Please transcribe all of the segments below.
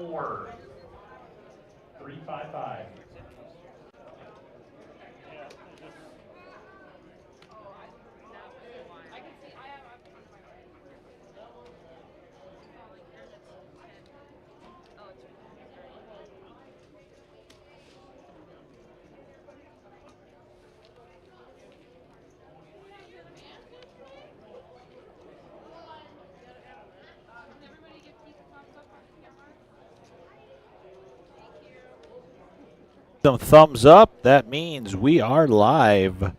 4. 355. Some thumbs up. That means we are live.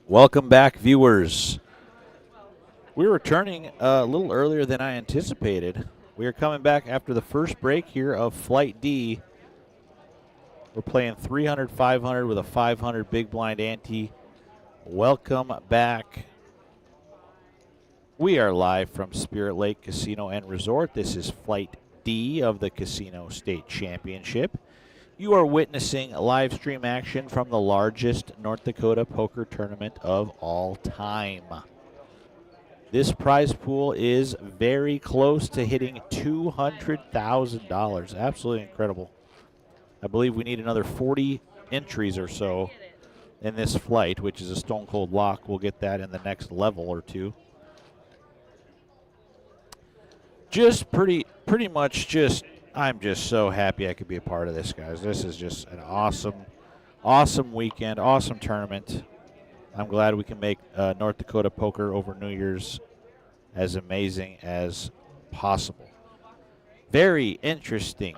Welcome back, viewers. We're returning a little earlier than I anticipated. We are coming back after the first break here of Flight D. We're playing 300, 500 with a 500 big blind ante. Welcome back. We are live from Spirit Lake Casino and Resort. This is Flight D of the Casino State Championship. You are witnessing live stream action from the largest North Dakota poker tournament of all time. This prize pool is very close to hitting $200,000. Absolutely incredible. I believe we need another 40 entries or so in this flight, which is a stone cold lock. We'll get that in the next level or two. Just pretty much just, I'm just so happy I could be a part of this, guys. This is just an awesome weekend, awesome tournament. I'm glad we can make North Dakota poker over New Year's as amazing as possible. Very interesting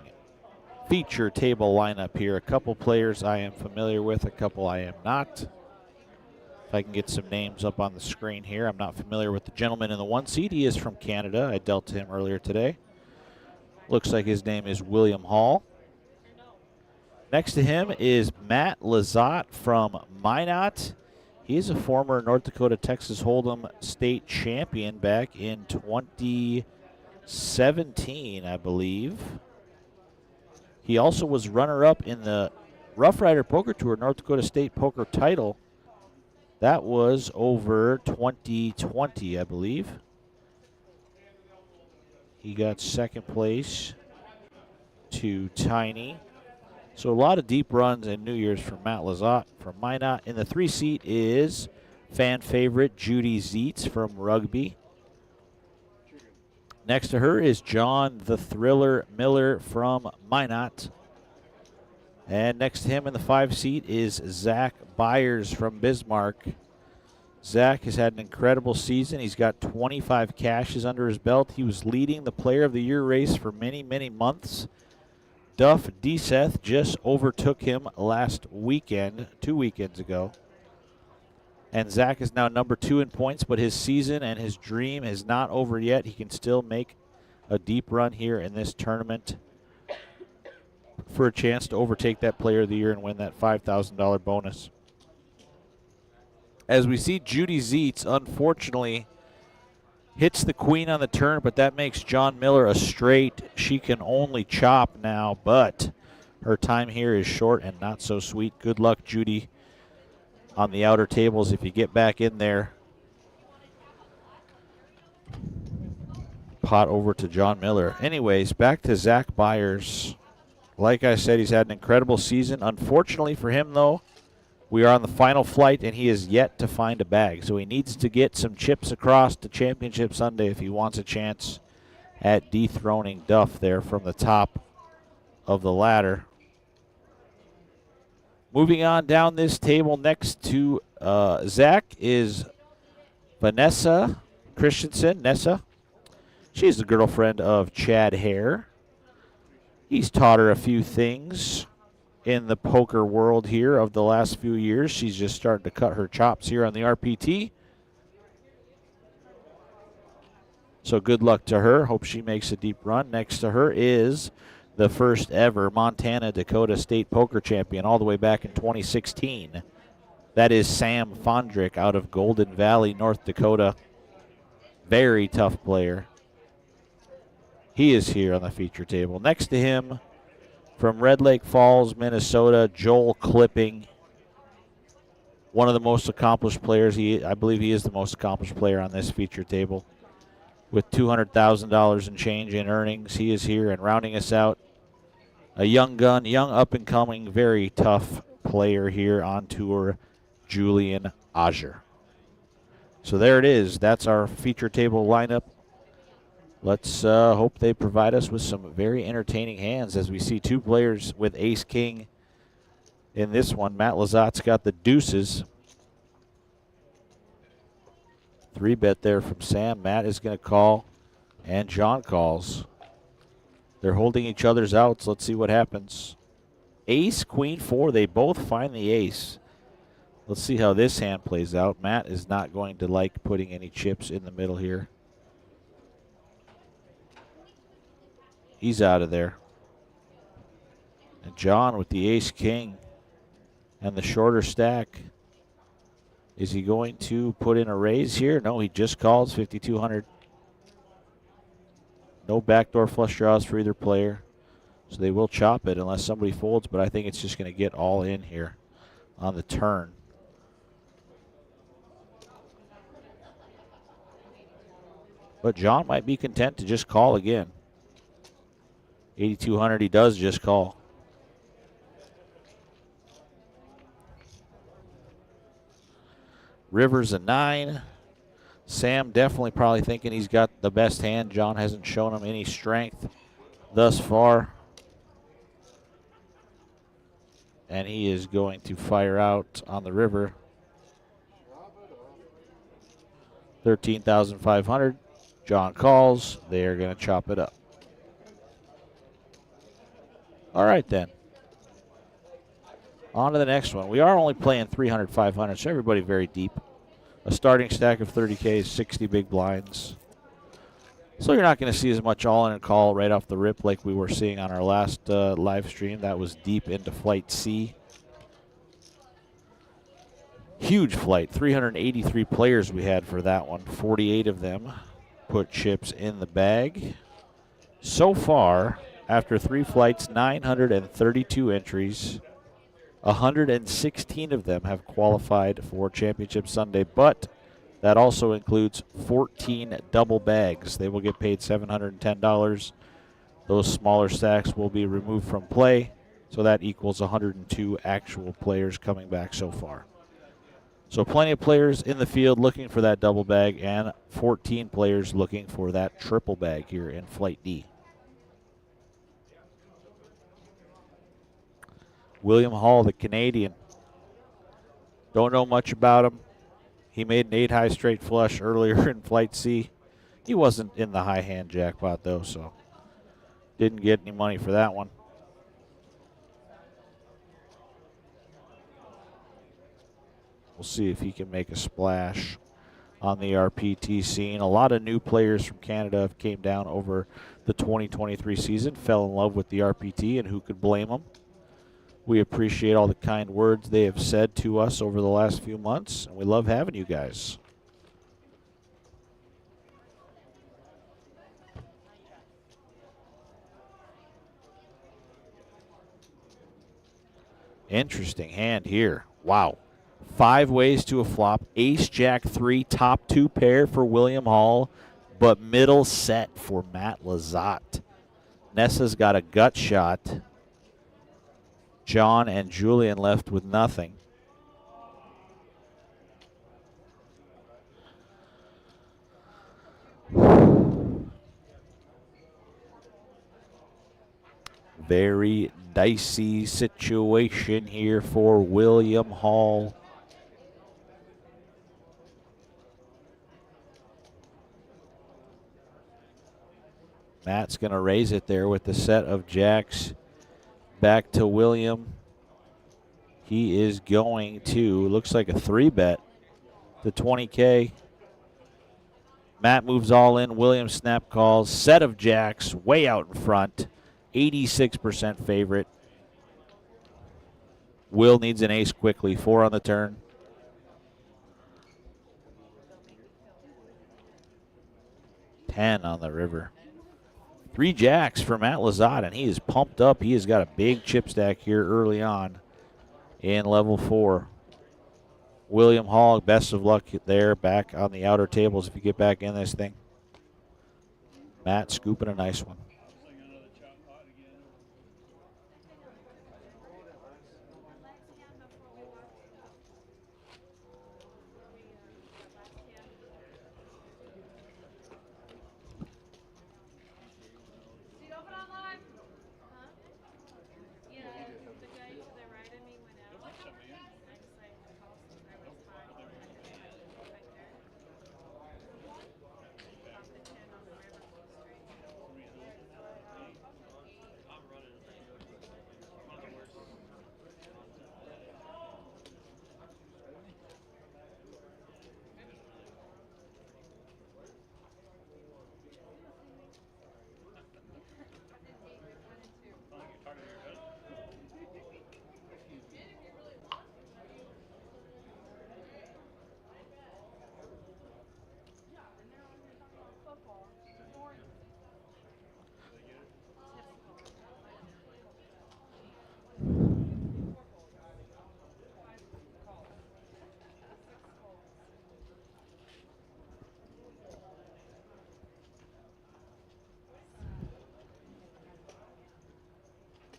feature table lineup here. A couple players I am familiar with, a couple I am not. If I can get some names up on the screen here. I'm not familiar with the gentleman in the 1 seat. He is from Canada. I dealt to him earlier today. Looks like his name is William Hall. Next to him is Matt Lizotte from Minot. He is a former North Dakota Texas Hold'em state champion back in 2017, I believe. He also was runner-up in the Rough Rider Poker Tour North Dakota State Poker title. That was over 2020, I believe. He got second place to Tiny. So a lot of deep runs in New Year's from Matt Lizotte from Minot. In the 3 seat is fan favorite Judy Zeitz from Rugby. Next to her is John the Thriller Miller from Minot. And next to him in the 5 seat is Zach Byers from Bismarck. Zach has had an incredible season. He's got 25 cashes under his belt. He was leading the Player of the Year race for many months. Duff Deseth just overtook him last weekend, 2 weekends ago. And Zach is now number 2 in points, but his season and his dream is not over yet. He can still make a deep run here in this tournament for a chance to overtake that Player of the Year and win that $5,000 bonus. As we see, Judy Zeitz, unfortunately, hits the queen on the turn, but that makes John Miller a straight. She can only chop now, but her time here is short and not so sweet. Good luck, Judy, on the outer tables if you get back in there. Pot over to John Miller. Anyways, back to Zach Byers. Like I said, he's had an incredible season. Unfortunately for him, though, we are on the final flight, and he is yet to find a bag. So he needs to get some chips across to Championship Sunday if he wants a chance at dethroning Duff there from the top of the ladder. Moving on down this table next to Zach is Vanessa Christensen. Nessa. She's the girlfriend of Chad Hare. He's taught her a few things in the poker world here of the last few years. She's just starting to cut her chops here on the RPT. So good luck to her. Hope she makes a deep run. Next to her is the first ever Montana Dakota State Poker Champion all the way back in 2016. That is Sam Fondrick out of Golden Valley, North Dakota. Very tough player. He is here on the feature table. Next to him, from Red Lake Falls, Minnesota, Joel Clipping. One of the most accomplished players. I believe he is the most accomplished player on this feature table. with $200,000 and change in earnings. He is here and rounding us out. A young gun, young up-and-coming, very tough player here on tour, Julian Auger. So there it is. That's our feature table lineup. Let's hope they provide us with some very entertaining hands as we see two players with ace-king in this one. Matt Lazat's got the deuces. 3-bet there from Sam. Matt is going to call, and John calls. They're holding each other's outs. Let's see what happens. Ace, queen, 4. They both find the ace. Let's see how this hand plays out. Matt is not going to like putting any chips in the middle here. He's out of there. And John with the ace-king and the shorter stack. Is he going to put in a raise here? No, he just calls 5,200. No backdoor flush draws for either player. So they will chop it unless somebody folds, but I think it's just going to get all in here on the turn. But John might be content to just call again. 8,200, he does just call. River's a 9. Sam definitely probably thinking he's got the best hand. John hasn't shown him any strength thus far. And he is going to fire out on the river. 13,500. John calls. They are going to chop it up. All right, then. On to the next one. We are only playing 300, 500, so everybody very deep. A starting stack of 30K is 60 big blinds. So you're not going to see as much all-in and call right off the rip like we were seeing on our last live stream. That was deep into Flight C. Huge flight. 383 players we had for that one. 48 of them put chips in the bag. So far, after 3 flights, 932 entries. 116 of them have qualified for Championship Sunday, but that also includes 14 double bags. They will get paid $710. Those smaller stacks will be removed from play, so that equals 102 actual players coming back so far. So plenty of players in the field looking for that double bag, and 14 players looking for that triple bag here in Flight D. William Hall, the Canadian. Don't know much about him. He made an 8-high straight flush earlier in Flight C. He wasn't in the high hand jackpot, though, so didn't get any money for that one. We'll see if he can make a splash on the RPT scene. A lot of new players from Canada have came down over the 2023 season, fell in love with the RPT, and who could blame them? We appreciate all the kind words they have said to us over the last few months, and we love having you guys. Interesting hand here. Wow. 5 ways to a flop. Ace, Jack, 3, top 2 pair for William Hall, but middle set for Matt Lazat. Nessa's got a gut shot. John and Julian left with nothing. Very dicey situation here for William Hall. Matt's going to raise it there with the set of jacks. Back to William. He is going to, looks like a 3-bet to 20K. Matt moves all in. William snap calls. Set of jacks way out in front. 86% favorite. Will needs an ace quickly. 4 on the turn. $10 on the river. 3 jacks for Matt Lazat, and he is pumped up. He has got a big chip stack here early on in level 4. William Hall, best of luck there back on the outer tables if you get back in this thing. Matt scooping a nice one.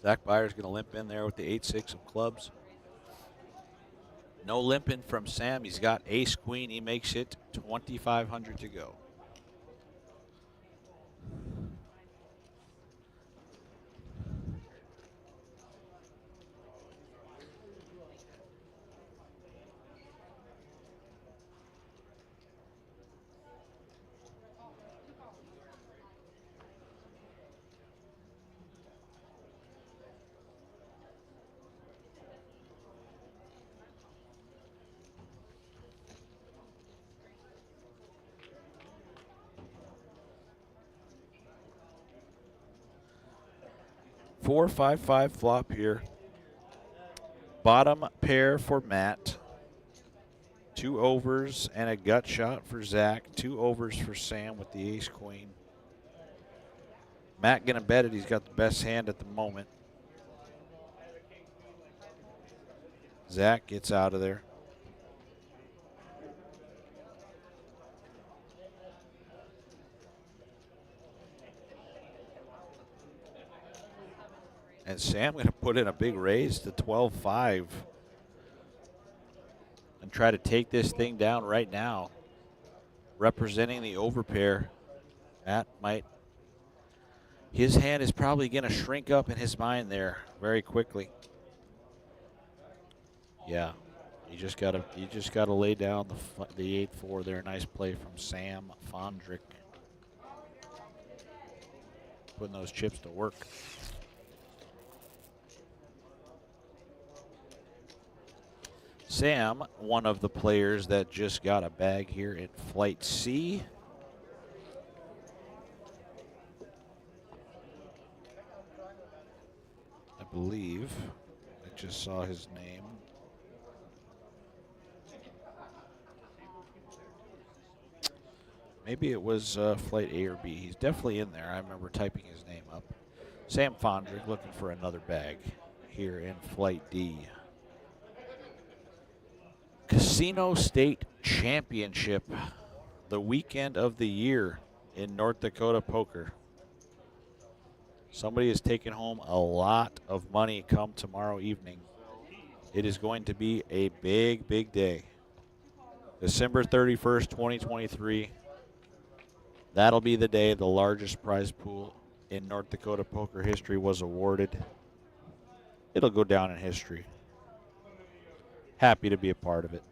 Zach Byers going to limp in there with the 8-6 of clubs. No limping from Sam. He's got ace queen. He makes it 2,500 to go. Four, 5-5 flop here. Bottom pair for Matt. 2 overs and a gut shot for Zach. 2 overs for Sam with the ace queen. Matt gonna bet it. He's got the best hand at the moment. Zach gets out of there. And Sam going to put in a big raise to 12-5 and try to take this thing down right now. Representing the overpair, Matt might. His hand is probably going to shrink up in his mind there very quickly. Yeah, you just gotta lay down the 8-4 there. Nice play from Sam Fondrick, putting those chips to work. Sam, one of the players that just got a bag here in Flight C. I believe I just saw his name. Maybe it was Flight A or B. He's definitely in there. I remember typing his name up. Sam Fondrick looking for another bag here in Flight D. Casino State Championship, the weekend of the year in North Dakota poker. Somebody is taking home a lot of money come tomorrow evening. It is going to be a big, big day. December 31st, 2023. That'll be the day the largest prize pool in North Dakota poker history was awarded. It'll go down in history. Happy to be a part of it.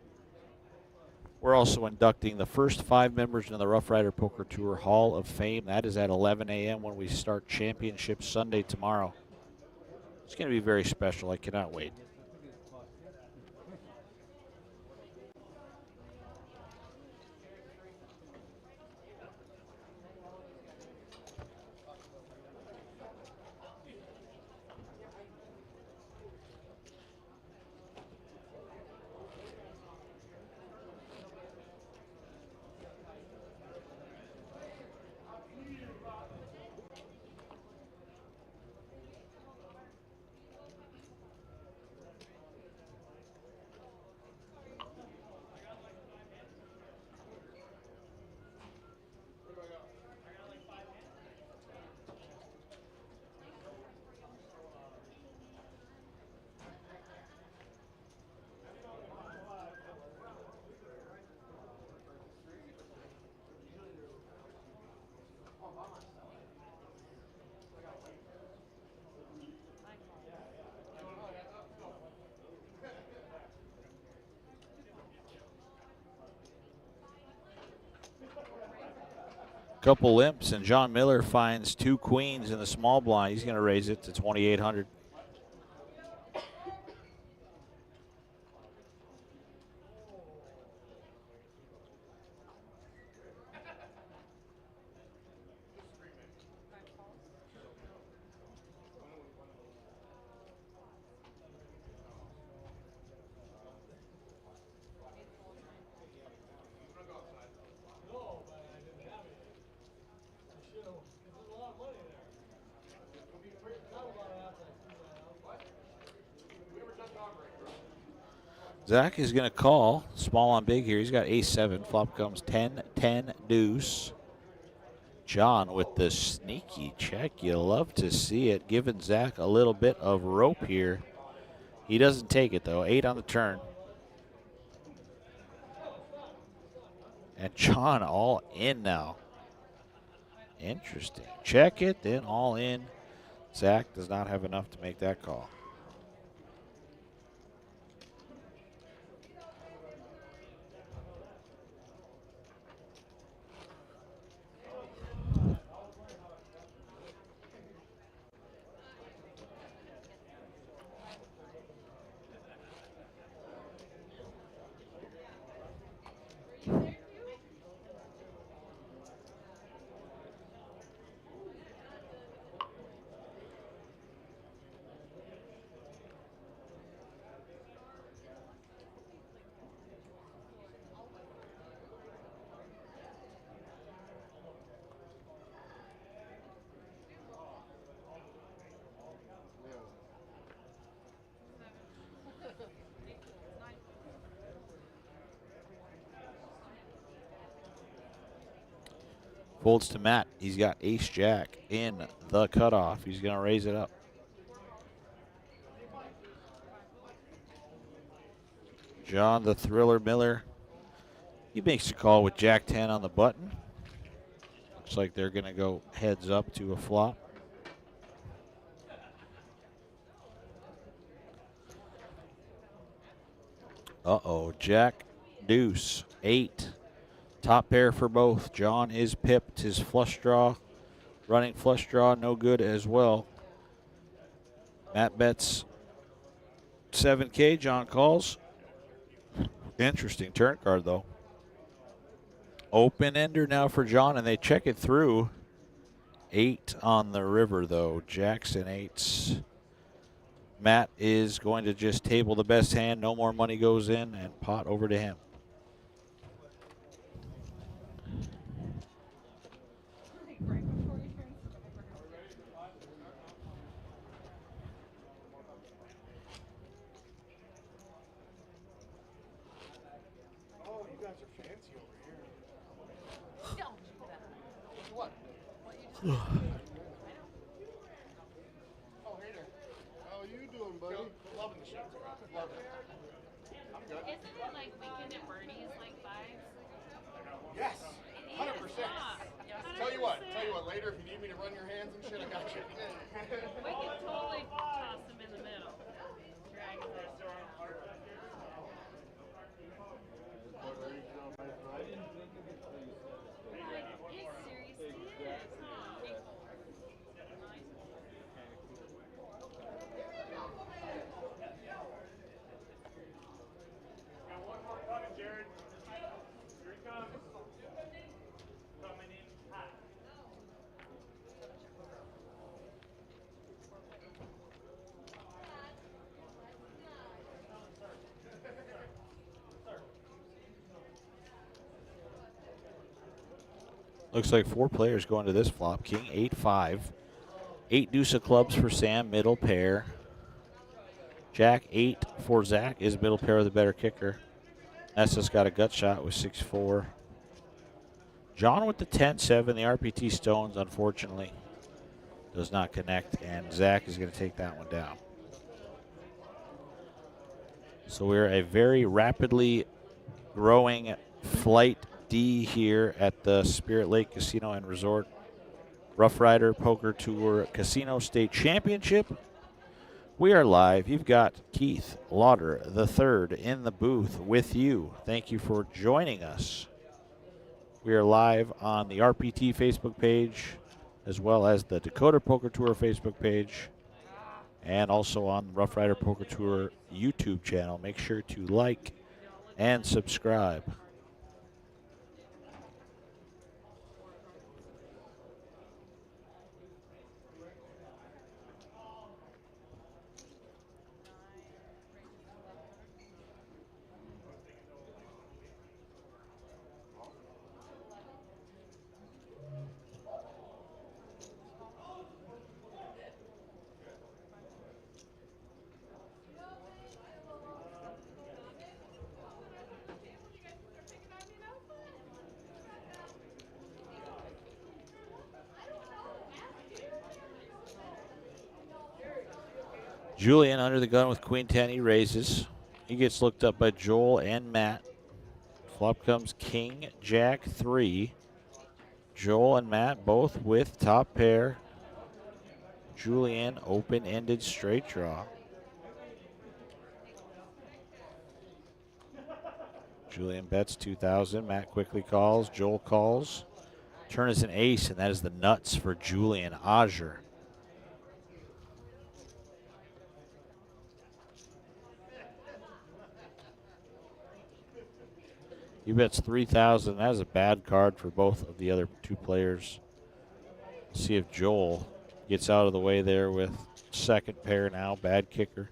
We're also inducting the first 5 members into the Rough Rider Poker Tour Hall of Fame. That is at 11 a.m. when we start Championship Sunday tomorrow. It's going to be very special. I cannot wait. Couple limps, and John Miller finds 2 queens in the small blind. He's going to raise it to 2,800. Zach is going to call small on big here. He's got ace-7. Flop comes 10-10 deuce. John with the sneaky check. You love to see it, giving Zach a little bit of rope here. He doesn't take it, though. 8 on the turn. And John all in now. Interesting. Check it, then all in. Zach does not have enough to make that call. Folds to Matt. He's got ace-jack in the cutoff. He's going to raise it up. John the Thriller Miller. He makes a call with jack-10 on the button. Looks like they're going to go heads up to a flop. Uh-oh, jack, deuce, 8. Top pair for both. John is pipped. His flush draw, running flush draw, no good as well. Matt bets 7K. John calls. Interesting turn card, though. Open ender now for John, and they check it through. 8 on the river, though. Jacks and 8s. Matt is going to just table the best hand. No more money goes in, and pot over to him. Oh, hey there. How you doing, buddy? Loving the show. Loving it. I'm good. Isn't it like Weekend at Bernie's like vibes? Yes, 100%. Tell you what, later if you need me to run your hands and shit, I got you. We could totally toss them in the middle. Drag them. It seriously is, huh? Got one more coming, Jared. Here he comes. Coming in hot. Looks like 4 players going to this flop. King 8-5. 8 deuce of clubs for Sam, middle pair. Jack 8 for Zach is middle pair with a better kicker. Nessa's got a gut shot with 6-4. John with the 10-7. The RPT stones, unfortunately, does not connect, and Zach is going to take that one down. So we're a very rapidly growing flight D here at the Spirit Lake Casino and Resort Rough Rider Poker Tour Casino State Championship. We are live. You've got Keith Lauder III in the booth with you. Thank you for joining us. We are live on the RPT Facebook page, as well as the Dakota Poker Tour Facebook page, and also on the Rough Rider Poker Tour YouTube channel. Make sure to like and subscribe. Julian under the gun with Queen 10. He raises. He gets looked up by Joel and Matt. Flop comes King, Jack, 3. Joel and Matt both with top pair. Julian open-ended straight draw. Julian bets 2,000. Matt quickly calls. Joel calls. Turn is an ace, and that is the nuts for Julian Odger. He bets 3,000. That is a bad card for both of the other two players. See if Joel gets out of the way there with second pair now. Bad kicker.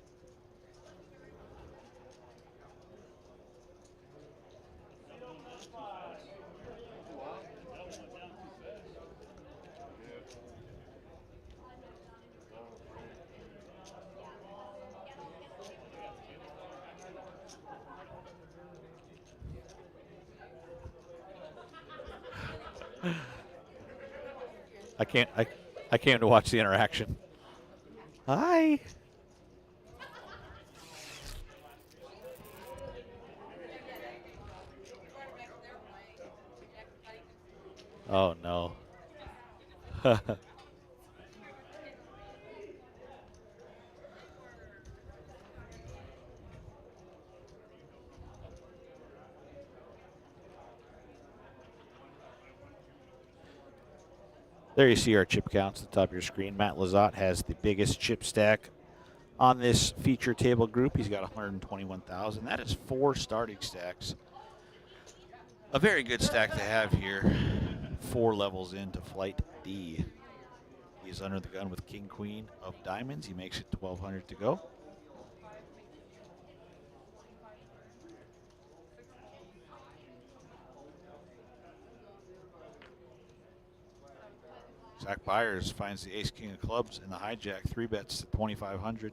I came to watch the interaction. Hi. Oh no. There you see our chip counts at the top of your screen. Matt Lizotte has the biggest chip stack on this feature table group. He's got 121,000. That is 4 starting stacks. A very good stack to have here. 4 levels into Flight D. He's under the gun with King Queen of diamonds. He makes it 1,200 to go. Zach Byers finds the ace king of clubs in the hijack. 3 bets to 2,500.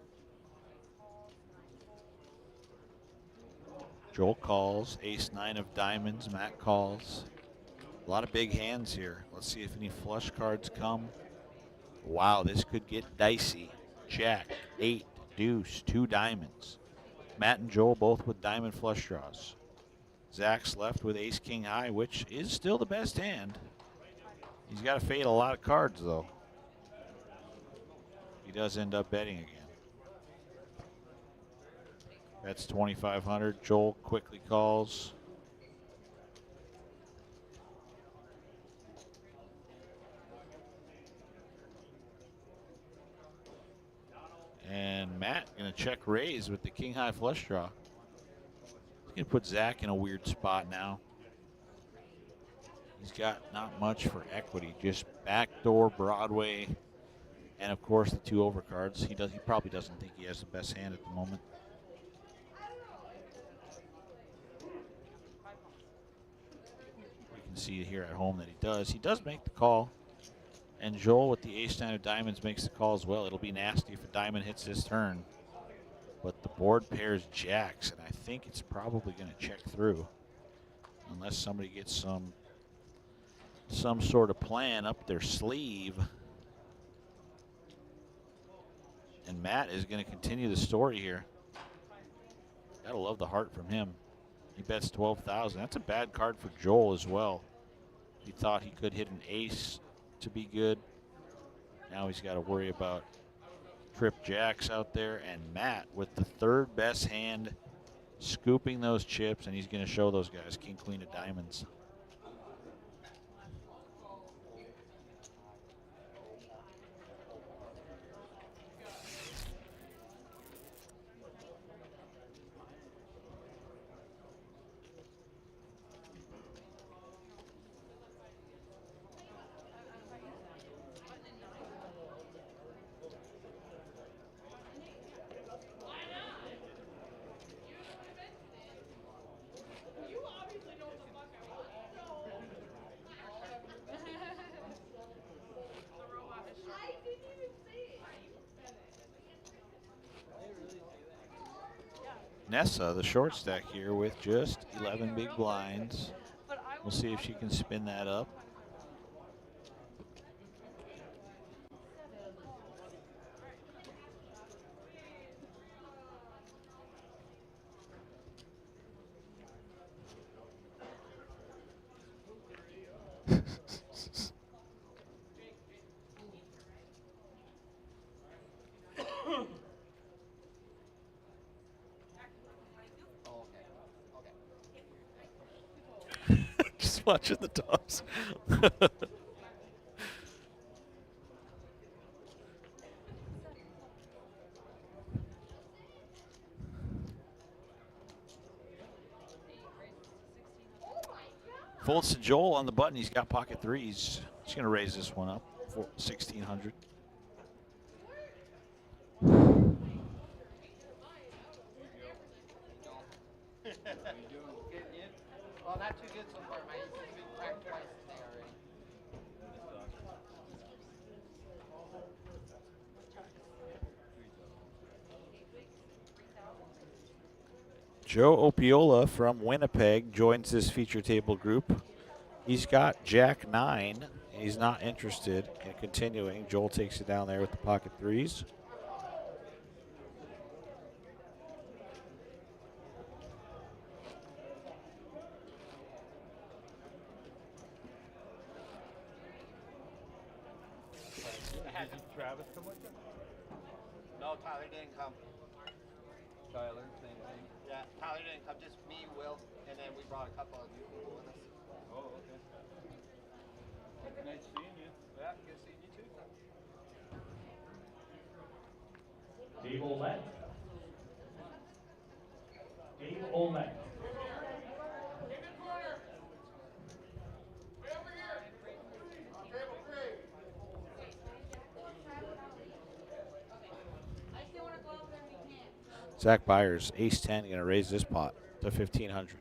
Joel calls. Ace 9 of diamonds. Matt calls. A lot of big hands here. Let's see if any flush cards come. Wow, this could get dicey. Jack, 8, deuce, 2 diamonds. Matt and Joel both with diamond flush draws. Zach's left with ace king high, which is still the best hand. He's got to fade a lot of cards, though. He does end up betting again. That's 2,500. Joel quickly calls. And Matt going to check raise with the king high flush draw. He's going to put Zach in a weird spot now. He's got not much for equity, just backdoor Broadway, and of course the 2 overcards. He probably doesn't think he has the best hand at the moment. You can see here at home that he does. He does make the call, and Joel with the ace 9 of diamonds makes the call as well. It'll be nasty if a diamond hits this turn, but the board pairs jacks, and I think it's probably going to check through unless somebody gets some sort of plan up their sleeve. And Matt is going to continue the story here. Gotta love the heart from him. He bets 12,000. That's a bad card for Joel as well. He thought he could hit an ace to be good. Now he's got to worry about trip jacks out there. And Matt with the 3rd best hand, scooping those chips, and he's going to show those guys king queen of diamonds. Nessa, the short stack here with just 11 big blinds. We'll see if she can spin that up. Just watching the dogs. Folds to Joel on the button. He's got pocket threes. He's going to raise this one up for 1,600. Well, not too good so far, mate. You've been cracked twice today already. Joe Opiola from Winnipeg joins this feature table group. He's got Jack 9. He's not interested in continuing. Joel takes it down there with the pocket threes. Travis come with you? No, Tyler didn't come. Tyler, same thing. Yeah, Tyler didn't come. Just me, Will, and then we brought a couple of new people with us. Oh, okay. Nice seeing you. Yeah, good seeing you too. Dave Olette. Dave Olette. Zach Byers, ace 10, going to raise this pot to 1,500.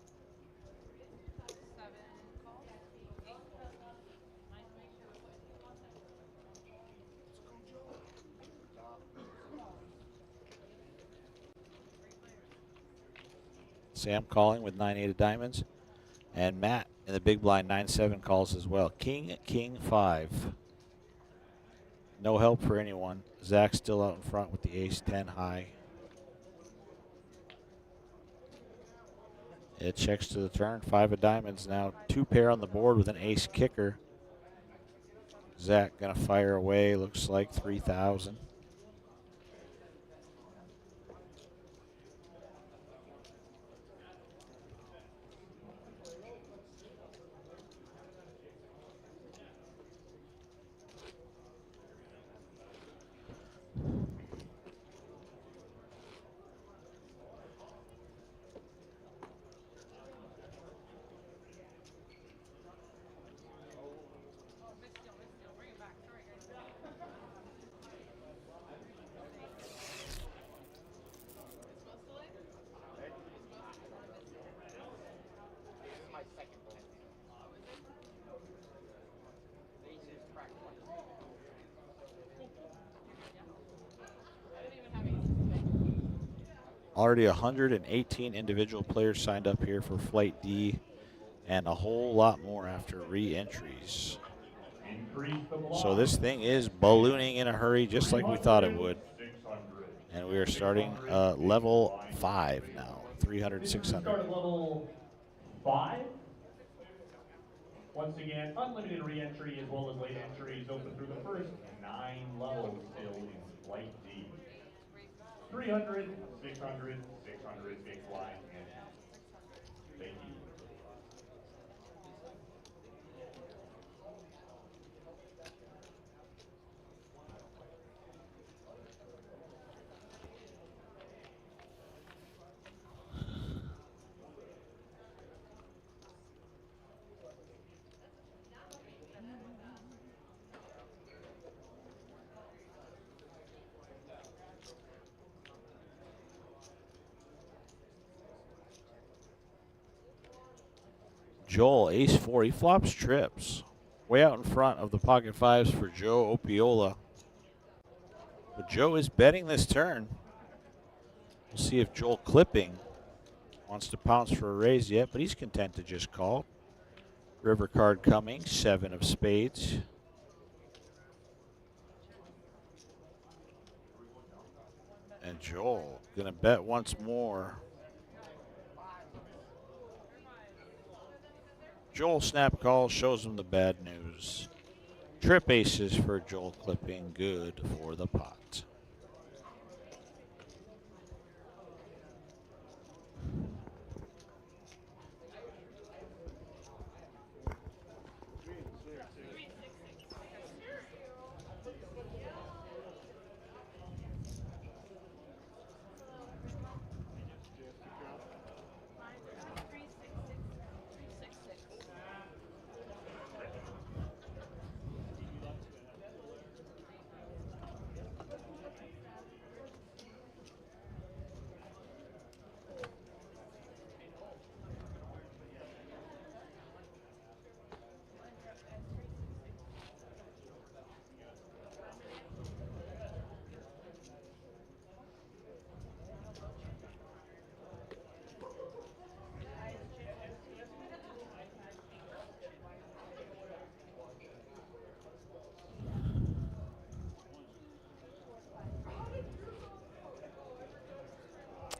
Sam calling with 9-8 of diamonds. And Matt in the big blind 9-7 calls as well. King, King 5. No help for anyone. Zach still out in front with the ace 10 high. It checks to the turn. 5 of diamonds now. 2 pair on the board with an ace kicker. Zach gonna fire away. Looks like 3,000. This is my second blind. The ace is cracked twice. Already 118 individual players signed up here for Flight D, and a whole lot more after re-entries. So this thing is ballooning in a hurry, just like we thought it would. And we are starting level 5 now, 300, 600. Start at level 5. Once again, unlimited re-entry as well as late entries open through the first 9 levels still in Flight D. 300, 600, 600, big blind, and thank you. Joel, ace 4. He flops trips. Way out in front of the pocket fives for Joe Opiola. But Joe is betting this turn. We'll see if Joel clipping wants to pounce for a raise yet, but he's content to just call. River card coming, 7 of spades. And Joel gonna bet once more. Joel snap calls, shows him the bad news. Trip aces for Joel Clipping, good for the pot.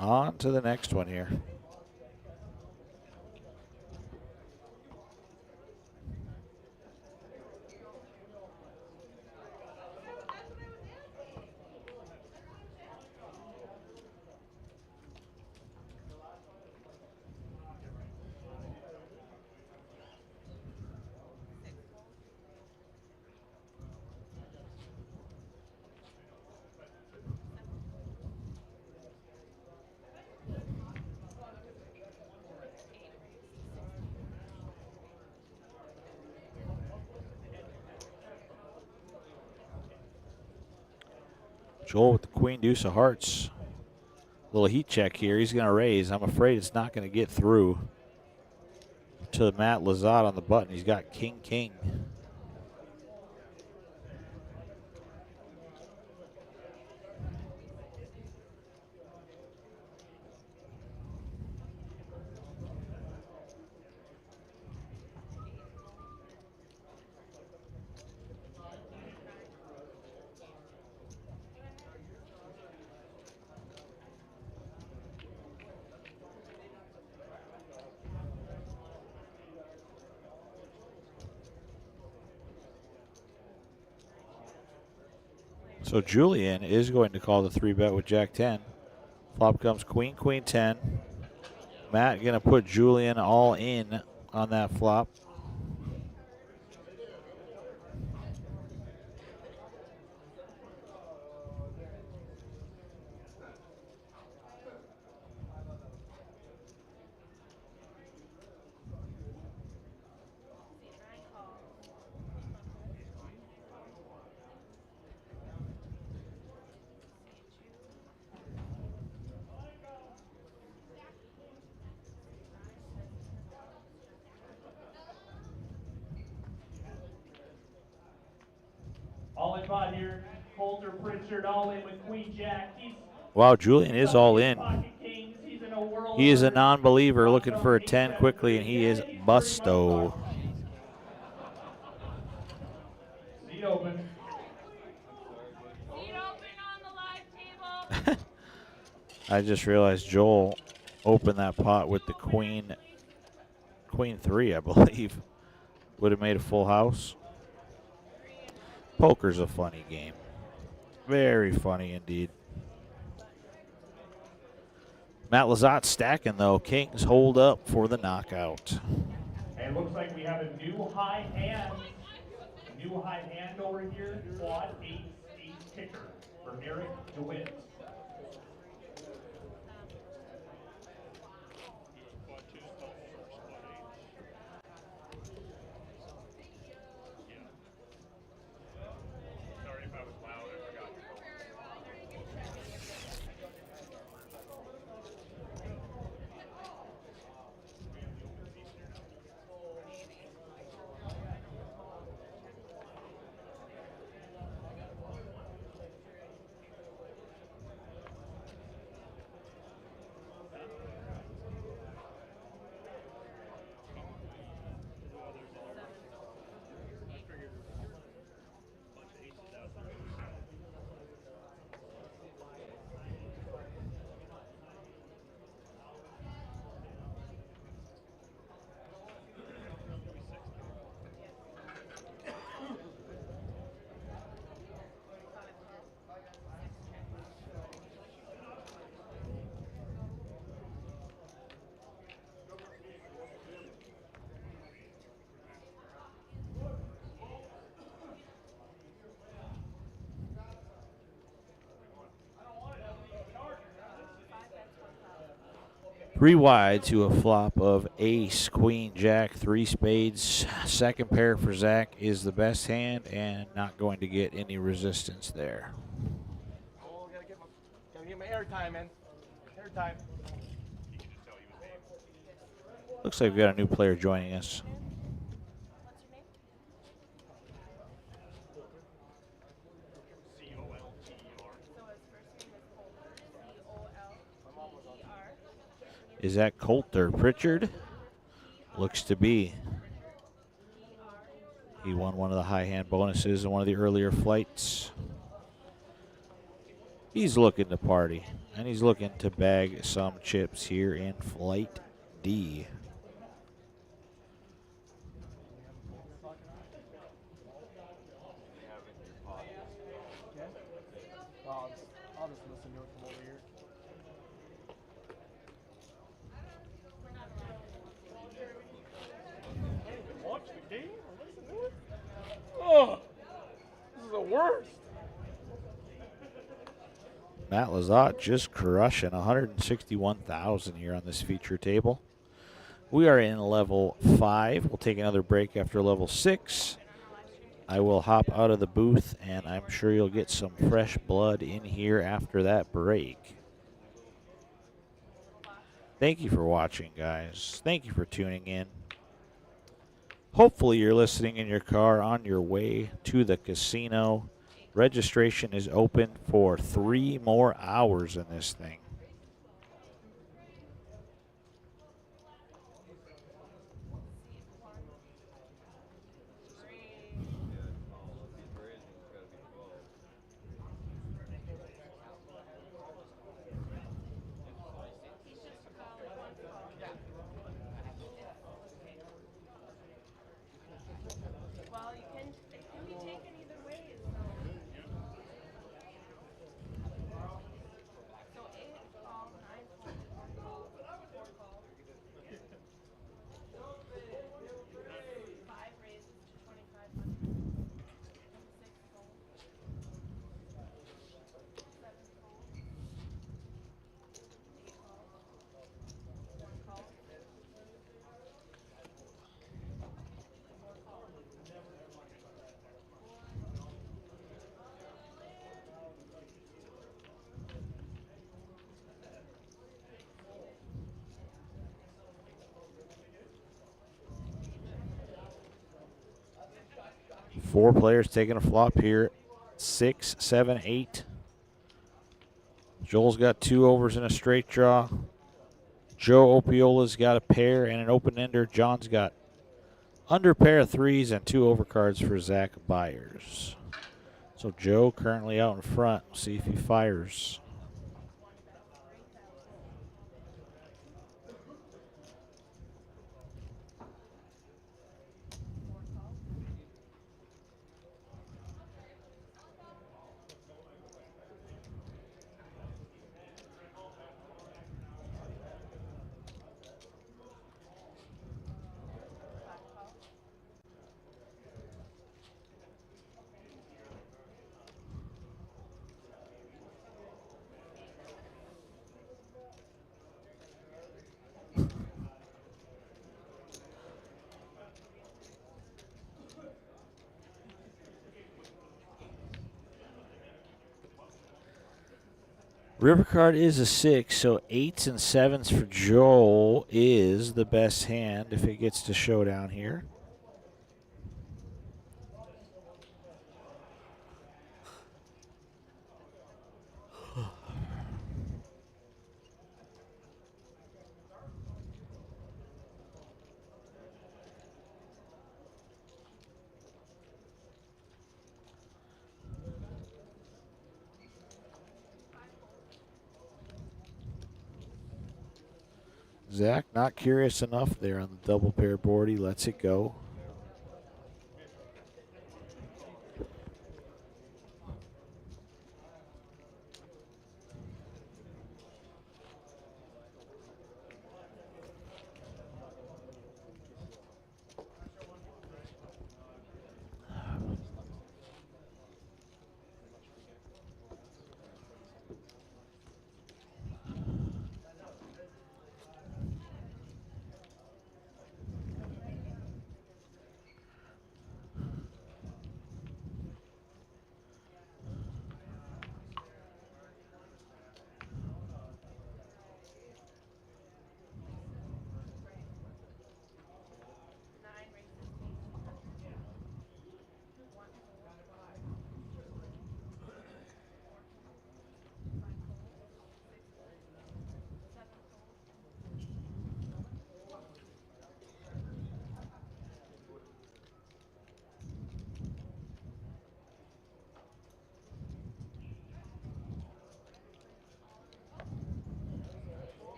On to the next one here. Joel with the queen deuce of hearts. Little heat check here. He's going to raise. I'm afraid it's not going to get through to Matt Lazat on the button. He's got king, king. So Julian is going to call the 3-bet with Jack 10. Flop comes queen, queen 10. Matt going to put Julian all in on that flop. All in pot here. Holter Pritchard all in with Queen Jack. Wow, Julian is all in. He's in a world He is a non-believer looking for a 10 quickly, and he is busto. Seat open. Seat open on the live table. I just realized Joel opened that pot with the queen 3, I believe. Would have made a full house. Poker's a funny game. Very funny indeed. Matt Lazat stacking, though. Kings hold up for the knockout. And looks like we have a new high hand. A new high hand over here. Quad ace kicker for Eric DeWitt. 3 wide to a flop of ace, queen, jack, 3 spades. Second pair for Zach is the best hand and not going to get any resistance there. Oh, gotta get my airtime in. Airtime. Looks like we've got a new player joining us. Is that Coulter Pritchard? Looks to be. He won one of the high hand bonuses in one of the earlier flights. He's looking to party, and he's looking to bag some chips here in Flight D. I'll just listen to it from over here. Watch the game or listen to it? Oh, this is the worst. Matt Lazat just crushing 161,000 here on this feature table. We are in level 5. We'll take another break after level 6. I will hop out of the booth, and I'm sure you'll get some fresh blood in here after that break. Thank you for watching, guys. Thank you for tuning in. Hopefully you're listening in your car on your way to the casino. Registration is open for 3 more hours in this thing. Well, it can be taken either way. So 8 call, 9 call, 4 call, 4 call. 5 raises to 2,500. 6 call. 7 call. 8 call. 1 call. 4 call. Four players taking a flop here. 6, 7, 8. Joel's got 2 overs and a straight draw. Joe Opiola's got a pair and an open ender. John's got under pair of 3s and 2 overcards for Zach Byers. So Joe currently out in front. We'll see if he fires. River card is a 6, so 8s and 7s for Joel is the best hand if it gets to showdown here. Zach not curious enough there on the double pair board. He lets it go.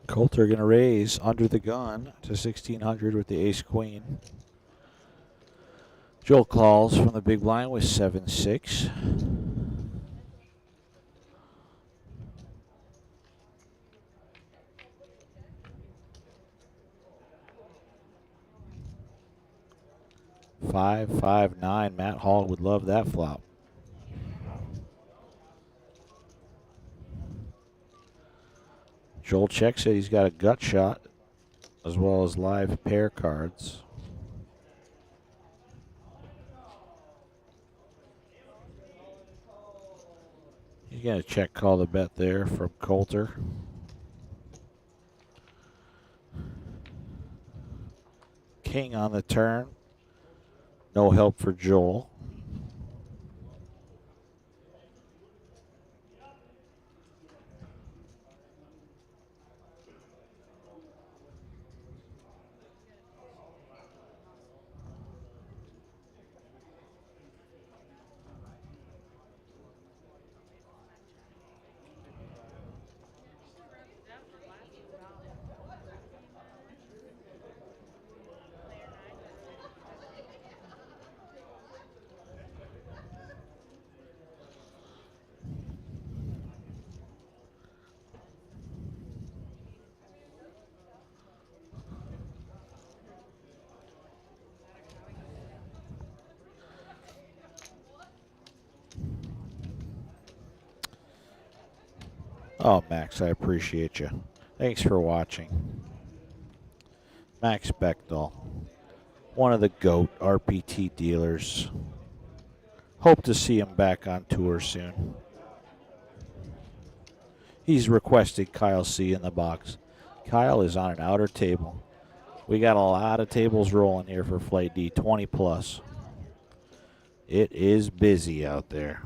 Coulter going to raise under the gun to 1,600 with the ace-queen. Joel calls from the big blind with 7-6. Five, 5-9. Matt Hall would love that flop. Joel checks it. He's got a gut shot as well as live pair cards. He's going to check call the bet there from Coulter. King on the turn. No help for Joel. Oh, Max, I appreciate you. Thanks for watching. Max Bechtel, one of the GOAT RPT dealers. Hope to see him back on tour soon. He's requested Kyle C in the box. Kyle is on an outer table. We got a lot of tables rolling here for Flight D, 20 plus. It is busy out there.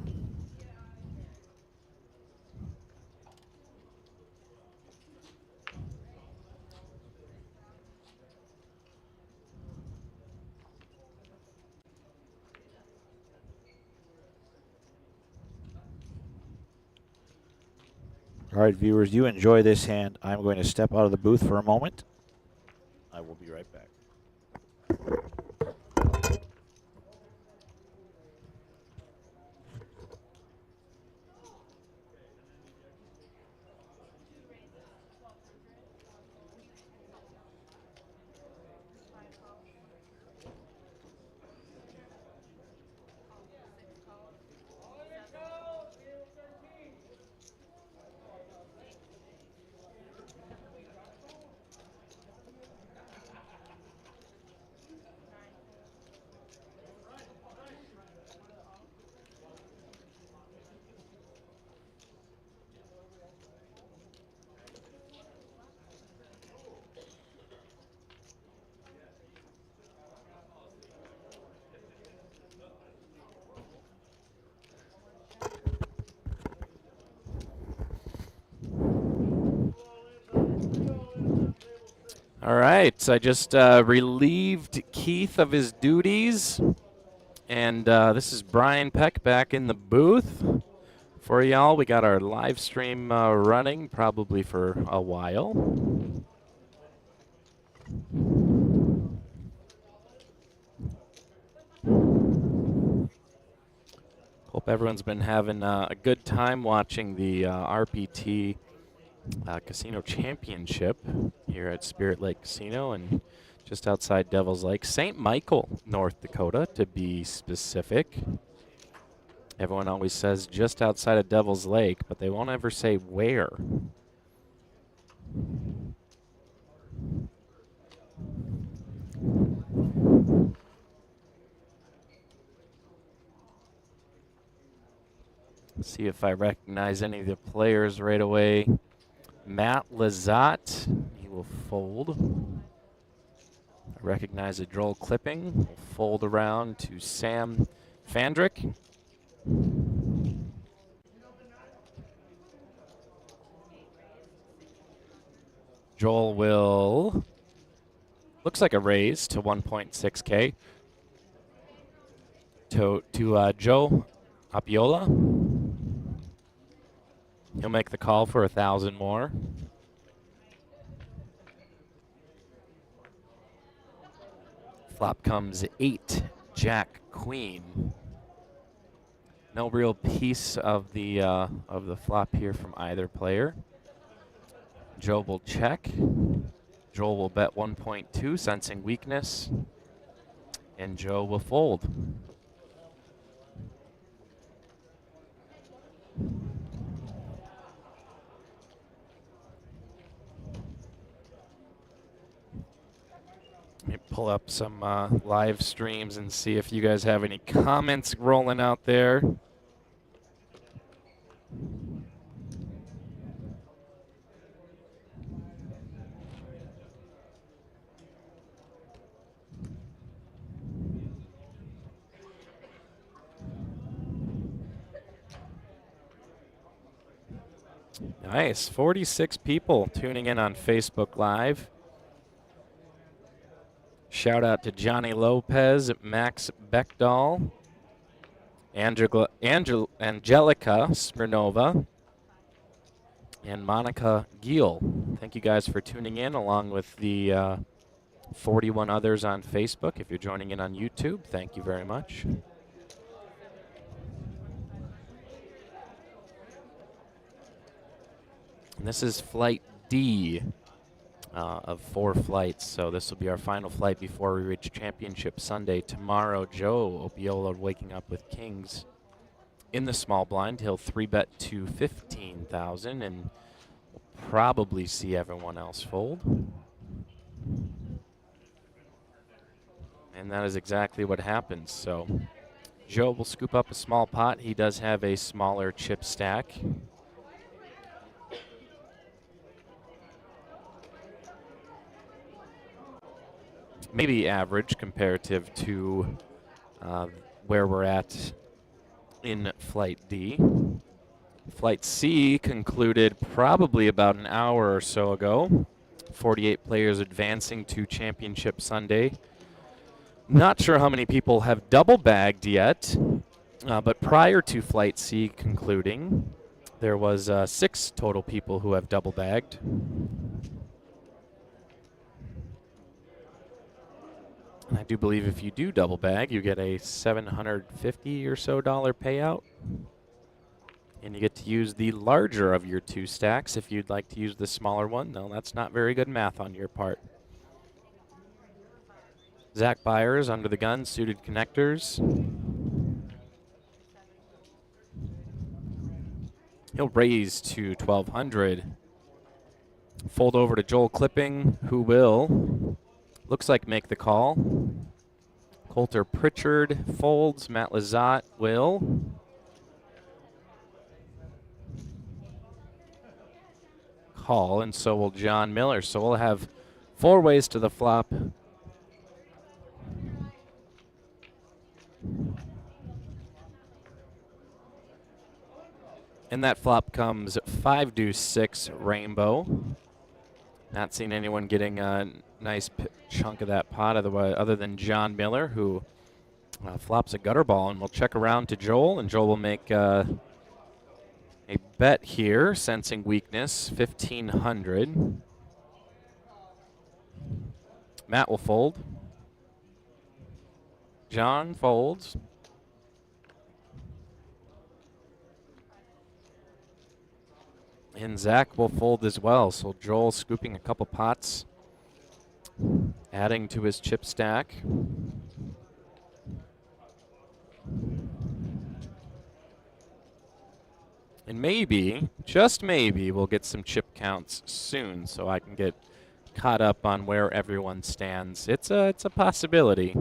All right, viewers, you enjoy this hand. I'm going to step out of the booth for a moment. I will be right back. All right, I just relieved Keith of his duties, and this is Brian Peck back in the booth for y'all. We got our live stream running probably for a while. Hope everyone's been having a good time watching the RPT Casino Championship here at Spirit Lake Casino and just outside Devil's Lake, St. Michael, North Dakota, to be specific. Everyone always says just outside of Devil's Lake, but they won't ever say where. See if I recognize any of the players right away. Matt Lazat, he will fold. I recognize a Joel Clipping. Will fold around to Sam Fandrick. Joel will, looks like a raise to 1.6K. To Joe Apiola. He'll make the call for 1,000 more. Flop comes 8, Jack, Queen. No real piece of the flop here from either player. Joe will check. Joel will bet 1.2, sensing weakness. And Joe will fold. Let me pull up some live streams and see if you guys have any comments rolling out there. Nice, 46 people tuning in on Facebook Live. Shout out to Johnny Lopez, Max Beckdahl, Angelica Smirnova, and Monica Giel. Thank you guys for tuning in, along with the 41 others on Facebook. If you're joining in on YouTube, thank you very much. And this is flight D of 4 flights, so this will be our final flight before we reach Championship Sunday tomorrow. Joe Opiola waking up with kings in the small blind. He'll 3-bet to 15,000 and we'll probably see everyone else fold. And that is exactly what happens. So Joe will scoop up a small pot. He does have a smaller chip stack. Maybe average comparative to where we're at in Flight D. Flight C concluded probably about an hour or so ago. 48 players advancing to Championship Sunday. Not sure how many people have double bagged yet, but prior to Flight C concluding, there was 6 total people who have double bagged. And I do believe if you do double bag, you get a $750 or so payout. And you get to use the larger of your 2 stacks if you'd like to use the smaller one. No, that's not very good math on your part. Zach Byers under the gun, suited connectors. He'll raise to 1,200. Fold over to Joel Clipping, who will, looks like, make the call. Coulter Pritchard folds. Matt Lizotte will. Call, and so will John Miller. So we'll have 4 ways to the flop. And that flop comes 5-6 rainbow. Not seen anyone getting a nice chunk of that pot other than John Miller, who flops a gutter ball. And we'll check around to Joel, and Joel will make a bet here, sensing weakness, 1,500. Matt will fold. John folds. And Zach will fold as well. So Joel scooping a couple pots, adding to his chip stack. And maybe, just maybe, we'll get some chip counts soon so I can get caught up on where everyone stands. It's a possibility.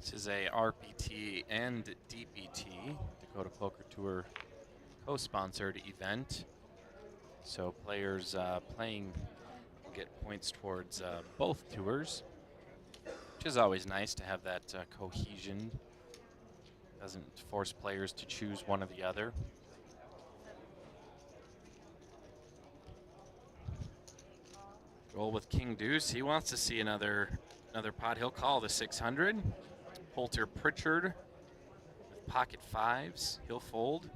This is a RPT and DPT, Dakota Poker Tour co-sponsored event. So players playing will get points towards both tours, which is always nice to have that cohesion. Doesn't force players to choose one or the other. Joel with King Deuce. He wants to see another pot. He'll call the 600. Poulter Pritchard with pocket fives. He'll fold.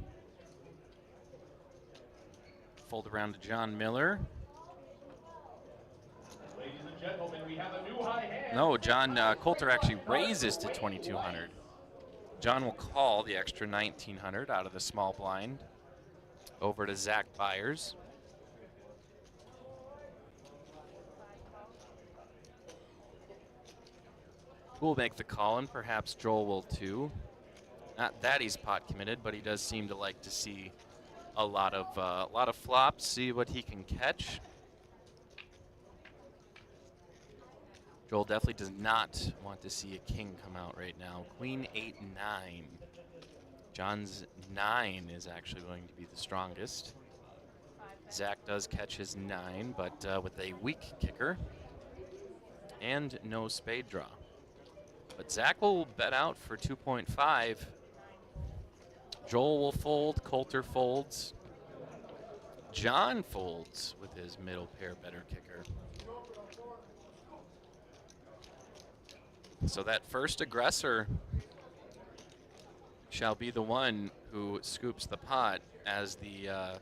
Fold around to John Miller. Ladies and gentlemen, we have a new high hand. No, John Coulter actually raises to 2,200. John will call the extra 1,900 out of the small blind over to Zach Byers. Who will make the call, and perhaps Joel will too. Not that he's pot committed, but he does seem to like to see a lot of flops, see what he can catch. Joel definitely does not want to see a king come out right now. Queen 8, 9. John's 9 is actually going to be the strongest. Zach does catch his 9, but with a weak kicker and no spade draw. But Zach will bet out for 2.5. Joel will fold, Coulter folds. John folds with his middle pair better kicker. So that first aggressor shall be the one who scoops the pot, as the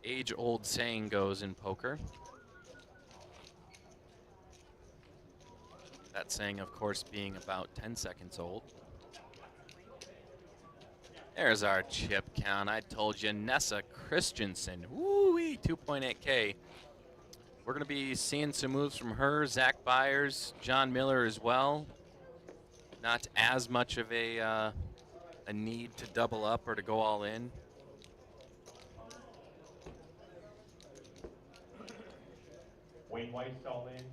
age-old saying goes in poker. That saying, of course, being about 10 seconds old. There's our chip count. I told you, Nessa Christensen. Woo-wee, 2.8K. We're going to be seeing some moves from her, Zach Byers, John Miller as well. Not as much of a need to double up or to go all in. Wayne White's all in.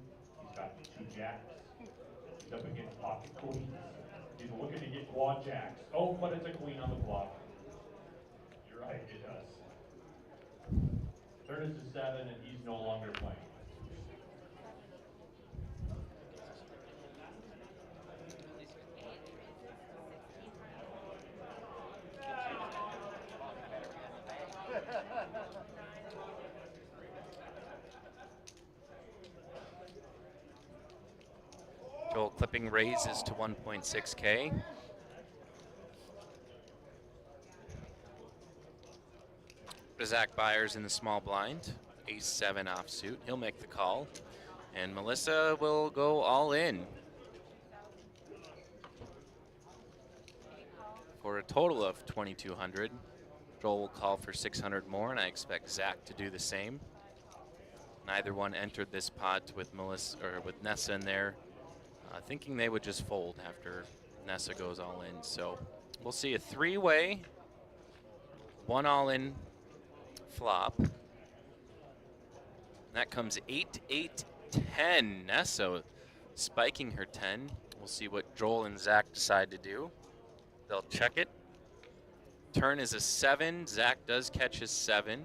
He's got 2 jacks. He's up against pocket queens. He's looking to get quad jacks. Oh, but it's a queen on the flop. You're right, it does. Turn is to 7, and he's no longer playing. Joel clipping raises to 1.6K. Zach Byers in the small blind, ace-7 offsuit. He'll make the call, and Melissa will go all in for a total of 2,200. Joel will call for 600 more, and I expect Zach to do the same. Neither one entered this pot with Melissa or with Nessa in there, thinking they would just fold after Nessa goes all in. So we'll see a 3-way, 1 all-in flop. That comes 8, 8, 10. Nessa spiking her 10. We'll see what Joel and Zach decide to do. They'll check it. Turn is a 7. Zach does catch his 7.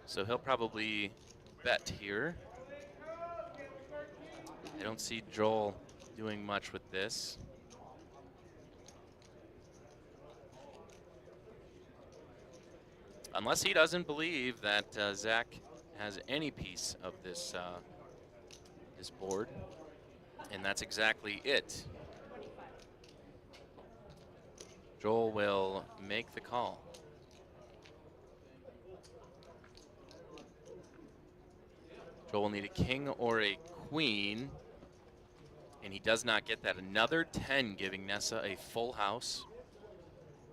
So he'll probably bet here. I don't see Joel doing much with this. Unless he doesn't believe that Zach has any piece of this this board, and that's exactly it. Joel will make the call. Joel will need a king or a queen, and he does not get that. Another 10, giving Nessa a full house.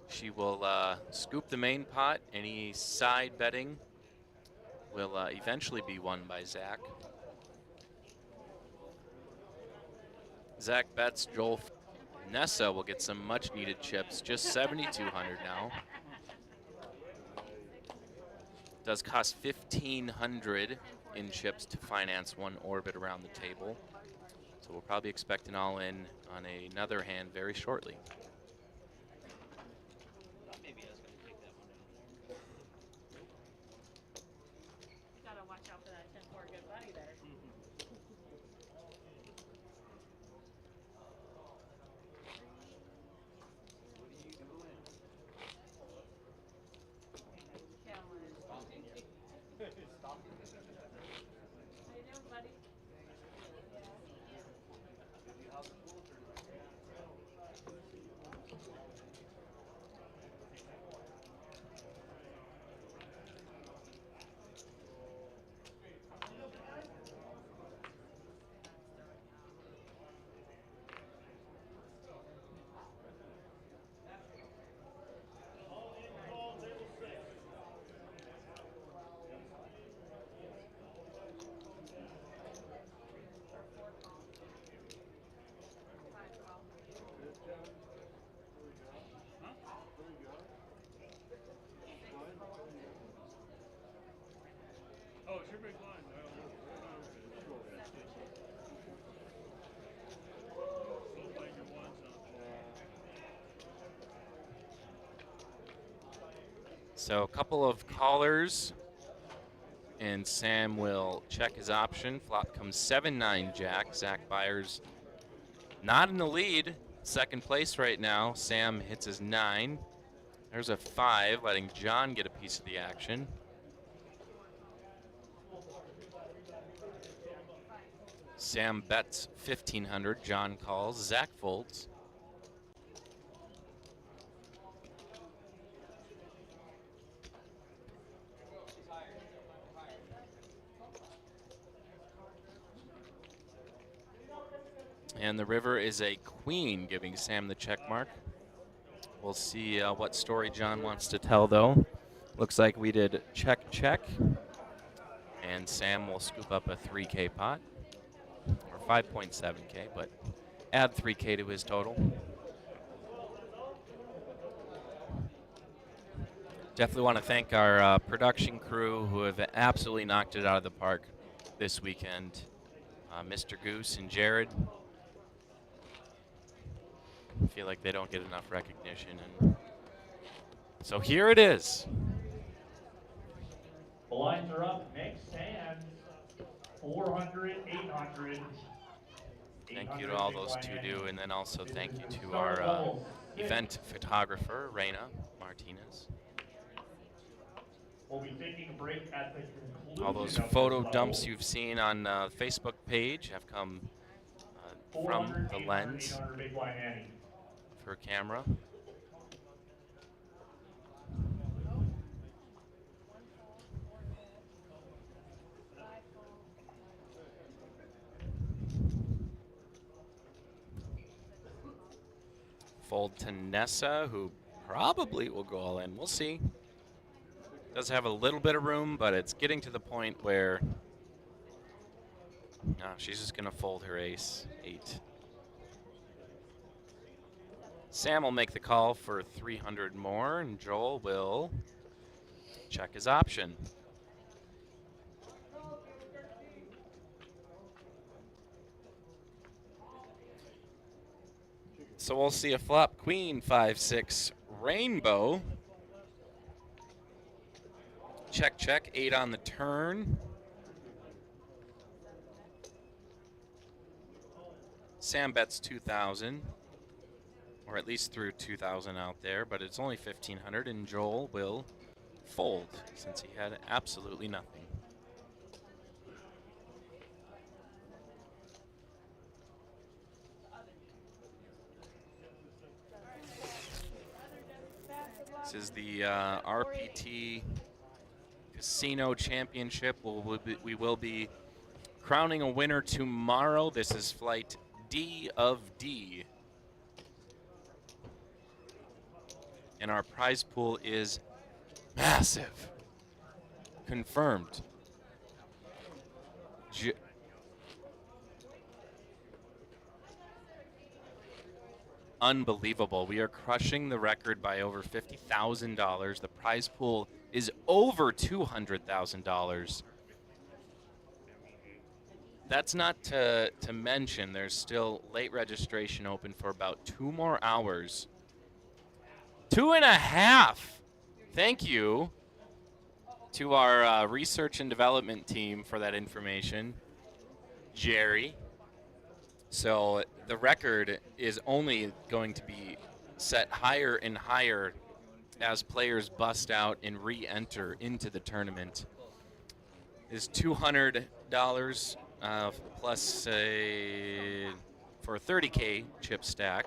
She will scoop the main pot. Any side betting will eventually be won by Zach. Zach bets. Joel. Nessa will get some much needed chips. Just 7,200 now. Does cost 1,500 in chips to finance one orbit around the table. So we'll probably expect an all-in on another hand very shortly. Gotta watch out for that 10-4 good buddy there. So a couple of callers, and Sam will check his option. Flop comes 7-9 Jack. Zach Byers not in the lead. Second place right now. Sam hits his 9. There's a 5, letting John get a piece of the action. Sam bets 1,500. John calls. Zach folds. And the river is a queen, giving Sam the check mark. We'll see what story John wants to tell, though. Looks like we did check, check. And Sam will scoop up a 3K pot, or 5.7K, but add 3K to his total. Definitely want to thank our production crew who have absolutely knocked it out of the park this weekend. Mr. Goose and Jared. I feel like they don't get enough recognition. And so here it is. The lines are up. Next hand, 400, 800. Thank you to all those two do, and then also thank you to our event photographer, Reina Martinez. We'll be taking a break at the conclusion All those of photo this dumps level. you've seen on the Facebook page have come from 400, the 800, lens 800, big blind Annie. for camera. Fold to Nessa, who probably will go all in. We'll see. Does have a little bit of room, but it's getting to the point where she's just going to fold her ace 8. Sam will make the call for 300 more, and Joel will check his option. So we'll see a flop queen 5-6 rainbow. Check, check, 8 on the turn. Sam bets 2,000, or at least threw 2,000 out there, but it's only 1,500, and Joel will fold since he had absolutely nothing. This is the RPT Casino Championship. We will be crowning a winner tomorrow. This is flight D of D. And our prize pool is massive. Confirmed. Unbelievable. We are crushing the record by over $50,000. The prize pool is over $200,000. That's not to mention there's still late registration open for about 2 more hours. 2.5. Thank you to our research and development team for that information, Jerry. So the record is only going to be set higher and higher as players bust out and re-enter into the tournament. Is $200 plus for a 30K chip stack.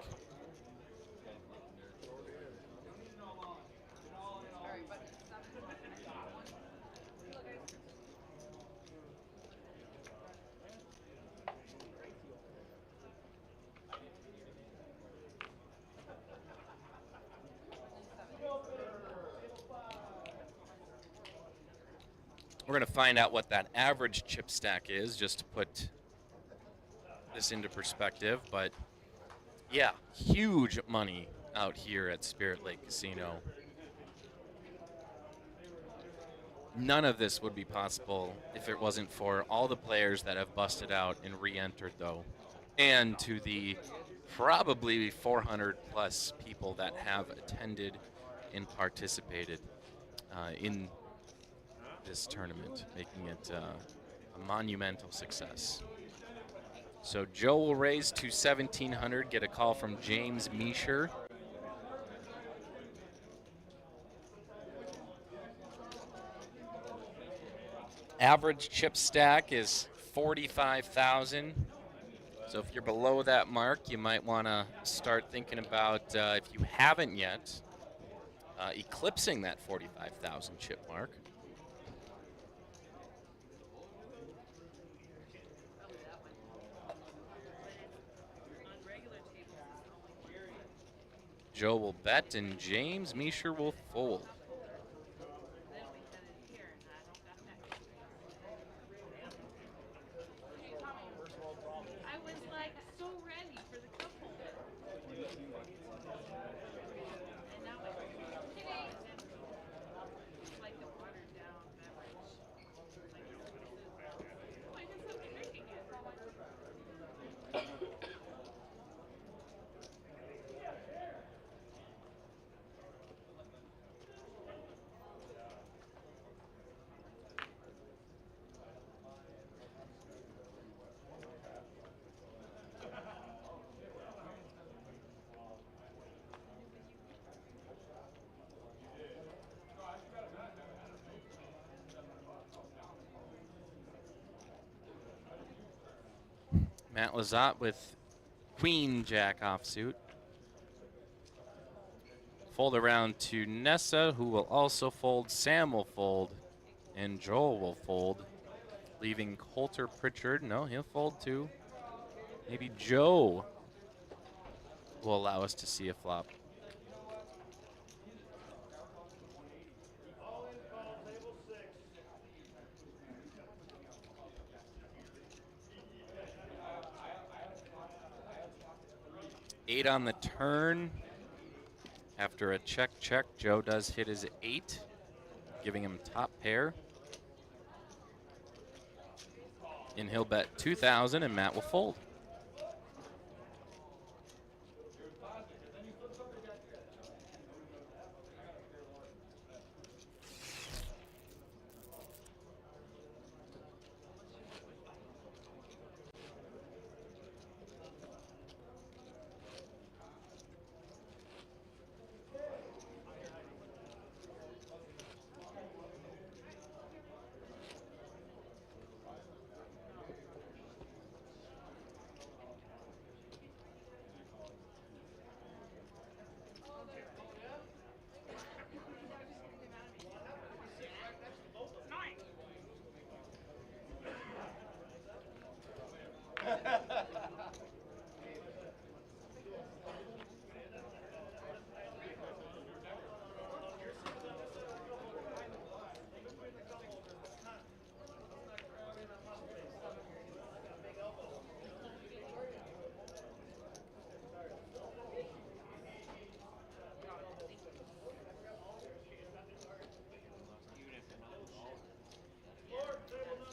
We're going to find out what that average chip stack is, just to put this into perspective. But yeah, huge money out here at Spirit Lake Casino. None of this would be possible if it wasn't for all the players that have busted out and re-entered, though, and to the probably 400 plus people that have attended and participated in this tournament, making it a monumental success. So Joe will raise to 1,700, get a call from James Meisher. Average chip stack is 45,000. So if you're below that mark, you might want to start thinking about, if you haven't yet, eclipsing that 45,000 chip mark. Joe will bet and James Meisher will fold. I was like so ready for the cup holder. And now it's like the watered down beverage. Oh, I can stop drinking it. Matt Lazat with Queen Jack offsuit. Fold around to Nessa, who will also fold. Sam will fold, and Joel will fold, leaving Coulter Pritchard. No, he'll fold too. Maybe Joe will allow us to see a flop. Eight on the turn. After a check, Joe does hit his 8, giving him top pair. And he'll bet 2,000, and Matt will fold.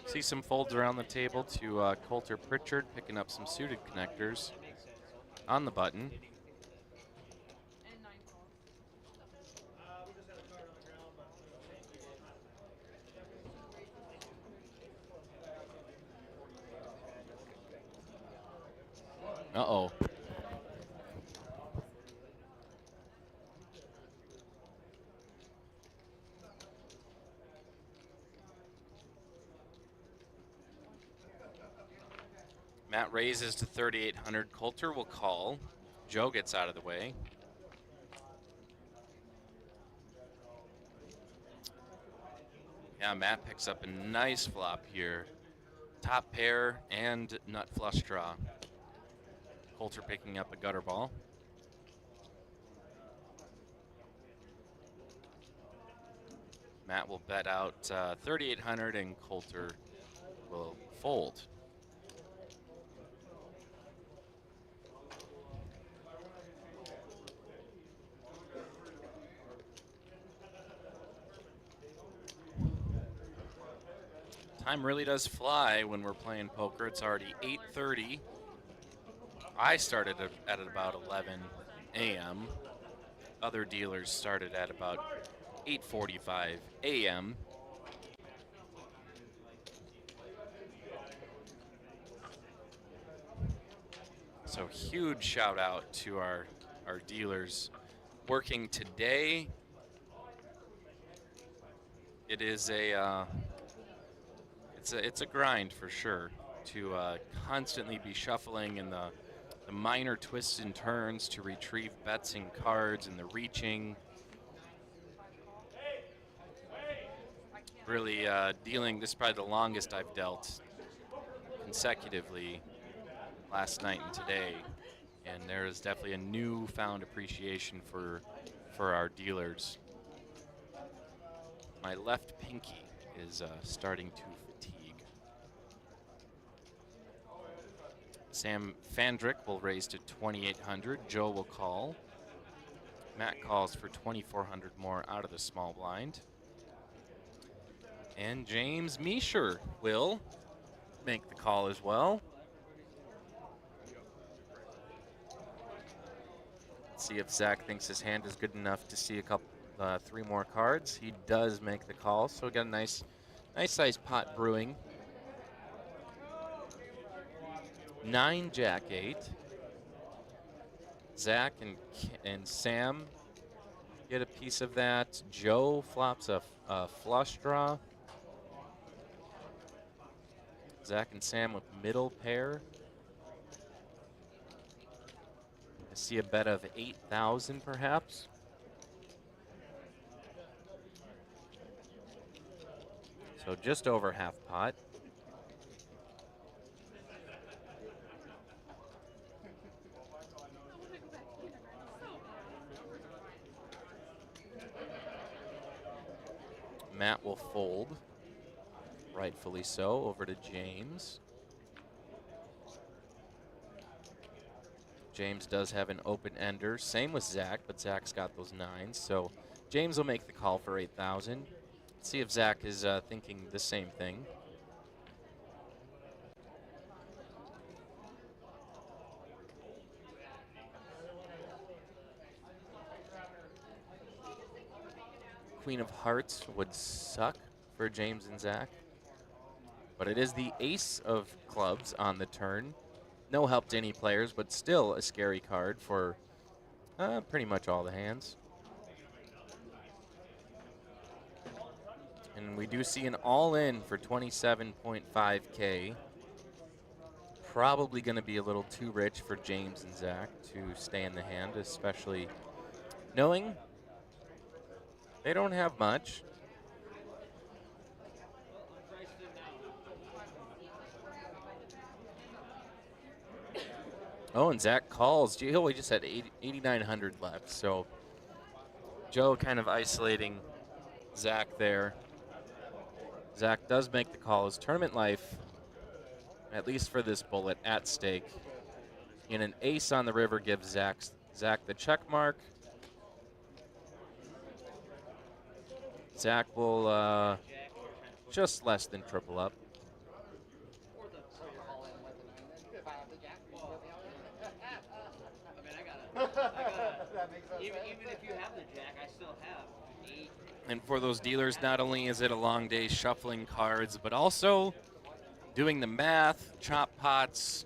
See some folds around the table to Coulter Pritchard, picking up some suited connectors on the button. And 9 calls. Uh-oh. Matt raises to 3,800. Coulter will call. Joe gets out of the way. Yeah, Matt picks up a nice flop here. Top pair and nut flush draw. Coulter picking up a gutter ball. Matt will bet out 3,800 and Coulter will fold. Time really does fly when we're playing poker. It's already 8:30. I started at about 11 a.m. Other dealers started at about 8:45 a.m. So huge shout out to our dealers working today. It is it's a grind for sure to constantly be shuffling in the minor twists and turns to retrieve bets and cards and the reaching. Really dealing, this is probably the longest I've dealt consecutively last night and today. And there is definitely a newfound appreciation for our dealers. My left pinky is starting to fatigue. Sam Fandrick will raise to 2,800. Joe will call. Matt calls for 2,400 more out of the small blind. And James Meisher will make the call as well. Let's see if Zach thinks his hand is good enough to see a couple, 3 more cards. He does make the call, so we got a nice sized pot brewing. 9 Jack 8. Zach and Sam get a piece of that. Joe flops a flush draw. Zach and Sam with middle pair. I see a bet of 8,000 perhaps. So just over half pot. Matt will fold, rightfully so, over to James. James does have an open ender, same with Zach, but Zach's got those 9s, so James will make the call for 8,000. See if Zach is thinking the same thing. Queen of Hearts would suck for James and Zach, but it is the Ace of Clubs on the turn. No help to any players, but still a scary card for pretty much all the hands. And we do see an all-in for 27.5K. Probably going to be a little too rich for James and Zach to stay in the hand, especially knowing they don't have much. Oh, and Zach calls. He only just had 8,900 left, so Joe kind of isolating Zach there. Zach does make the call. His tournament life, at least for this bullet, at stake. And an ace on the river gives Zach the check mark. Zach will just less than triple up. Even if you have the jack, I still have 8. And for those dealers, not only is it a long day shuffling cards, but also doing the math, chop pots,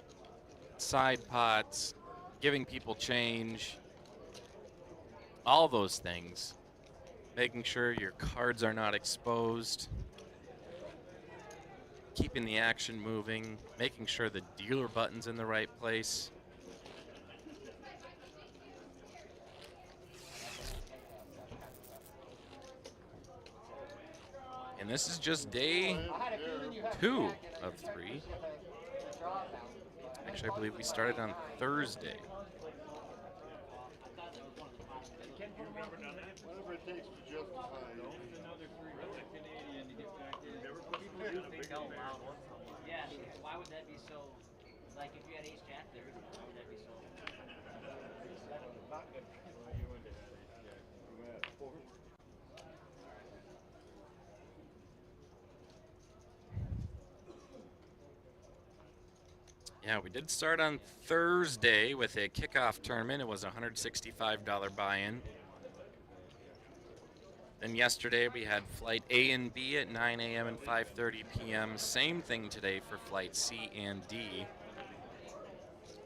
side pots, giving people change, all those things. Making sure your cards are not exposed, keeping the action moving, making sure the dealer button's in the right place. And this is just day 2 of 3. Actually, I believe we started on Thursday. Whatever it takes to justify it. Yeah, why would that be so, like if you had ace jack there, why would that be so? Yeah, we did start on Thursday with a kickoff tournament. It was a $165 buy-in. Then yesterday we had flight A and B at 9 a.m. and 5:30 p.m. Same thing today for flight C and D.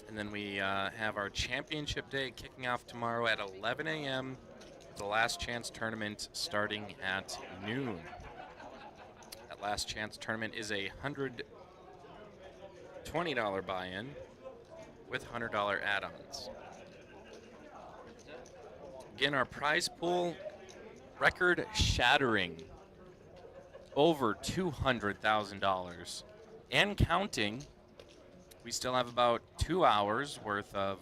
And then we have our championship day kicking off tomorrow at 11 a.m. The last chance tournament starting at noon. That last chance tournament is a $120 buy-in with $100 add-ons. Again, our prize pool, record-shattering, over $200,000 and counting. We still have about 2 hours worth of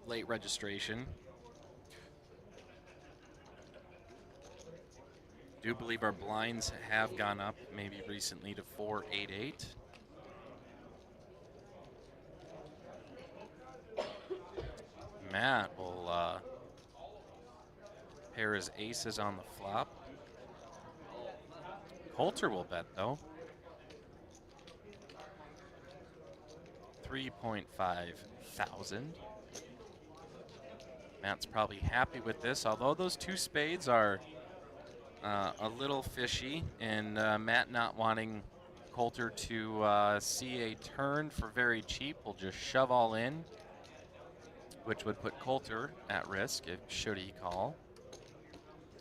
late registration. Do believe our blinds have gone up maybe recently to 488. Matt will pair his aces on the flop. Coulter will bet though. 3.5 thousand. Matt's probably happy with this, although those two spades are a little fishy, and Matt not wanting Coulter to see a turn for very cheap will just shove all in, which would put Coulter at risk if should he call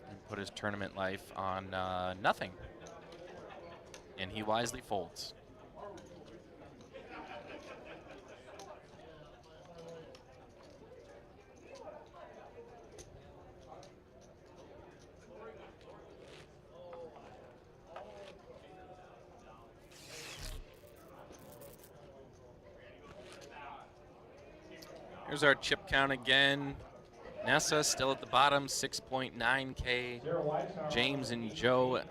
and put his tournament life on nothing. And he wisely folds. Here's our chip count again. Nessa still at the bottom, 6.9K. James and Joe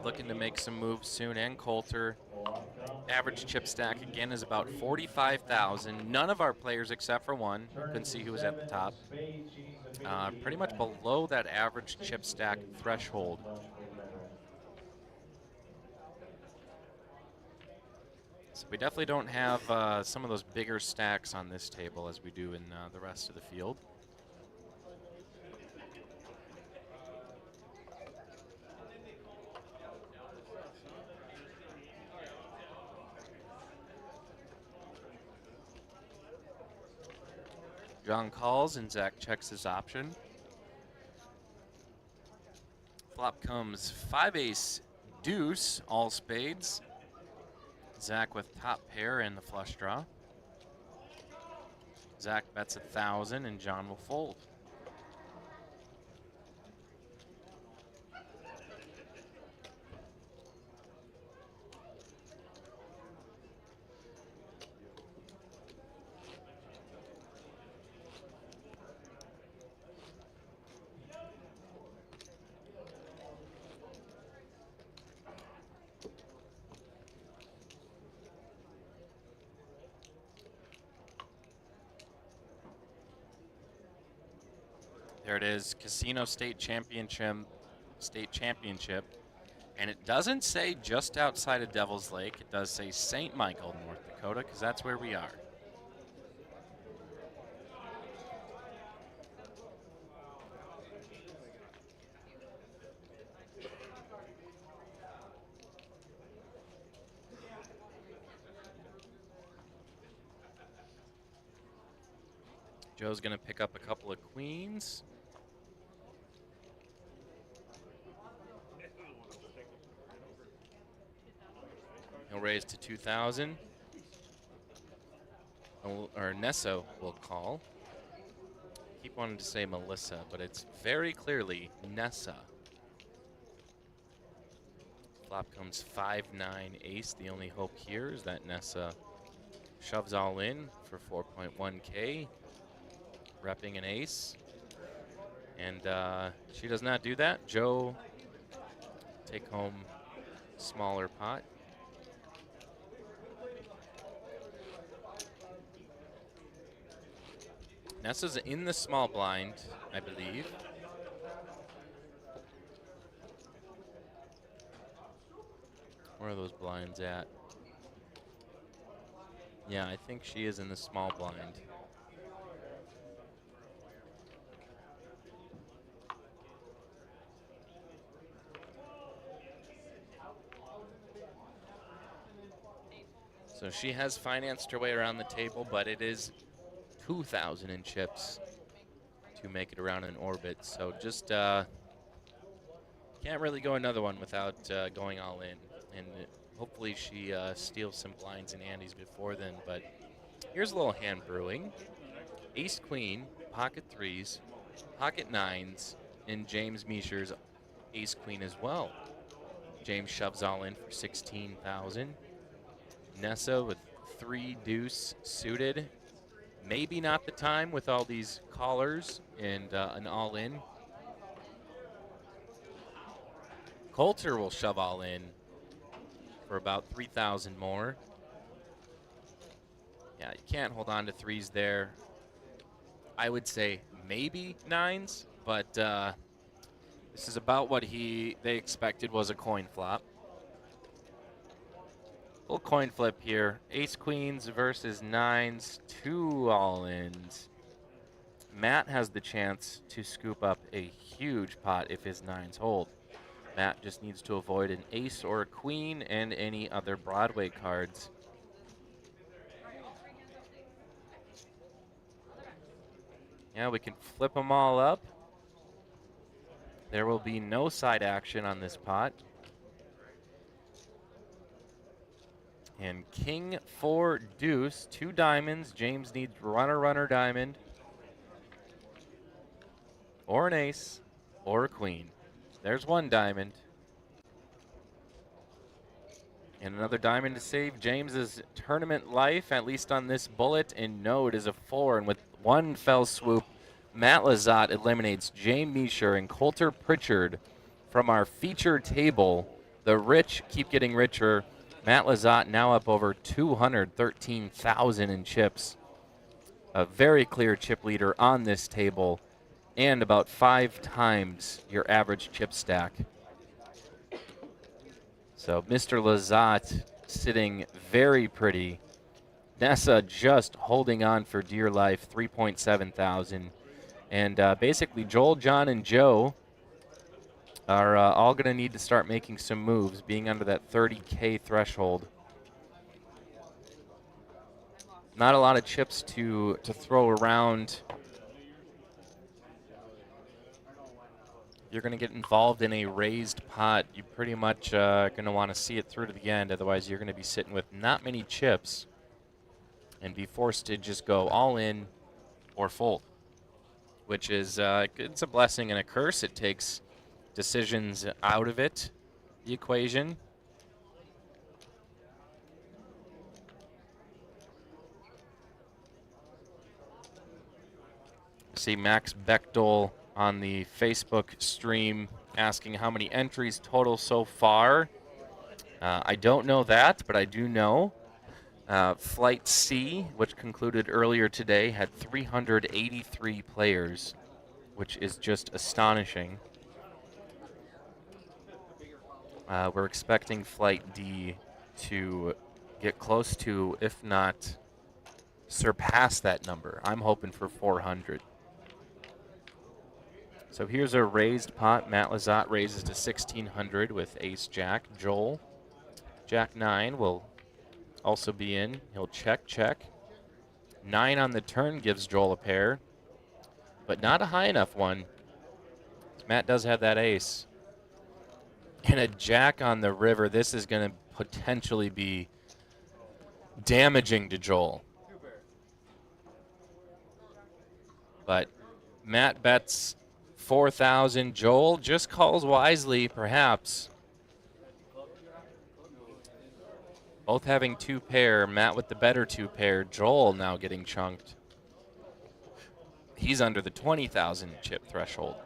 looking to make some moves soon, and Coulter. Average chip stack again is about 45,000. None of our players except for one, couldn't see who was at the top, pretty much below that average chip stack threshold. So we definitely don't have some of those bigger stacks on this table as we do in the rest of the field. John calls and Zach checks his option. Flop comes 5-ace deuce, all spades. Zach with top pair and the flush draw. Zach bets 1,000 and John will fold. There it is, Casino State Championship, and it doesn't say just outside of Devil's Lake. It does say St. Michael, North Dakota, because that's where we are. Joe's going to pick up a couple of queens. He'll raise to 2,000. Or Nessa will call. Keep wanting to say Melissa, but it's very clearly Nessa. Flop comes 5-9 ace. The only hope here is that Nessa shoves all in for 4.1K, repping an ace. And she does not do that. Joe take home smaller pot. Nessa's in the small blind, I believe. Where are those blinds at? Yeah, I think she is in the small blind. So she has financed her way around the table, but it is 2,000 in chips to make it around in orbit. So just can't really go another one without going all in. And hopefully she steals some blinds and andes before then. But here's a little hand brewing. Ace Queen, pocket threes, pocket nines, and James Meisher's Ace Queen as well. James shoves all in for 16,000. Nessa with 3 deuce suited. Maybe not the time with all these callers and an all in. Coulter will shove all in for about 3,000 more. Yeah, you can't hold on to threes there. I would say maybe nines, but this is about what they expected was a coin flop. Little coin flip here. Ace queens versus nines, 2 all-ins. Matt has the chance to scoop up a huge pot if his nines hold. Matt just needs to avoid an ace or a queen and any other Broadway cards. Yeah, we can flip them all up. There will be no side action on this pot. And king 4 deuce, 2 diamonds. James needs runner diamond, or an ace, or a queen. There's 1 diamond. And another diamond to save James's tournament life, at least on this bullet. And no, it is a 4. And with 1 fell swoop, Matt Lazat eliminates James Meisher and Coulter Pritchard from our feature table. The rich keep getting richer. Matt Lazat now up over 213,000 in chips. A very clear chip leader on this table, and about 5 times your average chip stack. So Mr. Lazat sitting very pretty. Nessa just holding on for dear life, 3.7 thousand. And basically Joel, John, and Joe are all going to need to start making some moves, being under that 30K threshold. Not a lot of chips to throw around. You're going to get involved in a raised pot. You pretty much going to want to see it through to the end. Otherwise, you're going to be sitting with not many chips and be forced to just go all in or fold, which is it's a blessing and a curse. It takes decisions out of the equation. See Max Bechtel on the Facebook stream asking how many entries total so far. I don't know that, but I do know Flight C, which concluded earlier today, had 383 players, which is just astonishing. We're expecting Flight D to get close to, if not surpass that number. I'm hoping for 400. So here's a raised pot. Matt Lazat raises to 1,600 with ace jack. Joel, jack 9 will also be in. He'll check. 9 on the turn gives Joel a pair, but not a high enough one. Matt does have that ace. And a jack on the river. This is going to potentially be damaging to Joel. But Matt bets 4,000. Joel just calls wisely, perhaps. Both having 2 pair. Matt with the better 2 pair. Joel now getting chunked. He's under the 20,000 chip threshold.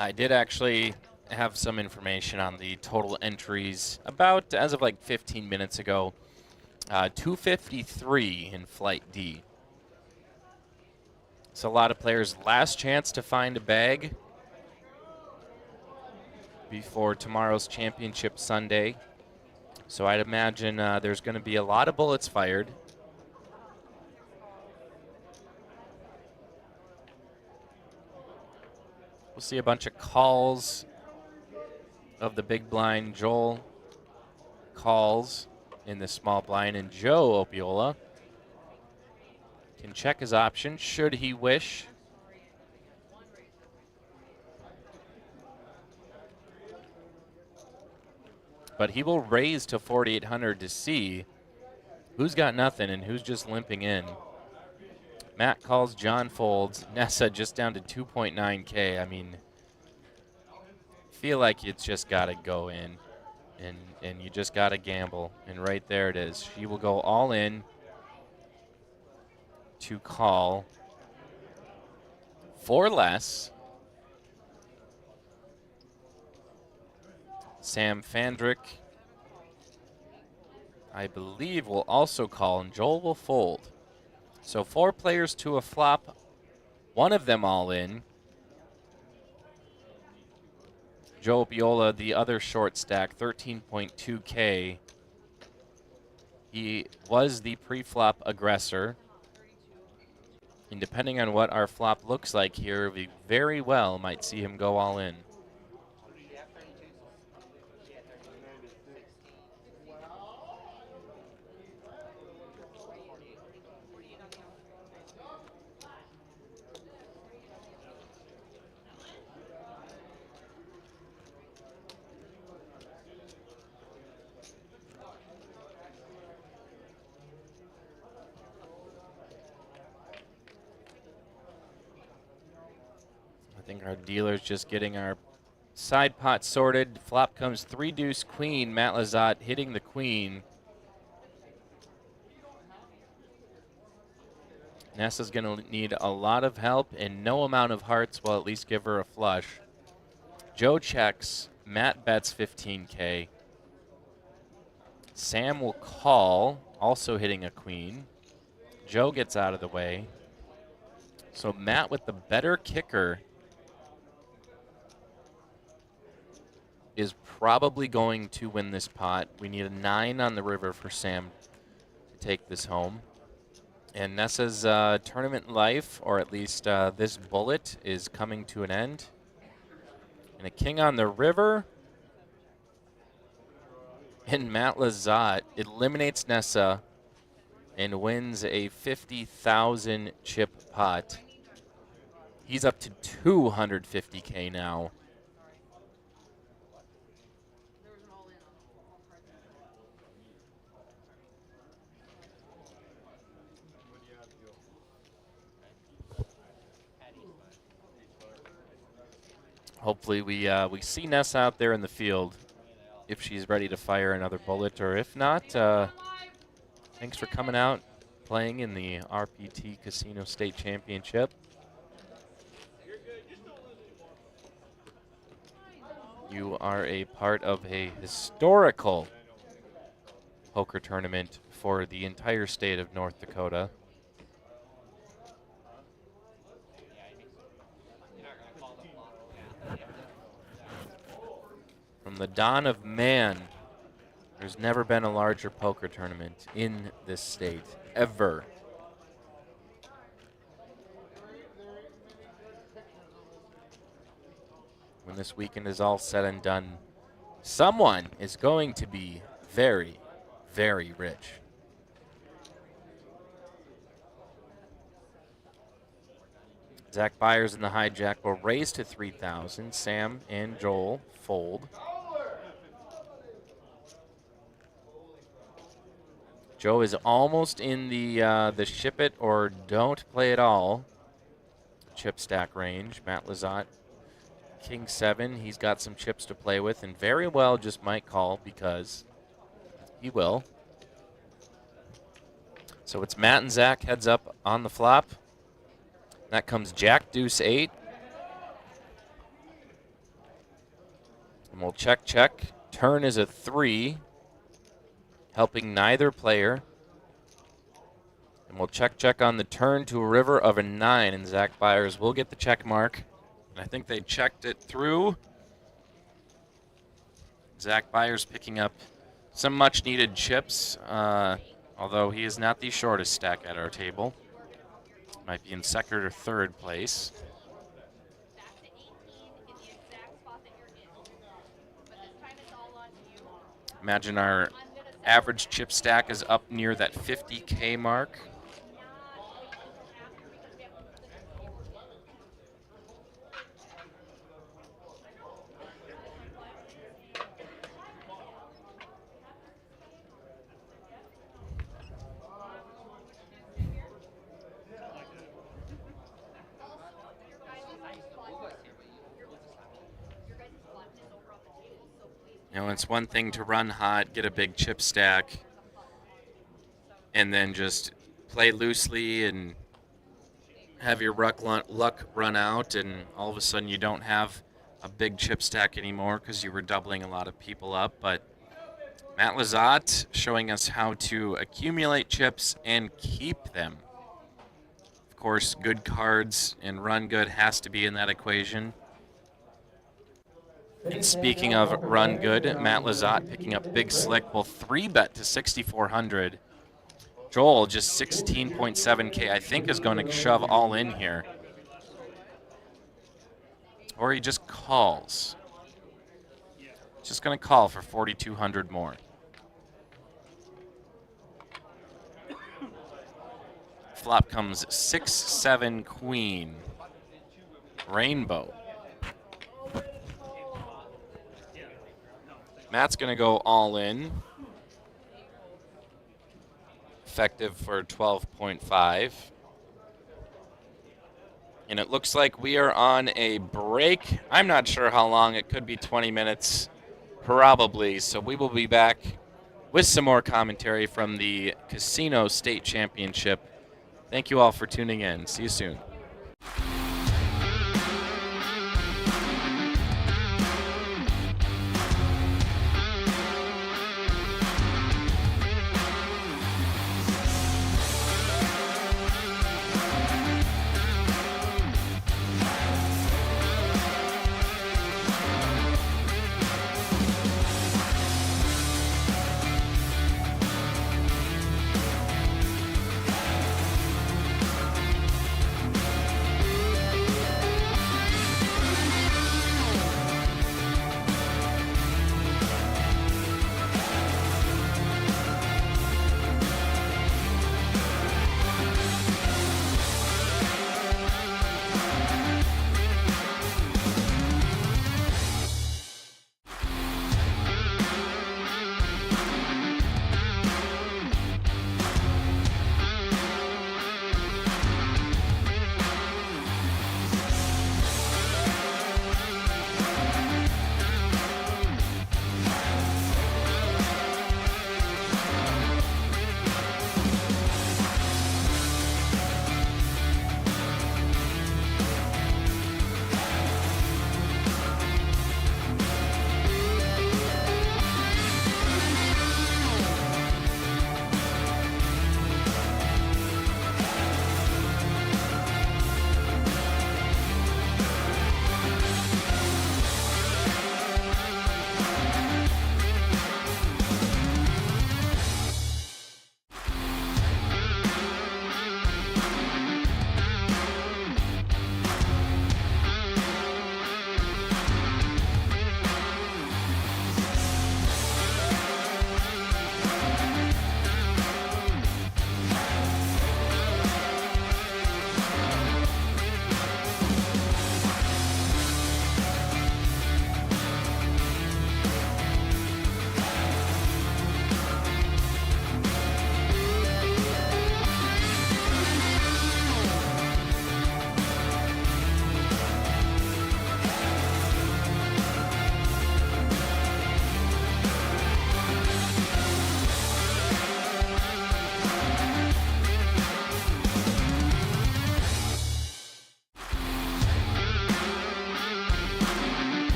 I did actually have some information on the total entries. About, as of like 15 minutes ago, 253 in Flight D. So a lot of players' last chance to find a bag before tomorrow's championship Sunday. So I'd imagine there's going to be a lot of bullets fired. We'll see a bunch of calls of the big blind. Joel calls in the small blind, and Joe Opiola can check his options should he wish. But he will raise to 4,800 to see who's got nothing and who's just limping in. Matt calls, John folds. Nessa just down to 2.9K. I mean, feel like it's just got to go in, and you just got to gamble. And right there it is. She will go all in to call for less. Sam Fandrick, I believe, will also call, and Joel will fold. So 4 players to a flop, one of them all in. Joe Biola, the other short stack, 13.2K. He was the pre-flop aggressor. And depending on what our flop looks like here, we very well might see him go all in. I think our dealer's just getting our side pot sorted. Flop comes 3 deuce queen. Matt Lazat hitting the queen. Nessa's going to need a lot of help, and no amount of hearts will at least give her a flush. Joe checks. Matt bets 15K. Sam will call, also hitting a queen. Joe gets out of the way. So Matt with the better kicker is probably going to win this pot. We need a 9 on the river for Sam to take this home. And Nessa's tournament life, or at least this bullet, is coming to an end. And a king on the river. And Matt Lazat eliminates Nessa and wins a 50,000 chip pot. He's up to 250K now. Hopefully we see Nessa out there in the field if she's ready to fire another bullet, or if not, thanks for coming out, playing in the RPT Casino State Championship. You are a part of a historical poker tournament for the entire state of North Dakota. From the dawn of man, there's never been a larger poker tournament in this state, ever. When this weekend is all said and done, someone is going to be very, very rich. Zach Byers in the hijack will raise to 3,000. Sam and Joel fold. Joe is almost in the ship it or don't play at all chip stack range. Matt Lazat, King 7. He's got some chips to play with, and very well just might call because he will. So it's Matt and Zach heads up on the flop. That comes Jack Deuce 8. And we'll check, check. Turn is a 3, helping neither player. And we'll check, check on the turn to a river of a 9, and Zach Byers will get the check mark. And I think they checked it through. Zach Byers picking up some much-needed chips, although he is not the shortest stack at our table. Might be in second or third place. Imagine our average chip stack is up near that 50K mark. You know, it's one thing to run hot, get a big chip stack, and then just play loosely and have your luck run out, and all of a sudden you don't have a big chip stack anymore because you were doubling a lot of people up. But Matt Lazat showing us how to accumulate chips and keep them. Of course, good cards and run good has to be in that equation. And speaking of run good, Matt Lazat picking up Big Slick will 3-bet to 6,400. Joel just 16.7K, I think is going to shove all in here. Or he just calls. Just going to call for 4,200 more. Flop comes 6-7 Queen. Rainbow. Matt's going to go all in. Effective for 12.5. And it looks like we are on a break. I'm not sure how long. It could be 20 minutes, probably. So we will be back with some more commentary from the Casino State Championship. Thank you all for tuning in. See you soon.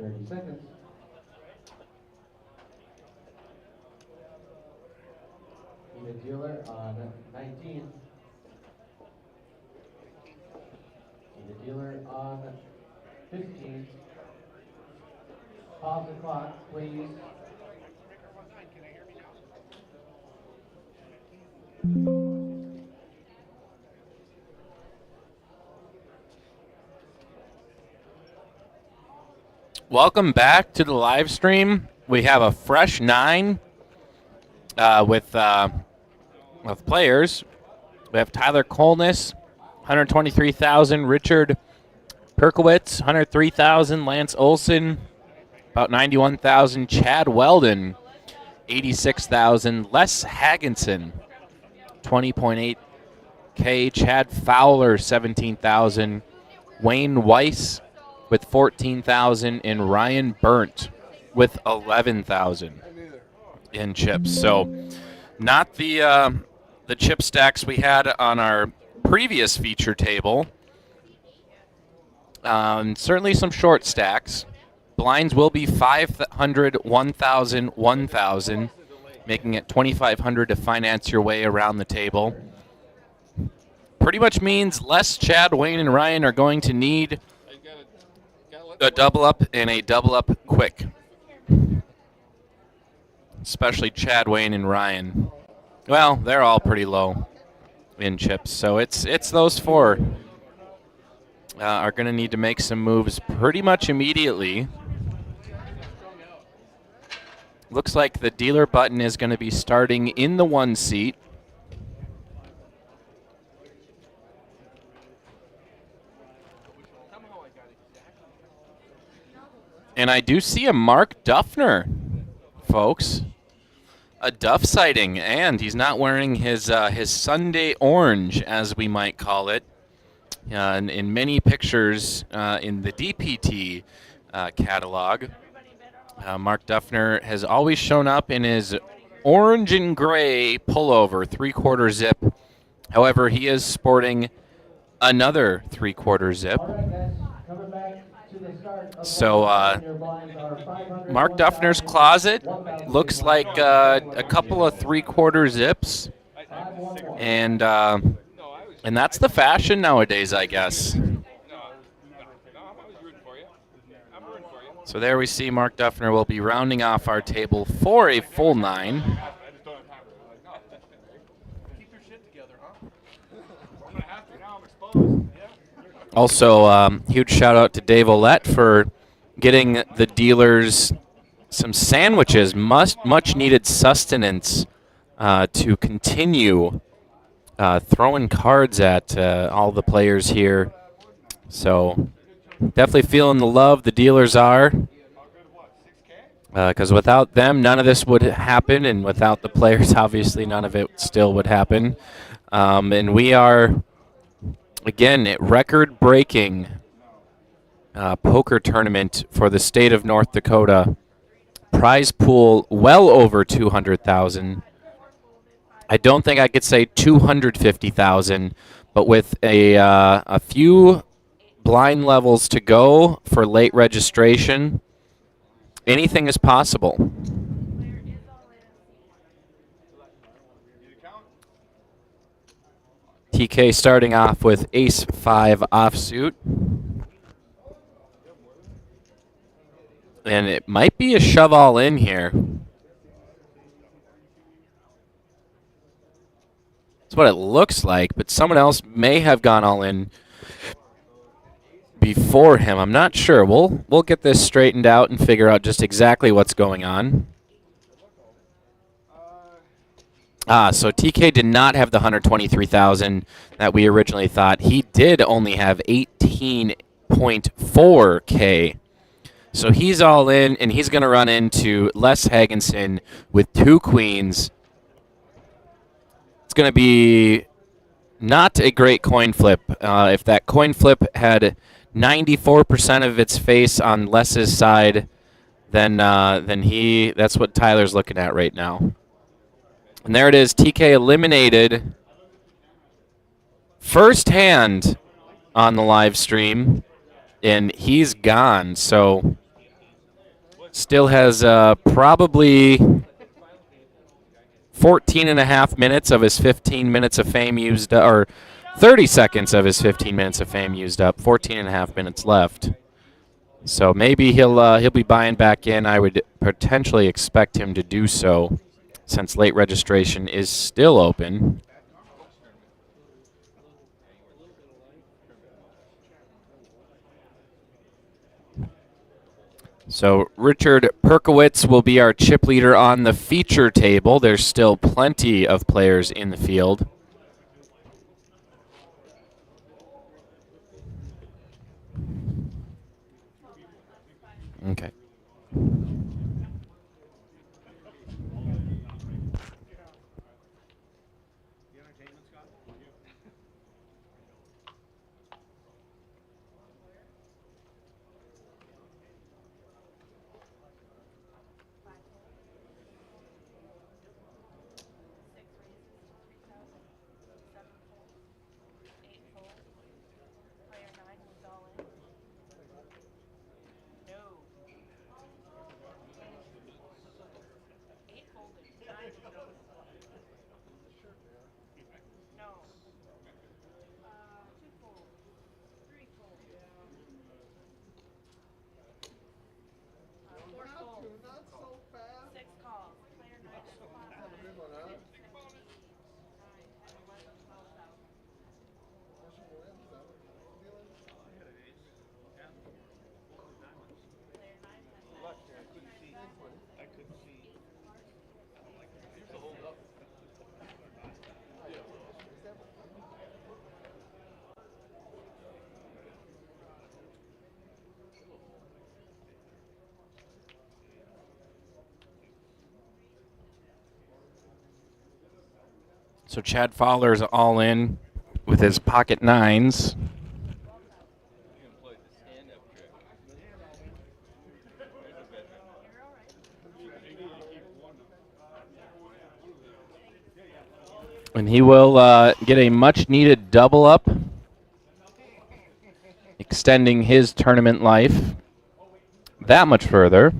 30 seconds. Need a dealer on 19. Need a dealer on 15. Pause the clock, please. Welcome back to the live stream. We have a fresh 9 with players. We have Tyler Kolness, 123,000. Richard Perkowitz, 103,000. Lance Olson, about 91,000. Chad Weldon, 86,000. Les Hagginson, 20.8K. Chad Fowler, 17,000. Wayne Weiss with 14,000, and Ryan Burnt with 11,000 in chips. So not the chip stacks we had on our previous feature table. Certainly some short stacks. Blinds will be 500, 1,000, 1,000, making it 2,500 to finance your way around the table. Pretty much means Les, Chad, Wayne, and Ryan are going to need a double up and a double up quick. Especially Chad, Wayne, and Ryan. Well, they're all pretty low in chips, so it's those four are going to need to make some moves pretty much immediately. Looks like the dealer button is going to be starting in the 1 seat. And I do see a Mark Duffner, folks. A Duff sighting, and he's not wearing his Sunday orange, as we might call it. In many pictures in the DPT catalog, Mark Duffner has always shown up in his orange and gray pullover, 3/4 zip. However, he is sporting another 3/4 zip. So Mark Duffner's closet looks like a couple of 3/4 zips, and that's the fashion nowadays, I guess. So there we see Mark Duffner will be rounding off our table for a full 9. Also, huge shout out to Dave Olette for getting the dealers some sandwiches, much needed sustenance to continue throwing cards at all the players here. So definitely feeling the love the dealers are, because without them, none of this would happen, and without the players, obviously, none of it still would happen. And we are, again, at record-breaking poker tournament for the state of North Dakota. Prize pool well over 200,000. I don't think I could say 250,000, but with a few blind levels to go for late registration, anything is possible. TK starting off with ace-5 offsuit. And it might be a shove all in here. That's what it looks like, but someone else may have gone all in before him. I'm not sure. We'll get this straightened out and figure out just exactly what's going on. So TK did not have the 123,000 that we originally thought. He did only have 18.4K. So he's all in, and he's going to run into Les Hagginson with 2 queens. It's going to be not a great coin flip. If that coin flip had 94% of its face on Les's side, then that's what Tyler's looking at right now. And there it is. TK eliminated first hand on the live stream, and he's gone. So Still has probably 14 and a half minutes of his 15 minutes of fame used, or 30 seconds of his 15 minutes of fame used up. 14 and a half minutes left. So maybe he'll be buying back in. I would potentially expect him to do so, since late registration is still open. So Richard Perkowitz will be our chip leader on the feature table. There's still plenty of players in the field. Okay. So Chad Fowler's all in with his pocket nines. And he will get a much-needed double up, extending his tournament life that much further.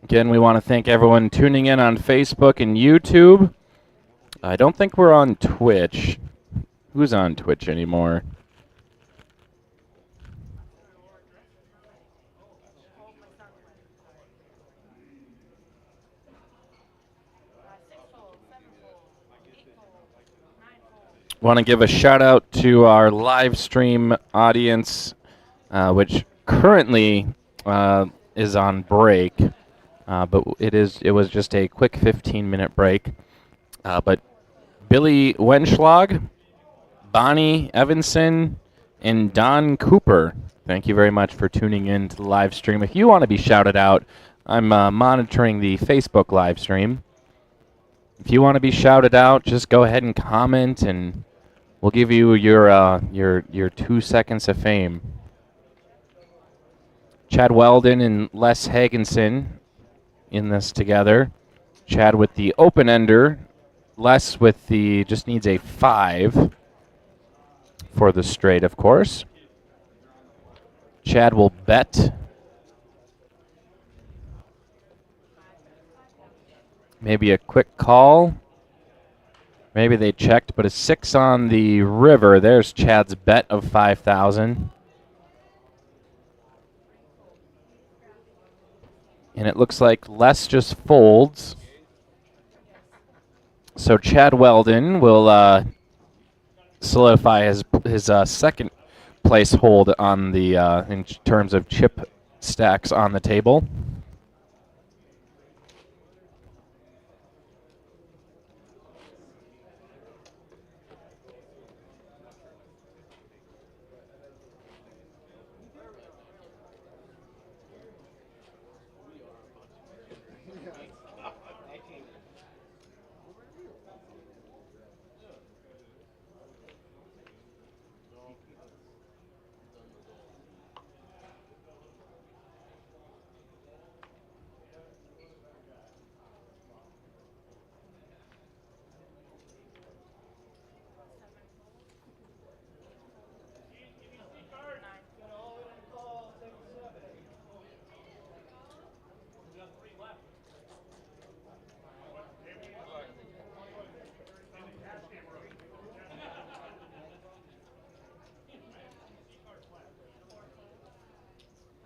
Again, we want to thank everyone tuning in on Facebook and YouTube. I don't think we're on Twitch. Who's on Twitch anymore? Want to give a shout out to our live stream audience, which currently is on break, but it was just a quick 15-minute break. But Billy Wenschlag, Bonnie Evanson, and Don Cooper, thank you very much for tuning in to the live stream. If you want to be shouted out, I'm monitoring the Facebook live stream. If you want to be shouted out, just go ahead and comment, and we'll give you your 2 seconds of fame. Chad Weldon and Les Hagenson in this together. Chad with the open ender. Les with the just needs a 5 for the straight, of course. Chad will bet. Maybe a quick call. Maybe they checked, but a 6 on the river. There's Chad's bet of 5,000. And it looks like Les just folds. So Chad Weldon will solidify his second place hold on the in terms of chip stacks on the table.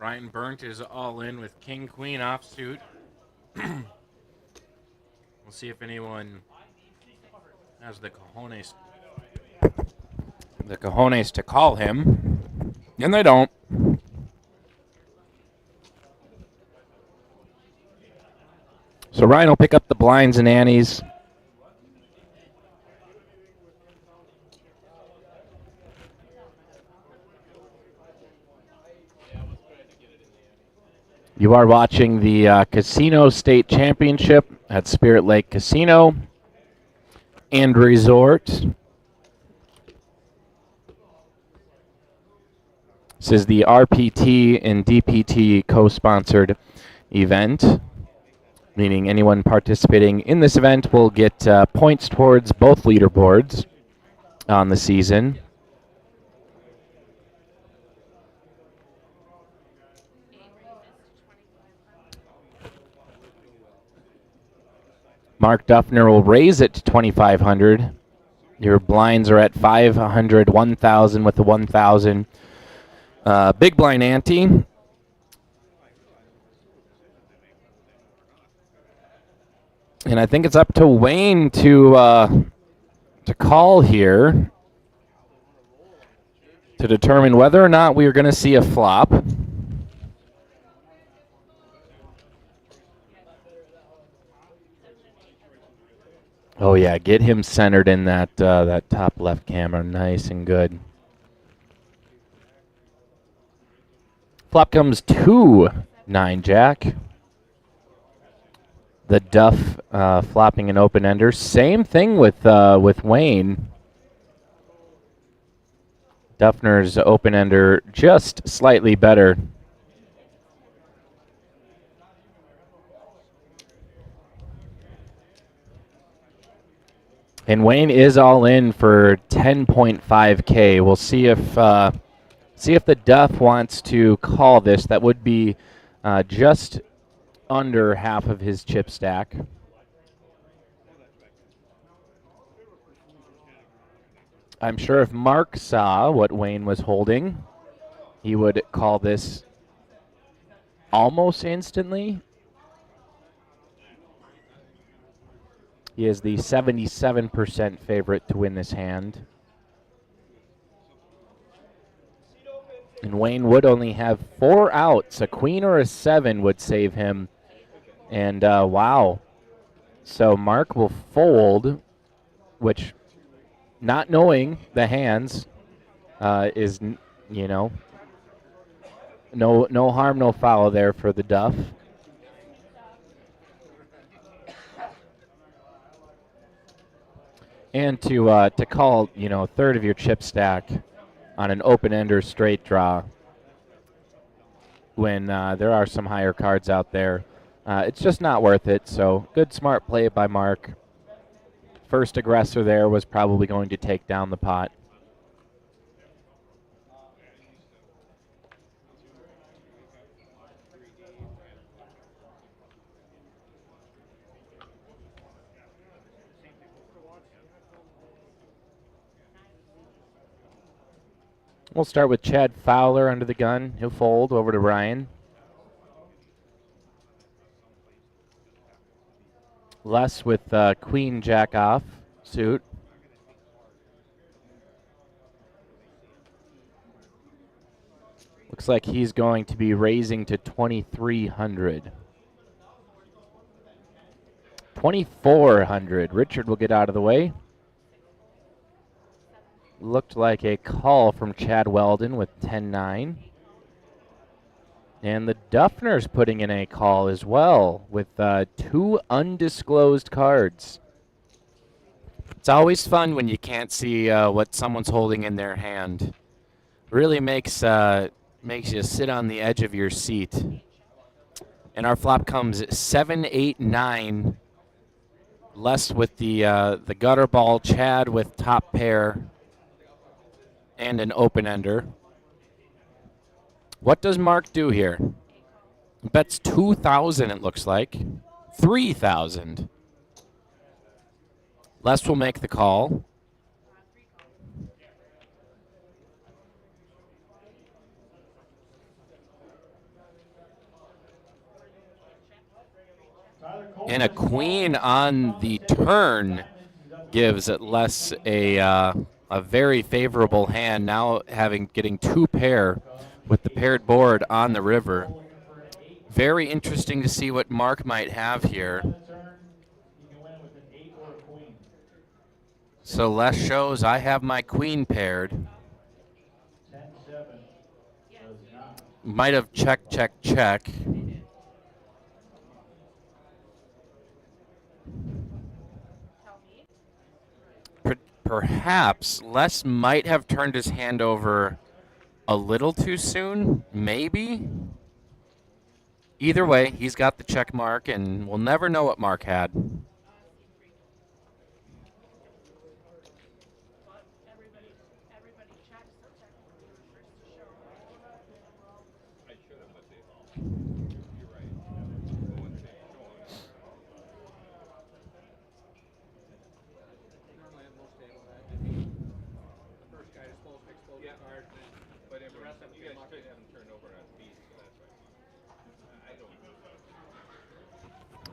Ryan Burnt is all in with King Queen offsuit. We'll see if anyone has the cojones to call him, and they don't. So Ryan will pick up the blinds and antes. You are watching the Casino State Championship at Spirit Lake Casino and Resort. This is the RPT and DPT co-sponsored event, meaning anyone participating in this event will get points towards both leaderboards on the season. Mark Duffner will raise it to 2,500. Your blinds are at 500, 1,000 with the 1,000. Big blind ante. And I think it's up to Wayne to call here to determine whether or not we are going to see a flop. Oh yeah, get him centered in that that top left camera, nice and good. Flop comes 2-9 Jack. The Duff flopping an open ender. Same thing with Wayne. Duffner's open ender just slightly better. And Wayne is all in for 10.5K. We'll see if the Duff wants to call this. That would be just under half of his chip stack. I'm sure if Mark saw what Wayne was holding, he would call this almost instantly. He is the 77% favorite to win this hand. And Wayne would only have 4 outs. A queen or a 7 would save him. And wow. So Mark will fold, which, not knowing the hands, is, you know, no harm, no foul there for the Duff. And to call, you know, a third of your chip stack on an open-ender straight draw when there are some higher cards out there, it's just not worth it. So good, smart play by Mark. First aggressor there was probably going to take down the pot. We'll start with Chad Fowler under the gun. He'll fold over to Ryan. Les with Queen Jack off suit. Looks like he's going to be raising to 2,300. 2,400. Richard will get out of the way. Looked like a call from Chad Weldon with 10-9. And the Duffner's putting in a call as well with 2 undisclosed cards. It's always fun when you can't see what someone's holding in their hand. Really makes you sit on the edge of your seat. And our flop comes 7-8-9. Les with the gutter ball, Chad with top pair and an open ender. What does Mark do here? Bets 2,000, it looks like. 3,000. Les will make the call. And a queen on the turn gives Les a very favorable hand, now getting 2 pair with the paired board on the river. Very interesting to see what Mark might have here. So Les shows I have my queen paired. Might have check, check, check. Perhaps Les might have turned his hand over a little too soon, maybe. Either way, he's got the check mark, and we'll never know what Mark had.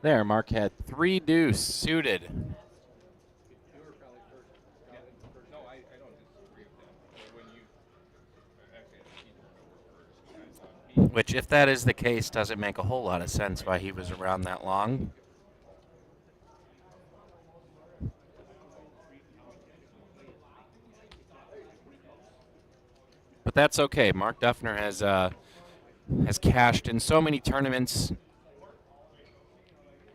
There, Mark had 3 deuce suited. Which, if that is the case, doesn't make a whole lot of sense why he was around that long. But that's okay. Mark Duffner has cashed in so many tournaments.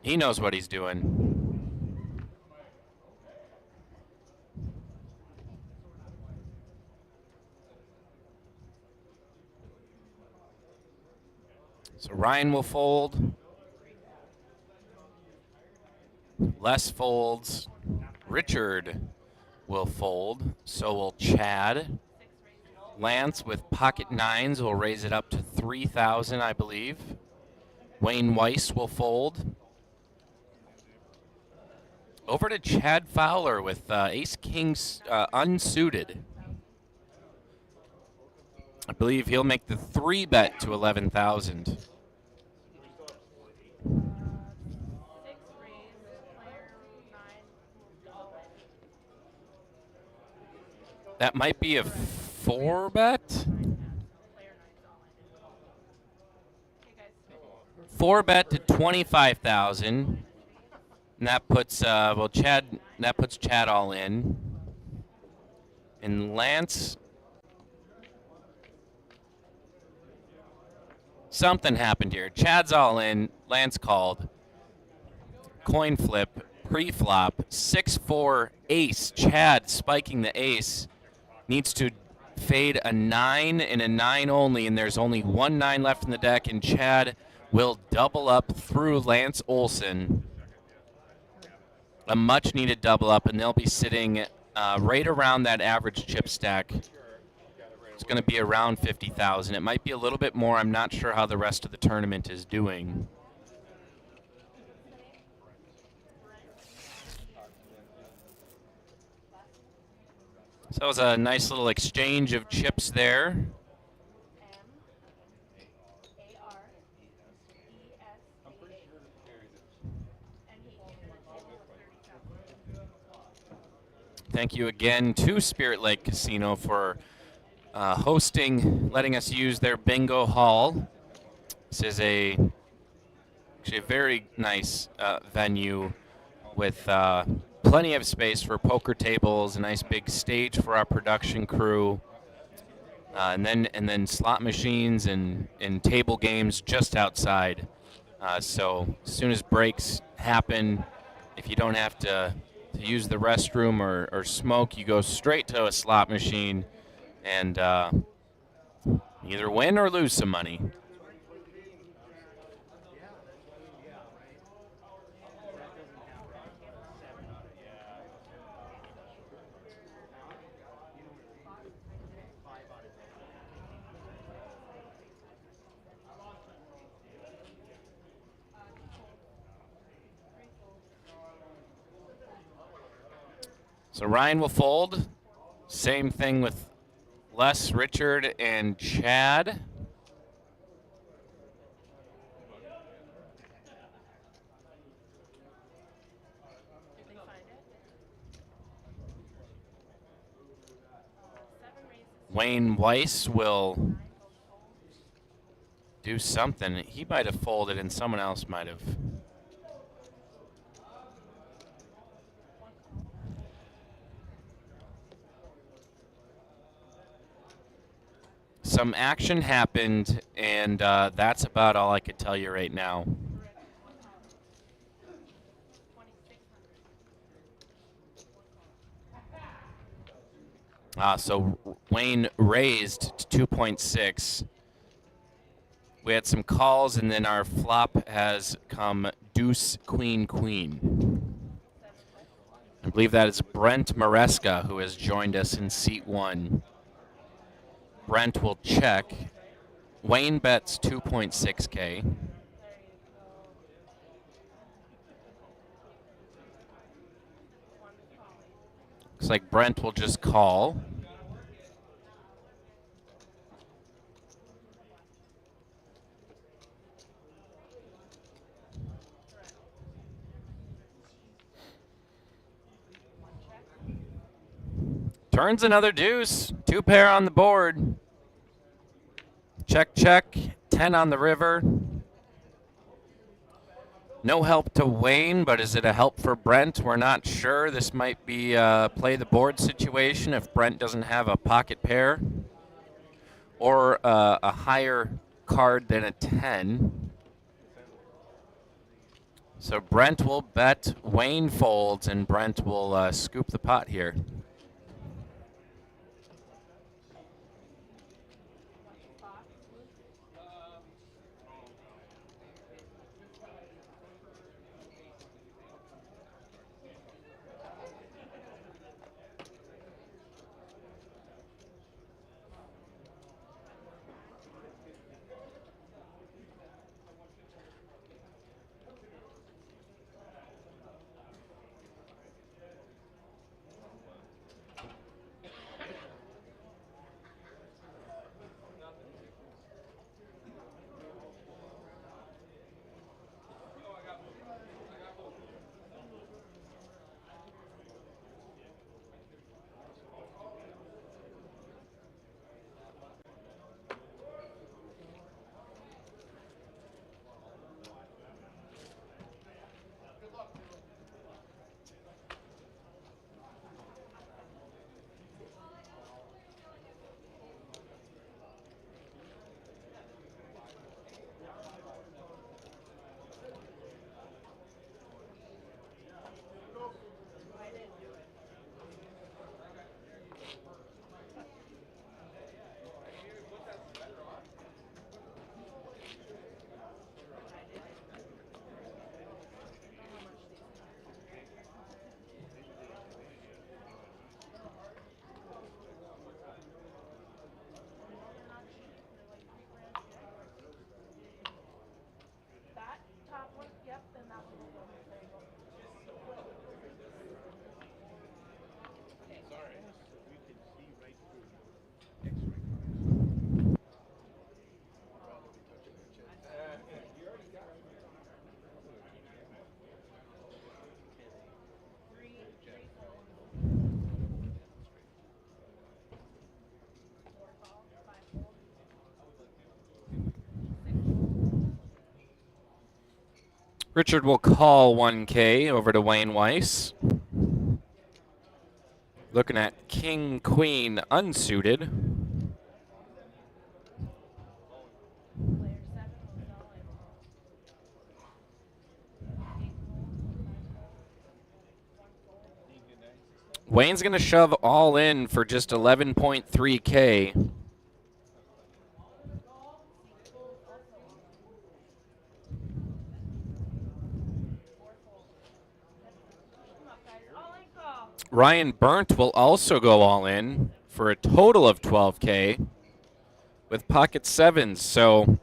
He knows what he's doing. So Ryan will fold. Les folds. Richard will fold. So will Chad. Lance with pocket 9s will raise it up to 3,000, I believe. Wayne Weiss will fold. Over to Chad Fowler with ace kings unsuited. I believe he'll make the 3-bet to 11,000. That might be a 4-bet. 4-bet to 25,000. And that puts That puts Chad all in. And Lance, something happened here. Chad's all in. Lance called. Coin flip, pre-flop, 6-4 ace. Chad spiking the ace. Needs to fade a 9 and a 9 only, and there's only 1 9 left in the deck, and Chad will double up through Lance Olson. A much-needed double up, and they'll be sitting right around that average chip stack. It's going to be around 50,000. It might be a little bit more. I'm not sure how the rest of the tournament is doing. So that was a nice little exchange of chips there. Thank you again to Spirit Lake Casino for hosting, letting us use their bingo hall. This is actually a very nice venue with plenty of space for poker tables, a nice big stage for our production crew, and then slot machines and table games just outside. So as soon as breaks happen, if you don't have to use the restroom or smoke, you go straight to a slot machine and either win or lose some money. So Ryan will fold. Same thing with Les, Richard, and Chad. Wayne Weiss will do something. He might have folded and someone else might have. Some action happened, and that's about all I could tell you right now. So Wayne raised to 2.6. We had some calls, and then our flop has come deuce, queen, queen. I believe that is Brent Maresca, who has joined us in seat 1. Brent will check. Wayne bets 2.6K. Looks like Brent will just call. Turns another deuce. 2 pair on the board. Check, check. 10 on the river. No help to Wayne, but is it a help for Brent? We're not sure. This might be a play the board situation if Brent doesn't have a pocket pair or a higher card than a 10. So Brent will bet, Wayne folds, and Brent will scoop the pot here. Richard will call 1K over to Wayne Weiss. Looking at King, Queen unsuited. Wayne's going to shove all in for just 11.3K. Ryan Burnt will also go all in for a total of 12K with pocket sevens. So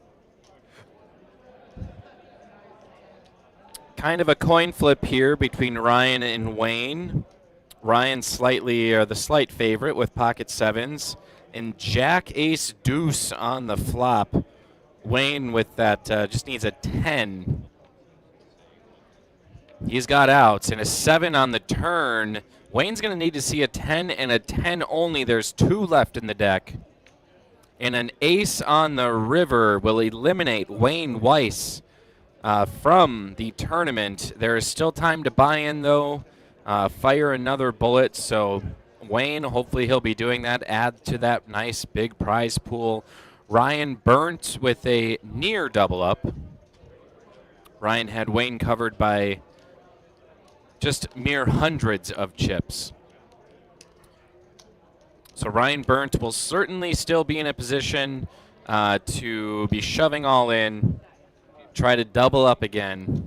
kind of a coin flip here between Ryan and Wayne. Ryan slightly, or the slight favorite with pocket sevens, and Jack Ace Deuce on the flop. Wayne with that just needs a 10. He's got outs, and a 7 on the turn Wayne's going to need to see a 10 and a 10 only. There's 2 left in the deck. And an ace on the river will eliminate Wayne Weiss from the tournament. There is still time to buy in, though. Fire another bullet. So Wayne, hopefully he'll be doing that. Add to that nice big prize pool. Ryan Burnt with a near double up. Ryan had Wayne covered by just mere hundreds of chips. So Ryan Burnt will certainly still be in a position to be shoving all in, try to double up again.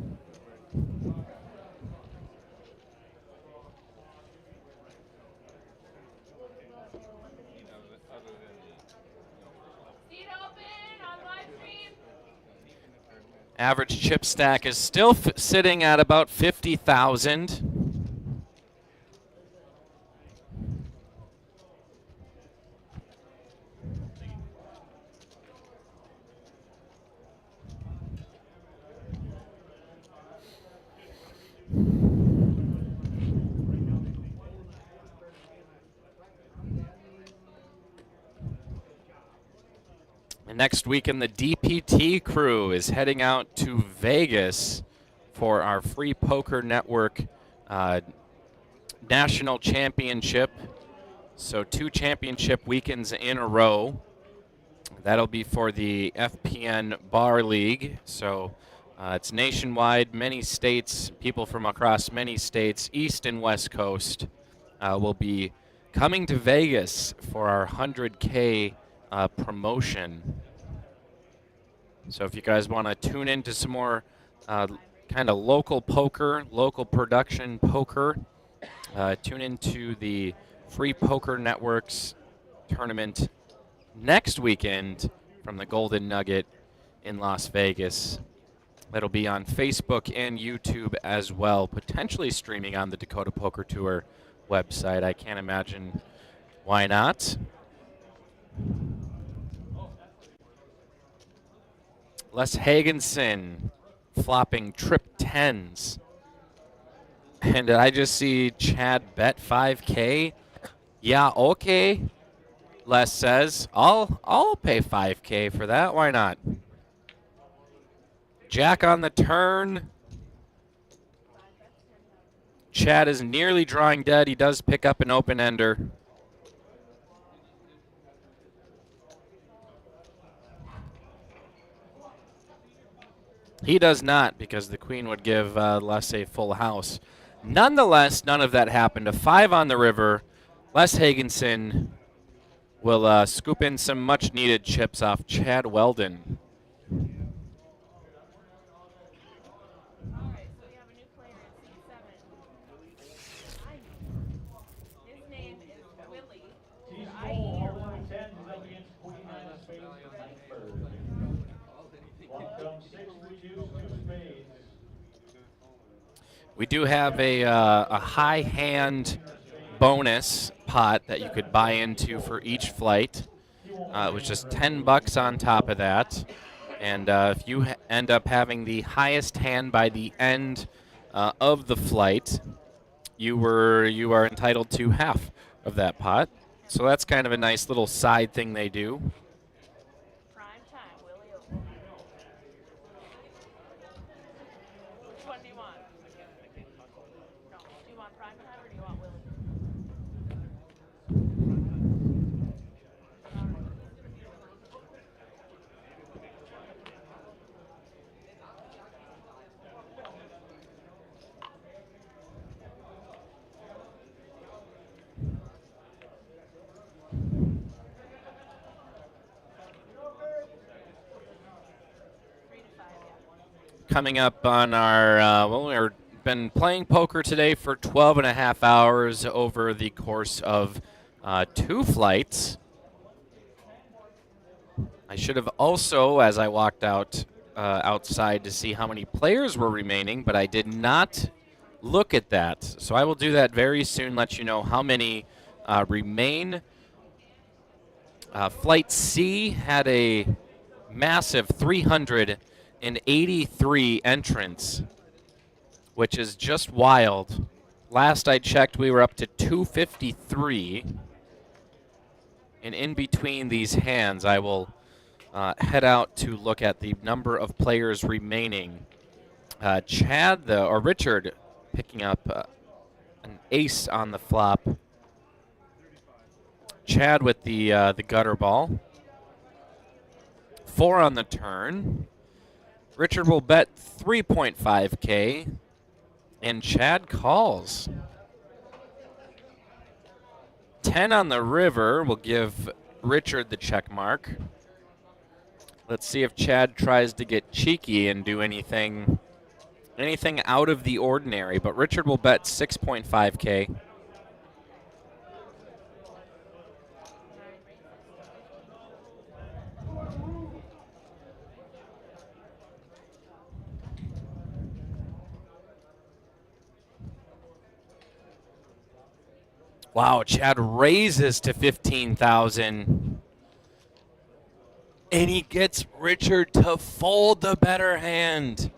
Average chip stack is still sitting at about 50,000. And next weekend, the DPT crew is heading out to Vegas for our Free Poker Network National Championship. So 2 championship weekends in a row. That'll be for the FPN Bar League. So it's nationwide, many states, people from across many states, East and West Coast, will be coming to Vegas for our 100K promotion. So if you guys want to tune into some more kind of local poker, local production poker, tune into the Free Poker Networks tournament next weekend from the Golden Nugget in Las Vegas. That'll be on Facebook and YouTube as well, potentially streaming on the Dakota Poker Tour website. I can't imagine why not. Les Hagenson flopping trip 10s. And I just see Chad bet 5K. Yeah, okay. Les says, I'll pay 5K for that. Why not? Jack on the turn. Chad is nearly drawing dead. He does pick up an open-ender. He does not, because the queen would give Les a full house. Nonetheless, none of that happened. A 5 on the river. Les Hagenson will scoop in some much-needed chips off Chad Weldon. We do have a high hand bonus pot that you could buy into for each flight. It was just $10 on top of that. And if you end up having the highest hand by the end of the flight, you are entitled to half of that pot. So that's kind of a nice little side thing they do. Prime time, Willie. Which one do you want? No. Do you want prime time or do you want Willie? Coming up on our, we've been playing poker today for 12 and a half hours over the course of 2 flights. I should have also, as I walked out outside to see how many players were remaining, but I did not look at that. So I will do that very soon, let you know how many remain. Flight C had a massive 383 entrants, which is just wild. last I checked, we were up to 253. And in between these hands, I will head out to look at the number of players remaining. Richard picking up an ace on the flop. Chad with the gutter ball. 4 on the turn. Richard will bet 3.5K, and Chad calls. 10 on the river will give Richard the check mark. Let's see if Chad tries to get cheeky and do anything out of the ordinary, but Richard will bet 6.5K. Wow, Chad raises to 15,000. And he gets Richard to fold the better hand.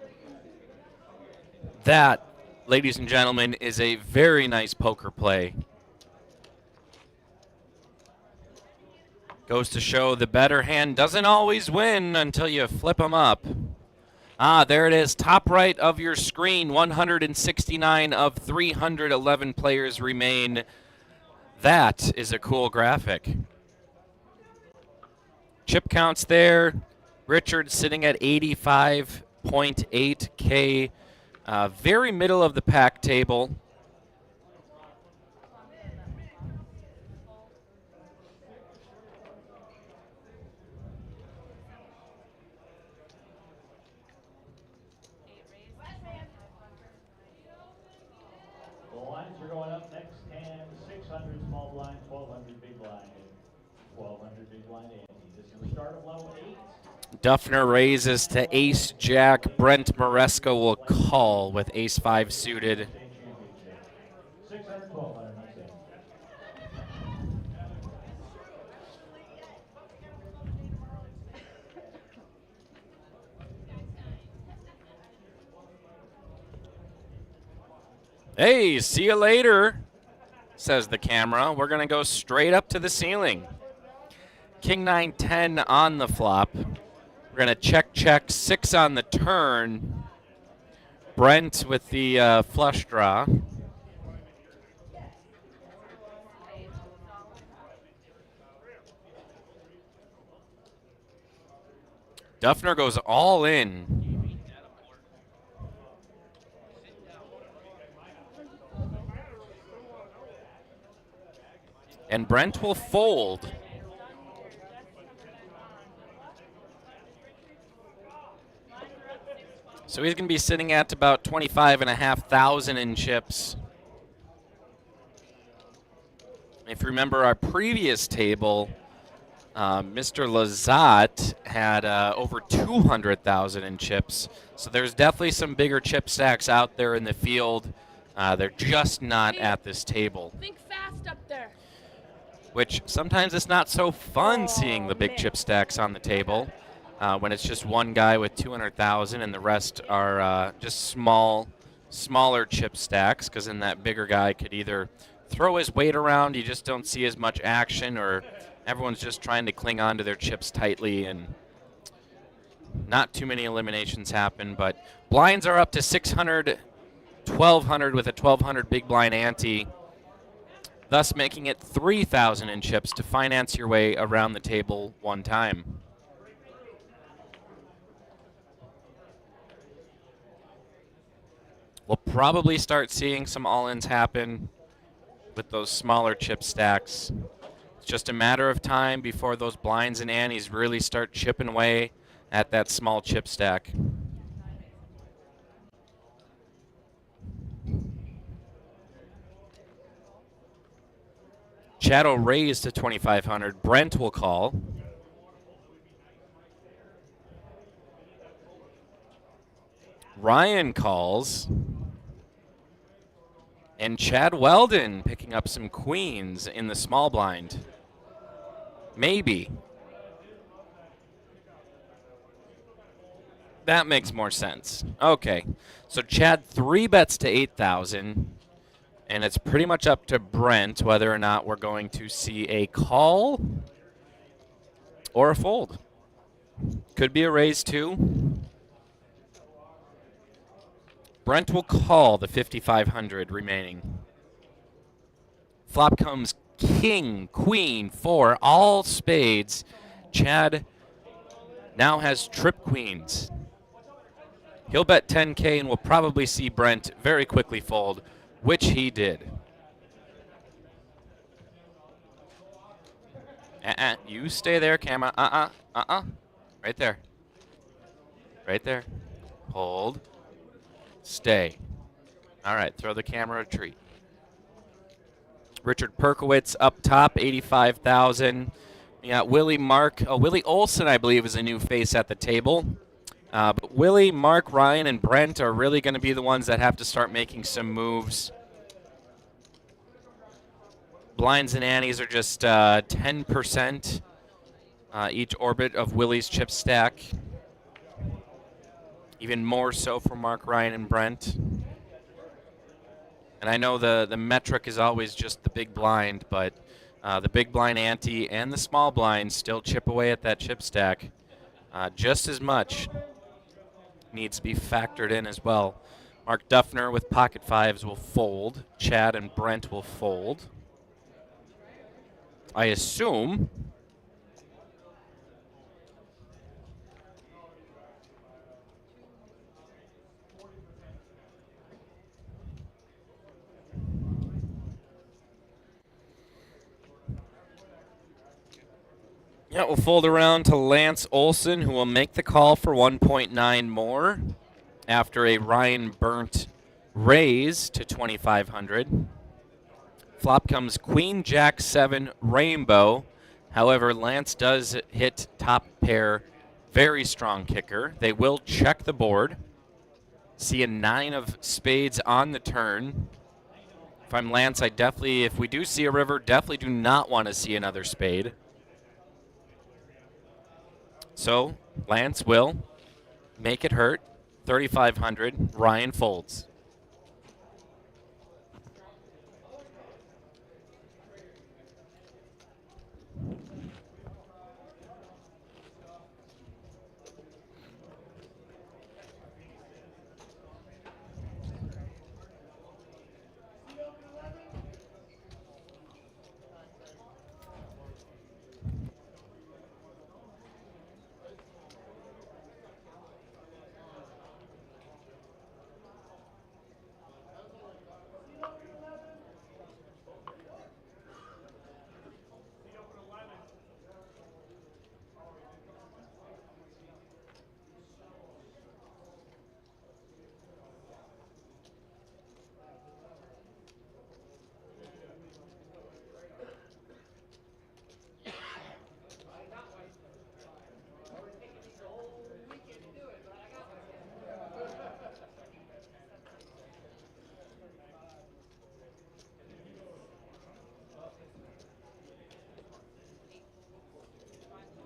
That, ladies and gentlemen, is a very nice poker play. Goes to show the better hand doesn't always win until you flip them up. There it is, top right of your screen. 169 of 311 players remain. That is a cool graphic. Chip counts there. Richard sitting at 85.8K. Very middle of the pack table. The lines are going up next hand, 600 small blind, 1200 big blind, and 1200 big blind ante. This is the start of level 8. Duffner raises to ace jack. Brent Maresca will call with ace 5 suited. 600, 1200, nice hand. Hey, see you later, says the camera. We're going to go straight up to the ceiling. King 9-10 on the flop. We're going to check 6 on the turn. Brent with the flush draw. Duffner goes all in. And Brent will fold. So he's going to be sitting at about 25,500 in chips. If you remember our previous table, Mr. Lazat had over 200,000 in chips. So there's definitely some bigger chip stacks out there in the field. They're just not at this table. Think fast up there. Which sometimes it's not so fun seeing the big chip stacks on the table when it's just one guy with 200,000 and the rest are just smaller chip stacks, because then that bigger guy could either throw his weight around, you just don't see as much action, or everyone's just trying to cling on to their chips tightly and not too many eliminations happen. But blinds are up to 600, 1,200 with a 1,200 big blind ante, thus making it 3,000 in chips to finance your way around the table one time. We'll probably start seeing some all-ins happen with those smaller chip stacks. It's just a matter of time before those blinds and antes really start chipping away at that small chip stack. Chad will raise to 2,500. Brent will call. Ryan calls. And Chad Weldon picking up some queens in the small blind. Maybe. That makes more sense. Okay. So Chad 3 bets to 8,000. And it's pretty much up to Brent whether or not we're going to see a call or a fold. Could be a raise too. Brent will call the 5,500 remaining. Flop comes king, queen, 4, all spades. Chad now has trip queens. He'll bet 10K and we'll probably see Brent very quickly fold, which he did. You stay there, camera. Right there. Right there. Hold. Stay. All right, throw the camera a treat. Richard Perkowitz up top, 85,000. We got Willie Olson, I believe, is a new face at the table. But Willie, Mark, Ryan, and Brent are really going to be the ones that have to start making some moves. Blinds and Annies are just 10% each orbit of Willie's chip stack. Even more so for Mark, Ryan, and Brent. And I know the metric is always just the big blind, but the big blind ante and the small blind still chip away at that chip stack just as much. Needs to be factored in as well. Mark Duffner with pocket fives will fold. Chad and Brent will fold. I assume. Yeah, we'll fold around to Lance Olson, who will make the call for 1.9 more after a Ryan Burnt raise to 2,500. Flop comes Queen, Jack, 7, Rainbow. However, Lance does hit top pair, very strong kicker. They will check the board. See a 9 of spades on the turn. If I'm Lance, I definitely, if we do see a river, definitely do not want to see another spade. So Lance will make it hurt. 3,500. Ryan folds.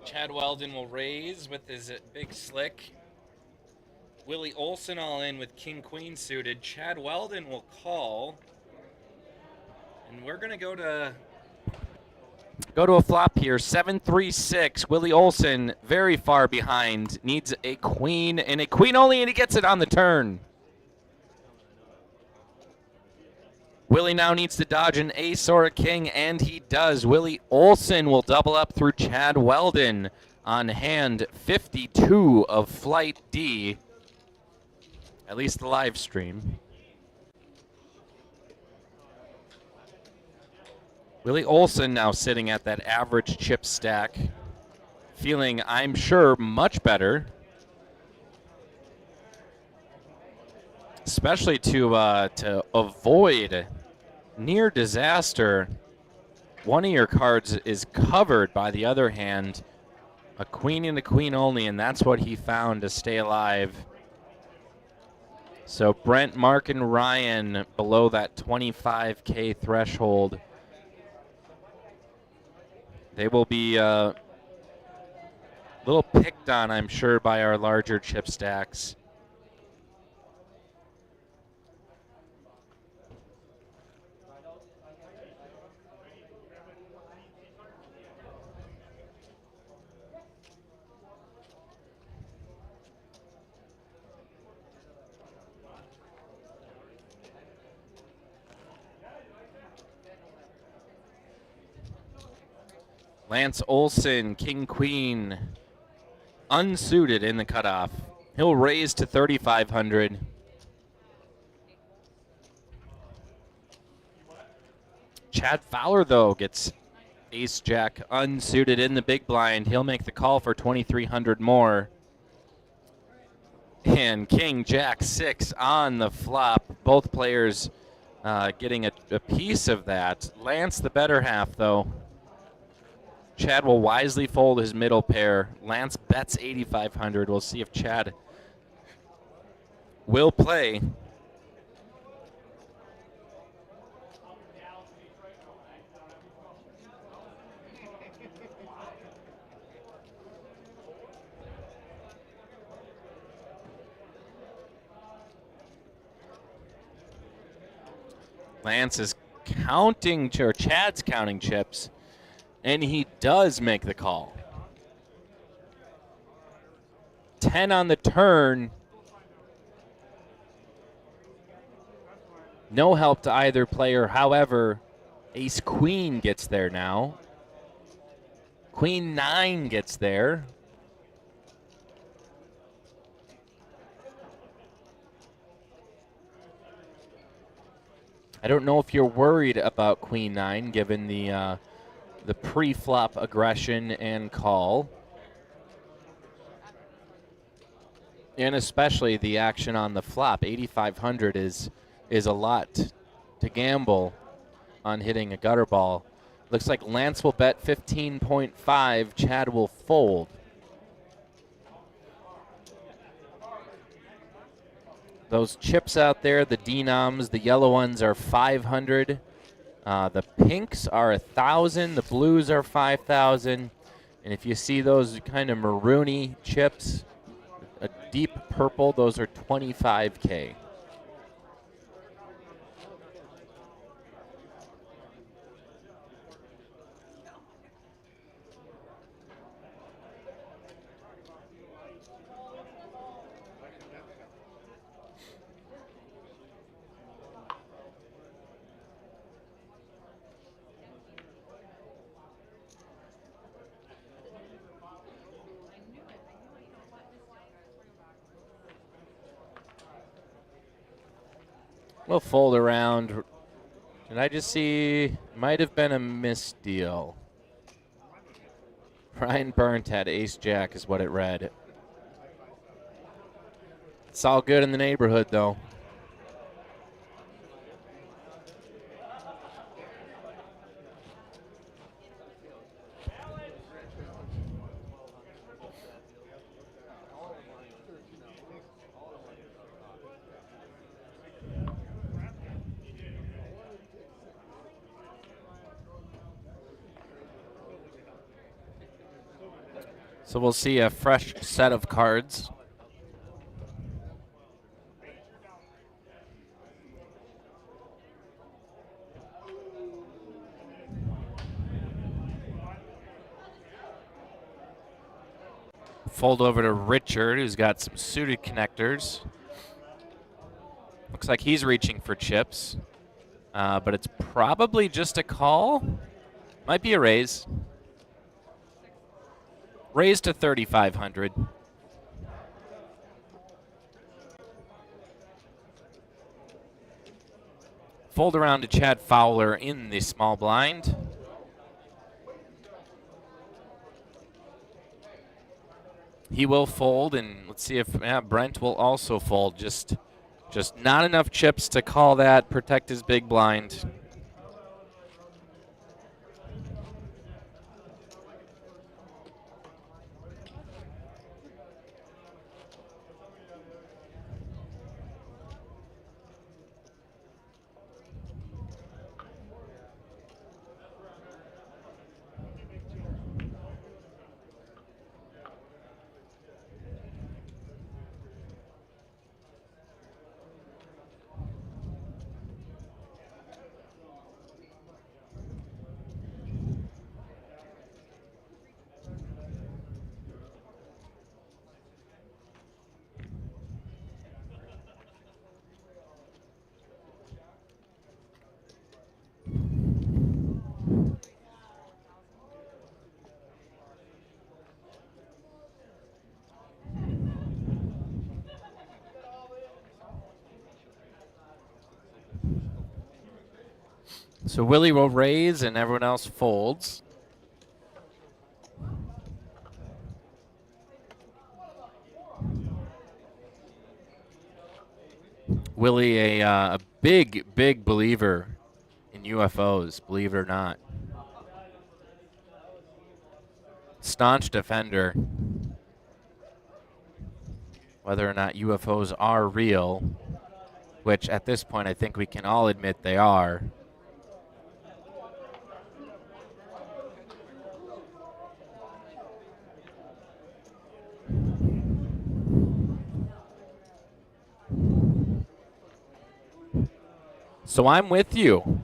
Chad Weldon will raise with his big slick. Willie Olson all in with king-queen suited. Chad Weldon will call. And we're going to go to a flop here. 7-3-6. Willie Olson very far behind. Needs a queen and a queen only, and he gets it on the turn. Willie now needs to dodge an ace or a king, and he does. Willie Olson will double up through Chad Weldon on hand 52 of Flight D, at least the live stream. Willie Olson now sitting at that average chip stack, feeling, I'm sure, much better. Especially to avoid near disaster. One of your cards is covered by the other hand. A queen and a queen only, and that's what he found to stay alive. So Brent, Mark, and Ryan below that 25K threshold. They will be a little picked on, I'm sure, by our larger chip stacks. Lance Olson, King Queen, unsuited in the cutoff. He'll raise to 3,500. Chad Fowler, though, gets Ace Jack unsuited in the big blind. He'll make the call for 2,300 more. And King Jack 6 on the flop. Both players getting a piece of that. Lance, the better half, though. Chad will wisely fold his middle pair. Lance bets 8,500. We'll see if Chad will play. Lance is counting, or Chad's counting chips, and he does make the call. 10 on the turn. No help to either player. However, Ace Queen gets there now. Queen 9 gets there. I don't know if you're worried about Queen 9 given the pre-flop aggression and call. And especially the action on the flop. 8,500 is a lot to gamble on hitting a gutter ball. Looks like Lance will bet 15.5. Chad will fold. Those chips out there, the denoms, the yellow ones are 500. The pinks are 1,000. The blues are 5,000. And if you see those kind of maroony chips, a deep purple, those are 25K. We'll fold around. Did I just see? Might have been a misdeal. Brian Burnt had ace jack is what it read. It's all good in the neighborhood, though. So we'll see a fresh set of cards. Fold over to Richard, who's got some suited connectors. Looks like he's reaching for chips, but it's probably just a call. Might be a raise. Raise to 3,500. Fold around to Chad Fowler in the small blind. He will fold, and let's see if Brent will also fold. Just not enough chips to call that, protect his big blind. So Willie will raise and everyone else folds. Willie, a big, big believer in UFOs, believe it or not. Staunch defender. Whether or not UFOs are real, which at this point I think we can all admit they are. So I'm with you.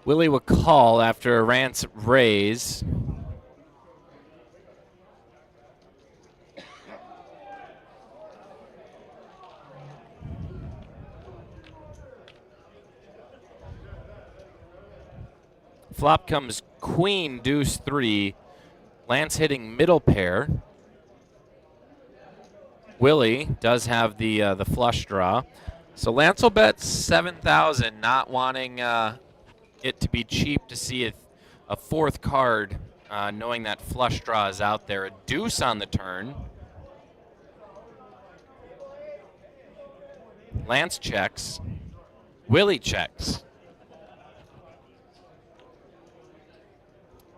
Willie will call after a Rance raise. Flop comes queen, deuce, 3. Lance hitting middle pair. Willie does have the flush draw. So Lance will bet 7,000, not wanting it to be cheap to see a fourth card, knowing that flush draw is out there. A deuce on the turn. Lance checks. Willie checks.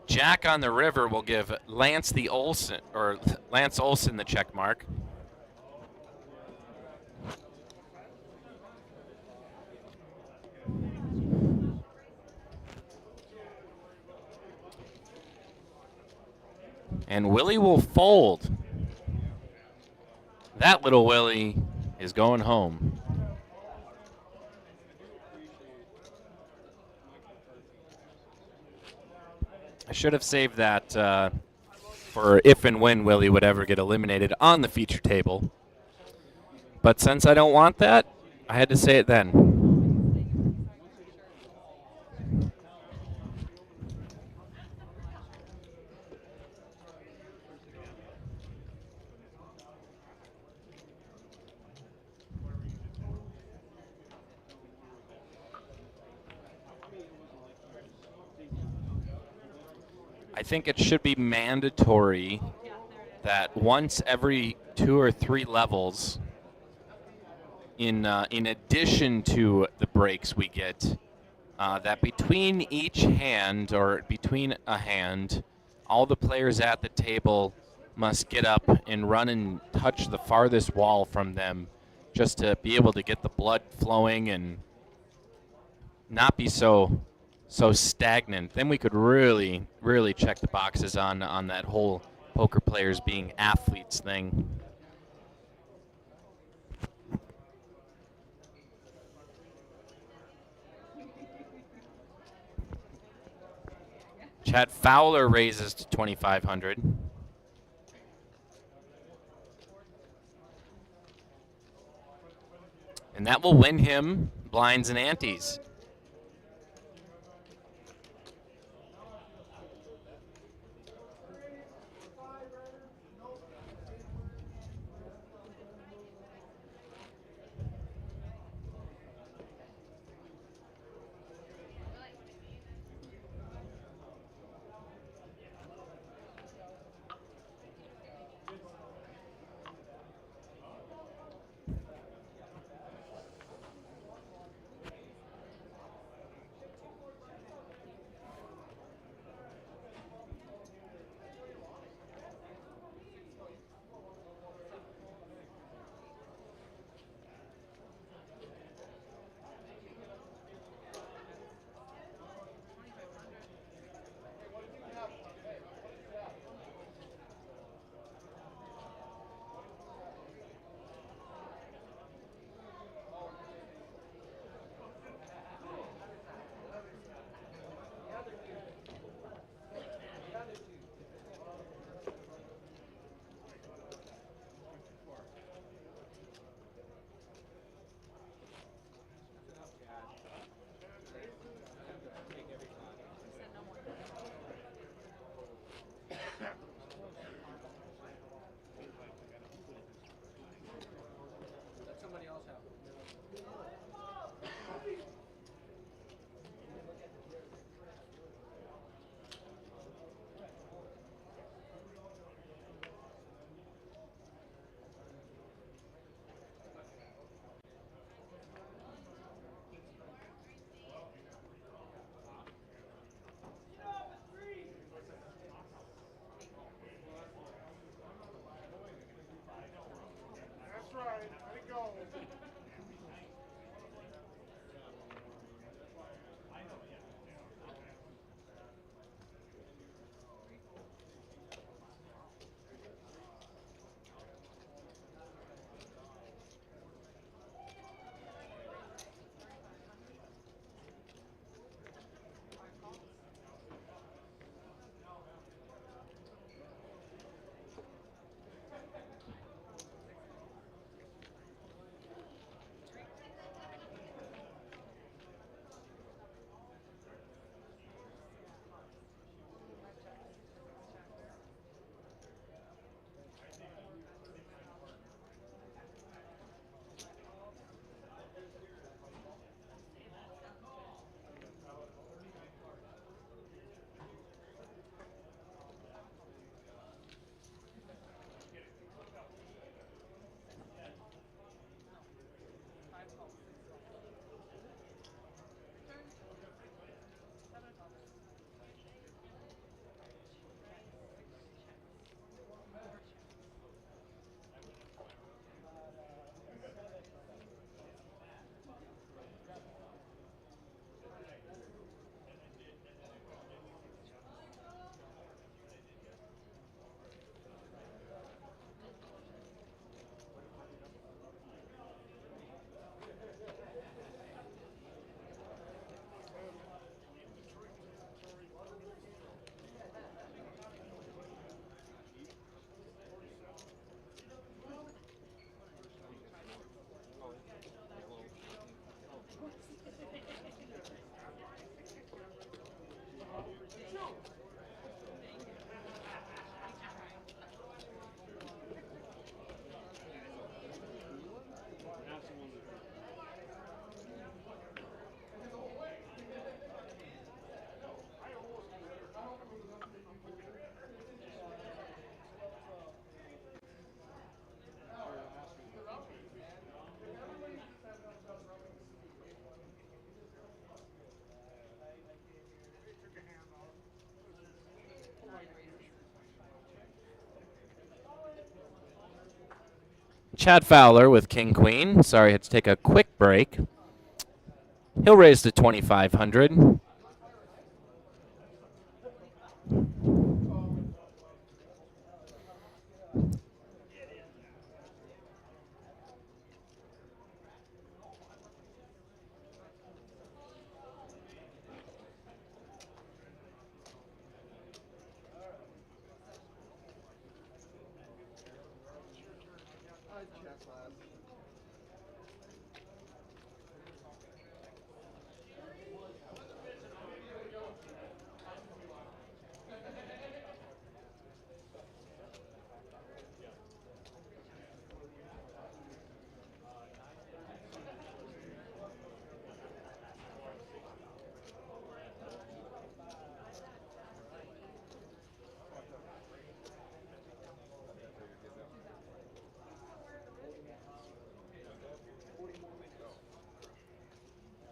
Jack on the river will give Lance Olson the check mark. And Willie will fold. That little Willie is going home. I should have saved that for if and when Willie would ever get eliminated on the feature table. But since I don't want that, I had to say it then. I think it should be mandatory that once every 2 or 3 levels, in addition to the breaks we get, that between each hand or between a hand, all the players at the table must get up and run and touch the farthest wall from them just to be able to get the blood flowing and not be so stagnant. Then we could really, really check the boxes on that whole poker players being athletes thing. Chad Fowler raises to 2,500. And that will win him blinds and antes. Chad Fowler with King Queen. Sorry, had to take a quick break. He'll raise to 2,500.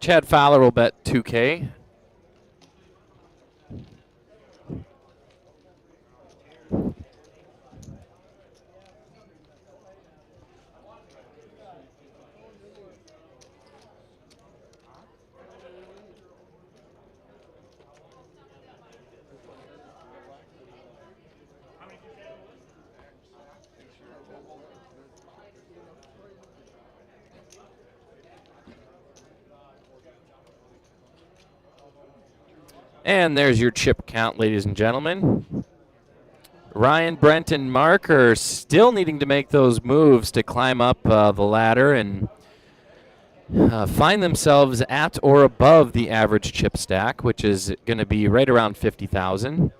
Chad Fowler will bet 2K. And there's your chip count, ladies and gentlemen. Ryan, Brent, and Mark are still needing to make those moves to climb up the ladder and find themselves at or above the average chip stack, which is going to be right around 50,000.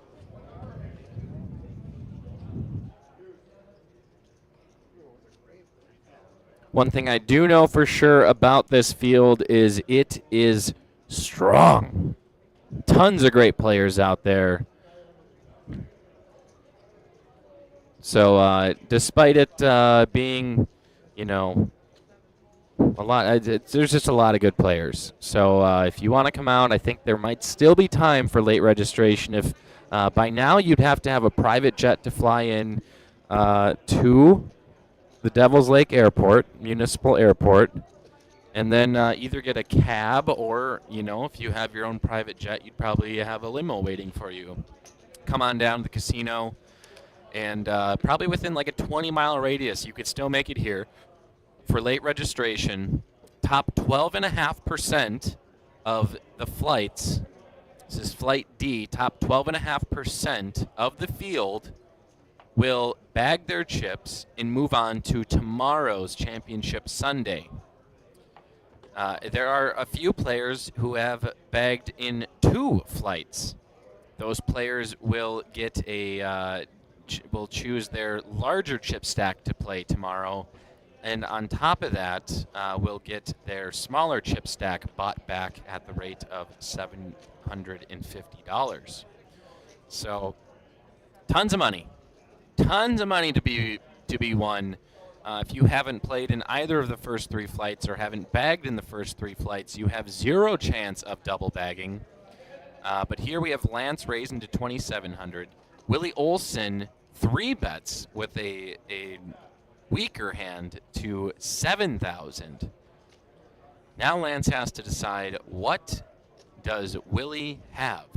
One thing I do know for sure about this field is it is strong. Tons of great players out there. So despite it being, a lot, there's just a lot of good players. So if you want to come out, I think there might still be time for late registration. If by now you'd have to have a private jet to fly in to the Devil's Lake Airport, Municipal Airport, and then either get a cab or, if you have your own private jet, you'd probably have a limo waiting for you. Come on down to the casino, and probably within like a 20-mile radius, you could still make it here for late registration. Top 12.5% of the flights, this is Flight D, top 12.5% of the field will bag their chips and move on to tomorrow's Championship Sunday. There are a few players who have bagged in 2 flights. Those players will get will choose their larger chip stack to play tomorrow, and on top of that, will get their smaller chip stack bought back at the rate of $750. So, tons of money to be won. If you haven't played in either of the first 3 flights or haven't bagged in the first 3 flights, you have 0 chance of double bagging. But here we have Lance raising to 2,700. Willie Olson 3 bets with a weaker hand to 7,000. Now Lance has to decide, what does Willie have?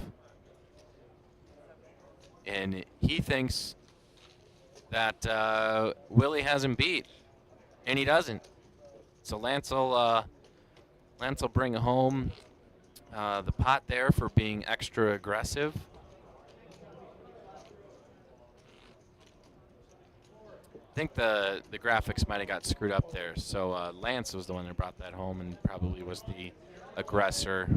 And he thinks that Willie has him beat, and he doesn't. So Lance will bring home the pot there for being extra aggressive. I think the graphics might have got screwed up there. So Lance was the one that brought that home and probably was the aggressor.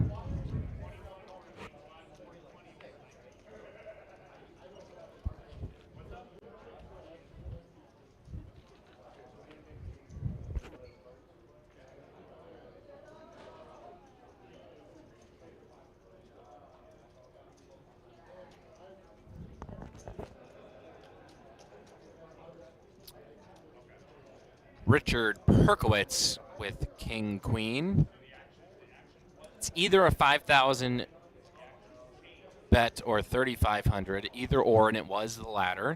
Richard Perkowitz with King Queen. It's either a 5,000 bet or 3,500, either or, and it was the latter.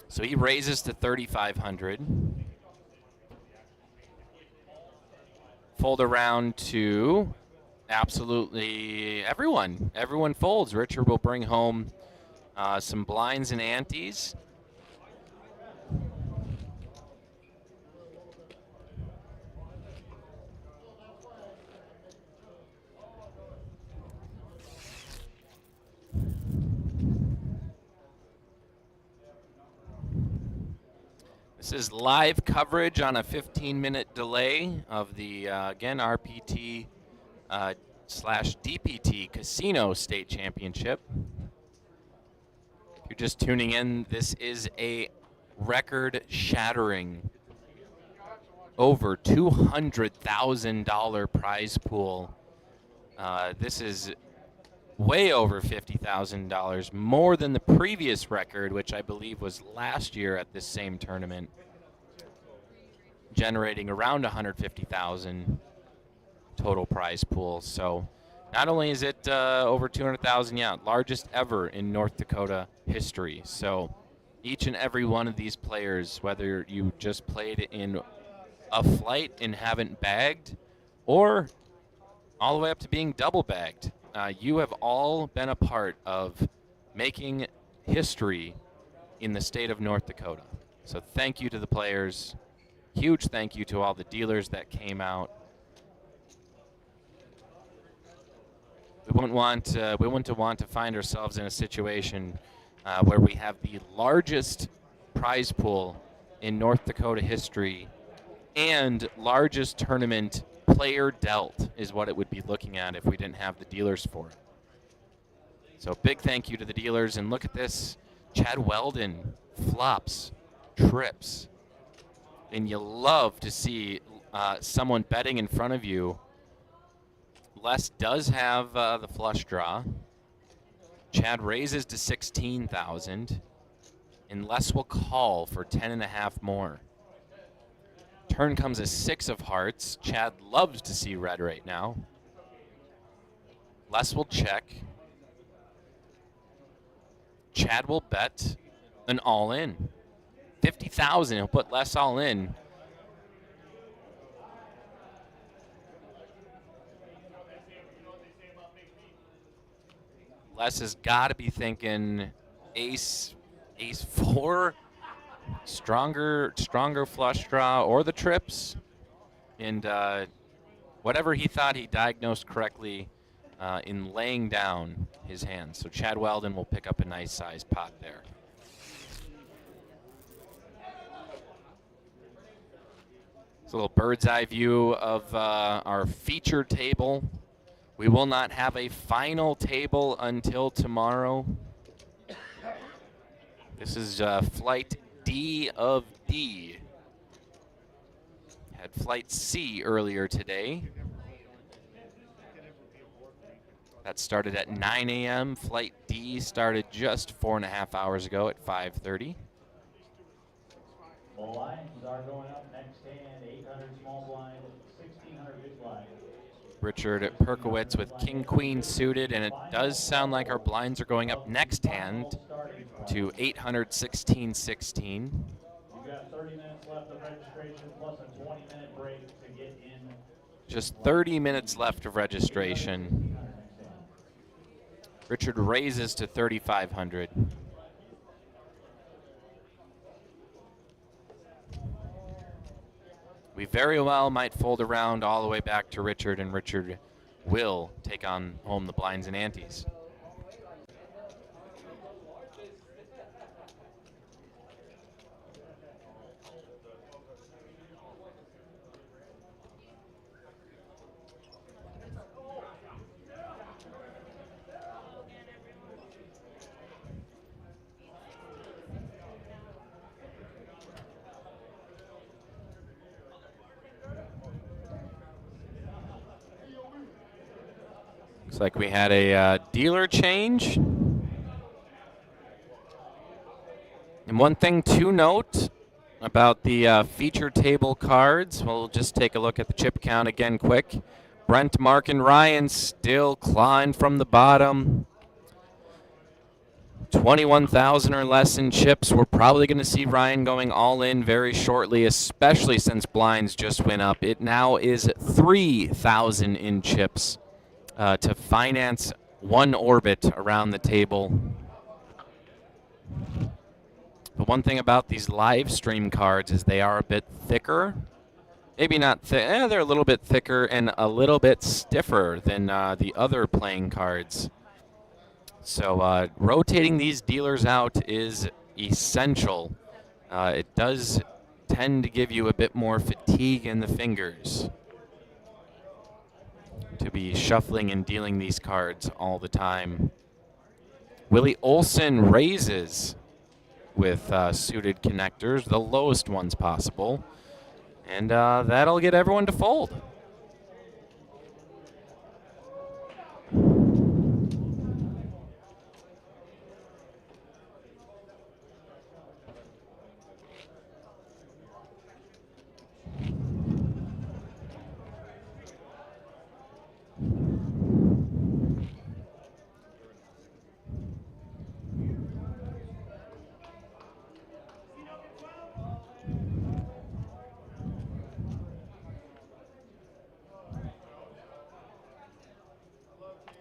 So he raises to 3,500. fold around to absolutely everyone. Everyone folds. Richard will bring home some blinds and antes. This is live coverage on a 15-minute delay of the, again, RPT slash DPT Casino State Championship. If you're just tuning in, this is a record-shattering, over $200,000 prize pool. This is way over $50,000, more than the previous record, which I believe was last year at this same tournament, generating around $150,000 total prize pool. So not only is it over $200,000, yeah, largest ever in North Dakota history. So each and every one of these players, whether you just played in a flight and haven't bagged, or all the way up to being double bagged, you have all been a part of making history in the state of North Dakota. So thank you to the players. Huge thank you to all the dealers that came out. We wouldn't want to find ourselves in a situation where we have the largest prize pool in North Dakota history and largest tournament player dealt is what it would be looking at if we didn't have the dealers for it. So big thank you to the dealers. And look at this. Chad Weldon flops, trips. And you love to see someone betting in front of you. Les does have the flush draw. Chad raises to 16,000. And Les will call for 10.5 more. Turn comes a 6 of hearts. Chad loves to see red right now. Les will check. Chad will bet an all-in. 50,000, he'll put Les all in. Les has got to be thinking ace 4. Stronger flush draw or the trips, and whatever he thought he diagnosed correctly in laying down his hands. So Chad Weldon will pick up a nice size pot there. It's a little bird's eye view of our feature table. We will not have a final table until tomorrow. This is flight D of D. Had flight C earlier today. That started at 9 a.m. Flight D started just 4.5 hours ago at 5:30. Blinds are going up next hand, 800 small blind, 1600 big blind. Richard Perkowitz with King Queen suited, and it does sound like our blinds are going up next hand to 800 16-16. You've got 30 minutes left of registration plus a 20-minute break to get in. Just 30 minutes left of registration. Richard raises to 3,500. We very well might fold around all the way back to Richard, and Richard will take on home the blinds and antes. Looks like we had a dealer change. And one thing to note about the feature table cards, we'll just take a look at the chip count again quick. Brent, Mark, and Ryan still clawing from the bottom. 21,000 or less in chips. We're probably going to see Ryan going all in very shortly, especially since blinds just went up. It now is 3,000 in chips to finance one orbit around the table. But one thing about these live stream cards is they are a bit thicker. Maybe not thick. They're a little bit thicker and a little bit stiffer than the other playing cards. So rotating these dealers out is essential. It does tend to give you a bit more fatigue in the fingers to be shuffling and dealing these cards all the time. Willie Olson raises with suited connectors, the lowest ones possible. And that'll get everyone to fold.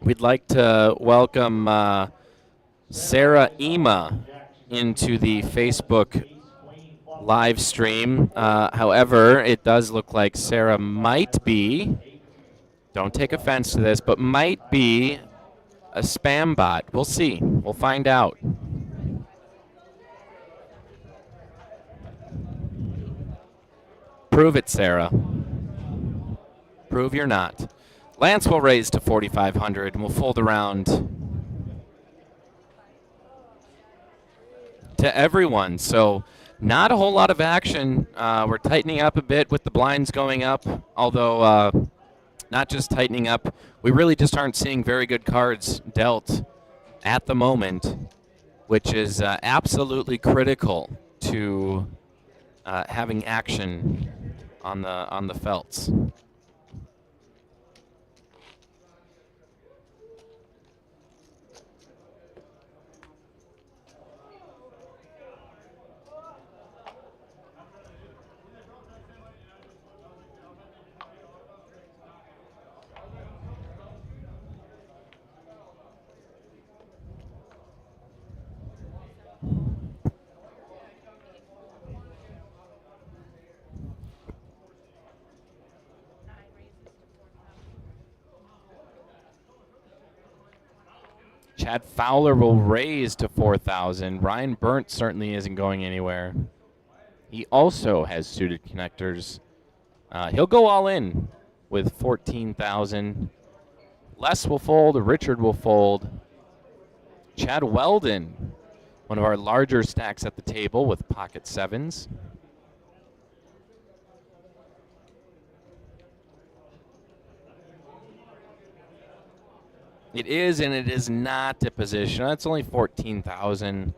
We'd like to welcome Sarah Ema into the Facebook live stream. However, it does look like Sarah might be, don't take offense to this, but might be a spam bot. We'll see. We'll find out. Prove it, Sarah. Prove you're not. Lance will raise to 4,500 and we'll fold around to everyone. So not a whole lot of action. We're tightening up a bit with the blinds going up, although not just tightening up. We really just aren't seeing very good cards dealt at the moment, which is absolutely critical to having action on the felts. Chad Fowler will raise to 4,000. Ryan Burnt certainly isn't going anywhere. He also has suited connectors. He'll go all in with 14,000. Les will fold. Richard will fold. Chad Weldon, one of our larger stacks at the table with pocket sevens. It is and it is not a position. That's only 14,000.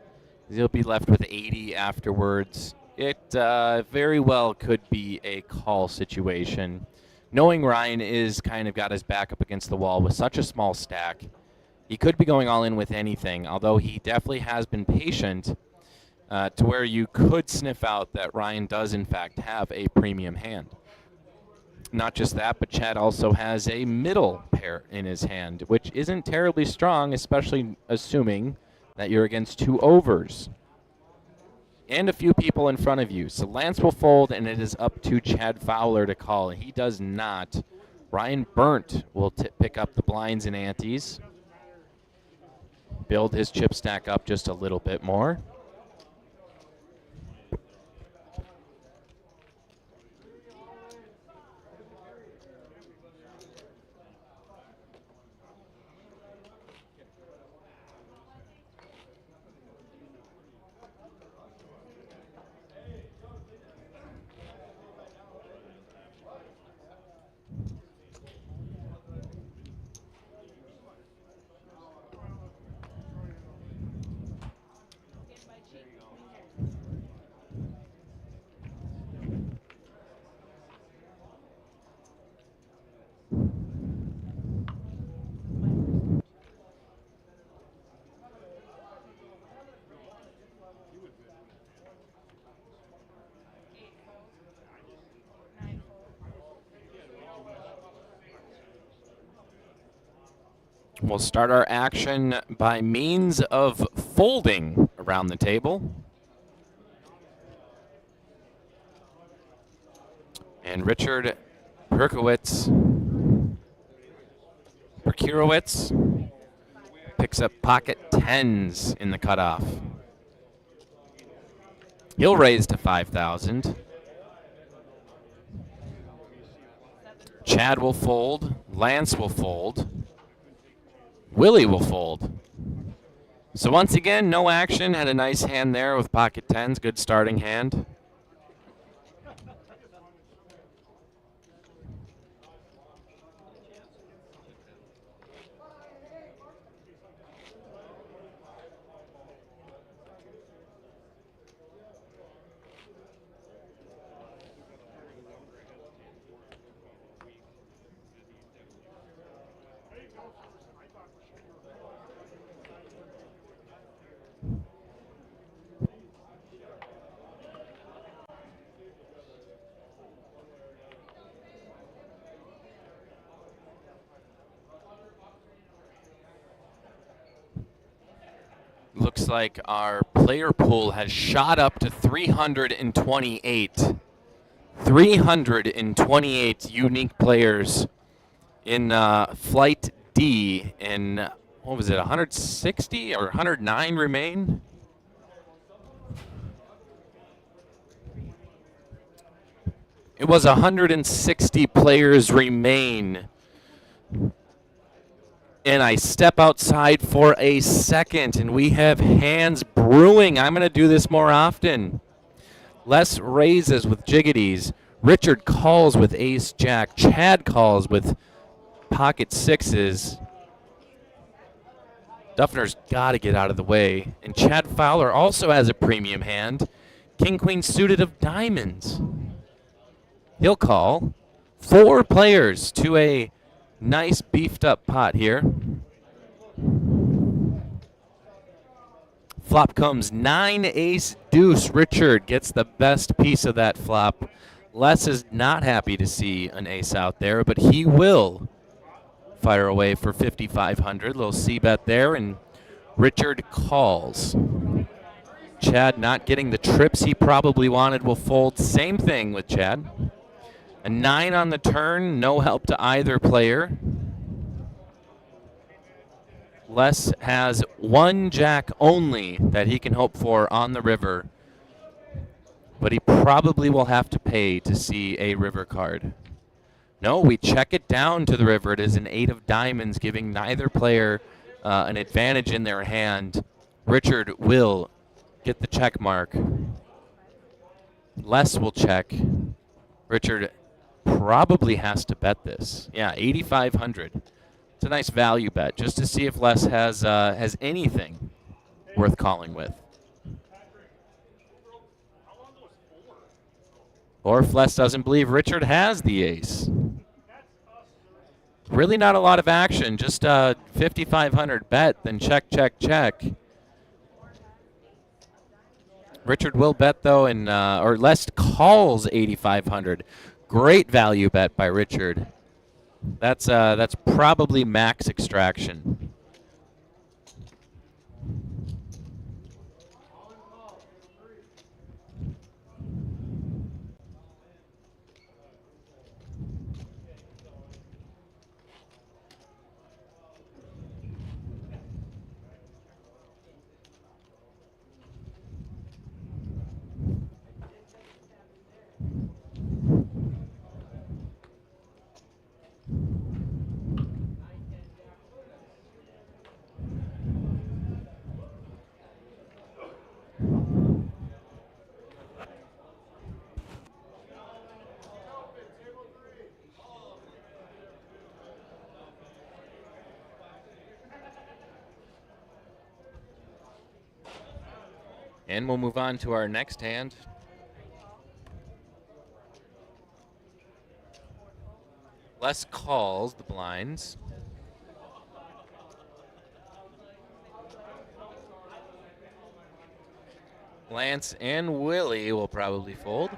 He'll be left with 80 afterwards. It very well could be a call situation. Knowing Ryan is kind of got his back up against the wall with such a small stack, he could be going all in with anything, although he definitely has been patient to where you could sniff out that Ryan does in fact have a premium hand. Not just that, but Chad also has a middle pair in his hand, which isn't terribly strong, especially assuming that you're against two overs and a few people in front of you. So Lance will fold, and it is up to Chad Fowler to call, and he does not. Ryan Burnt will pick up the blinds and antes, build his chip stack up just a little bit more. We'll start our action by means of folding around the table. And Richard Perkowitz picks up pocket tens in the cutoff. He'll raise to 5,000. Chad will fold. Lance will fold. Willie will fold. So once again, no action. Had a nice hand there with pocket tens. Good starting hand. Looks like our player pool has shot up to 328. 328 unique players in Flight D, and what was it, 160 or 109 remain? It was 160 players remain. And I step outside for a second, and we have hands brewing. I'm going to do this more often. Les raises with jiggities. Richard calls with ace-jack. Chad calls with pocket sixes. Duffner's got to get out of the way. And Chad Fowler also has a premium hand. King-queen suited of diamonds. He'll call. 4 players to a nice beefed up pot here. Flop comes 9 ace deuce. Richard gets the best piece of that flop. Les is not happy to see an ace out there, but he will fire away for 5,500. Little C bet there, and Richard calls. Chad not getting the trips he probably wanted will fold. Same thing with Chad. A 9 on the turn, no help to either player. Les has 1 jack only that he can hope for on the river, but he probably will have to pay to see a river card. No, we check it down to the river. It is an 8 of diamonds, giving neither player an advantage in their hand. Richard will get the check mark. Les will check. Richard probably has to bet this. Yeah, 8,500. It's a nice value bet, just to see if Les has anything worth calling with. Or if Les doesn't believe Richard has the ace. Really not a lot of action, just 5,500 bet, then check, check, check. Richard will bet though, and or Les calls 8,500. Great value bet by Richard. That's probably max extraction. And we'll move on to our next hand. Les calls the blinds. Lance and Willie will probably fold.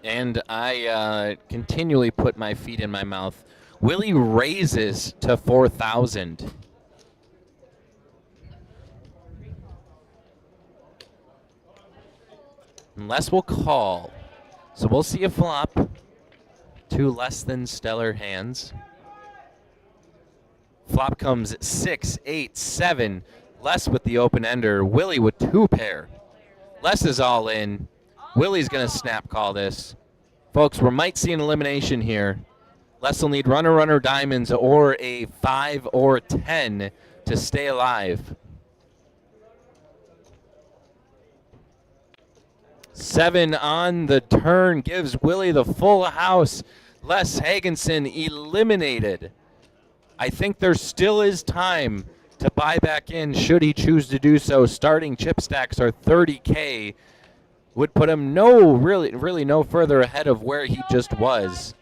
And I continually put my feet in my mouth. Willie raises to 4,000. Unless we'll call. So we'll see a flop. Two less than stellar hands. Flop comes 6, 8, 7. Les with the open ender. Willie with 2 pair. Les is all in. Willie's going to snap call this. Folks, we might see an elimination here. Les will need runner, runner, diamonds, or a 5 or 10 to stay alive. 7 on the turn gives Willie the full house. Les Hagenson eliminated. I think there still is time to buy back in should he choose to do so. Starting chip stacks are 30K. Would put him really no further ahead of where he just was.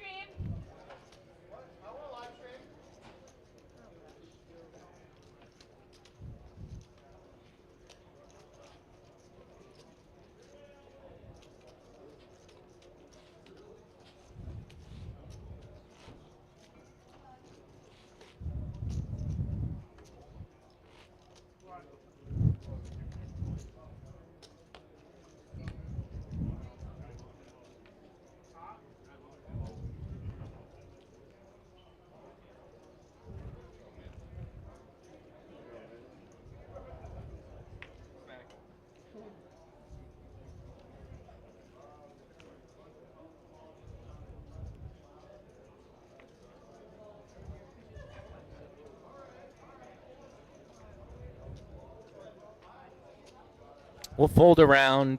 We'll fold around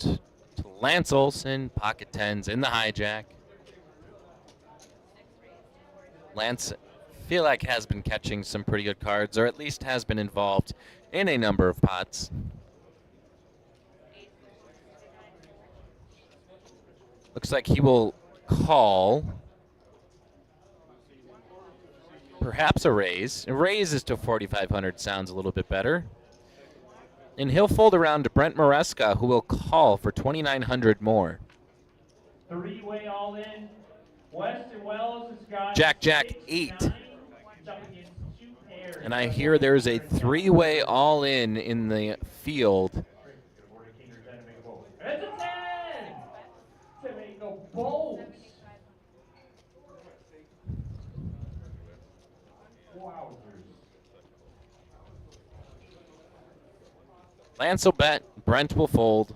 to Lance Olson, pocket tens in the hijack. Lance, feel like has been catching some pretty good cards, or at least has been involved in a number of pots. Looks like he will call. Perhaps a raise. A raise is to 4,500 sounds a little bit better. And he'll fold around to Brent Maresca, who will call for 2,900 more. Three-way all in. Weston Wells has got Jack, 8. And I hear there's a 3-way all in the field. It's a 10! To make a bolt. Wowzers. Lance will bet, Brent will fold.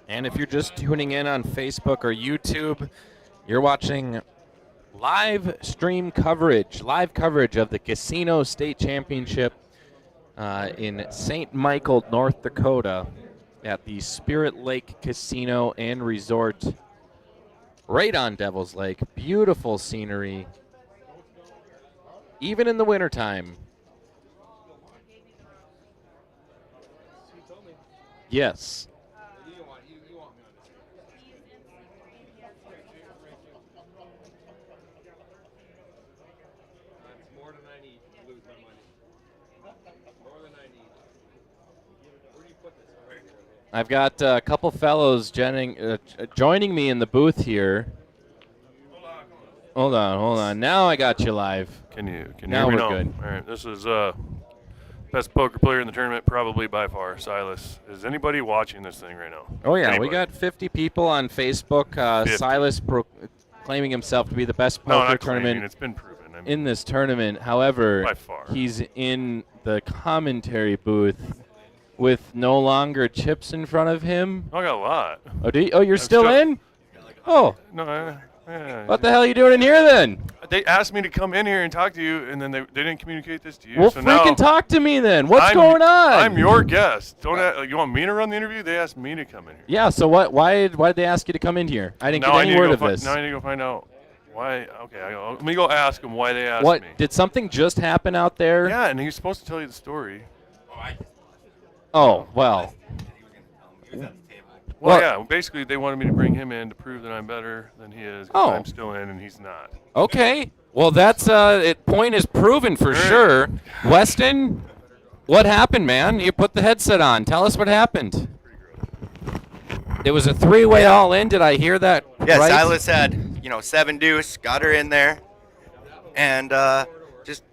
And if you're just tuning in on Facebook or YouTube, you're watching live coverage of the Casino State Championship in St. Michael, North Dakota at the Spirit Lake Casino and Resort right on Devil's Lake. Beautiful scenery, even in the wintertime. Yes. I've got a couple fellows joining me in the booth here. Hold on. Now I got you live. Can you now hear me we're now? good. All right, this is best poker player in the tournament, probably by far, Silas. Is anybody watching this thing right now? Oh yeah, Anybody? we got 50 people on Facebook. 50. Silas claiming himself to be the best No, poker not claiming. tournament It's been proven. I mean, in this tournament. However, by far. he's in the commentary booth with no longer chips in front of him. I got a lot. Oh, you're still in? Oh, No, what the hell are you doing in here then? They asked me to come in here and talk to you, and then they didn't communicate this to you. Well, so now freaking talk to me then. What's I'm- going on? I'm your guest. You want me to run the interview? They asked me to come in here. Yeah. So what? Why did they ask you to come in here? I didn't Now get I any need to word go of this. Now I need to go find out Why? Okay, let me go ask him why they asked What me. did something just happen out there? Yeah, and he's supposed to tell you the story. Oh well. Well, yeah. Basically, they wanted me to bring him in to prove that I'm better than he is. 'Cause Oh. I'm still in and he's not. Okay. Well, that's point is proven for All right. sure. Weston, what happened, man? You put the headset on. Tell us what happened. It was a three-way all-in. Did I hear that Yeah, right? Silas had, 7 deuce, got her in there, and just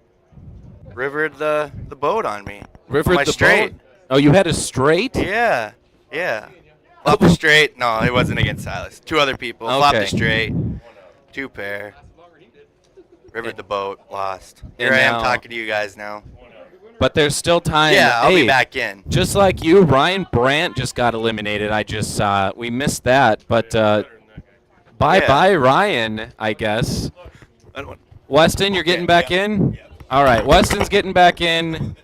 rivered the boat on me. Rivered my the straight. boat? Oh, you had a straight? Yeah. Flopped the straight. No, it wasn't against Silas. 2 other people. Flopped the Okay. straight. 2 pair. Rivered the boat. Lost. Here And I am now- talking to you guys now. But there's still time. Yeah, I'll Hey, be back in. Just like you, Ryan Brandt just got eliminated. I just saw. We missed that, but bye-bye, Ryan, I guess. Weston, you're getting back in? All right, Weston's getting back in.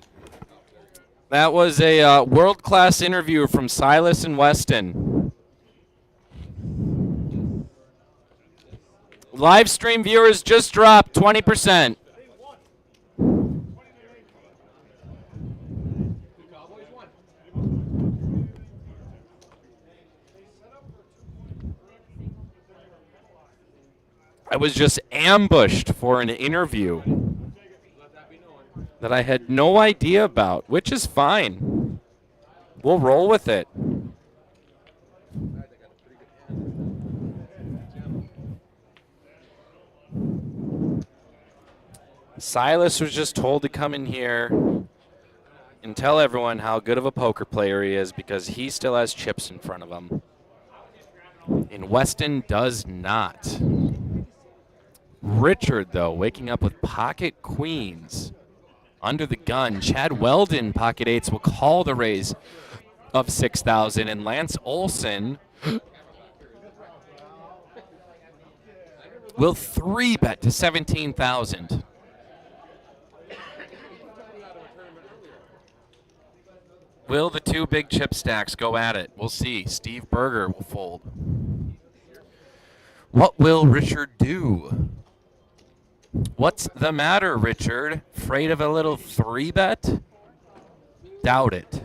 That was a world-class interview from Silas and Weston. Live stream viewers just dropped 20%. I was just ambushed for an interview that I had no idea about, which is fine. We'll roll with it. Silas was just told to come in here and tell everyone how good of a poker player he is because he still has chips in front of him. And Weston does not. Richard, though, waking up with pocket queens under the gun. Chad Weldon, pocket eights, will call the raise of 6,000. And Lance Olson will 3-bet to 17,000. Will the 2 big chip stacks go at it? We'll see. Steve Berger will fold. What will Richard do? What's the matter, Richard? Afraid of a little 3-bet? Doubt it.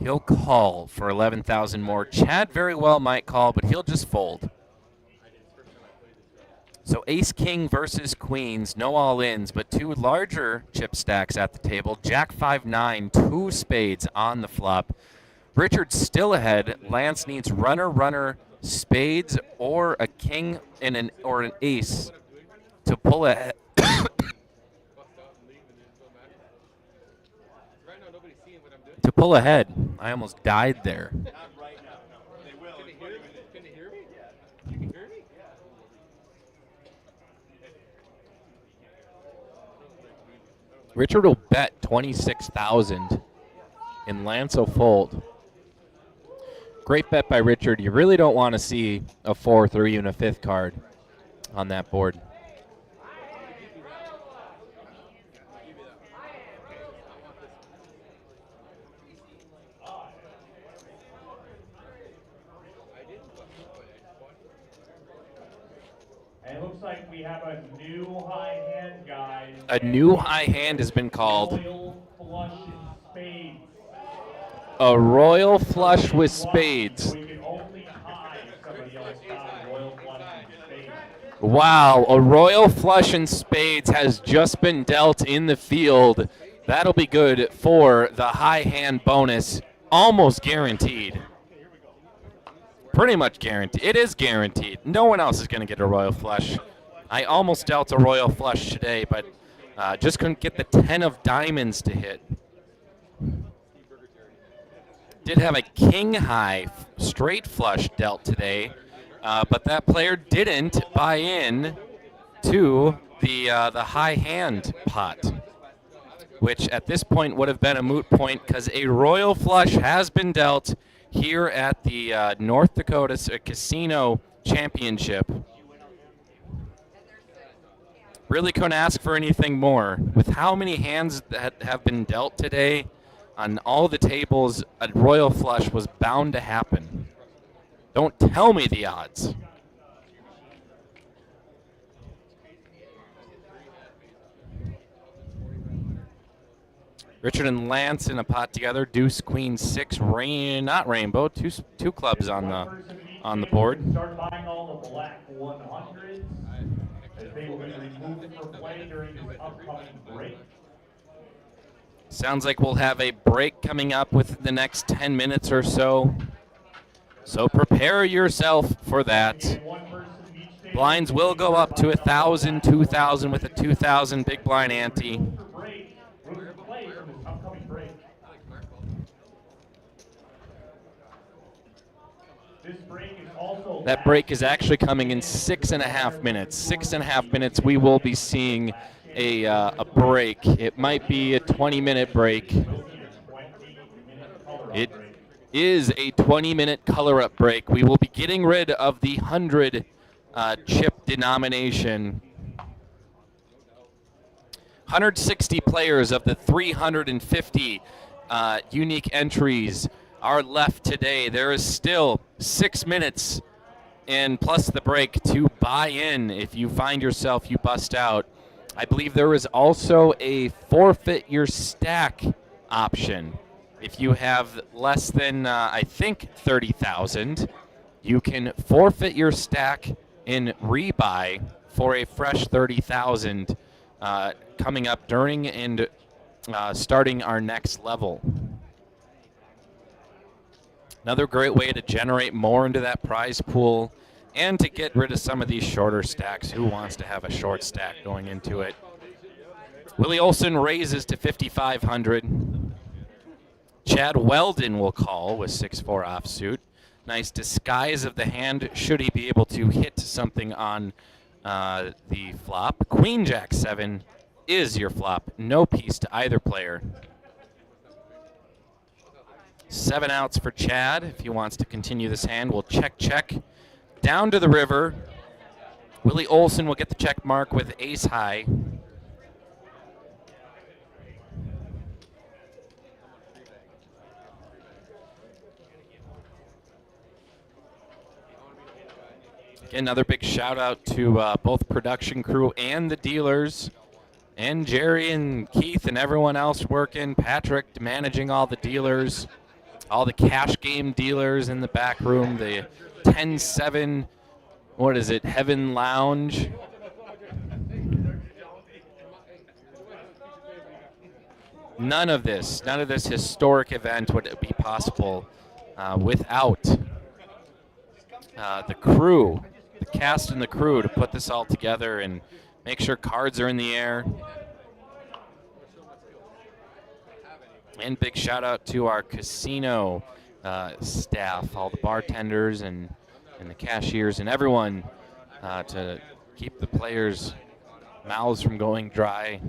He'll call for 11,000 more. Chad very well might call, but he'll just fold. So ace-king versus queens, no all-ins, but 2 larger chip stacks at the table. Jack 5-9, 2 spades on the flop. Richard's still ahead. Lance needs runner, spades, or a king and or an ace to pull ahead. To pull ahead. I almost died there. Richard will bet 26,000 and Lance will fold. Great bet by Richard. You really don't want to see a 4th or even a 5th card on that board. And it looks like we have a new high hand, guys. A new high hand has been called. Royal flush in spades. A royal flush with spades. We can only tie if somebody else got a royal flush in spades. Wow, a royal flush in spades has just been dealt in the field. That'll be good for the high hand bonus. Almost guaranteed. Pretty much guaranteed. It is guaranteed. No one else is going to get a royal flush. I almost dealt a royal flush today, but just couldn't get the 10 of diamonds to hit. Did have a king high straight flush dealt today, but that player didn't buy in to the high hand pot, which at this point would have been a moot point because a royal flush has been dealt here at the North Dakota Casino Championship. Really couldn't ask for anything more. With how many hands that have been dealt today on all the tables, a royal flush was bound to happen. Don't tell me the odds. Richard and Lance in a pot together. Deuce, Queen, 6, not rainbow. Two clubs on the board. Start buying all the black 100s as they will be removed for play during this upcoming break. Sounds like we'll have a break coming up within the next 10 minutes or so. So prepare yourself for that. Blinds will go up to 1,000, 2,000 with a 2,000 big blind ante. That break is actually coming in 6.5 minutes. 6.5 minutes, we will be seeing a break. It might be a 20-minute break. It is a 20-minute color-up break. We will be getting rid of the 100 chip denomination. 160 players of the 350 unique entries are left today. There is still 6 minutes and plus the break to buy in if you find yourself you bust out. I believe there is also a forfeit your stack option. If you have less than, I think, 30,000, you can forfeit your stack and rebuy for a fresh 30,000 coming up during and starting our next level. Another great way to generate more into that prize pool and to get rid of some of these shorter stacks. Who wants to have a short stack going into it? Willie Olson raises to 5,500. Chad Weldon will call with 6-4 offsuit. Nice disguise of the hand should he be able to hit something on the flop. Queen Jack 7 is your flop. No piece to either player. 7 outs for Chad. If he wants to continue this hand, we'll check. Down to the river. Willie Olson will get the check mark with ace high. Again, another big shout out to both production crew and the dealers, and Jerry and Keith and everyone else working. Patrick managing all the dealers, all the cash game dealers in the back room, the 10-7, what is it, Heaven Lounge. None of this historic event would be possible without the crew, the cast and the crew to put this all together and make sure cards are in the air. And big shout out to our casino staff, all the bartenders and the cashiers and everyone to keep the players' mouths from going dry.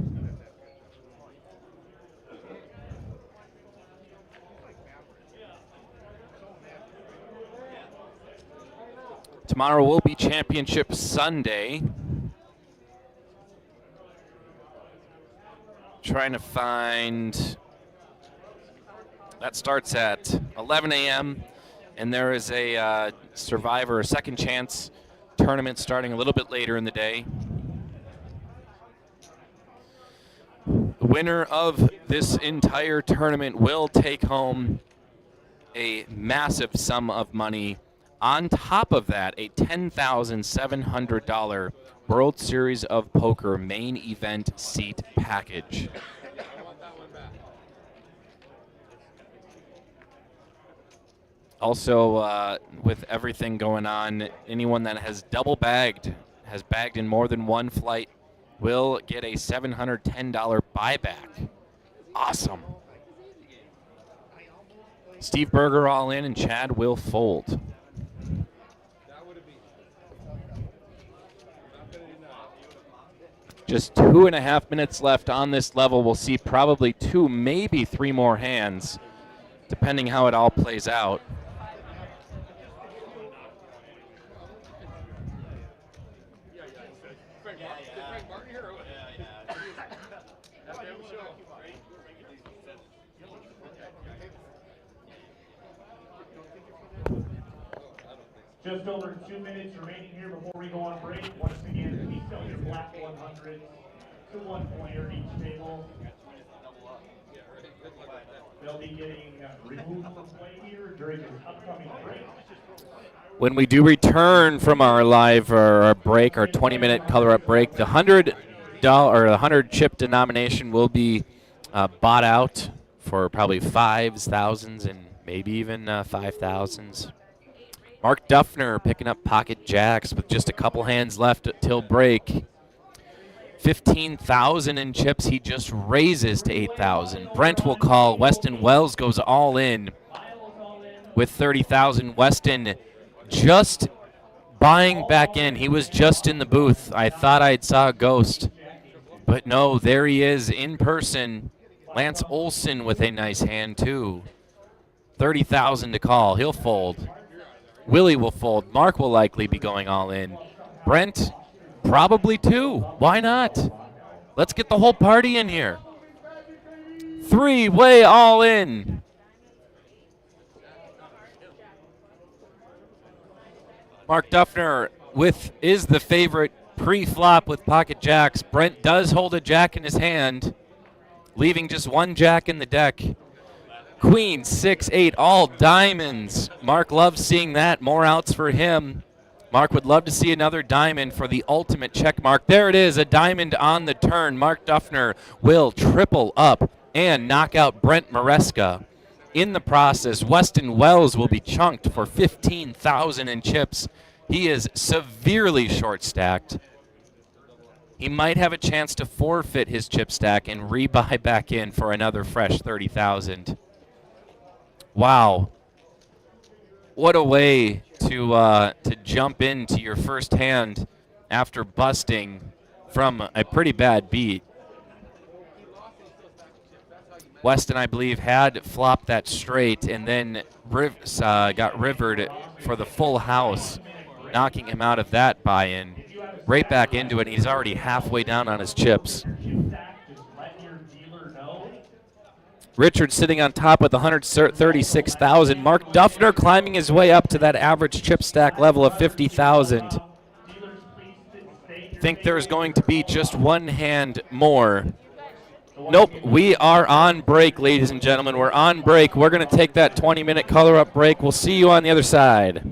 Tomorrow will be Championship Sunday. Trying to find... That starts at 11 a.m. and there is a Survivor, a second chance tournament starting a little bit later in the day. The winner of this entire tournament will take home a massive sum of money. On top of that, a $10,700 World Series of Poker main event seat package. Also, with everything going on, anyone that has has bagged in more than one flight, will get a $710 buyback. Awesome. Steve Berger all in, and Chad will fold. Just 2.5 minutes left on this level. We'll see probably 2, maybe 3 more hands, depending how it all plays out. Just over 2 minutes remaining here before we go on break. Once again, please sell your black 100s to one player each table. They'll be getting removed from play here during this upcoming break. When we do return from our live or our break, our 20-minute color up break, the $100 or the 100 chip denomination will be bought out for probably fives, thousands, and maybe even 5,000s. Mark Duffner picking up pocket jacks with just a couple hands left till break. 15,000 in chips, he just raises to 8,000. Brent will call. Weston Wells goes all in with 30,000. Weston just buying back in. He was just in the booth. I thought I saw a ghost, but no, there he is in person. Lance Olson with a nice hand too. 30,000 to call. He'll fold. Willie will fold. Mark will likely be going all in. Brent probably too. Why not? Let's get the whole party in here. Three-way all in. Mark Duffner is the favorite pre-flop with pocket jacks. Brent does hold a jack in his hand, leaving just one jack in the deck. Queen, 6-8, all diamonds. Mark loves seeing that. More outs for him. Mark would love to see another diamond for the ultimate check mark. There it is, a diamond on the turn. Mark Duffner will triple up and knock out Brent Maresca. In the process, Weston Wells will be chunked for 15,000 in chips. He is severely short-stacked. He might have a chance to forfeit his chip stack and rebuy back in for another fresh 30,000. Wow. What a way to jump into your first hand after busting from a pretty bad beat. Weston, I believe, had flopped that straight and then got rivered for the full house, knocking him out of that buy-in. Right back into it. He's already halfway down on his chips. Richard sitting on top with 136,000. Mark Duffner climbing his way up to that average chip stack level of 50,000. Think there's going to be just one hand more. Nope, we are on break, ladies and gentlemen. We're on break. We're going to take that 20-minute color-up break. We'll see you on the other side.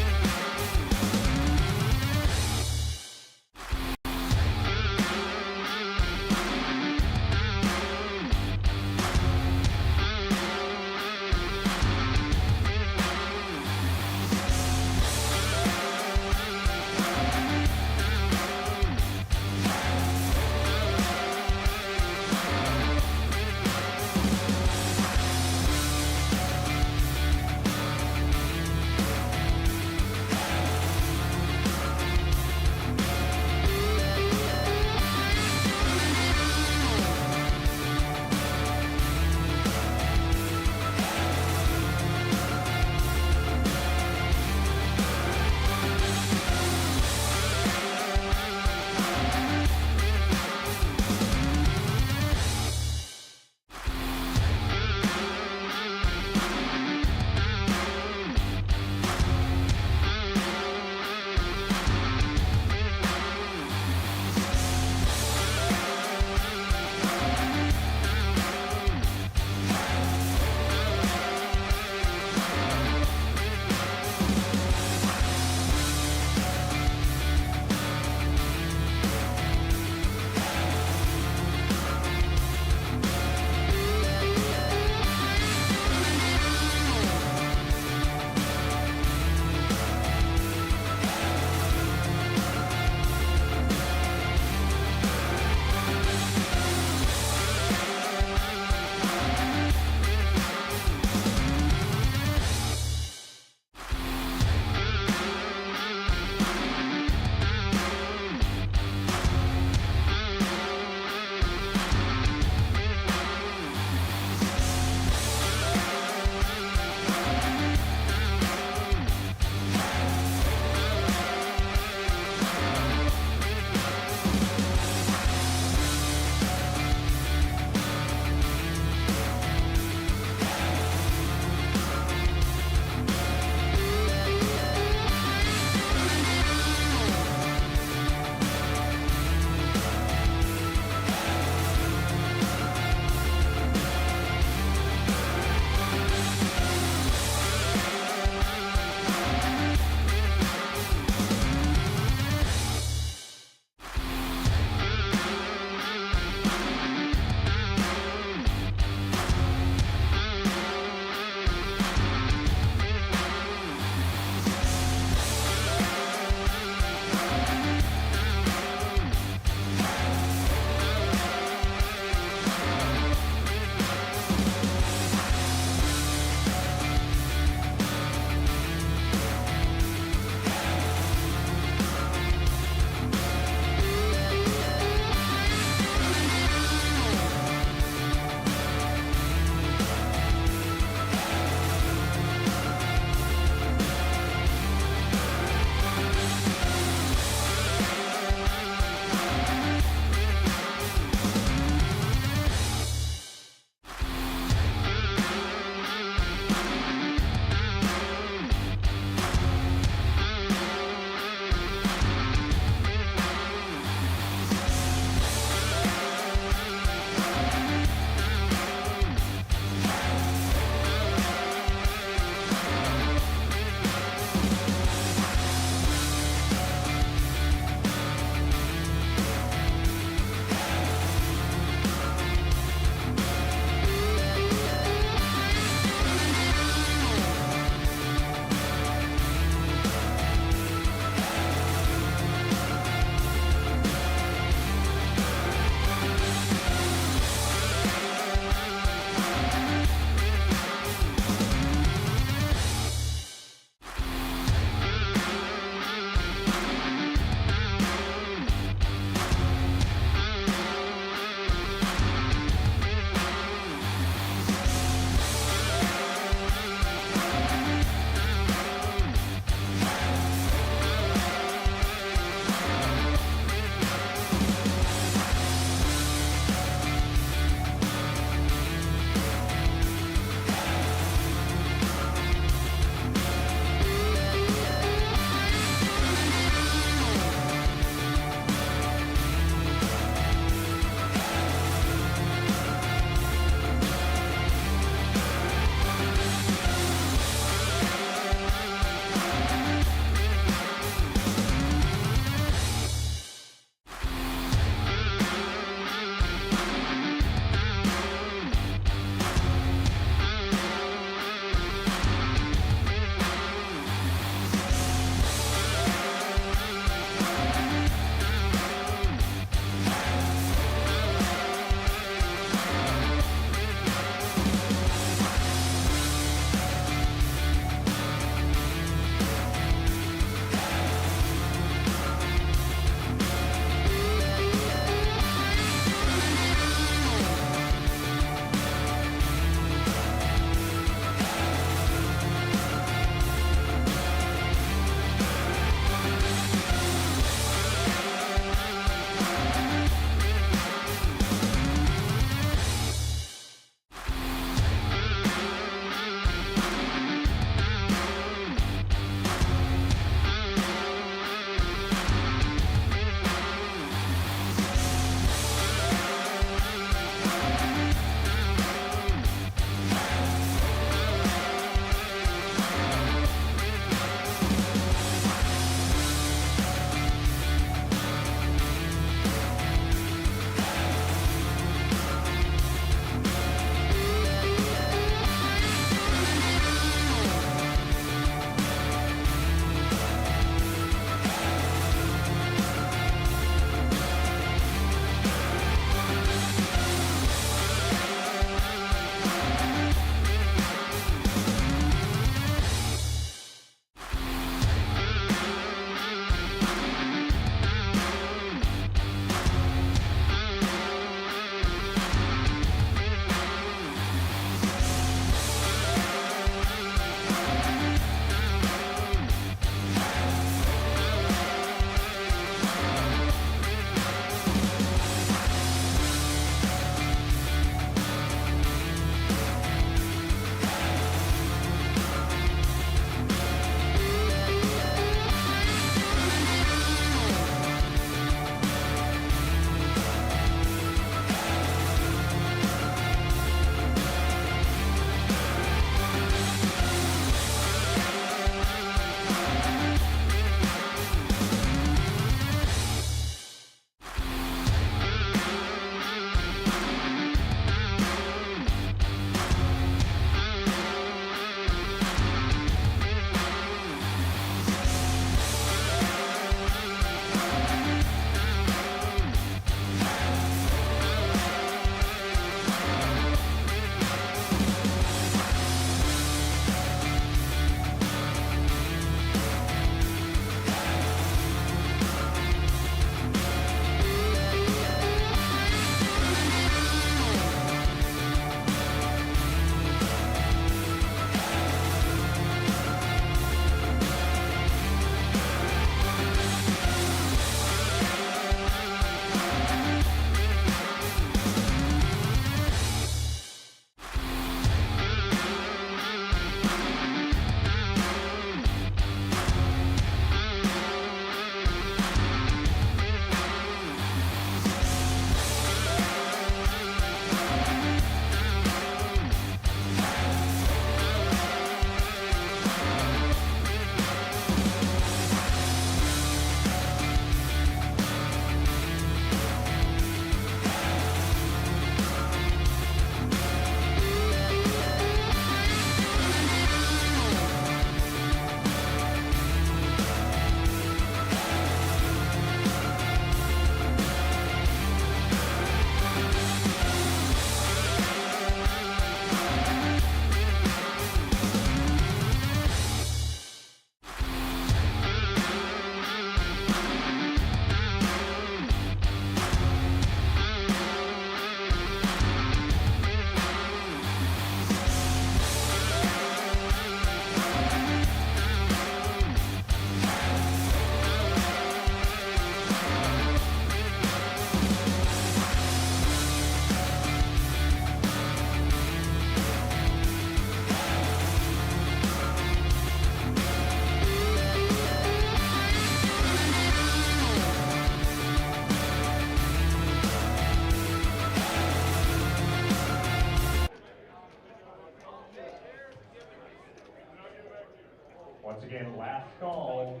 again, last call.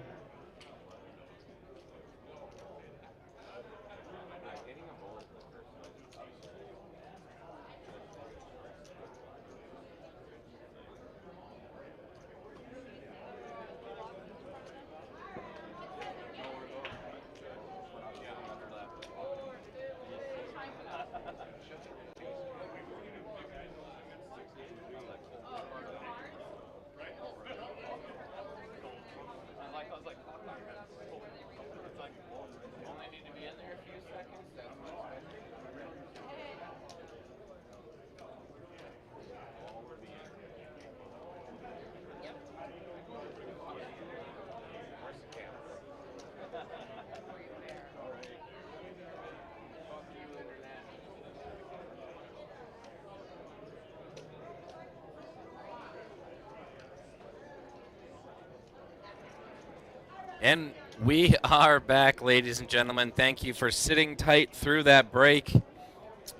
And we are back, ladies and gentlemen. Thank you for sitting tight through that break.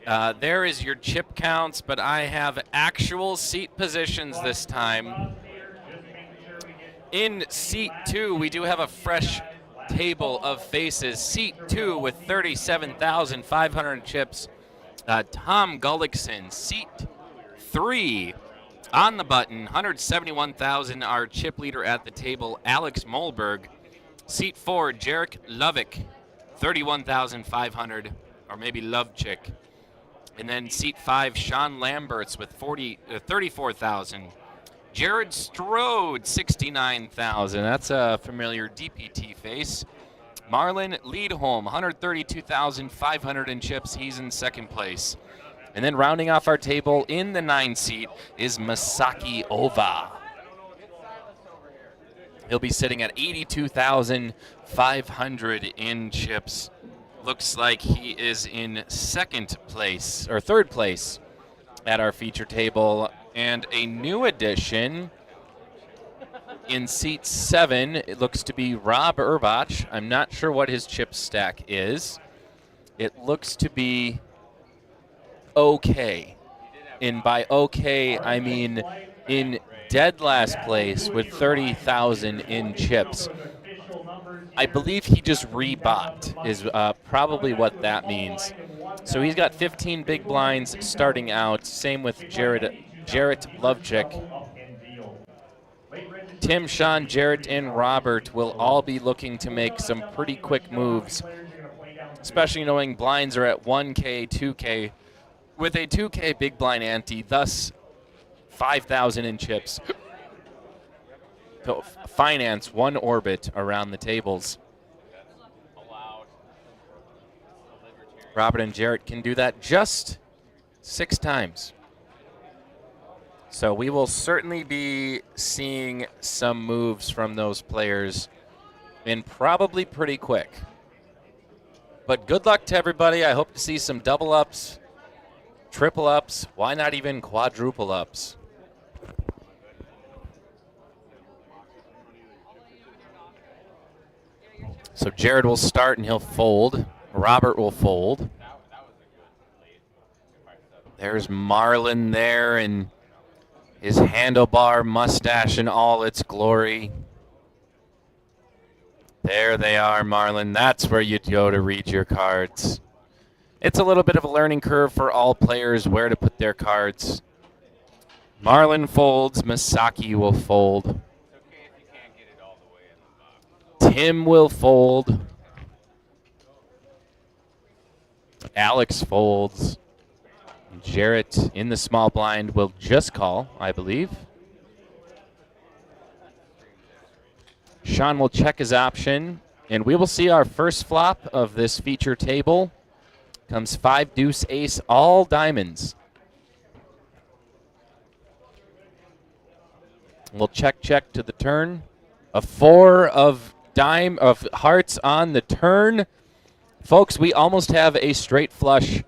There is your chip counts, but I have actual seat positions this time. In seat 2, we do have a fresh table of faces. Seat 2 with 37,500 chips, Tom Gullickson. Seat 3 on the button, 171,000, our chip leader at the table, Alex Molberg. Seat 4, Jarek Lovick, 31,500, or maybe Lovechick. And then seat 5, Sean Lamberts with 34,000. Jared Strode, 69,000. That's a familiar DPT face. Marlon Leadholm, 132,500 in chips. He's in second place. And then rounding off our table in the 9 seat is Masaki Ova. He'll be sitting at 82,500 in chips. Looks like he is in second place, or third place at our feature table. And a new addition in seat 7, it looks to be Rob Urbach. I'm not sure what his chip stack is. It looks to be okay. And by okay, I mean in dead last place with 30,000 in chips. I believe he just rebought is probably what that means. So he's got 15 big blinds starting out. Same with Jarrett Lovechick. Tim, Sean, Jarrett, and Robert will all be looking to make some pretty quick moves, especially knowing blinds are at 1K, 2K, with a 2K big blind ante, thus 5,000 in chips to finance one orbit around the tables. Robert and Jarrett can do that just 6 times. So we will certainly be seeing some moves from those players, and probably pretty quick. But good luck to everybody. I hope to see some double ups, triple ups, why not even quadruple ups? So Jared will start and he'll fold. Robert will fold. There's Marlon there and his handlebar mustache in all its glory. There they are, Marlon. That's where you go to read your cards. It's a little bit of a learning curve for all players where to put their cards. Marlon folds, Masaki will fold. Tim will fold. Alex folds. Jarrett in the small blind will just call, I believe. Sean will check his option, and we will see our first flop of this feature table. Comes 5 deuce ace, all diamonds. We'll check to the turn. A 4 of hearts on the turn. Folks, we almost have a straight flush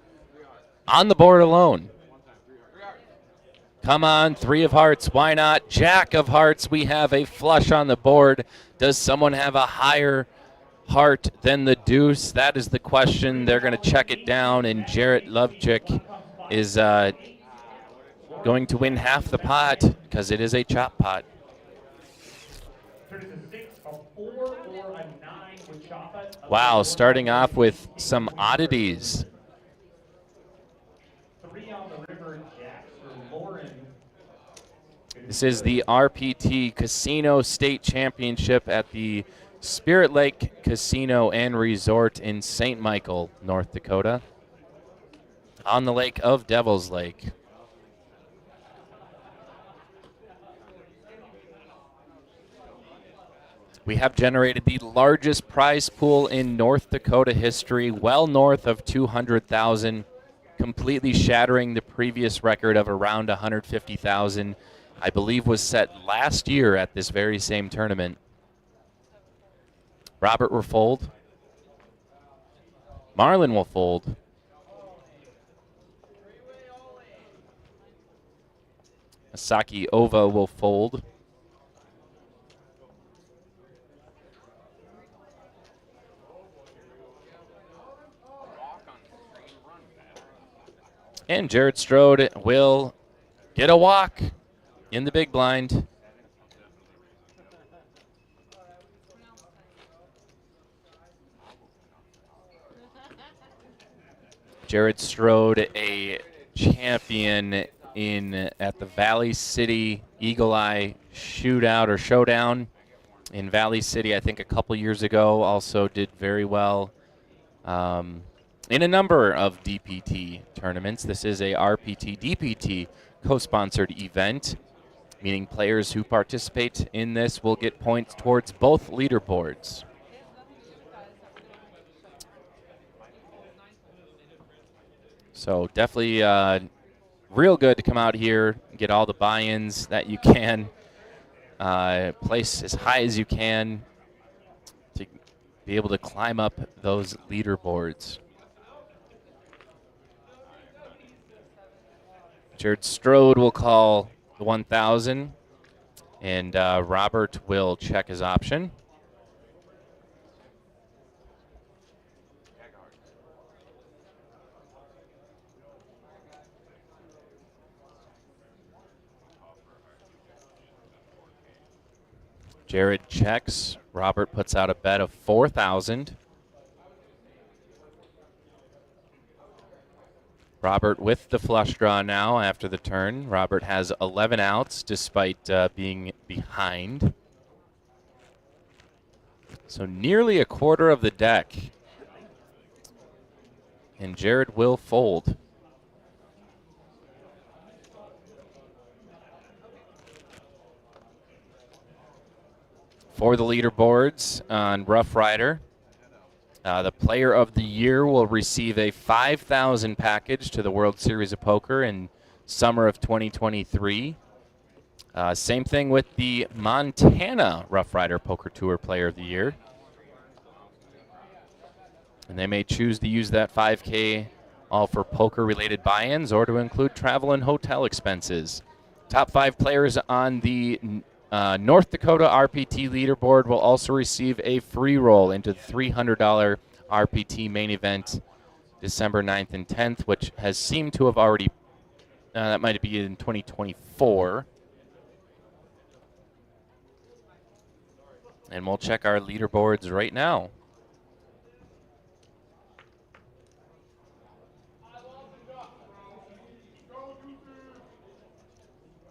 on the board alone. Come on, 3 of hearts, why not? Jack of hearts, we have a flush on the board. Does someone have a higher heart than the deuce? That is the question. They're going to check it down, and Jarrett Lovechick is going to win half the pot because it is a chop pot. Wow, starting off with some oddities. 3 on the river, Jacks for Lauren. This is the RPT Casino State Championship at the Spirit Lake Casino and Resort in St. Michael, North Dakota, on the lake of Devil's Lake. We have generated the largest prize pool in North Dakota history, well north of 200,000, completely shattering the previous record of around 150,000, I believe was set last year at this very same tournament. Robert will fold. Marlon will fold. Masaki Ova will fold. And Jared Strode will get a walk in the big blind. Jared Strode, a champion at the Valley City Eagle Eye Shootout or Showdown in Valley City, I think a couple years ago. Also did very well in a number of DPT tournaments. This is a RPT DPT co-sponsored event, meaning players who participate in this will get points towards both leaderboards. So definitely real good to come out here, get all the buy-ins that you can, place as high as you can to be able to climb up those leaderboards. Jared Strode will call the 1,000, and Robert will check his option. Jared checks. Robert puts out a bet of 4,000. Robert with the flush draw now after the turn. Robert has 11 outs despite being behind. So nearly a quarter of the deck. And Jared will fold. For the leaderboards on Rough Rider, the Player of the Year will receive a 5,000 package to the World Series of Poker in summer of 2023. Same thing with the Montana Rough Rider Poker Tour Player of the Year. And they may choose to use that 5K all for poker-related buy-ins or to include travel and hotel expenses. Top 5 players on the North Dakota RPT leaderboard will also receive a free roll into the $300 RPT main event December 9th and 10th, which has seemed to have already, that might be in 2024. And we'll check our leaderboards right now.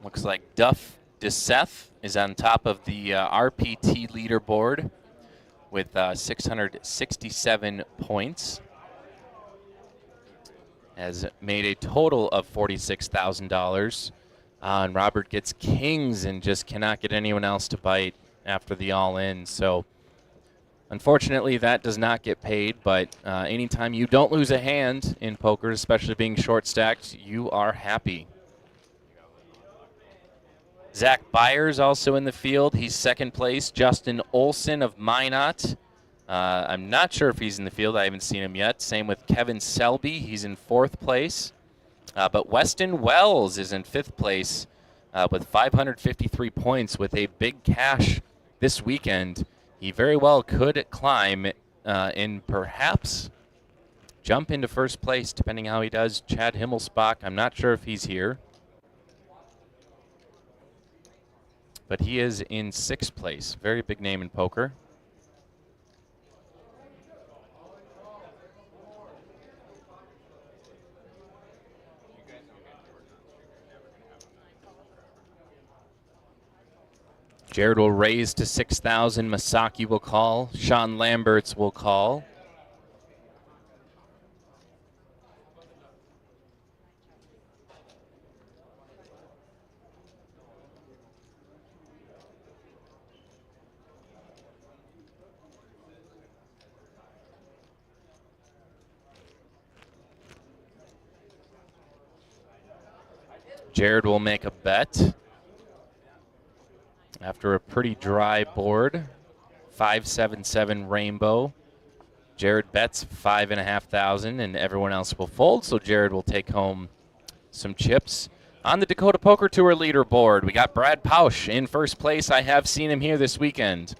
Looks like Duff DeSeth is on top of the RPT leaderboard with 667 points. Has made a total of $46,000. And Robert gets kings and just cannot get anyone else to bite after the all-in. So unfortunately, that does not get paid, but anytime you don't lose a hand in poker, especially being short-stacked, you are happy. Zach Byers also in the field. He's second place. Justin Olson of Minot. I'm not sure if he's in the field. I haven't seen him yet. Same with Kevin Selby. He's in fourth place. But Weston Wells is in fifth place with 553 points with a big cash this weekend. He very well could climb and perhaps jump into first place, depending how he does. Chad Himmelsbach, I'm not sure if he's here. But he is in sixth place. Very big name in poker. Jared will raise to 6,000. Masaki will call. Sean Lamberts will call. Jared will make a bet after a pretty dry board. 577 rainbow. Jared bets 5,500 and everyone else will fold, so Jared will take home some chips. On the Dakota Poker Tour leaderboard, we got Brad Pausch in first place. I have seen him here this weekend.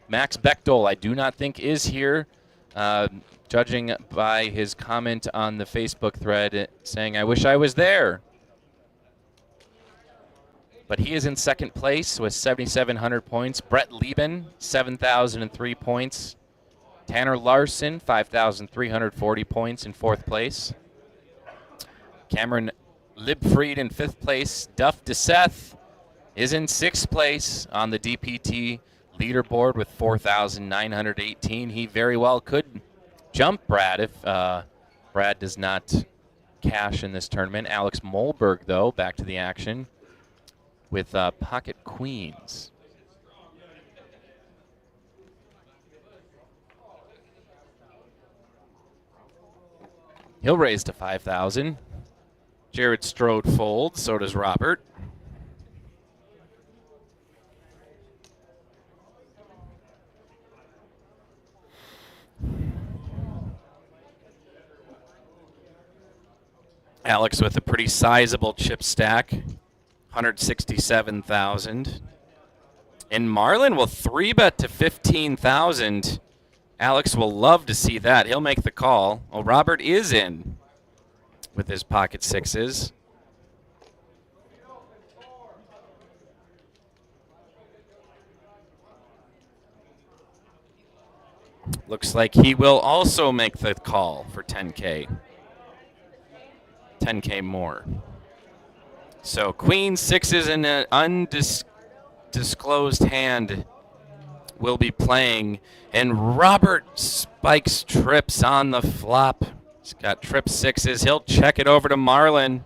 Max Bechtel, I do not think is here, judging by his comment on the Facebook thread saying, "I wish I was there." But he is in second place with 7,700 points. Brett Lieben, 7,003 points. Tanner Larson, 5,340 points in fourth place. Cameron Libfried in fifth place. Duff DeSeth is in sixth place on the DPT leaderboard with 4,918. He very well could jump Brad if Brad does not cash in this tournament. Alex Molberg, though, back to the action with pocket queens. He'll raise to 5,000. Jared Strode folds, so does Robert. Alex with a pretty sizable chip stack, 167,000. And Marlin will 3-bet to 15,000. Alex will love to see that. He'll make the call. Oh, Robert is in with his pocket sixes. Looks like he will also make the call for 10K. 10K more. So queen sixes in an undisclosed hand will be playing, and Robert spikes trips on the flop. He's got trip sixes. He'll check it over to Marlin.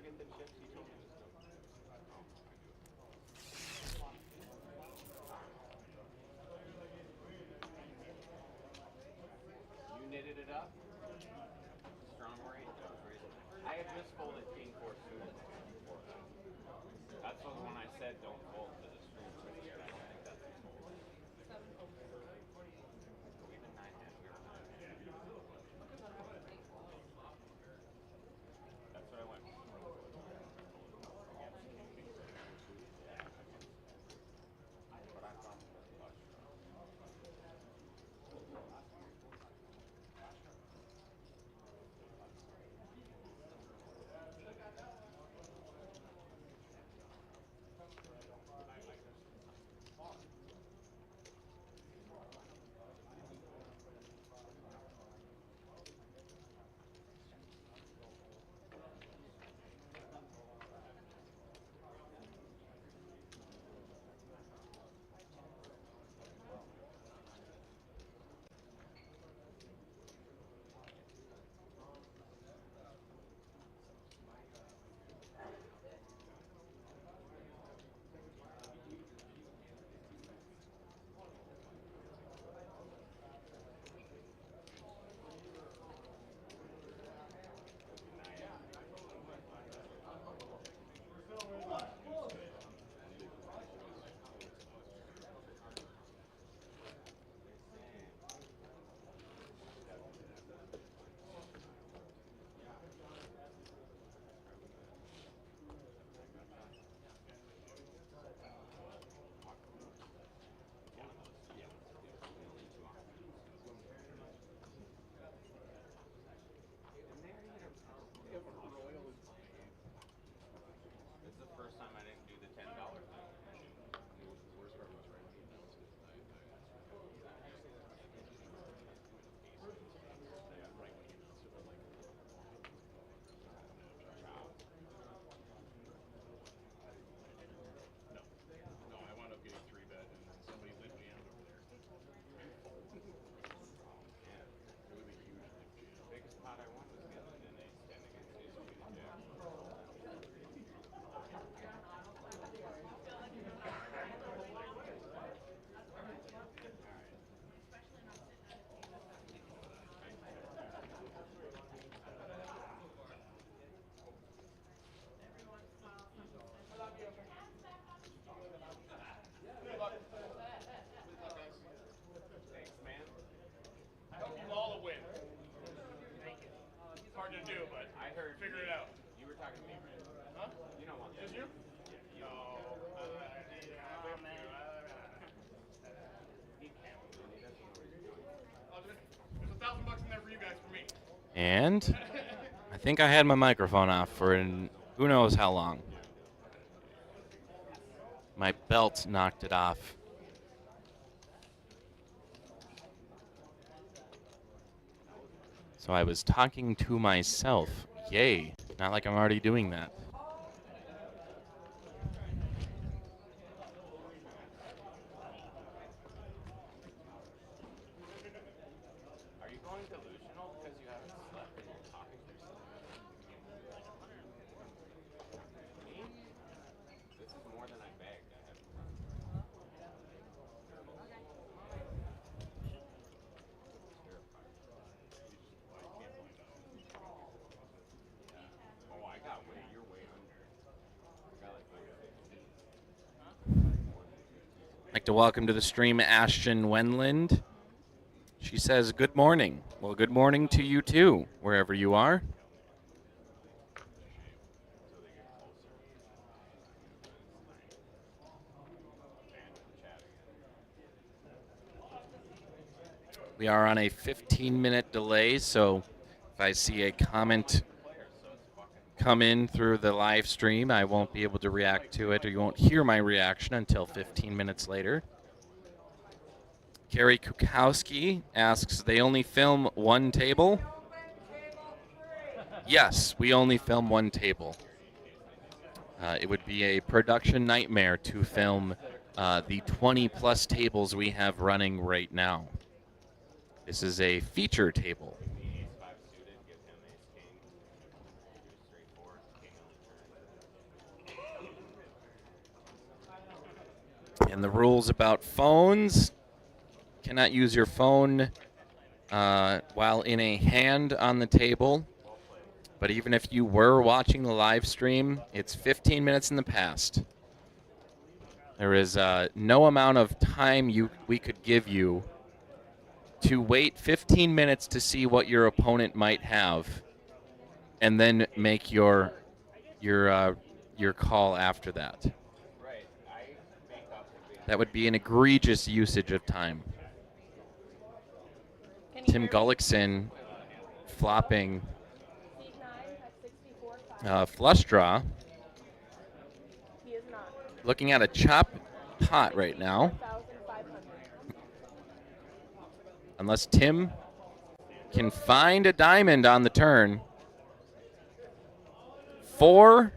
get the chips you told me to still? You knitted it up? Strong weight? I had just folded king four suited before. That's the one I said don't fold to the stream. I don't think that's a fold. We've been 9-10. That's what I went. But I thought it was flush. It's the first time I didn't do the $10 thing. No, I wound up getting 3-bet and then somebody lit jammed over there. Yeah, it was a huge lit jam. The biggest pot I won was getting an ace 10 against ace queen and jack. Thanks, man. I hope you all win. Thank you. It's hard to do, but I heard figure it out. You were talking to me, right? Huh? You don't want that. Just you? Yeah, No. He can't win. He doesn't know what he's doing. There's $1,000 in there for you guys for me. And I think I had my microphone off for who knows how long. My belt knocked it off. So I was talking to myself. Yay. Not like I'm already doing that. Are you going delusional because you haven't slept and you're talking to yourself? Me? This is more than I begged. I have Oh, I got way. You're way under. I got like 50. I'd like to welcome to the stream Ashton Wenland. She says, good morning. Well, good morning to you too, wherever you are. We are on a 15-minute delay, so if I see a comment come in through the live stream, I won't be able to react to it, or you won't hear my reaction until 15 minutes later. Carrie Kukowski asks, they only film one table? Yes, we only film one table. It would be a production nightmare to film the 20-plus tables we have running right now. This is a feature table. And the rules about phones: cannot use your phone while in a hand on the table. But even if you were watching the live stream, it's 15 minutes in the past. There is no amount of time we could give you to wait 15 minutes to see what your opponent might have, and then make your call after that. That would be an egregious usage of time. Tim Gullickson flopping flush draw. He is not. Looking at a chop pot right now. Unless Tim can find a diamond on the turn. 4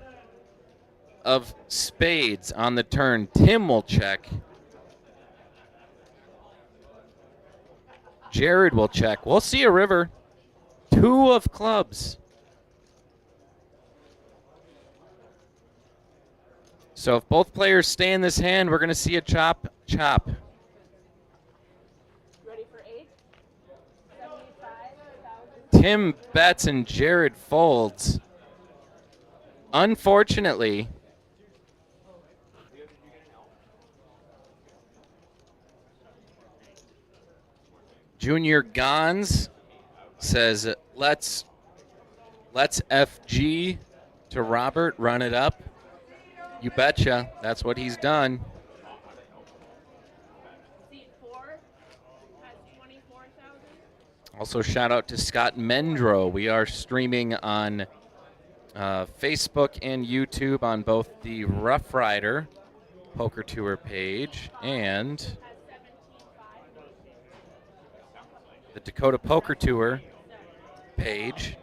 of spades on the turn. Tim will check. Jared will check. We'll see a river. 2 of clubs. So if both players stay in this hand, we're going to see a chop. Ready for 8? Tim bets and Jared folds. Unfortunately, Junior Gons says, let's FG to Robert, run it up. You betcha. That's what he's done. Seat 4 has 24,000. Also, shout out to Scott Mendro. We are streaming on Facebook and YouTube on both the Rough Rider Poker Tour page and the Dakota Poker Tour page.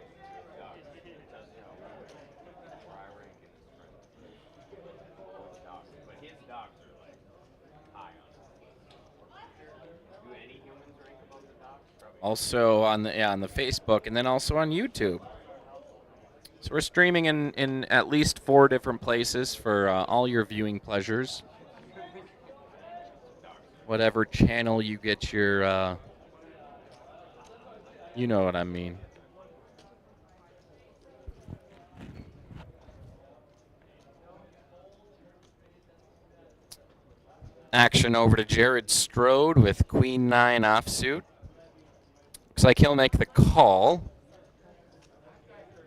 Also on the Facebook, and then also on YouTube. So we're streaming in at least 4 different places for all your viewing pleasures. Whatever channel you get your, you know what I mean. Action over to Jared Strode with Queen 9 offsuit. Looks like he'll make the call.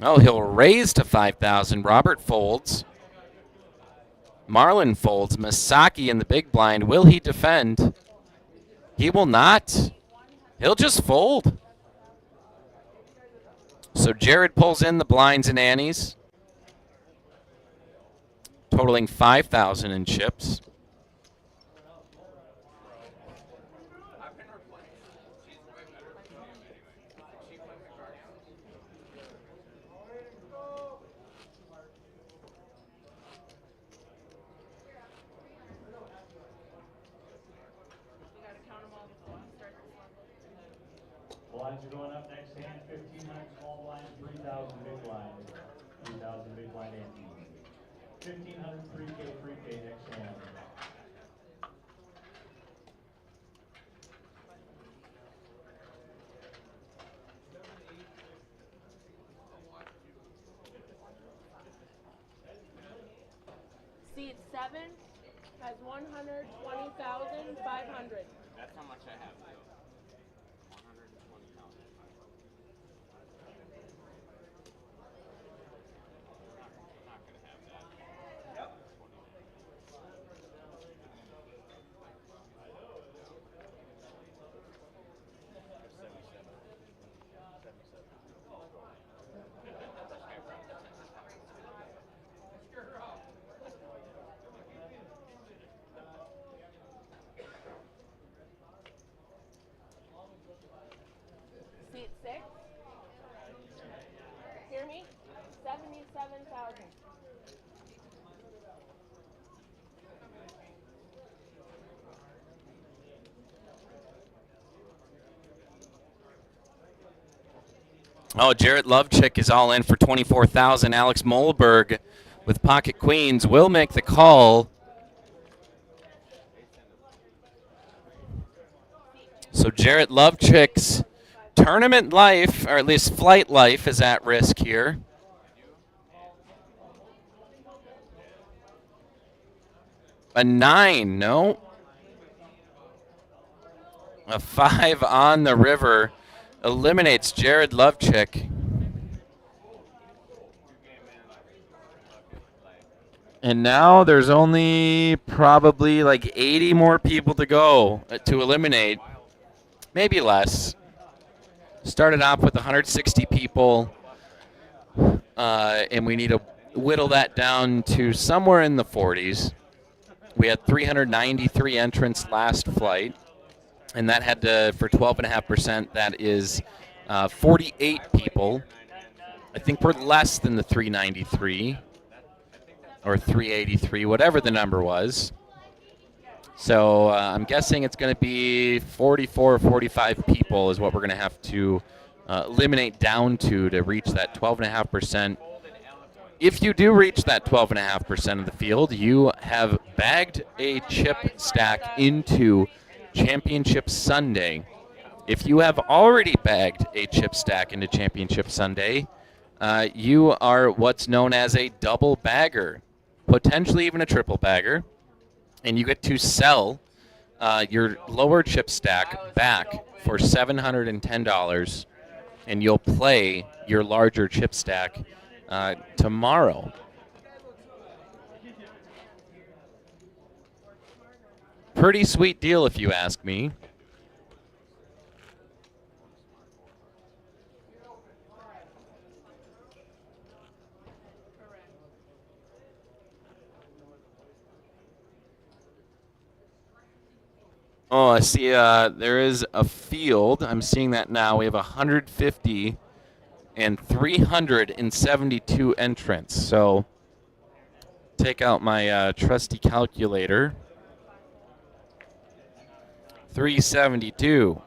Oh, he'll raise to 5,000. Robert folds. Marlin folds. Masaki in the big blind. Will he defend? He will not. He'll just fold. So Jared pulls in the blinds and annies, totaling 5,000 in chips. Blinds are going up next hand. 1,500 small blind, 3,000 big blind, 3,000 big blind ante. 1,500 3K next hand. Seat 7 has 120,500. That's how much I have. 120,000. Not gonna have that. Yep. Seat 6. Hear me? 77,000. Oh, Jarrett Lovechick is all in for 24,000. Alex Molberg with pocket queens will make the call. So Jarrett Lovechick's tournament life, or at least flight life, is at risk here. A 9, no. A 5 on the river eliminates Jared Lovechick. And now there's only probably like 80 more people to go to eliminate. Maybe less. Started off with 160 people, and we need to whittle that down to somewhere in the 40s. We had 393 entrants last flight, and that had to, for 12.5%, that is 48 people. I think we're less than the 393 or 383, whatever the number was. So I'm guessing it's going to be 44 or 45 people is what we're going to have to eliminate down to reach that 12.5%. If you do reach that 12.5% of the field, you have bagged a chip stack into Championship Sunday. If you have already bagged a chip stack into Championship Sunday, you are what's known as a double bagger, potentially even a triple bagger. And you get to sell your lower chip stack back for $710, and you'll play your larger chip stack tomorrow. Pretty sweet deal, if you ask me. Oh, I see there is a field. I'm seeing that now. We have 150 and 372 entrants. So take out my trusty calculator. 372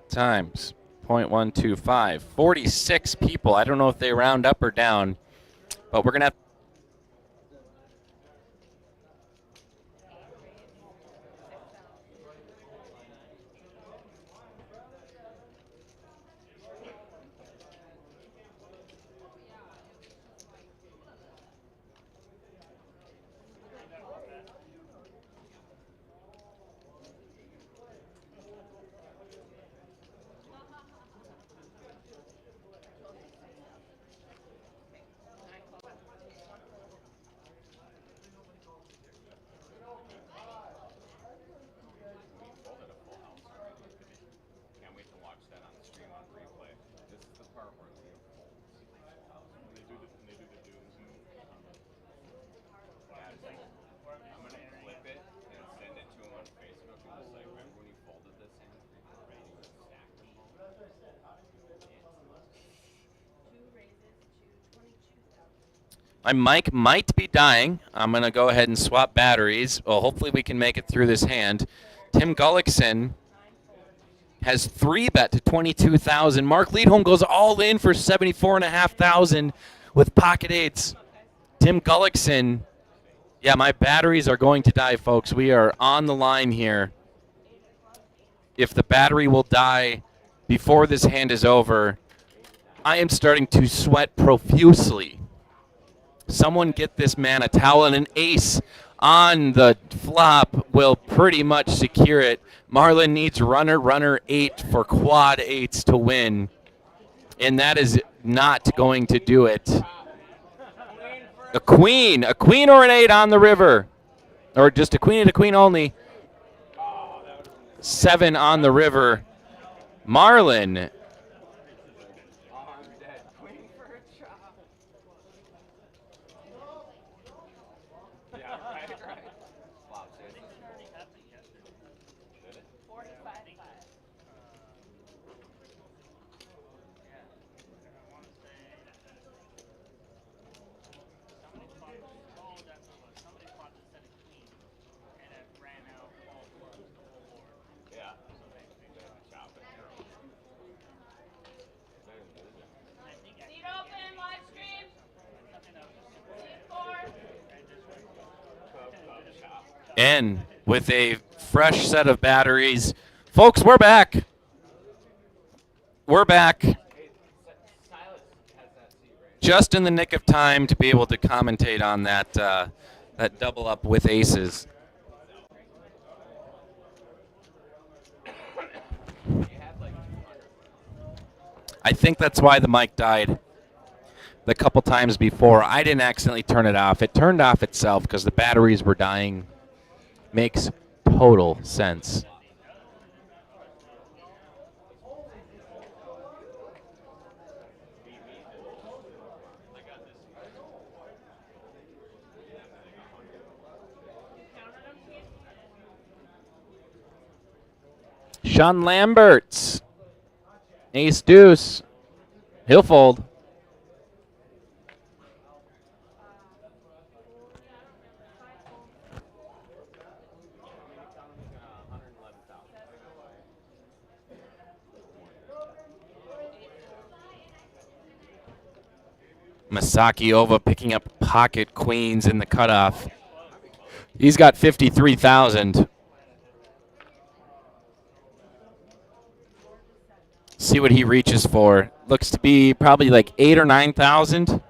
times 0.125. 46 people. I don't know if they round up or down, but we're going to have my mic might be dying. I'm going to go ahead and swap batteries. Well, hopefully we can make it through this hand. Tim Gullickson has 3-bet to 22,000. Mark Leadholm goes all in for 74,500 with pocket eights. Tim Gullickson, yeah, my batteries are going to die, folks. We are on the line here. If the battery will die before this hand is over, I am starting to sweat profusely. Someone get this man a towel, and an ace on the flop will pretty much secure it. Marlon needs runner 8 for quad 8s to win, and that is not going to do it. A queen or an 8 on the river, or just a queen and a queen only. 7 on the river. Marlon. And with a fresh set of batteries, Folks, we're back. We're back. Just in the nick of time to be able to commentate on that that double up with aces. I think that's why the mic died the couple times before. I didn't accidentally turn it off. It turned off itself because the batteries were dying. Makes total sense. Sean Lamberts. Ace deuce. He'll fold. Masaki Ova picking up pocket queens in the cutoff. He's got 53,000. See what he reaches for. Looks to be probably like 8,000 or 9,000.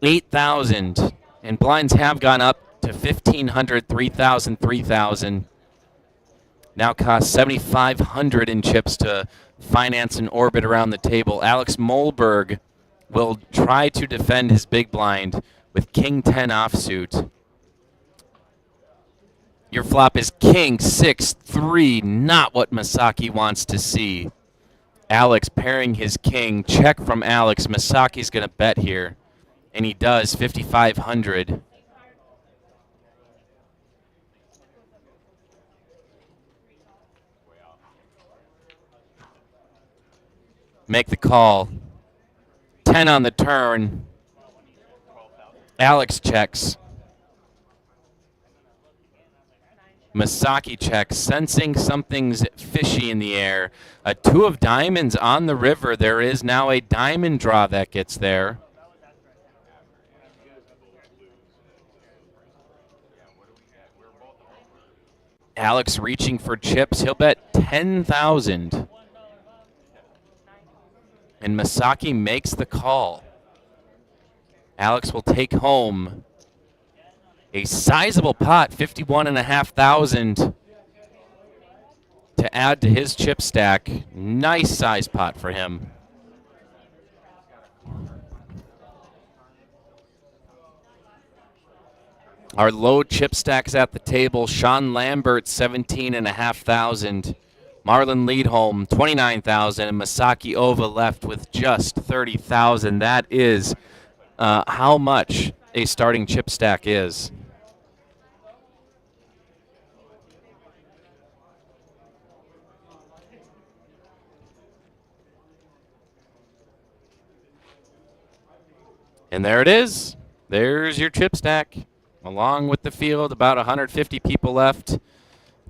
8,000. And blinds have gone up to 1,500, 3,000, 3,000. Now costs 7,500 in chips to finance an orbit around the table. Alex Molberg will try to defend his big blind with King 10 offsuit. Your flop is King 6-3, not what Masaki wants to see. Alex pairing his king. Check from Alex. Masaki's going to bet here. And he does, 5,500. Make the call. 10 on the turn. Alex checks. Masaki checks, sensing something's fishy in the air. A 2 of diamonds on the river. There is now a diamond draw that gets there. Alex reaching for chips. He'll bet 10,000. And Masaki makes the call. Alex will take home a sizable pot, 51,500 to add to his chip stack. Nice size pot for him. Our low chip stacks at the table. Sean Lambert, 17,500. Marlon Leadholm, 29,000. And Masaki Ova left with just 30,000. That is how much a starting chip stack is. And there it is. There's your chip stack. Along with the field, about 150 people left.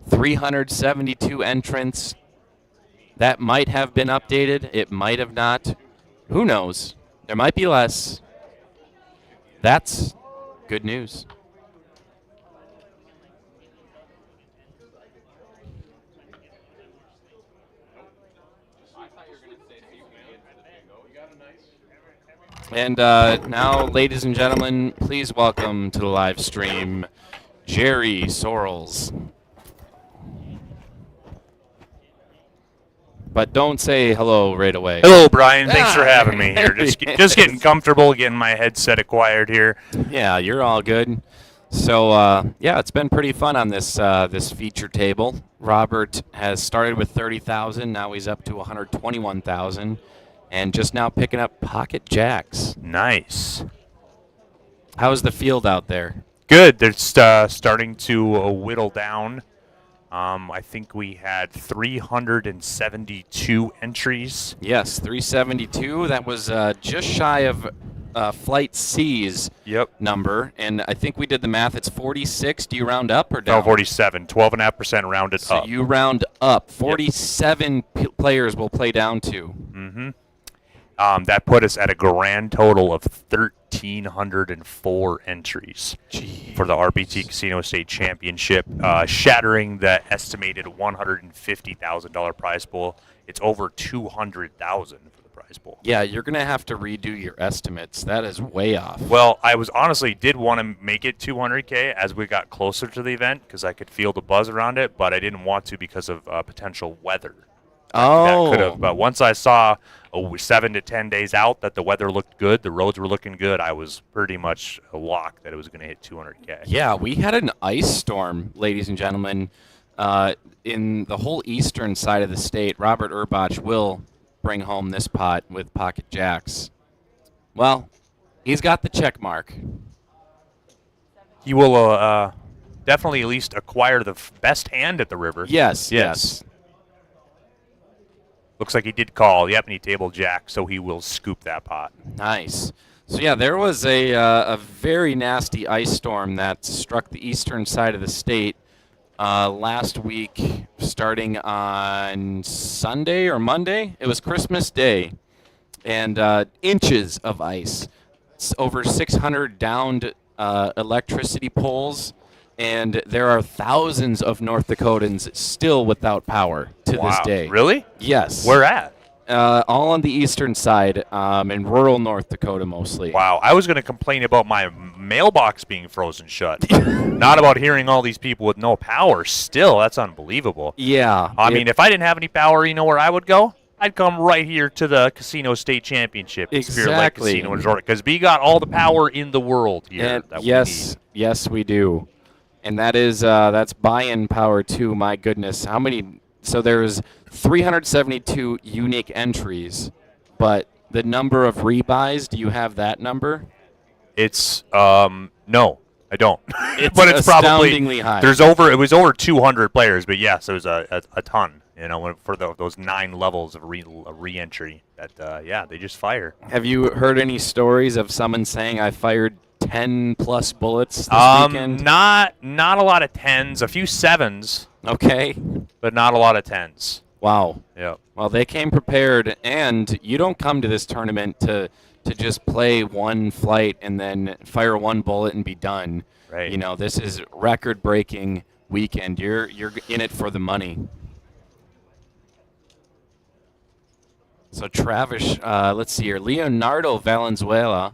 372 entrants. That might have been updated. It might have not. Who knows? There might be less. That's good news. And now, ladies and gentlemen, please welcome to the live stream, Jerry Sorrells. But don't say hello right away. Hello, Brian. Thanks for having me here. Just getting comfortable, getting my headset acquired here. Yeah, you're all good. So, yeah, it's been pretty fun on this this feature table. Robert has started with 30,000. Now he's up to 121,000. And just now picking up pocket jacks. Nice. How's the field out there? Good. They're starting to whittle down. I think we had 372 entries. Yes, 372. That was just shy of Flight C's number. And I think we did the math. It's 46. Do you round up or down? No, 47. 12.5% rounded up. So you round up. 47 players will play down to. Mm-hmm. That put us at a grand total of 1,304 entries for the RPT Casino State Championship, shattering the estimated $150,000 prize pool. It's over 200,000 for the prize pool. Yeah, you're going to have to redo your estimates. That is way off. Well, I was honestly did want to make it 200K as we got closer to the event because I could feel the buzz around it, but I didn't want to because of potential weather. That could have. But once I saw 7 to 10 days out that the weather looked good, the roads were looking good, I was pretty much a lock that it was going to hit 200K. Yeah, we had an ice storm, ladies and gentlemen, in the whole eastern side of the state. Robert Urbach will bring home this pot with Pocket Jacks. Well, he's got the check mark. He will definitely at least acquire the best hand at the river. Yes. Looks like he did call. Yep, and he tabled Jack, so he will scoop that pot. Nice. So, yeah, there was a very nasty ice storm that struck the eastern side of the state last week, starting on Sunday or Monday. It was Christmas Day, and inches of ice. It's over 600 downed electricity poles, and there are thousands of North Dakotans still without power to this day. Really? Yes. Where at? All on the eastern side, in rural North Dakota mostly. Wow, I was going to complain about my mailbox being frozen shut. Not about hearing all these people with no power. Still, that's unbelievable. Yeah. I mean, if I didn't have any power, you know where I would go? I'd come right here to the Casino State Championship. Exactly. Spirit Lake Casino Resort, because we got all the power in the world here. And yes, we do. And that is that's buy-in power too. My goodness, how many? So there's 372 unique entries, but the number of rebuys. Do you have that number? It's no, I don't. It's but it's astoundingly high. It was over 200 players, but yes, it was a ton. You know, for those 9 levels of re-entry. That they just fire. Have you heard any stories of someone saying I fired 10 plus bullets this weekend? Not a lot of 10s, a few 7s. Okay. But not a lot of 10s. Wow. Yeah. Well, they came prepared, and you don't come to this tournament to just play one flight and then fire one bullet and be done. Right. You know, this is record-breaking weekend. You're in it for the money. So Travis, let's see here. Leonardo Valenzuela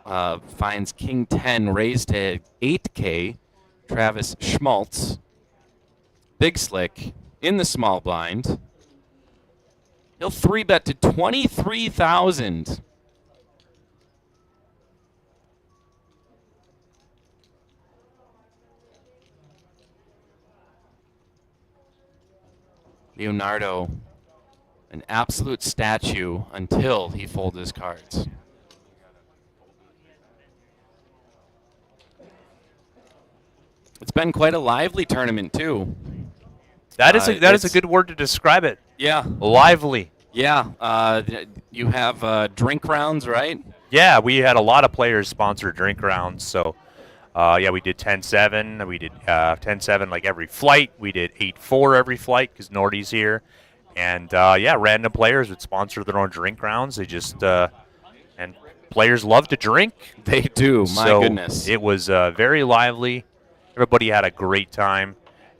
finds King 10 raised to 8K. Travis Schmaltz, Big Slick in the small blind. He'll 3-bet to 23,000. Leonardo, an absolute statue until he folds his cards. It's been quite a lively tournament too. That is a good word to describe it. Yeah. Lively. Yeah. You have drink rounds, right? Yeah, we had a lot of players sponsor drink rounds. So, we did 10-7. We did 10-7 like every flight. We did 8-4 every flight because Nordy's here. And, random players would sponsor their own drink rounds. They just and players love to drink. They do, my goodness. It was very lively. Everybody had a great time.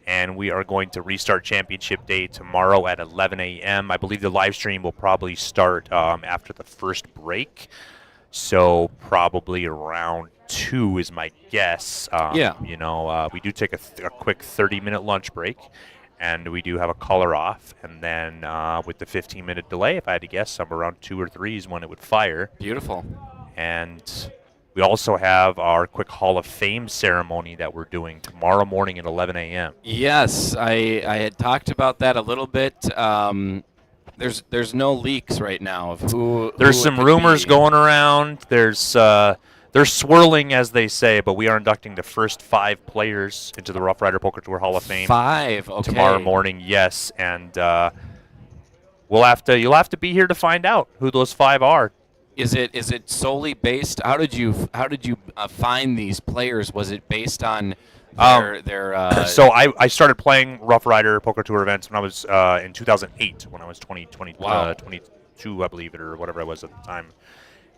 And we are going to restart Championship Day tomorrow at 11 a.m. I believe the live stream will probably start after the first break. So probably around 2 is my guess. We do take a quick 30-minute lunch break. And we do have a color off. And then with the 15-minute delay, if I had to guess, somewhere around 2 or 3 is when it would fire. Beautiful. And we also have our quick Hall of Fame ceremony that we're doing tomorrow morning at 11 a.m. Yes, I had talked about that a little bit. There's no leaks right now of who. There's some rumors going around. They're swirling, as they say, but we are inducting the first 5 players into the Rough Rider Poker Tour Hall of Fame. 5, okay. Tomorrow morning, yes, and you'll have to be here to find out who those 5 are. Is it solely based? How did you find these players? Was it based on their? So I started playing Rough Rider Poker Tour events when I was in 2008 when I was 20. 22, I believe it, or whatever I was at the time,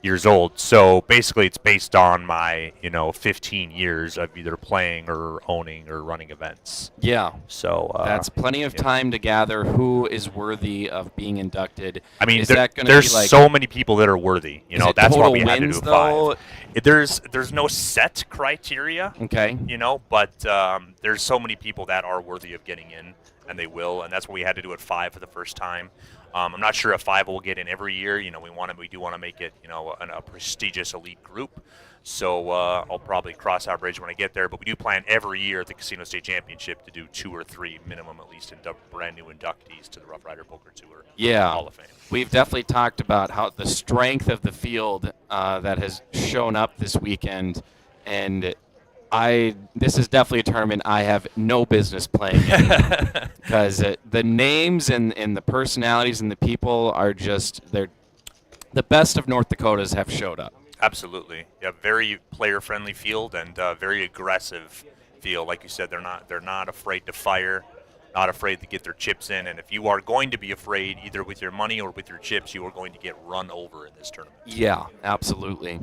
years old. So basically, it's based on my 15 years of either playing or owning or running events. Yeah. So that's plenty of time to gather who is worthy of being inducted. I mean, is that gonna there's be like, so many people that are worthy. Is it That's why total we had to wins, do though? 5. There's no set criteria. Okay. But there's so many people that are worthy of getting in, and they will, and that's why we had to do it 5 for the first time. I'm not sure if 5 will get in every year. We do want to make it, a prestigious elite group. So I'll probably cross that bridge when I get there. But we do plan every year at the Casino State Championship to do 2 or 3 minimum, at least, brand new inductees to the Rough Rider Poker Tour Hall of Fame. We've definitely talked about how the strength of the field that has shown up this weekend, and this is definitely a tournament I have no business playing in because the names and the personalities and the people are they're the best of North Dakotas have showed up. Absolutely, yeah. Very player-friendly field and very aggressive field. Like you said, they're not afraid to fire, not afraid to get their chips in. And if you are going to be afraid, either with your money or with your chips, you are going to get run over in this tournament. Yeah, absolutely.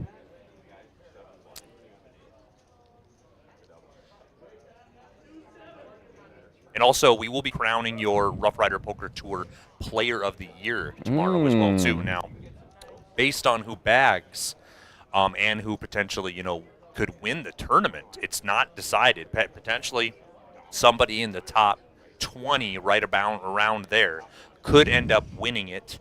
And also, we will be crowning your Rough Rider Poker Tour Player of the Year tomorrow as well, too. Now, based on who bags and who potentially, could win the tournament, it's not decided. Potentially, somebody in the top 20, right around there, could end up winning it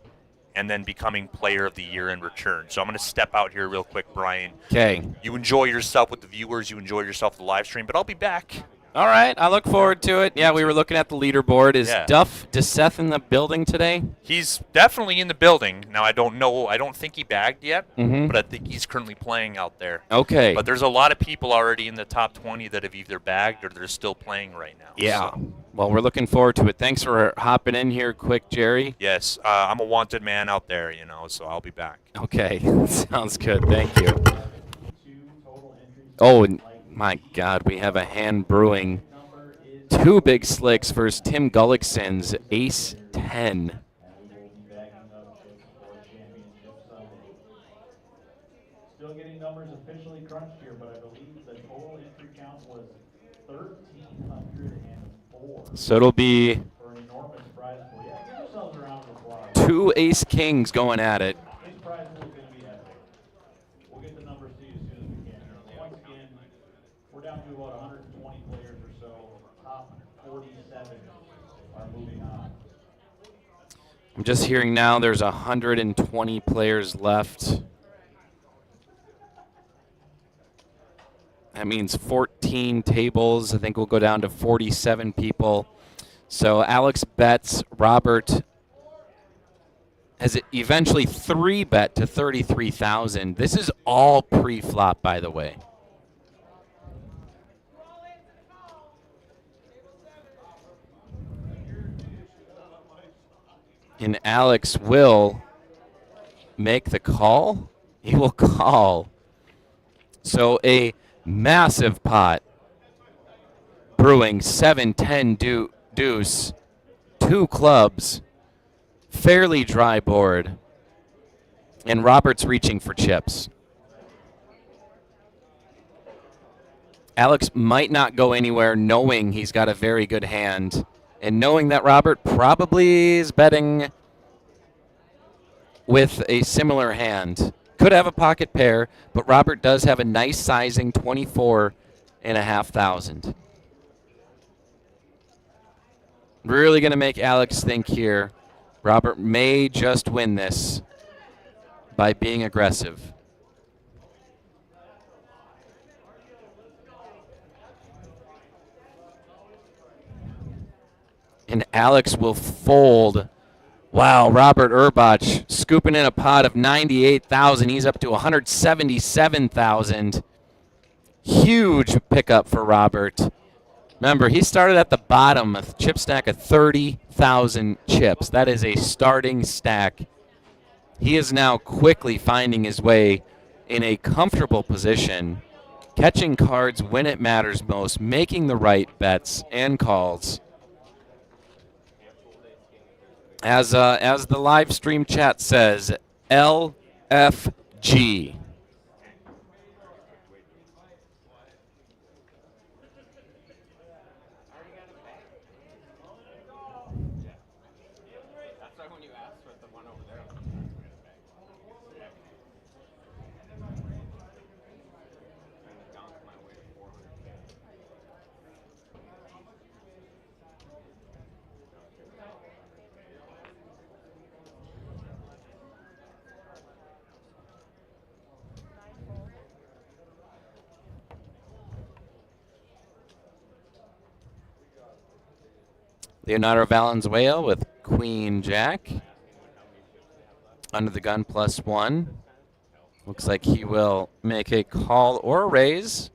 and then becoming Player of the Year in return. So I'm going to step out here real quick, Brian. Okay. You enjoy yourself with the viewers. You enjoy yourself with the live stream, but I'll be back. All right, I look forward to it. Yeah, we were looking at the leaderboard. Is Duff DeSeth in the building today? He's definitely in the building. Now, I don't know. I don't think he bagged yet, Mhm. but I think he's currently playing out there. Okay. But there's a lot of people already in the top 20 that have either bagged or they're still playing right now. Yeah. So, Well, we're looking forward to it. Thanks for hopping in here quick, Jerry. yes, I'm a wanted man out there, so I'll be back. Okay, sounds good. Thank you. Oh, my God, we have a hand brewing. 2 big slicks versus Tim Gullickson's Ace 10. Still getting numbers officially crunched here, but I believe the total entry count was 1,304. So it'll be For an enormous prize pool. Yeah, give yourselves a round of applause. 2 Ace Kings going at it. This prize pool is going to be epic. We'll get the numbers to you as soon as we can. Once again, we're down to about 120 players or so. Top 47 are moving on. I'm just hearing now there's 120 players left. That means 14 tables. I think we'll go down to 47 people. So Alex bets, Robert has eventually 3-bet to 33,000. This is all pre-flop, by the way. And Alex will make the call. He will call. So a massive pot brewing, 7-10 deuce, 2 clubs, fairly dry board, and Robert's reaching for chips. Alex might not go anywhere knowing he's got a very good hand and knowing that Robert probably is betting with a similar hand. Could have a pocket pair, but Robert does have a nice sizing 24,500. Really going to make Alex think here. Robert may just win this by being aggressive. And Alex will fold. Wow, Robert Urbach scooping in a pot of 98,000. He's up to 177,000. Huge pickup for Robert. Remember, he started at the bottom, a chip stack of 30,000 chips. That is a starting stack. He is now quickly finding his way in a comfortable position, catching cards when it matters most, making the right bets and calls. As the live stream chat says, LFG. That's why when you asked for the one over there, down to my way to 400. Leonardo Valenzuela with Queen Jack. Under the gun +1. Looks like he will make a call or a raise.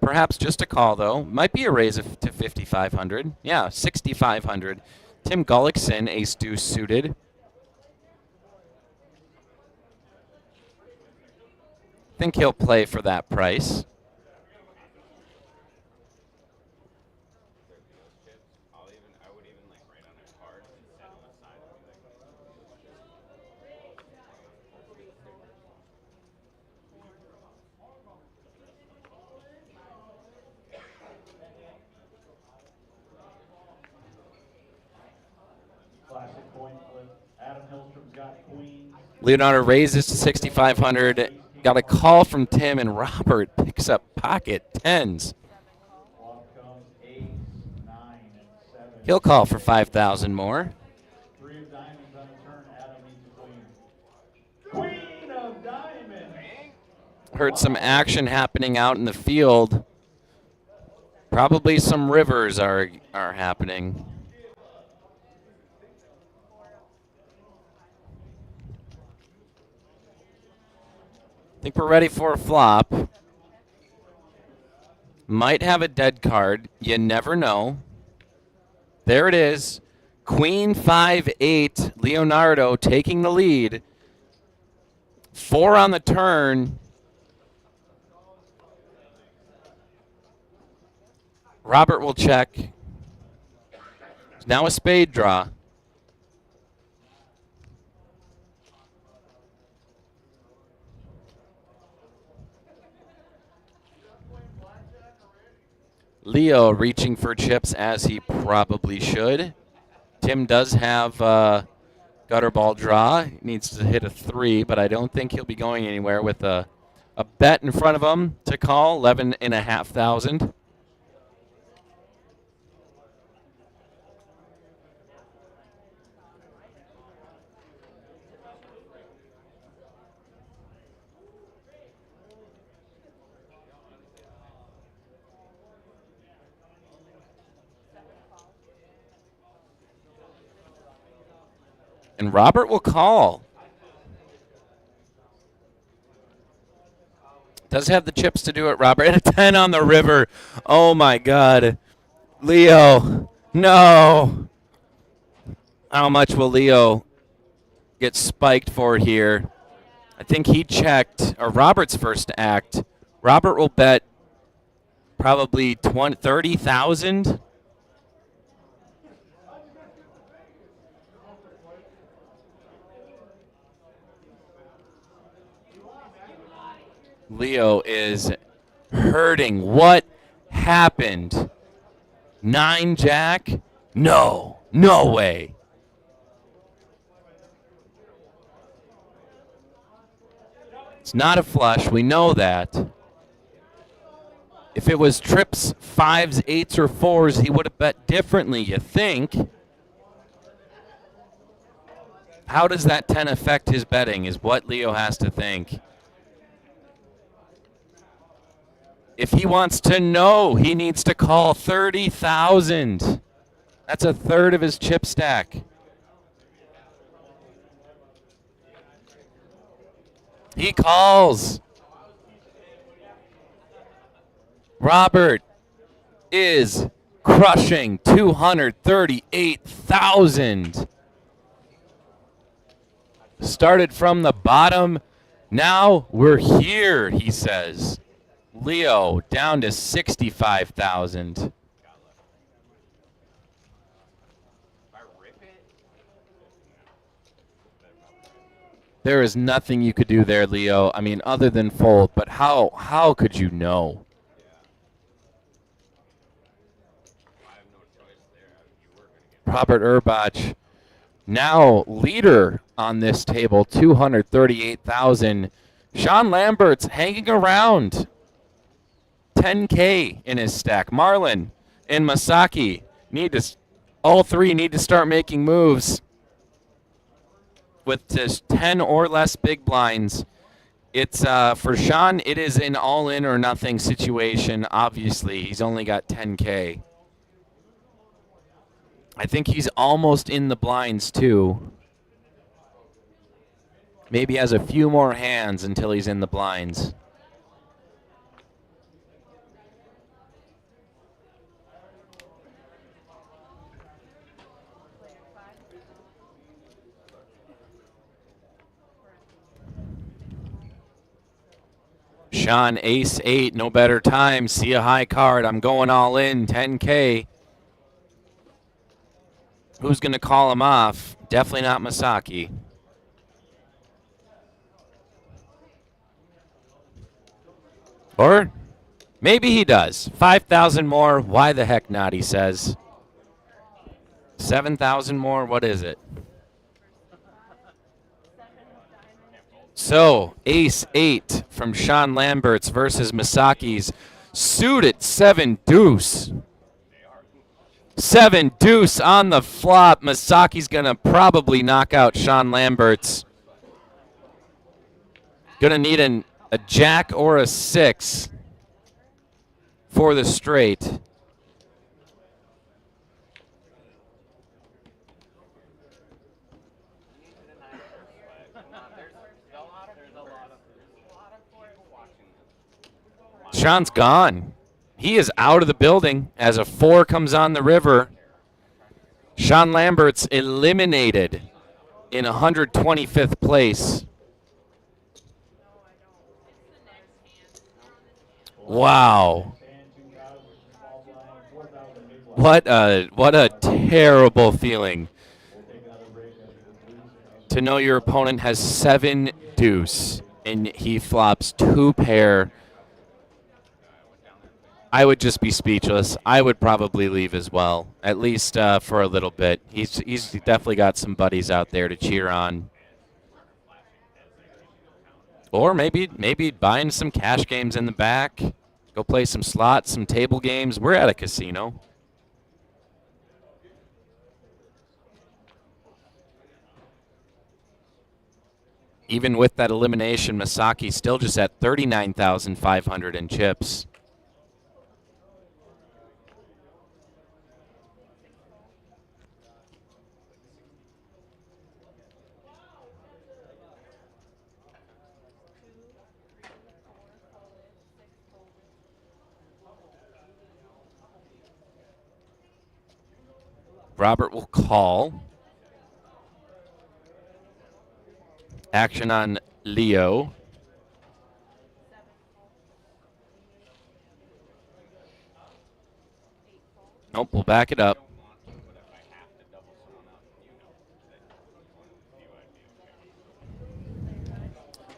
Perhaps just a call, though. Might be a raise to 5,500. Yeah, 6,500. Tim Gullickson, ace-deuce suited. Think he'll play for that price. I would even like write on a card and set on the side and be like, Classic coin flip. Adam Hillstrom's got queens. Leonardo raises to 6,500. Got a call from Tim, and Robert picks up pocket tens. Off comes ace, 9, and 7. He'll call for 5,000 more. 3 of diamonds on the turn. Adam needs a queen. Queen of diamonds. Heard some action happening out in the field. Probably some rivers are happening. I think we're ready for a flop. Might have a dead card. You never know. There it is. Queen 5-8. Leonardo taking the lead. 4 on the turn. Robert will check. It's now a spade draw. Leo reaching for chips as he probably should. Tim does have gutter ball draw. He needs to hit a 3, but I don't think he'll be going anywhere with a bet in front of him to call, 11,500. And Robert will call. Does have the chips to do it, Robert. And a 10 on the river. Oh, my God. Leo. No. How much will Leo get spiked for here? I think he checked, or Robert's first act. Robert will bet probably 30,000. Leo is hurting. What happened? 9 jack? No. No way. It's not a flush. We know that. If it was trips, 5s, 8s, or 4s, he would have bet differently, you think. How does that 10 affect his betting is what Leo has to think. If he wants to know, he needs to call 30,000. That's a third of his chip stack. He calls. Robert is crushing 238,000. Started from the bottom. Now we're here, he says. Leo down to 65,000. By Rick There is nothing you could do there, Leo. I mean, other than fold. But how could you know? Robert Urbach, now leader on this table, 238,000. Sean Lambert's hanging around, 10K in his stack. Marlin and Masaki all three need to start making moves with just 10 or less big blinds. It's for Sean, it is an all-in or nothing situation. Obviously, he's only got 10K. I think he's almost in the blinds too. Maybe has a few more hands until he's in the blinds. Sean, ace 8, no better time. See a high card. I'm going all in, 10K. Who's going to call him off? Definitely not Masaki. Or maybe he does. 5,000 more. Why the heck not, he says. 7,000 more. What is it? So, ace 8 from Sean Lamberts versus Masaki's suited 7 deuce. 7 deuce on the flop. Masaki's going to probably knock out Sean Lamberts. Going to need a jack or a 6 for the straight. Sean's gone. He is out of the building as a 4 comes on the river. Sean Lambert's eliminated in 125th place. Wow. What a terrible feeling to know your opponent has 7 deuce and he flops 2 pair. I would just be speechless. I would probably leave as well, at least for a little bit. He's definitely got some buddies out there to cheer on. Or maybe buying some cash games in the back. Go play some slots, some table games. We're at a casino. Even with that elimination, Masaki's still just at 39,500 in chips. Robert will call. Action on Leo. Nope, we'll back it up.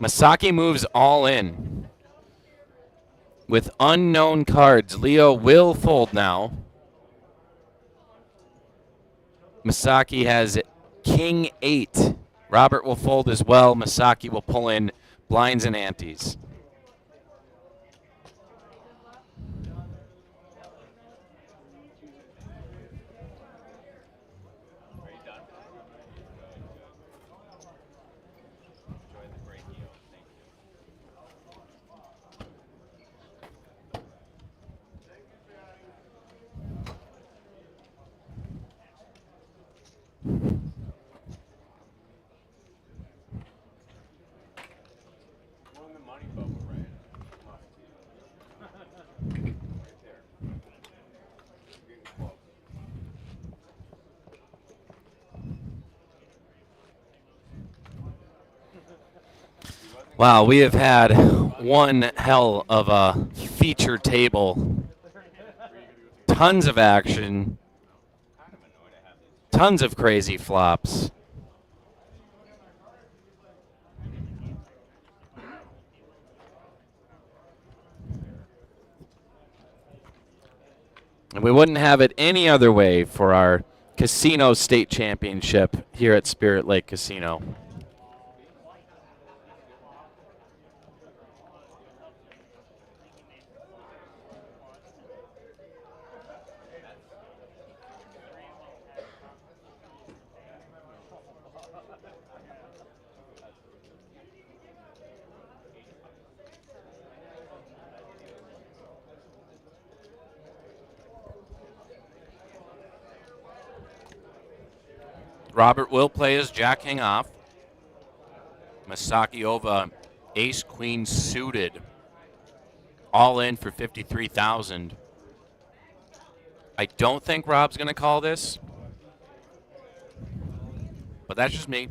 Masaki moves all in. With unknown cards, Leo will fold now. Masaki has King 8. Robert will fold as well. Masaki will pull in blinds and antes. Wow, we have had one hell of a feature table. Tons of action. Tons of crazy flops. And we wouldn't have it any other way for our Casino State Championship here at Spirit Lake Casino. Robert will play his Jack King off. Masakiova, ace queen suited. All in for 53,000. I don't think Rob's going to call this, but that's just me.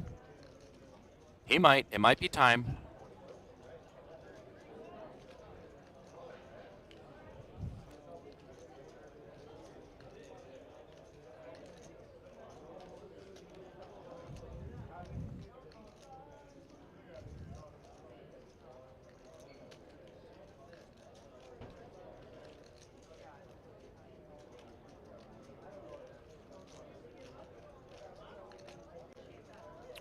He might. It might be time.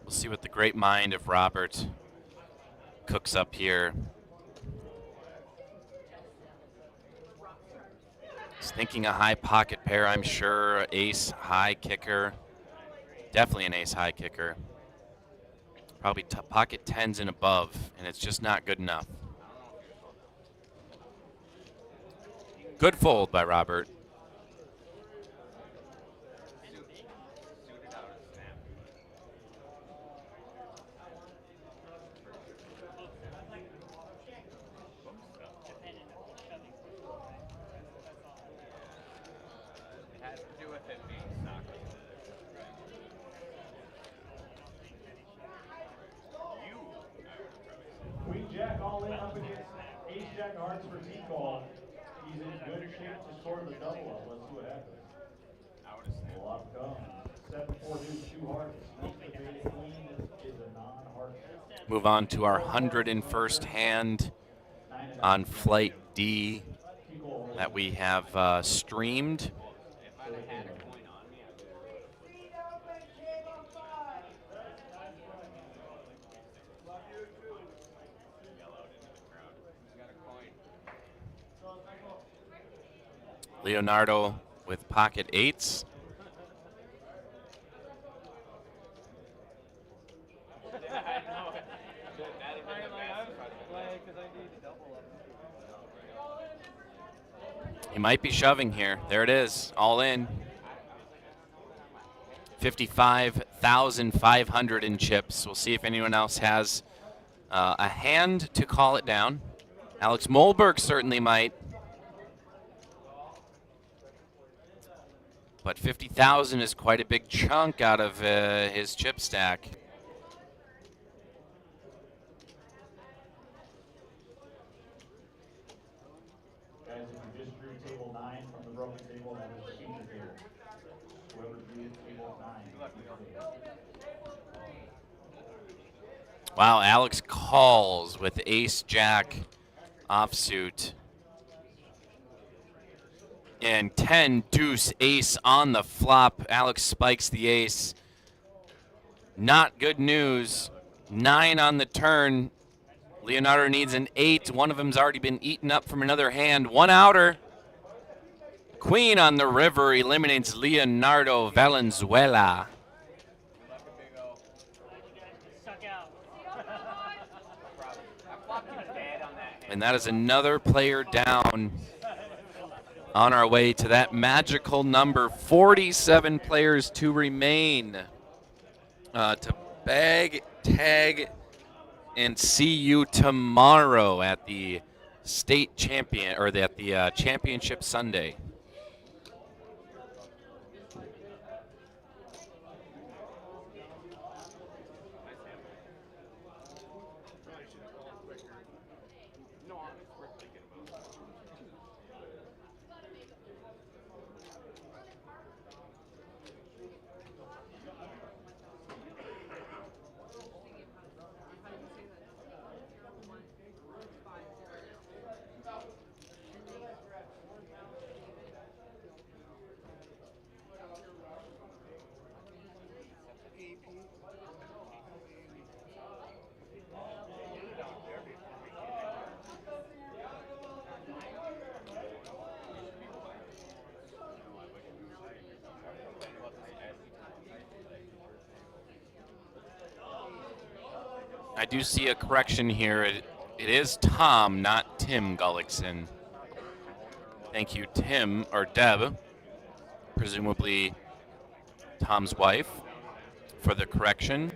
We'll see what the great mind of Robert cooks up here. He's thinking a high pocket pair, I'm sure. Ace high kicker. Definitely an ace high kicker. Probably pocket tens and above, and it's just not good enough. Good fold by Robert. Queen Jack all in up against Ace Jack hearts for T-call. He's in good shape to score the double up. Let's see what happens. Flop comes. 7-4 deuce, 2 hearts. Queen is a non-heart. Move on to our 101st hand on flight D that we have streamed. Leonardo with pocket eights. He might be shoving here. There it is, all in. 55,500 in chips. We'll see if anyone else has a hand to call it down. Alex Molberg certainly might. But 50,000 is quite a big chunk out of his chip stack. Guys, if you just drew table 9 from the broken table, that is the feature table. Whoever drew table 9. Wow, Alex calls with ace jack offsuit. And 10 deuce ace on the flop. Alex spikes the ace. Not good news. 9 on the turn. Leonardo needs an 8. One of them's already been eaten up from another hand. One outer. Queen on the river eliminates Leonardo Valenzuela. And that is another player down. On our way to that magical number, 47 players to remain to bag, tag, and see you tomorrow at the state champion or at the championship Sunday. I do see a correction here. It is Tom, not Tim Gullickson. Thank you, Tim, or Deb, presumably Tom's wife, for the correction.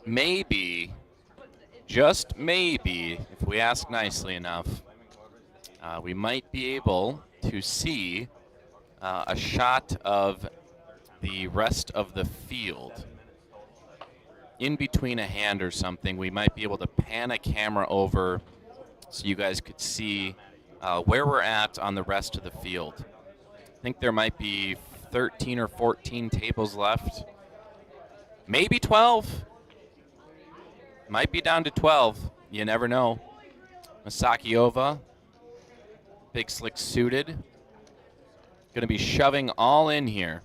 Maybe, just maybe, if we ask nicely enough, we might be able to see a shot of the rest of the field. In between a hand or something, we might be able to pan a camera over so you guys could see where we're at on the rest of the field. I think there might be 13 or 14 tables left. Maybe 12. Might be down to 12. You never know. Masakiova, big slick suited. Going to be shoving all in here.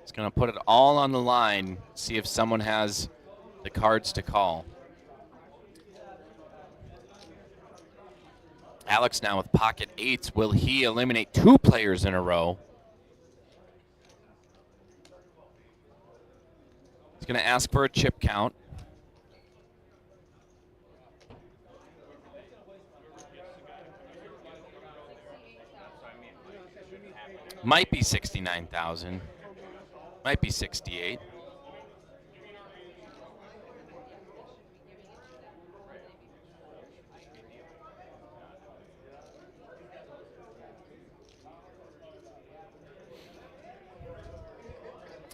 It's going to put it all on the line, see if someone has the cards to call. Alex now with pocket eights. Will he eliminate 2 players in a row? He's going to ask for a chip count. Might be 69,000. Might be 68.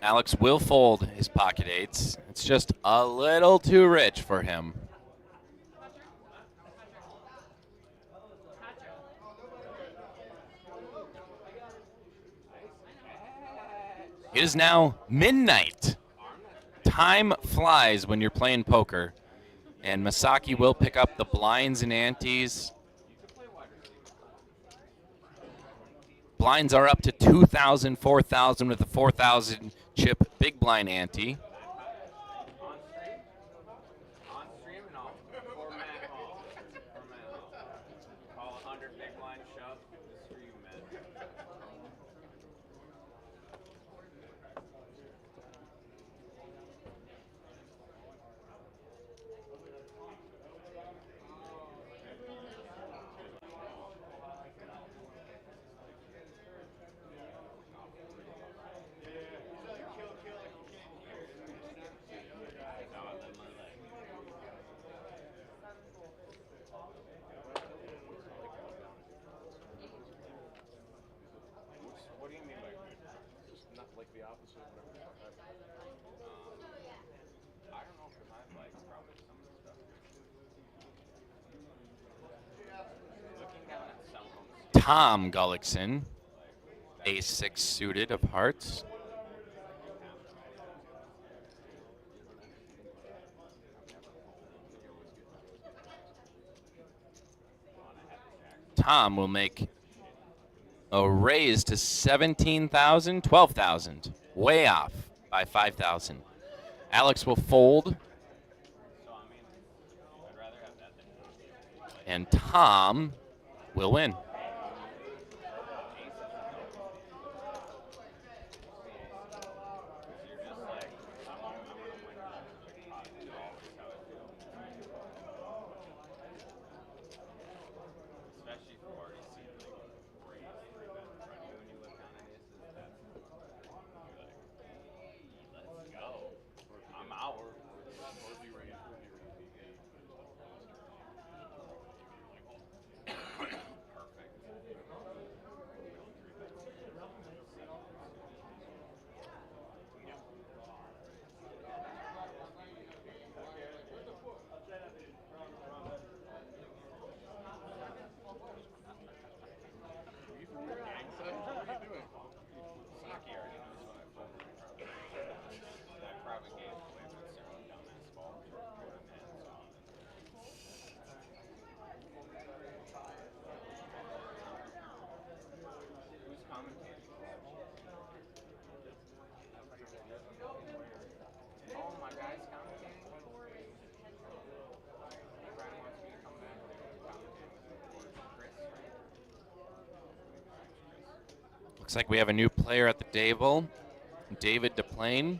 Alex will fold his pocket eights. It's just a little too rich for him. It is now midnight. Time flies when you're playing poker. And Masaki will pick up the blinds and antes. Blinds are up to 2,000, 4,000 with a 4,000 chip big blind ante. Tom Gullickson, ace-6 suited of hearts. Tom will make a raise to 17,000, 12,000. Way off by 5,000. Alex will fold. And Tom will win. Looks like we have a new player at the table, David DePlane.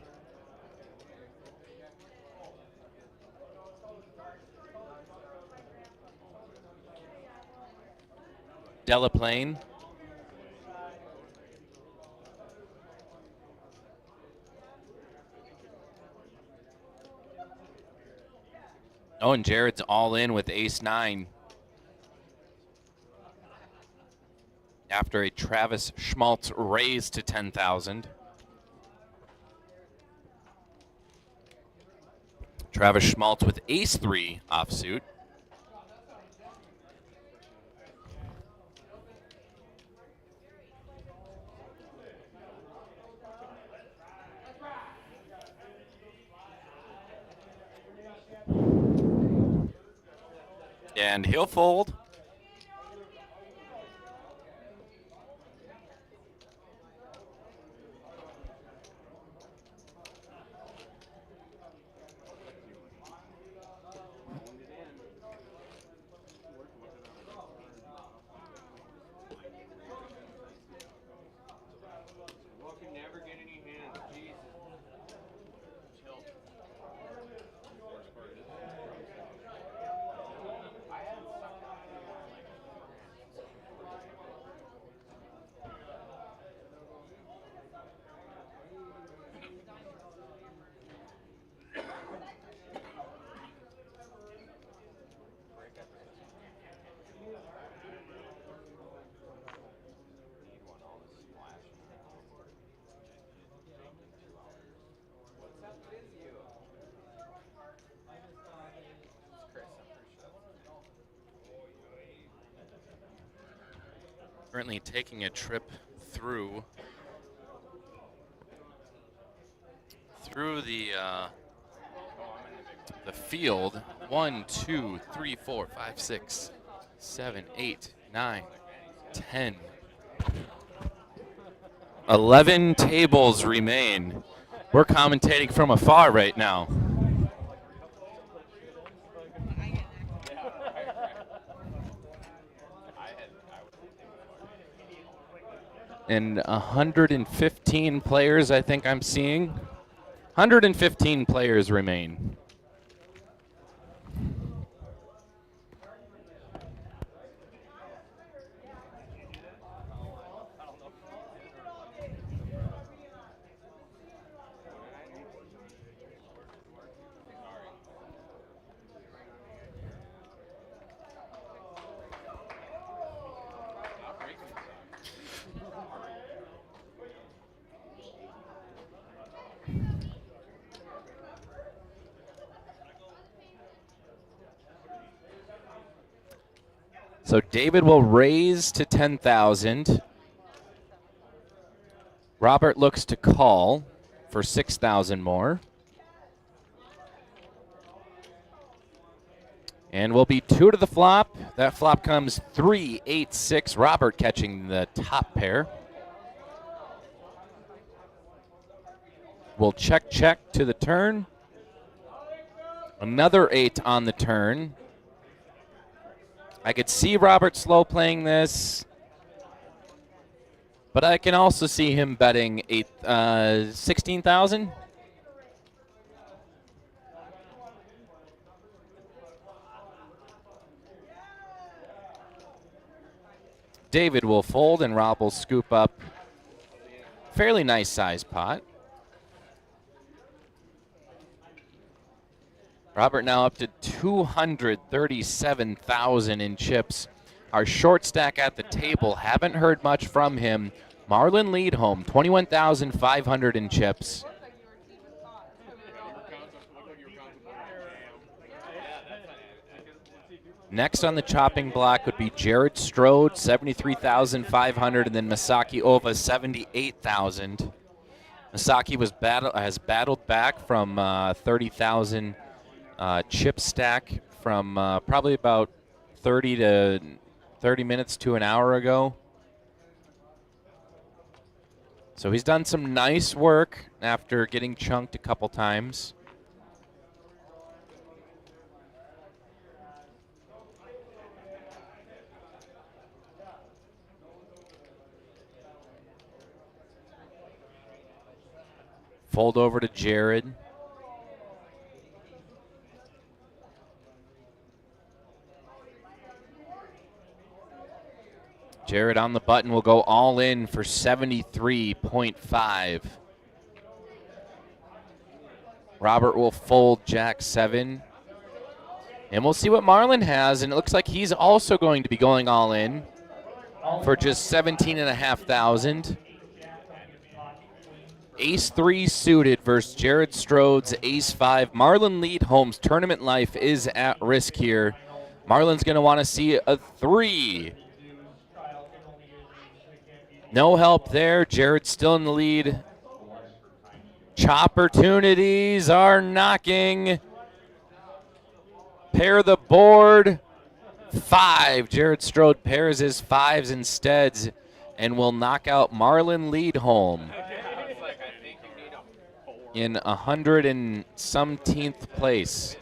Delaplane. Oh, and Jared's all in with ace-9 after a Travis Schmaltz raise to 10,000. Travis Schmaltz with ace-3 offsuit. And he'll fold. Well, can never get any hands. Jesus. Chill. I had sucked out What's up with you? It's Chris, I'm pretty sure that's Currently taking a trip through the field. 1, 2, 3, 4, 5, 6, 7, 8, 9, 10. 11 tables remain. We're commentating from afar right now. And 115 players, I think I'm seeing. 115 players remain. So David will raise to 10,000. Robert looks to call for 6,000 more. And will be 2 to the flop. That flop comes 3, 8, 6. Robert catching the top pair. We'll check to the turn. Another 8 on the turn. I could see Robert slow playing this, but I can also see him betting 16,000. David will fold and Rob will scoop up fairly nice size pot. Robert now up to 237,000 in chips. Our short stack at the table, haven't heard much from him. Marlon Leadholm, 21,500 in chips. Next on the chopping block would be Jared Strode, 73,500, and then Masaki Ova, 78,000. Masaki has battled back from 30,000 chip stack from probably about 30 minutes to an hour ago. So he's done some nice work after getting chunked a couple times. Fold over to Jared. Jared on the button will go all in for 73.5. Robert will fold Jack 7. And we'll see what Marlon has, and it looks like he's also going to be going all in for just 17,500. Ace 3 suited versus Jared Strode's Ace 5. Marlon Leadholm's tournament life is at risk here. Marlon's going to want to see a 3. No help there. Jared's still in the lead. Chopportunities are knocking. Pair the board. 5. Jared Strode pairs his 5s instead and will knock out Marlon Leadholm in 100 and somethingth place.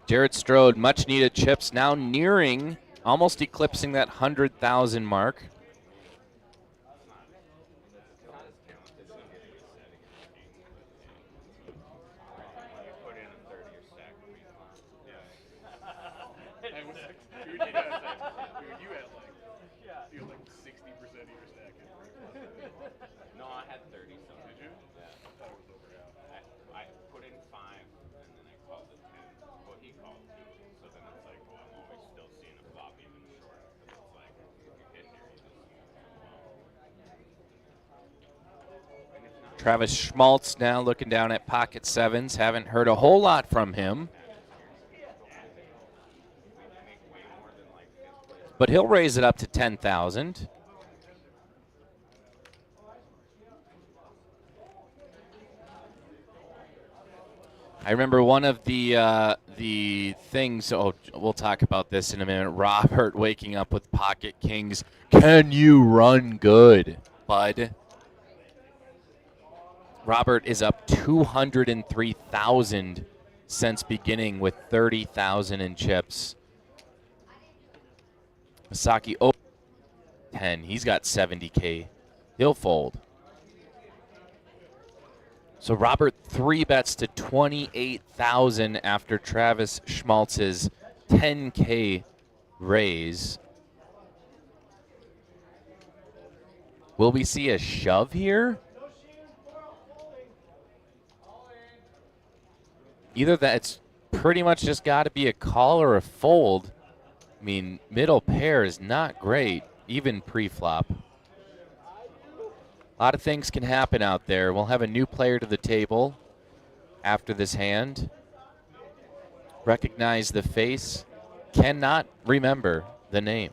Jared Strode, much needed chips, now nearing, almost eclipsing that 100,000 mark. No, I had 30 something. Did you? Yeah. I thought it was over. Yeah. I put in 5 and then I called it 10. Well, he called 2. So then it's like, well, I'm always still seeing a flop even short. Because it's like, if you hit here, you just. Travis Schmaltz now looking down at pocket 7s. Haven't heard a whole lot from him. But he'll raise it up to 10,000. I remember one of the things, oh, we'll talk about this in a minute. Robert waking up with pocket kings. Can you run good, bud? Robert is up 203,000 since beginning with 30,000 in chips. Masaki 10. He's got 70K. He'll fold. So Robert 3 bets to 28,000 after Travis Schmaltz's 10K raise. Will we see a shove here? Either that's pretty much just got to be a call or a fold. I mean, middle pair is not great, even pre-flop. A lot of things can happen out there. We'll have a new player to the table after this hand. Recognize the face, cannot remember the name.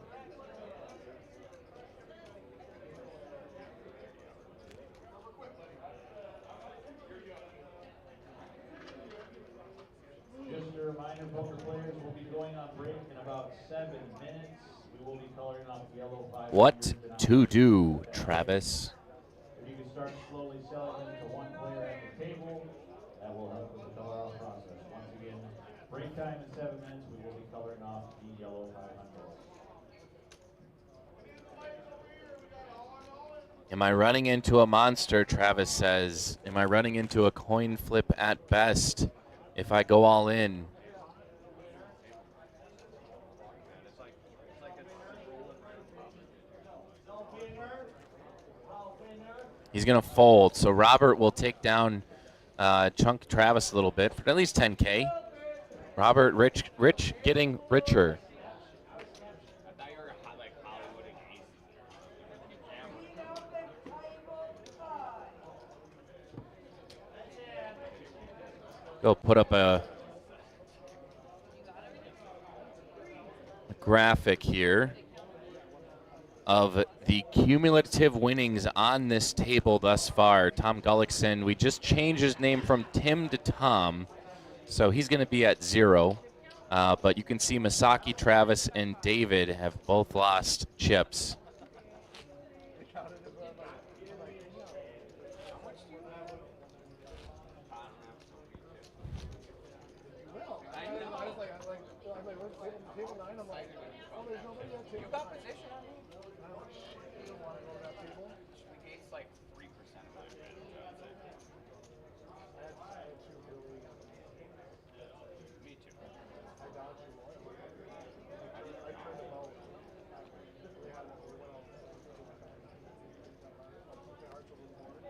Just a reminder, poker players will be going on break in about 7 minutes. We will be coloring off yellow 5. What to do, Travis? If you can start slowly selling them to one player at the table, that will help with the color off process. Once again, break time in 7 minutes. We will be coloring off the yellow 500. Am I running into a monster, Travis says. Am I running into a coin flip at best if I go all in? He's going to fold, so Robert will take down Chunk Travis a little bit for at least 10K. Robert, rich getting richer. Go put up a graphic here of the cumulative winnings on this table thus far. Tom Gullickson, we just changed his name from Tim to Tom, so he's going to be at 0. But you can see Masaki, Travis, and David have both lost chips. Table 9, I'm like, oh, there's nobody at table 9. position on me? I don't want to go to that table. The gate's like 3% of my bid. I had two really. Me too. I dodged two more. I turned them out. They had it really well. The arch over the board.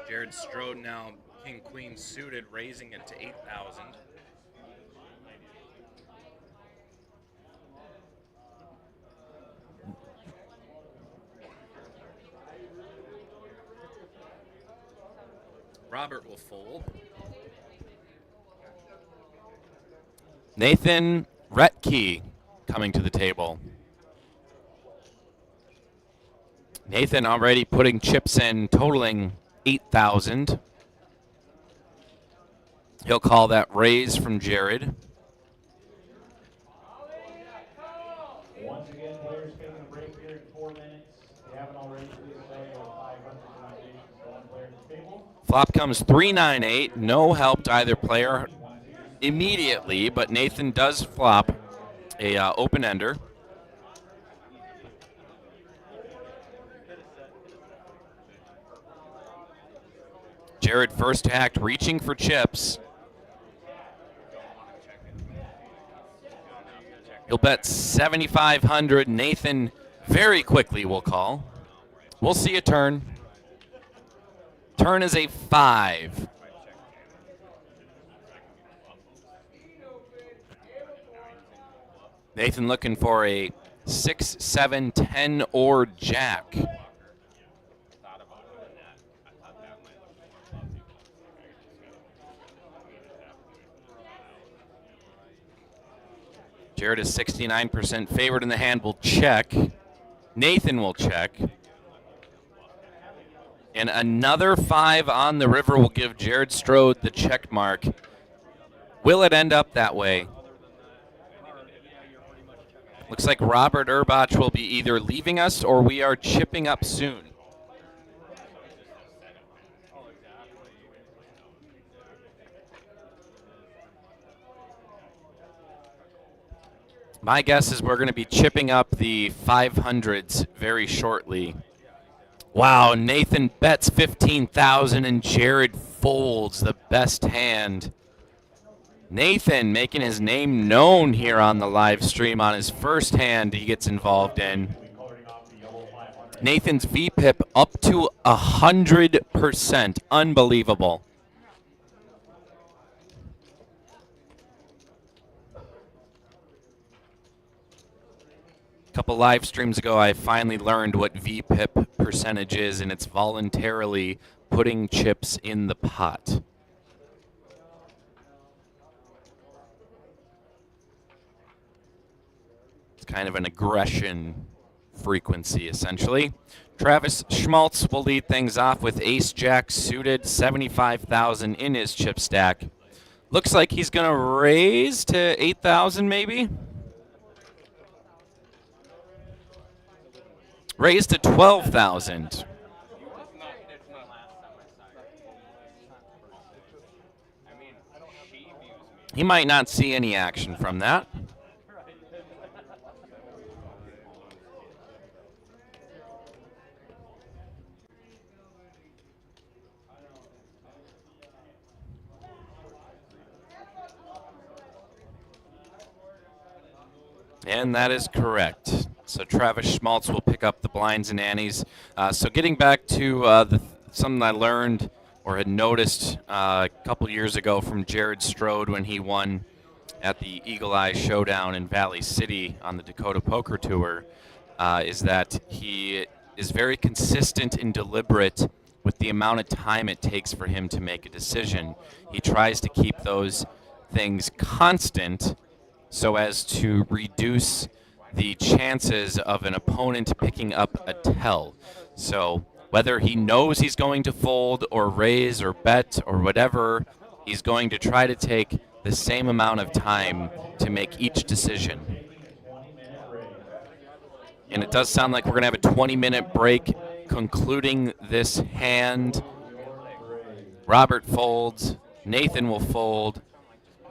Jared Strode now king queen suited, raising it to 8,000. Robert will fold. Nathan Retke coming to the table. Nathan already putting chips in, totaling 8,000. He'll call that raise from Jared. Once again, players taking a break here in 4 minutes. If you haven't already, please stay your 500 denominations for one player at the table. Flop comes 3-9-8. No help to either player immediately, but Nathan does flop a open-ender. Jared first act reaching for chips. He'll bet 7,500. Nathan very quickly will call. We'll see a turn. Turn is a 5. Nathan looking for a 6, 7, 10, or jack. Jared is 69% favored in the hand. Will check. Nathan will check. And another 5 on the river will give Jared Strode the check mark. Will it end up that way? Looks like Robert Urbach will be either leaving us or we are chipping up soon. My guess is we're going to be chipping up the 500s very shortly. Wow, Nathan bets 15,000 and Jared folds the best hand. Nathan making his name known here on the live stream on his first hand he gets involved in. Nathan's VPIP up to 100%. Unbelievable. A couple live streams ago, I finally learned what VPIP percentage is, and it's voluntarily putting chips in the pot. It's kind of an aggression frequency, essentially. Travis Schmaltz will lead things off with ace-jack suited, 75,000 in his chip stack. Looks like he's going to raise to 8,000 maybe. Raise to 12,000. He might not see any action from that. And that is correct. So Travis Schmaltz will pick up the blinds and antes. So getting back to something I learned or had noticed a couple years ago from Jared Strode when he won at the Eagle Eye Showdown in Valley City on the Dakota Poker Tour, is that he is very consistent and deliberate with the amount of time it takes for him to make a decision. He tries to keep those things constant so as to reduce the chances of an opponent picking up a tell. So Whether he knows he's going to fold or raise or bet or whatever, he's going to try to take the same amount of time to make each decision. And it does sound like we're going to have a 20-minute break concluding this hand. Robert folds. Nathan will fold.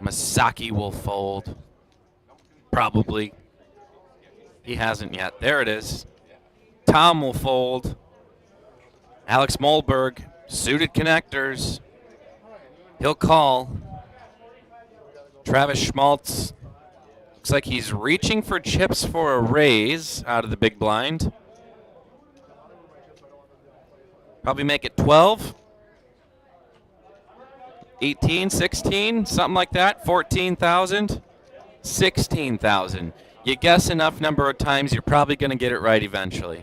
Masaki will fold. Probably. He hasn't yet. There it is. Tom will fold. Alex Molberg, suited connectors. He'll call. Travis Schmaltz looks like he's reaching for chips for a raise out of the big blind. Probably make it 12. 18, 16, something like that. 14,000, 16,000. You guess enough number of times, you're probably going to get it right eventually.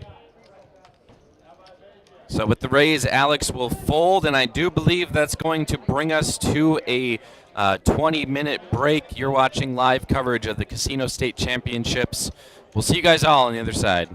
So with the raise, Alex will fold, and I do believe that's going to bring us to a 20-minute break. You're watching live coverage of the Casino State Championships. We'll see you guys all on the other side.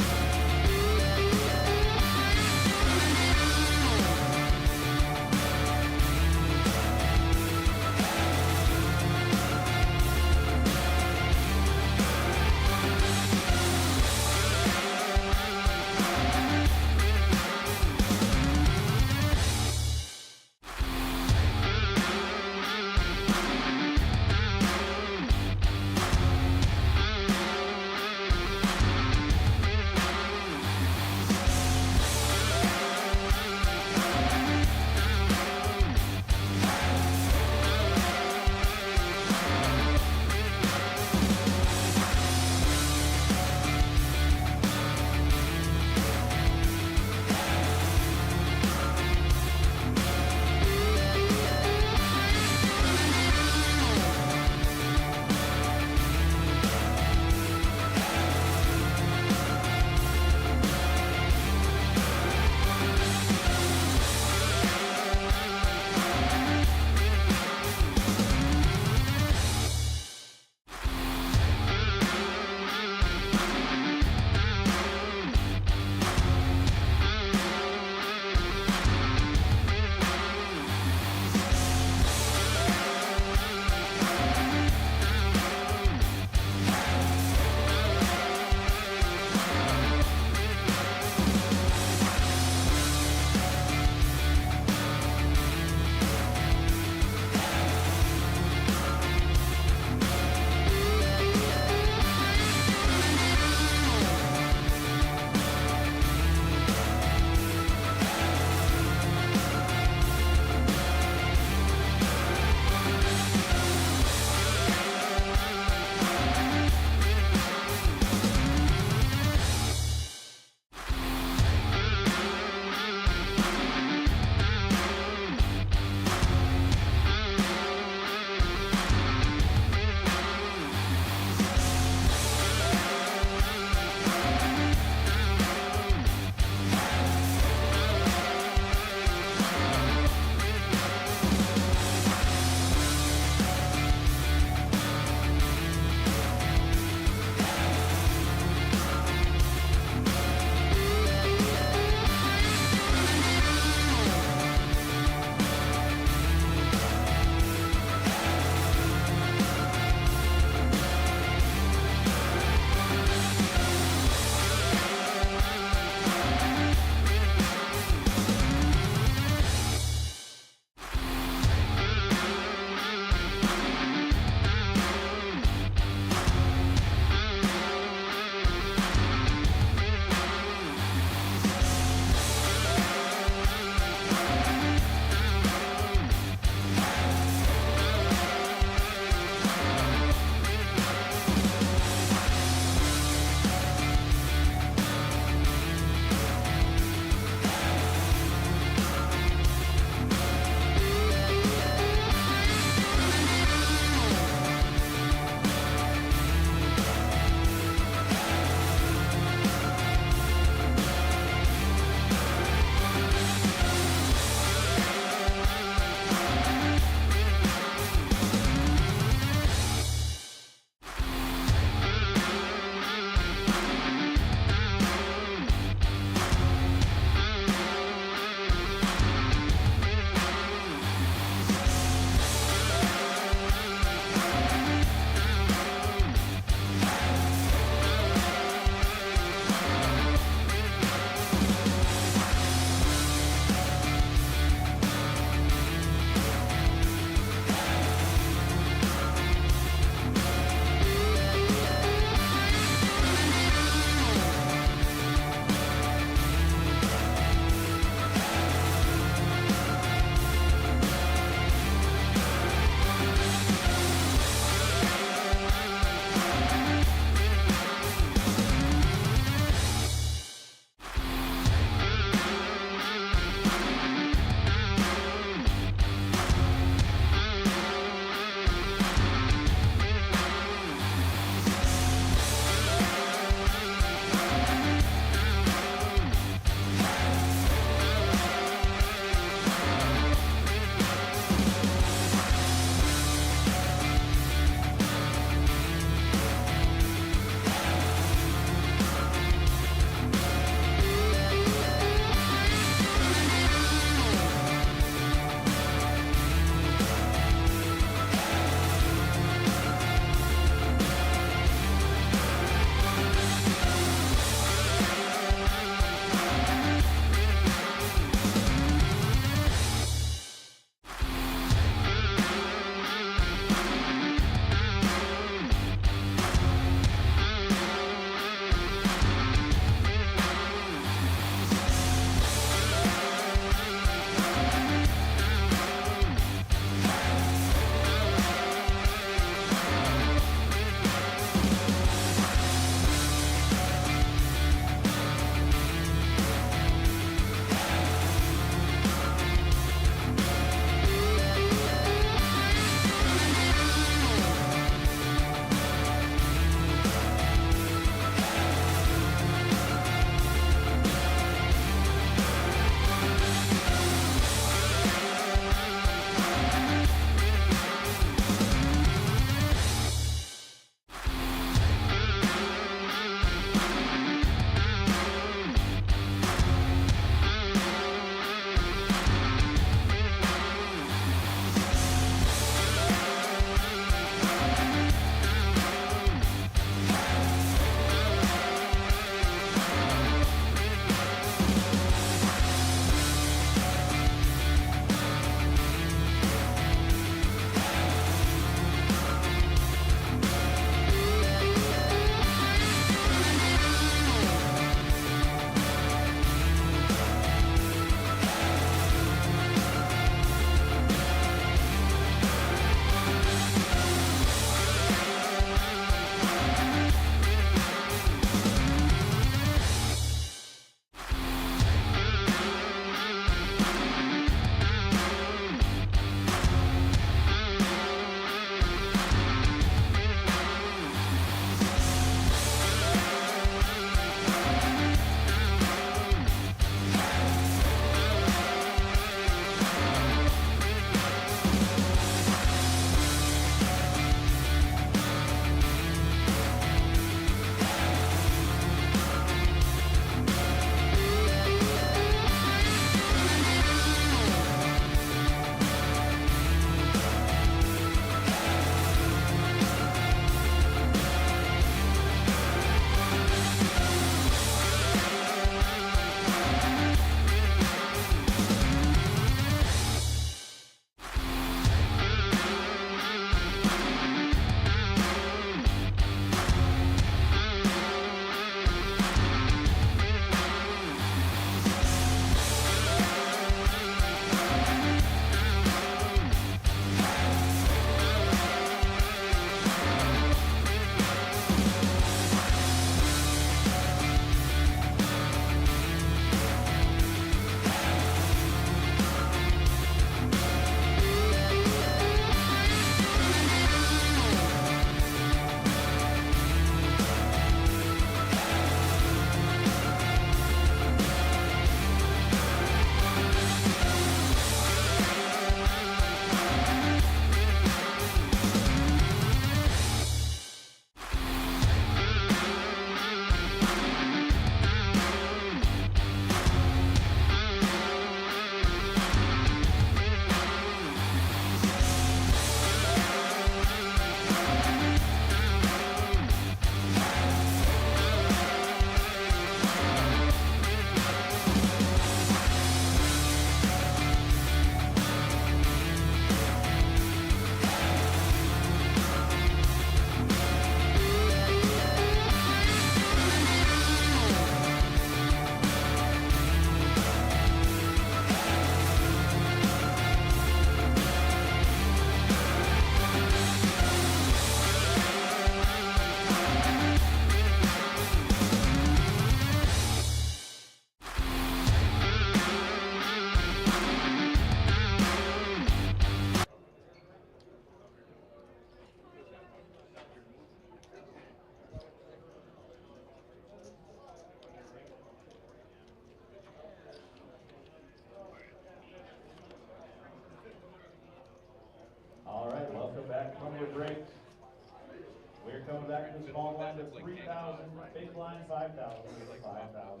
back to the small blind of 3,000, big blind 5,000, 5,000.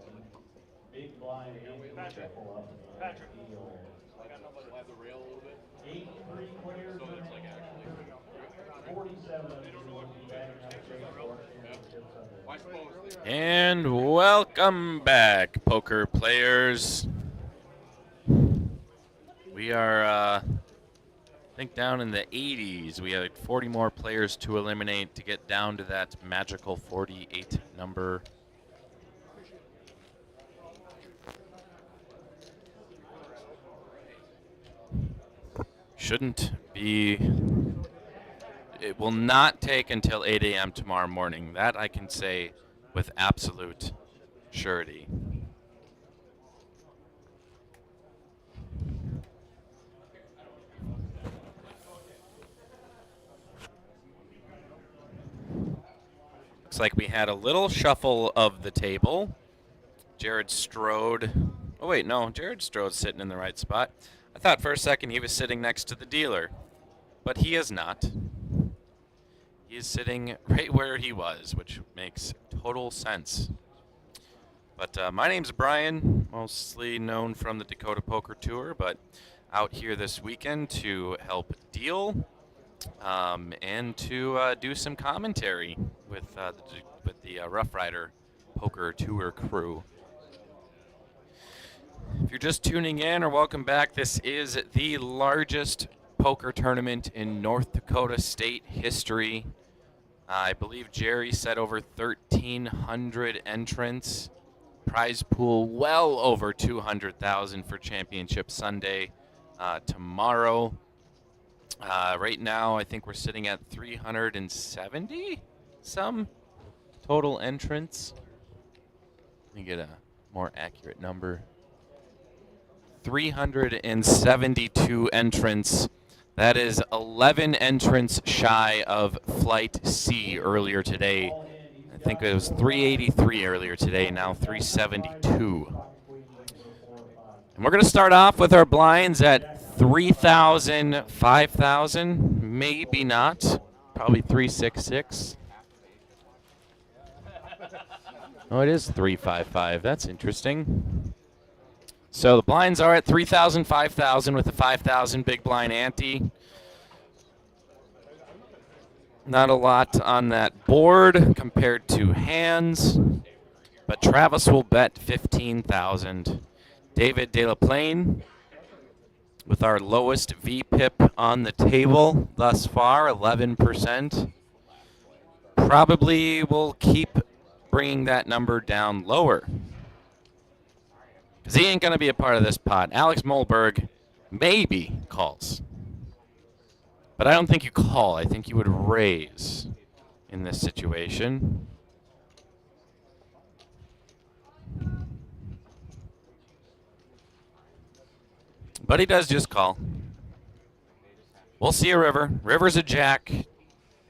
Big blind 8 shuffle up and deal. 83 players remain after 47 of you will be batting up state for championships under. And welcome back, poker players. We are, I think, down in the 80s. We have 40 more players to eliminate to get down to that magical 48 number. Shouldn't be. It will not take until 8 a.m. tomorrow morning. That I can say with absolute surety. Looks like we had a little shuffle of the table. Jared Strode. Oh, wait, no. Jared Strode's sitting in the right spot. I thought for a second he was sitting next to the dealer, but he is not. He is sitting right where he was, which makes total sense. But my name's Brian, mostly known from the Dakota Poker Tour, but out here this weekend to help deal and to do some commentary with the Rough Rider Poker Tour crew. If you're just tuning in, or welcome back, this is the largest poker tournament in North Dakota state history. I believe Jerry said over 1,300 entrants. Prize pool well over 200,000 for Championship Sunday tomorrow. Right now, I think we're sitting at 370 some total entrants. Let me get a more accurate number. 372 entrants. That is 11 entrants shy of Flight C earlier today. I think it was 383 earlier today, now 372. And we're going to start off with our blinds at 3,000, 5,000, maybe not, probably 366. Oh, it is 355. That's interesting. So the blinds are at 3,000, 5,000 with a 5,000 big blind ante. Not a lot on that board compared to hands, but Travis will bet 15,000. David De La Plaine with our lowest VPIP on the table thus far, 11%. Probably will keep bringing that number down lower, because he ain't going to be a part of this pot. Alex Molberg maybe calls. But I don't think you call. I think you would raise in this situation. But he does just call. We'll see a river. River's a jack.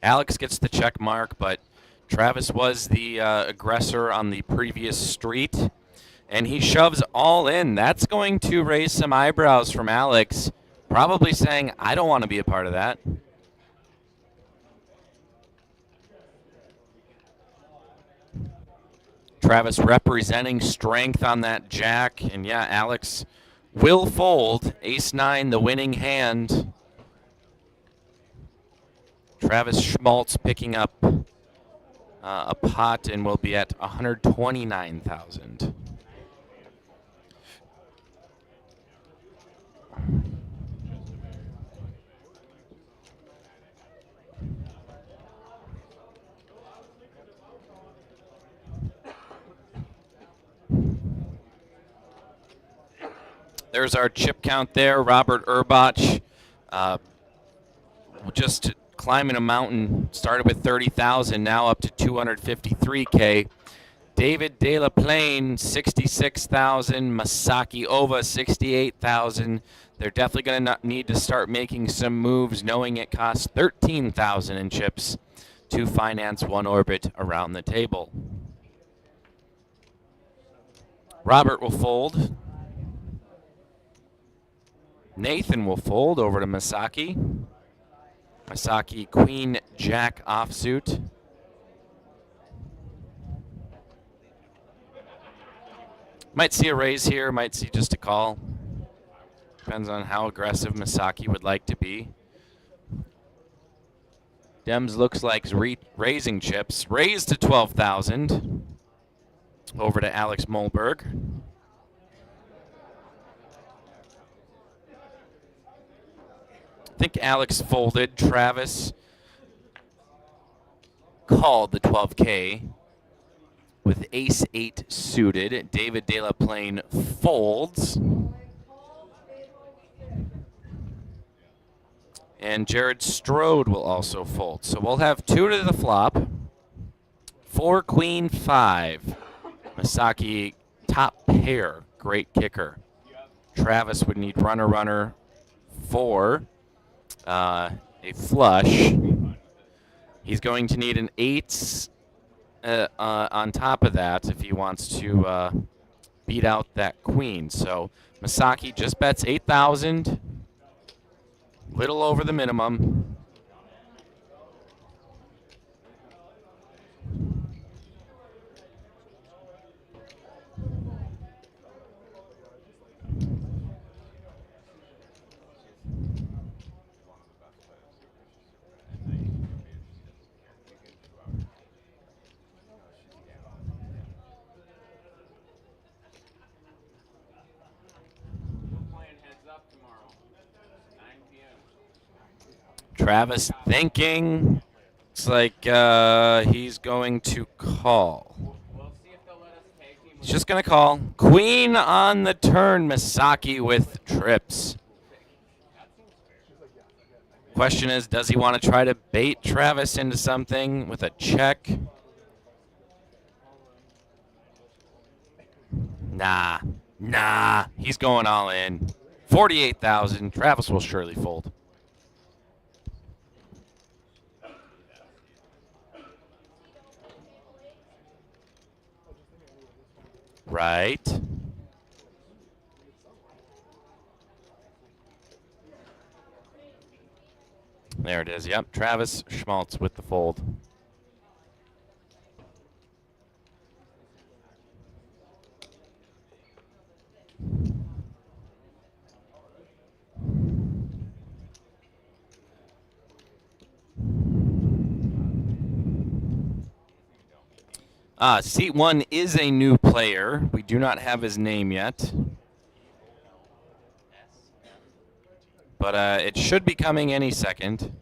Alex gets the check mark, but Travis was the aggressor on the previous street. And he shoves all in. That's going to raise some eyebrows from Alex, probably saying, I don't want to be a part of that. Travis representing strength on that jack. And yeah, Alex will fold. Ace-9, the winning hand. Travis Schmaltz picking up a pot and will be at 129,000. There's our chip count there. Robert Urbach just climbing a mountain. Started with 30,000, now up to 253K. David De La Plaine, 66,000. Masaki Ova, 68,000. They're definitely going to need to start making some moves, knowing it costs 13,000 in chips to finance one orbit around the table. Robert will fold. Nathan will fold over to Masaki. Masaki, Queen, Jack offsuit. Might see a raise here, might see just a call. Depends on how aggressive Misaki would like to be. Dems looks like raising chips. Raised to 12,000. Over to Alex Molberg. I think Alex folded. Travis called the 12K with ace-8 suited. David De La Plane folds. And Jared Strode will also fold. So we'll have 2 to the flop. 4, queen, 5. Misaki, top pair. Great kicker. Travis would need runner, runner, 4. A flush. He's going to need an 8 on top of that if he wants to beat out that queen. So Misaki just bets 8,000. Little over the minimum. Travis thinking. Looks like he's going to call. He's just going to call. Queen on the turn, Misaki with trips. Question is, does he want to try to bait Travis into something with a check? Nah. He's going all in. 48,000. Travis will surely fold. Right. There it is. Yep. Travis Schmaltz with the fold. Seat 1 is a new player. We do not have his name yet. But it should be coming any second.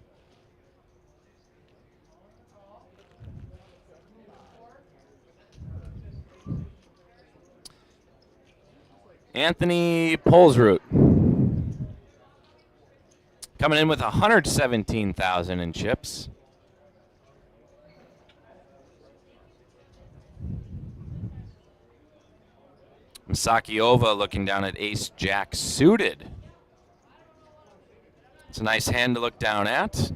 Anthony Polsroot. Coming in with 117,000 in chips. Misaki Ova looking down at ace-jack suited. It's a nice hand to look down at.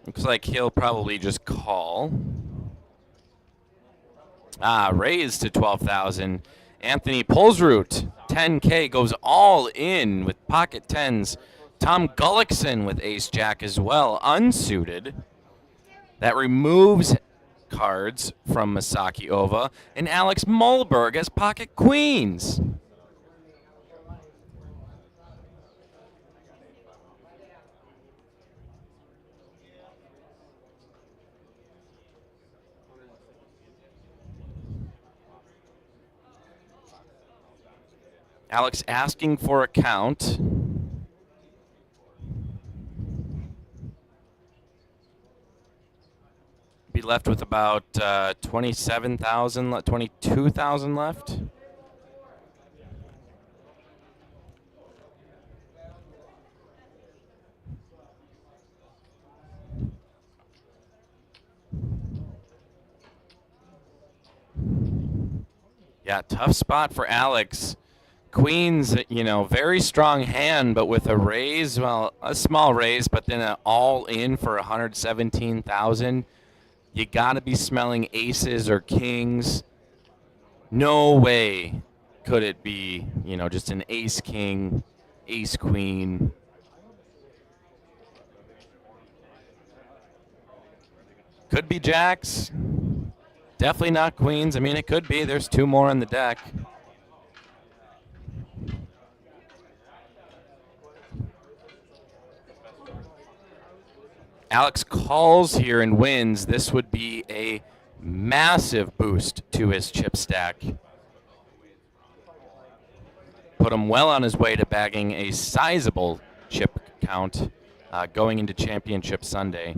Looks like he'll probably just call. Raised to 12,000. Anthony Polsroot, 10K, goes all in with pocket tens. Tom Gullickson with ace-jack as well, unsuited. That removes cards from Misaki Ova. And Alex Molberg has pocket queens. Alex asking for a count. Be left with about 27,000, 22,000 left. Yeah, tough spot for Alex. Queens, very strong hand, but with a raise, well, a small raise, but then an all-in for 117,000. You got to be smelling aces or kings. No way could it be, just an ace-king, ace-queen. Could be jacks. Definitely not queens. I mean, it could be. There's 2 more on the deck. Alex calls here and wins. This would be a massive boost to his chip stack. Put him well on his way to bagging a sizable chip count going into Championship Sunday.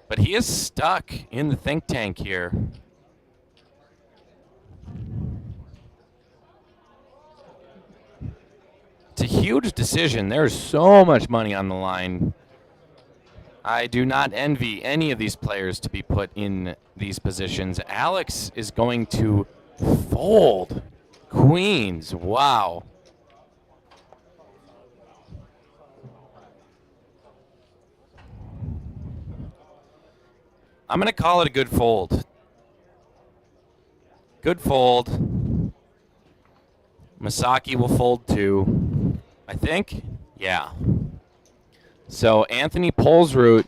But he is stuck in the think tank here. It's a huge decision. There's so much money on the line. I do not envy any of these players to be put in these positions. Alex is going to fold queens. Wow. I'm going to call it a good fold. Good fold. Masaki will fold too, I think. Yeah. So Anthony Polsroot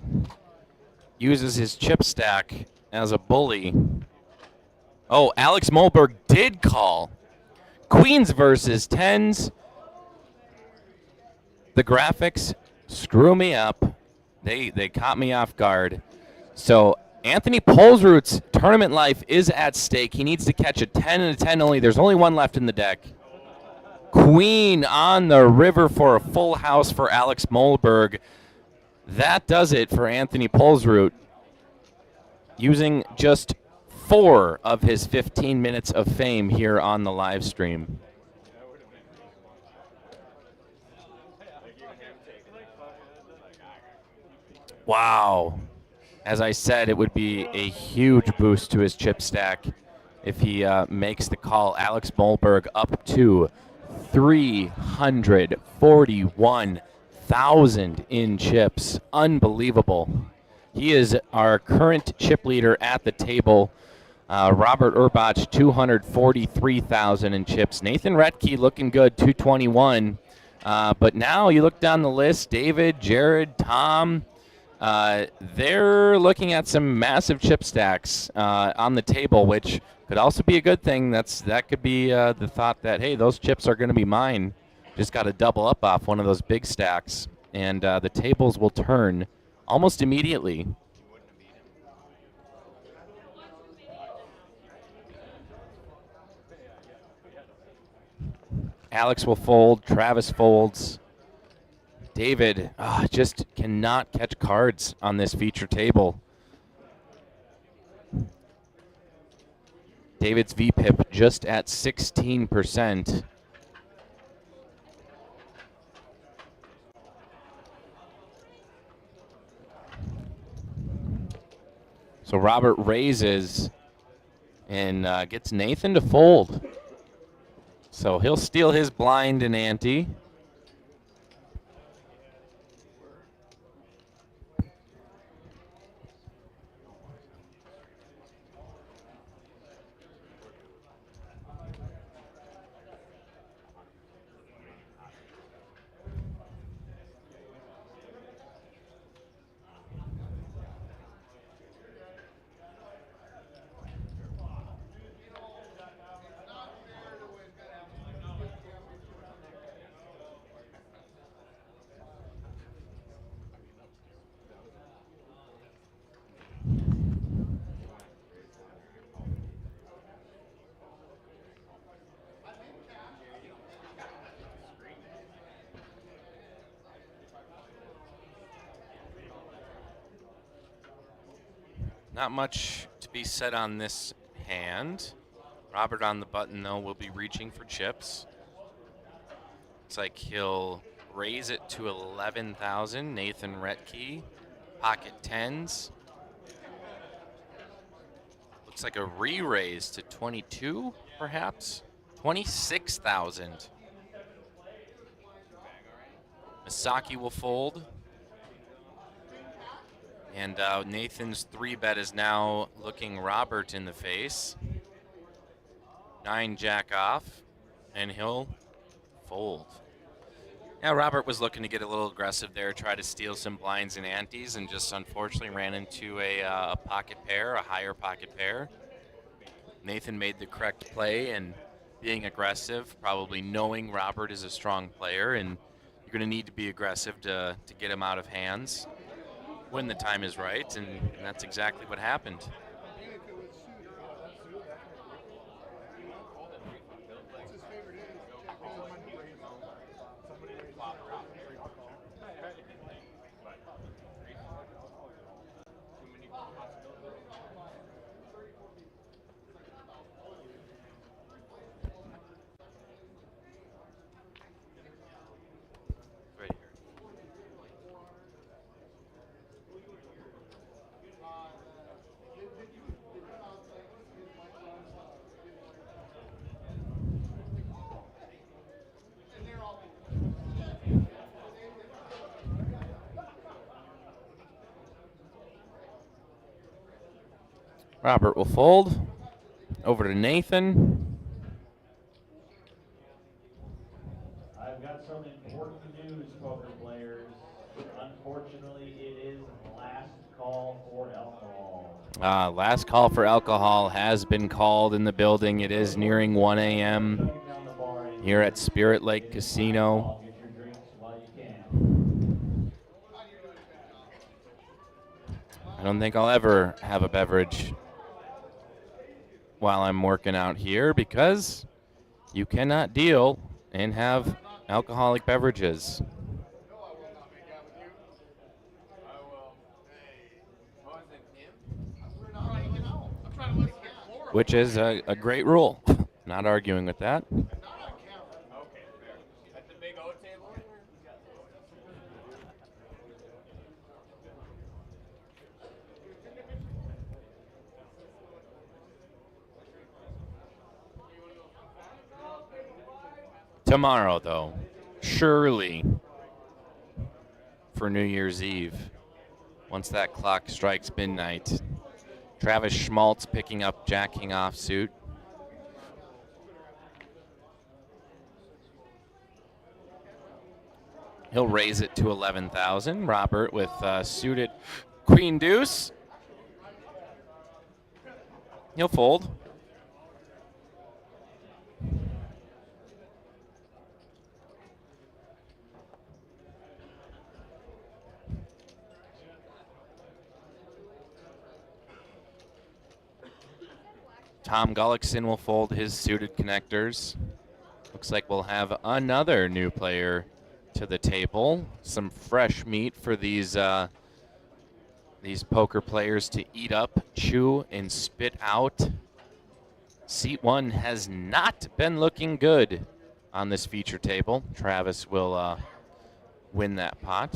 uses his chip stack as a bully. Oh, Alex Molberg did call. Queens versus tens. The graphics screw me up. They caught me off guard. So Anthony Polsroot's tournament life is at stake. He needs to catch a 10 and a 10 only. There's only one left in the deck. Queen on the river for a full house for Alex Molberg. That does it for Anthony Polsroot. Using just 4 of his 15 minutes of fame here on the live stream. Wow. As I said, it would be a huge boost to his chip stack if he makes the call. Alex Molberg up to 341,000 in chips. Unbelievable. He is our current chip leader at the table. Robert Urbach, 243,000 in chips. Nathan Retke looking good, 221. But now you look down the list, David, Jared, Tom, they're looking at some massive chip stacks on the table, which could also be a good thing. That could be the thought that, hey, those chips are going to be mine. Just got to double up off one of those big stacks, and the tables will turn almost immediately. Alex will fold. Travis folds. David just cannot catch cards on this feature table. David's VPIP just at 16%. So Robert raises and gets Nathan to fold. So he'll steal his blind and ante. Not much to be said on this hand. Robert on the button, though, will be reaching for chips. Looks like he'll raise it to 11,000. Nathan Retke, pocket tens. Looks like a re-raise to 22, perhaps. 26,000. Misaki will fold. And Nathan's 3-bet is now looking Robert in the face. 9 jack off, and he'll fold. Yeah, Robert was looking to get a little aggressive there, try to steal some blinds and antes, and just unfortunately ran into a pocket pair, a higher pocket pair. Nathan made the correct play and being aggressive, probably knowing Robert is a strong player, and you're going to need to be aggressive to get him out of hands when the time is right, and that's exactly what happened. Robert will fold. Over to Nathan. I've got some important news, poker players. Unfortunately, it is last call for alcohol. Last call for alcohol has been called in the building. It is nearing 1 a.m. here at Spirit Lake Casino. Get your drinks while you can. I don't think I'll ever have a beverage while I'm working out here because you cannot deal and have alcoholic beverages. Which is a great rule. Not arguing with that. Tomorrow, though, surely for New Year's Eve, once that clock strikes midnight, Travis Schmaltz picking up Jack King offsuit. He'll raise it to 11,000. Robert with suited Queen Deuce. He'll fold. Tom Gullickson will fold his suited connectors. Looks like we'll have another new player to the table. Some fresh meat for these poker players to eat up, chew, and spit out. Seat 1 has not been looking good on this feature table. Travis will win that pot.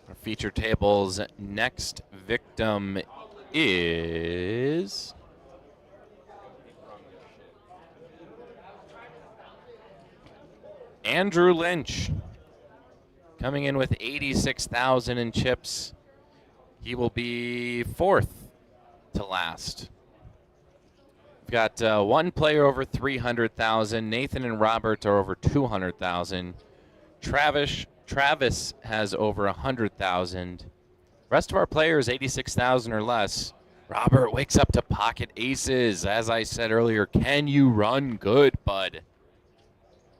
Our feature table's next victim is Andrew Lynch, coming in with 86,000 in chips. He will be fourth to last. We've got one player over 300,000. Nathan and Robert are over 200,000. Travis has over 100,000. Rest of our players 86,000 or less. Robert wakes up to pocket aces. As I said earlier, can you run good, bud?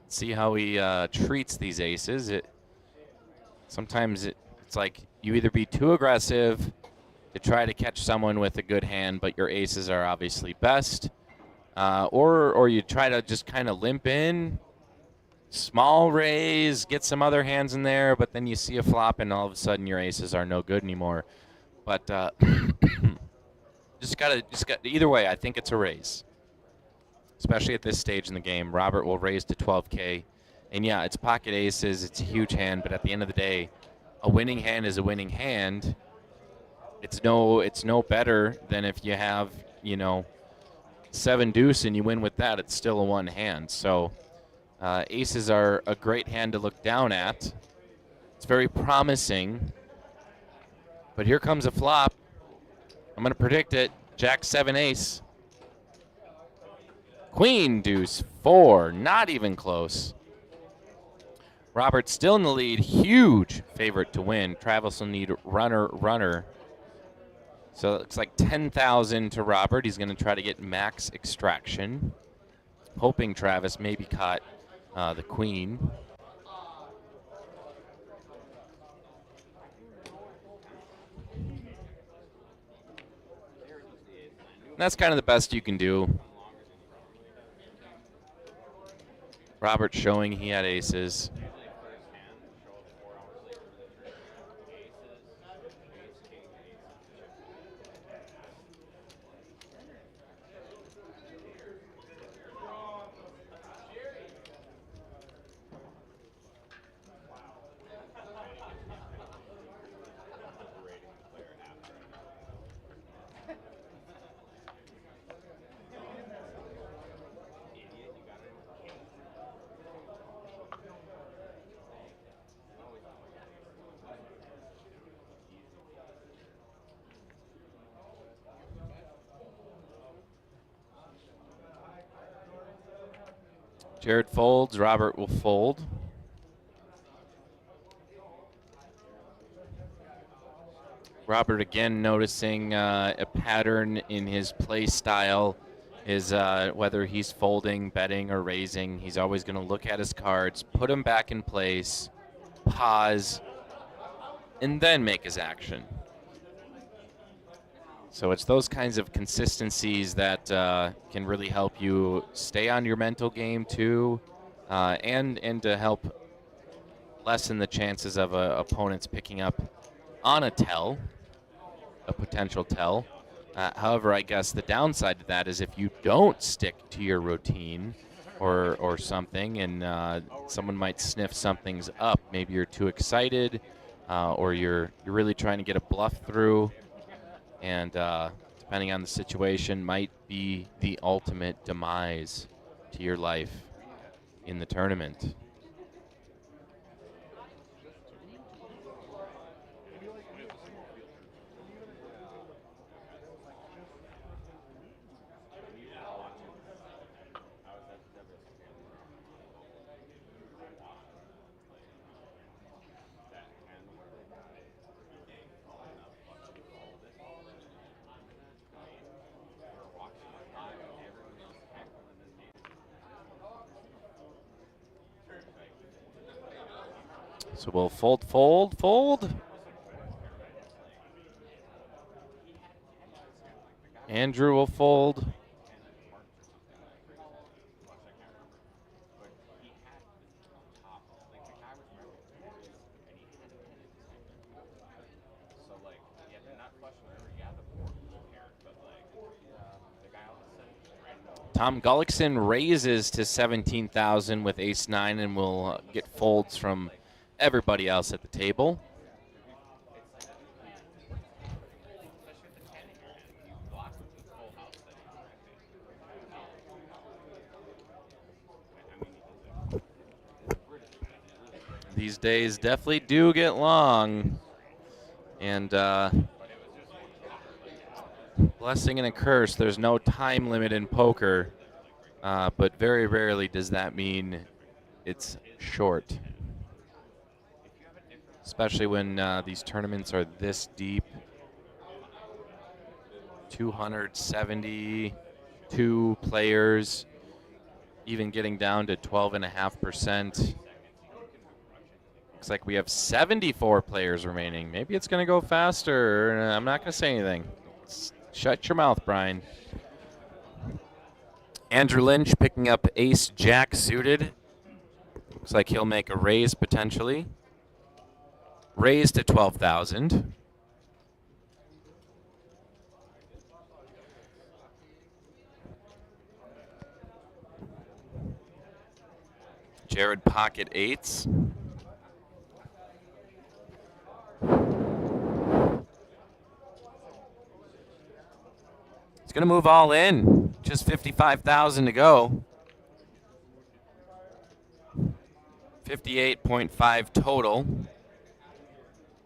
See how he treats these aces. Sometimes it's like you either be too aggressive to try to catch someone with a good hand, but your aces are obviously best, or you try to just kind of limp in, small raise, get some other hands in there, but then you see a flop and all of a sudden your aces are no good anymore. But either way, I think it's a raise. Especially at this stage in the game. Robert will raise to 12K. And yeah, it's pocket aces, it's a huge hand, but at the end of the day, a winning hand is a winning hand. It's no better than if you have, 7 deuce and you win with that, it's still a one hand. So aces are a great hand to look down at. It's very promising. But here comes a flop. I'm going to predict it. Jack 7 ace. Queen deuce 4, not even close. Robert still in the lead, huge favorite to win. Travis will need runner. So it looks like 10,000 to Robert. He's going to try to get max extraction, hoping Travis maybe caught the queen. And that's kind of the best you can do. Robert showing he had aces. Jared folds, Robert will fold. Robert again noticing a pattern in his play style is whether he's folding, betting, or raising. He's always going to look at his cards, put them back in place, pause, and then make his action. So it's those kinds of consistencies that can really help you stay on your mental game too, and to help lessen the chances of opponents picking up on a tell, a potential tell. However, I guess the downside to that is if you don't stick to your routine or something, and someone might sniff something's up. Maybe you're too excited, or you're really trying to get a bluff through, and depending on the situation, might be the ultimate demise to your life in the tournament. So we'll fold. Andrew will fold. Tom Gullickson raises to 17,000 with ace-9 and will get folds from everybody else at the table. These days definitely do get long, and blessing and a curse. There's no time limit in poker, but very rarely does that mean it's short. Especially when these tournaments are this deep. 272 players, even getting down to 12.5%. Looks like we have 74 players remaining. Maybe it's going to go faster. I'm not going to say anything. Shut your mouth, Brian. Andrew Lynch picking up ace-jack suited. Looks like he'll make a raise potentially. Raise to 12,000. Jared pocket eights. It's going to move all in. Just 55,000 to go. 58.5 total.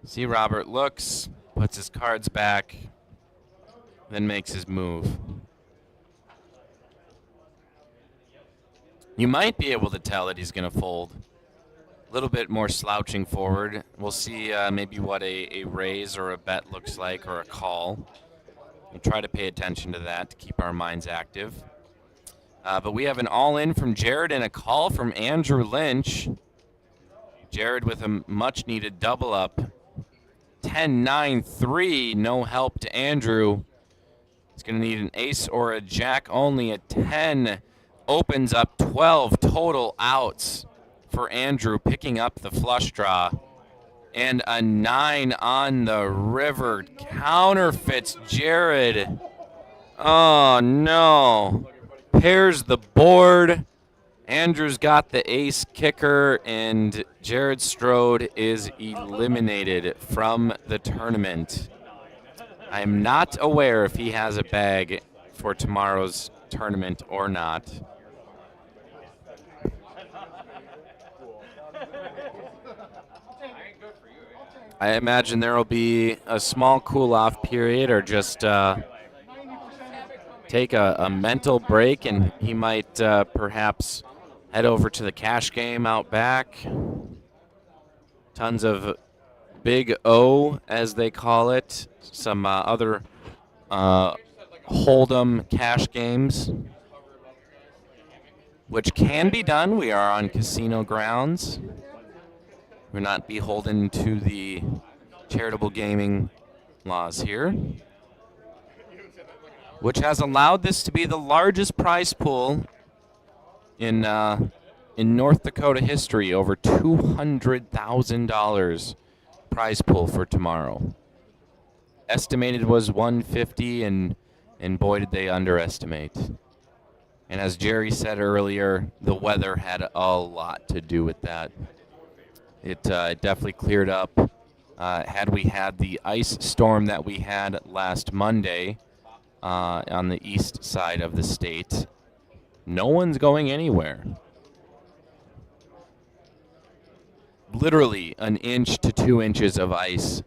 See, Robert looks, puts his cards back. then makes his move. You might be able to tell that he's going to fold. A little bit more slouching forward. We'll see maybe what a raise or a bet looks like, or a call. We'll try to pay attention to that to keep our minds active. But we have an all-in from Jared and a call from Andrew Lynch. Jared with a much-needed double-up. 10-9-3, no help to Andrew. He's going to need an ace or a jack only. A 10 opens up 12 total outs for Andrew, picking up the flush draw. And a 9 on the river. Counterfeits Jared. Oh, no. Pairs the board. Andrew's got the ace kicker, and Jared Strode is eliminated from the tournament. I am not aware if he has a bag for tomorrow's tournament or not. I imagine there will be a small cool-off period, or just take a mental break, and he might perhaps head over to the cash game out back. Tons of Big O, as they call it. Some other Hold'em cash games, which can be done. We are on casino grounds. We're not beholden to the charitable gaming laws here, which has allowed this to be the largest prize pool in North Dakota history. Over $200,000 prize pool for tomorrow. Estimated was 150, and boy did they underestimate. And as Jerry said earlier, the weather had a lot to do with that. It definitely cleared up. Had we had the ice storm that we had last Monday on the east side of the state, no one's going anywhere. Literally 1 inch to 2 inches of ice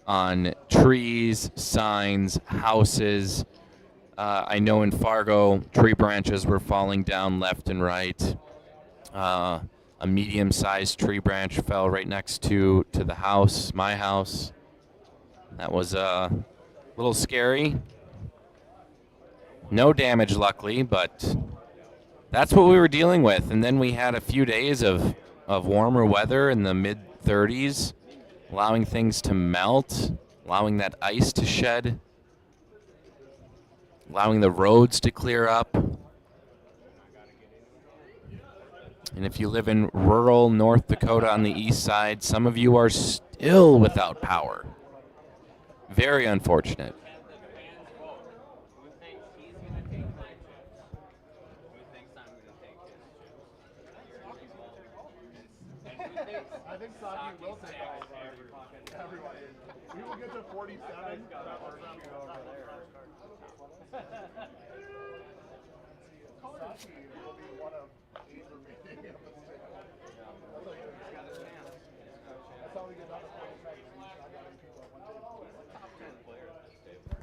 on trees, signs, houses. I know in Fargo, tree branches were falling down left and right. A medium-sized tree branch fell right next to the house, my house. That was a little scary. No damage, luckily, but that's what we were dealing with. And then we had a few days of warmer weather in the mid-30s, allowing things to melt, allowing that ice to shed, allowing the roads to clear up. And if you live in rural North Dakota on the east side, some of you are still without power. Very unfortunate. I think Saki will take everybody. We will get to 47. Saki will be one of 8 remaining. That's how we get down to 47. I got people at one time. Top 10 player at this table.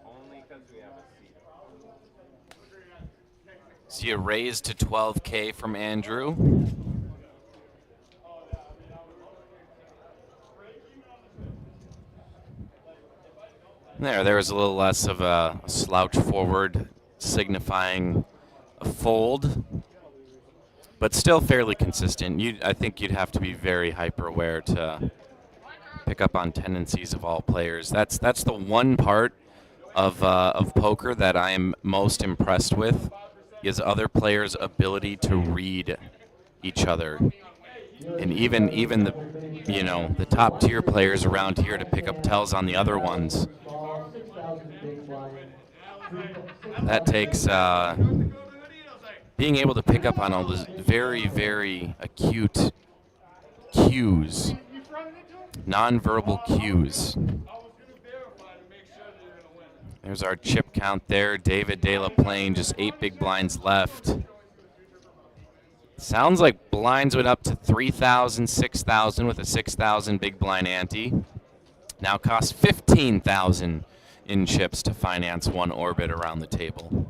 Only because we have a seat. See a raise to 12K from Andrew. There was a little less of a slouch forward, signifying a fold, but still fairly consistent. I think you'd have to be very hyper aware to pick up on tendencies of all players. That's the one part of poker that I am most impressed with, is other players' ability to read each other, and even the top tier players around here to pick up tells on the other ones. That takes being able to pick up on all those very, very acute cues, nonverbal cues. There's our chip count there. David De La Plane, just 8 big blinds left. Sounds like blinds went up to 3,000, 6,000 with a 6,000 big blind ante. Now costs 15,000 in chips to finance one orbit around the table.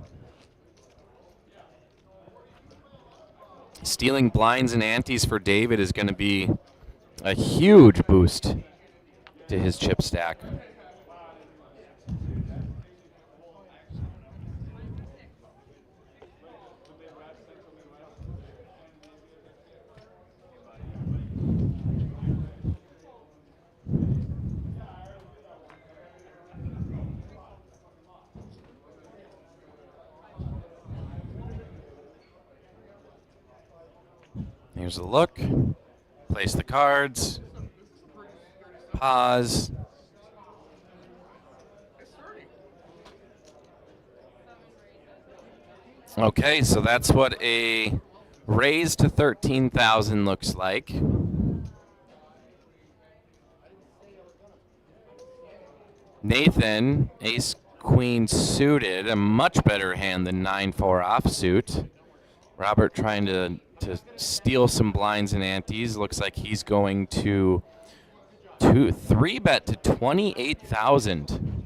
Stealing blinds and antes for David is going to be a huge boost to his chip stack. Here's a look. Place the cards. Pause. Okay, so that's what a raise to 13,000 looks like. Nathan, ace queen suited, a much better hand than 9-4 offsuit. Robert trying to steal some blinds and antes. Looks like he's going to 3-bet to 28,000.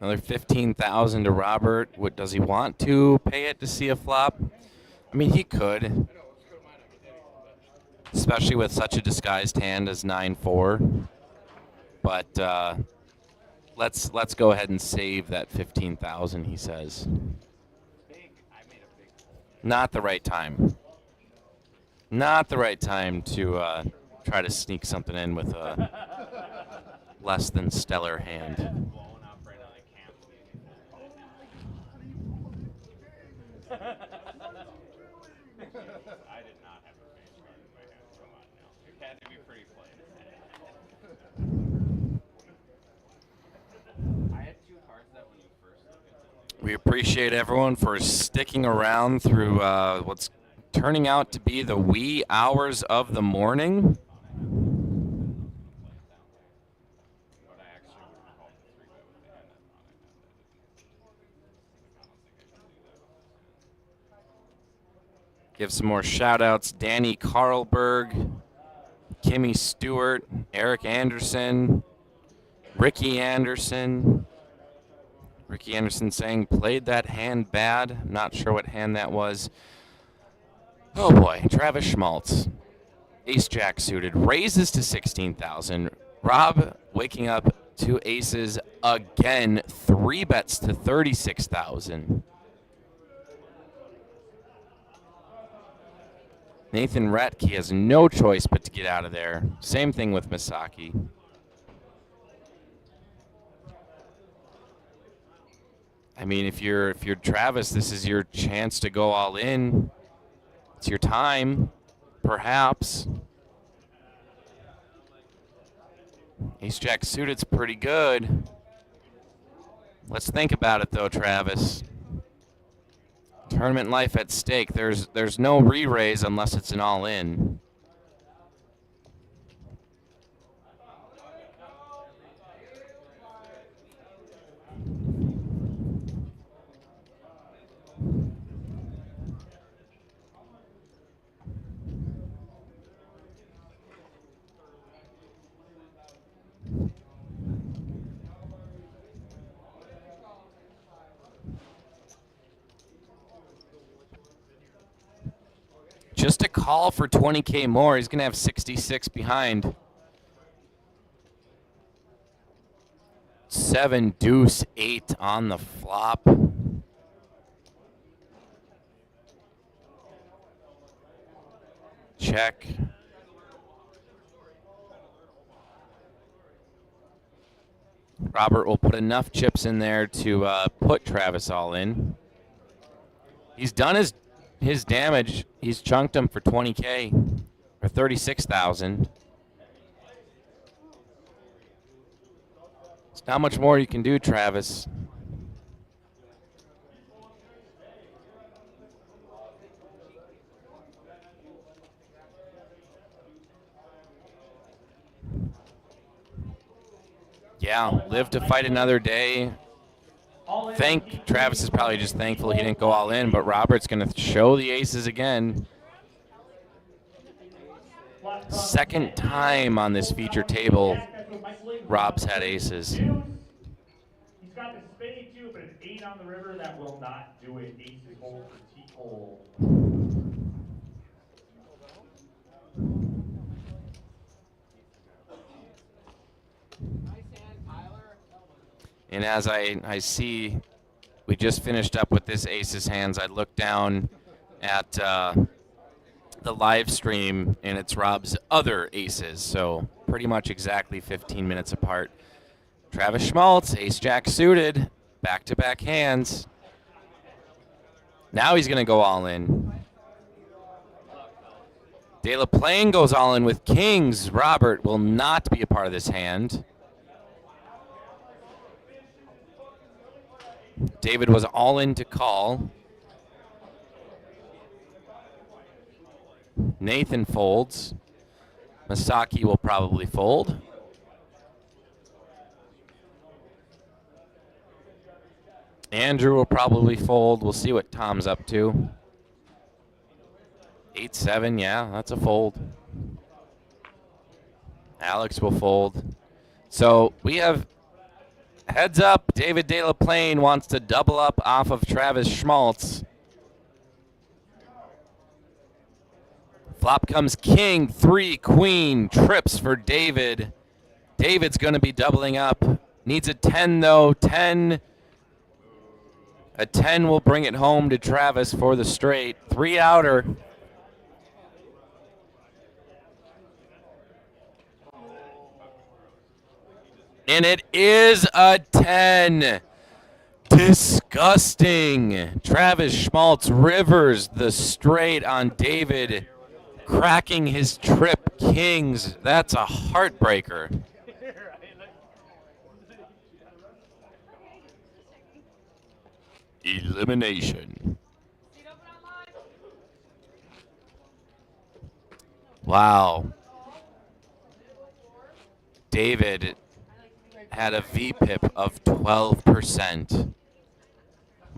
Another 15,000 to Robert. What does he want to pay it to see a flop? I mean, he could, especially with such a disguised hand as 9-4. But let's go ahead and save that 15,000. He says. Not the right time. Not the right time to try to sneak something in with a less than stellar hand. I did not have a face card in my hand. Come on now. It had to be pretty plain. I had 2 cards that when you first looked at them. We appreciate everyone for sticking around through what's turning out to be the wee hours of the morning. Give some more shout-outs. Danny Carlberg, Kimmy Stewart, Eric Anderson, Ricky Anderson. Ricky Anderson saying, played that hand bad. Not sure what hand that was. Oh boy, Travis Schmaltz. Ace-Jack suited. Raises to 16,000. Rob waking up 2 aces again. 3 bets to 36,000. Nathan Retke has no choice but to get out of there. Same thing with Misaki. I mean, if you're Travis, this is your chance to go all in. It's your time, perhaps. Ace-Jack suited's pretty good. Let's think about it, though, Travis. Tournament life at stake. There's no re-raise unless it's an all-in. Just a call for 20K more. He's going to have 66 behind. 7 deuce 8 on the flop. Check. Robert will put enough chips in there to put Travis all in. He's done his damage. He's chunked him for 20K or 36,000. There's not much more you can do, Travis. Yeah, live to fight another day. Travis is probably just thankful he didn't go all in, but Robert's going to show the aces again. Second time on this feature table, Rob's had aces. He's got the spade too, but an 8 on the river, that will not do it. Aces hold for T-hole. And as I see, we just finished up with this aces hands, I look down at the live stream, and it's Rob's other aces, so pretty much exactly 15 minutes apart. Travis Schmaltz, ace-jack suited, back-to-back hands. Now he's going to go all in. De La Plaine goes all in with kings. Robert will not be a part of this hand. David was all in to call. Nathan folds. Masaki will probably fold. Andrew will probably fold. We'll see what Tom's up to. 8-7, yeah, that's a fold. Alex will fold. So we have heads up. David De La Plaine wants to double up off of Travis Schmaltz. Flop comes king, 3, queen, trips for David. David's going to be doubling up. Needs a 10 though. 10. A 10 will bring it home to Travis for the straight. 3 outer. And it is a 10. Disgusting. Travis Schmaltz rivers the straight on David, cracking his trip kings. That's a heartbreaker. Elimination. Wow. David had a VPIP of 12%.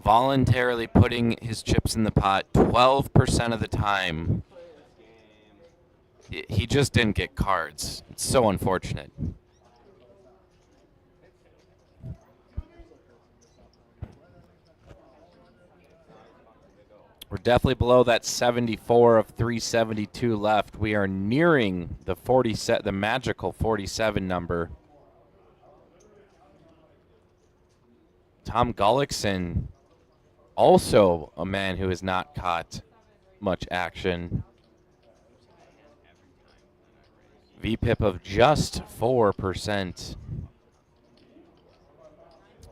Voluntarily putting his chips in the pot 12% of the time. He just didn't get cards. It's so unfortunate. We're definitely below that 74 of 372 left. We are nearing the magical 47 number. Tom Gullickson, also a man who has not caught much action. VPIP of just 4%.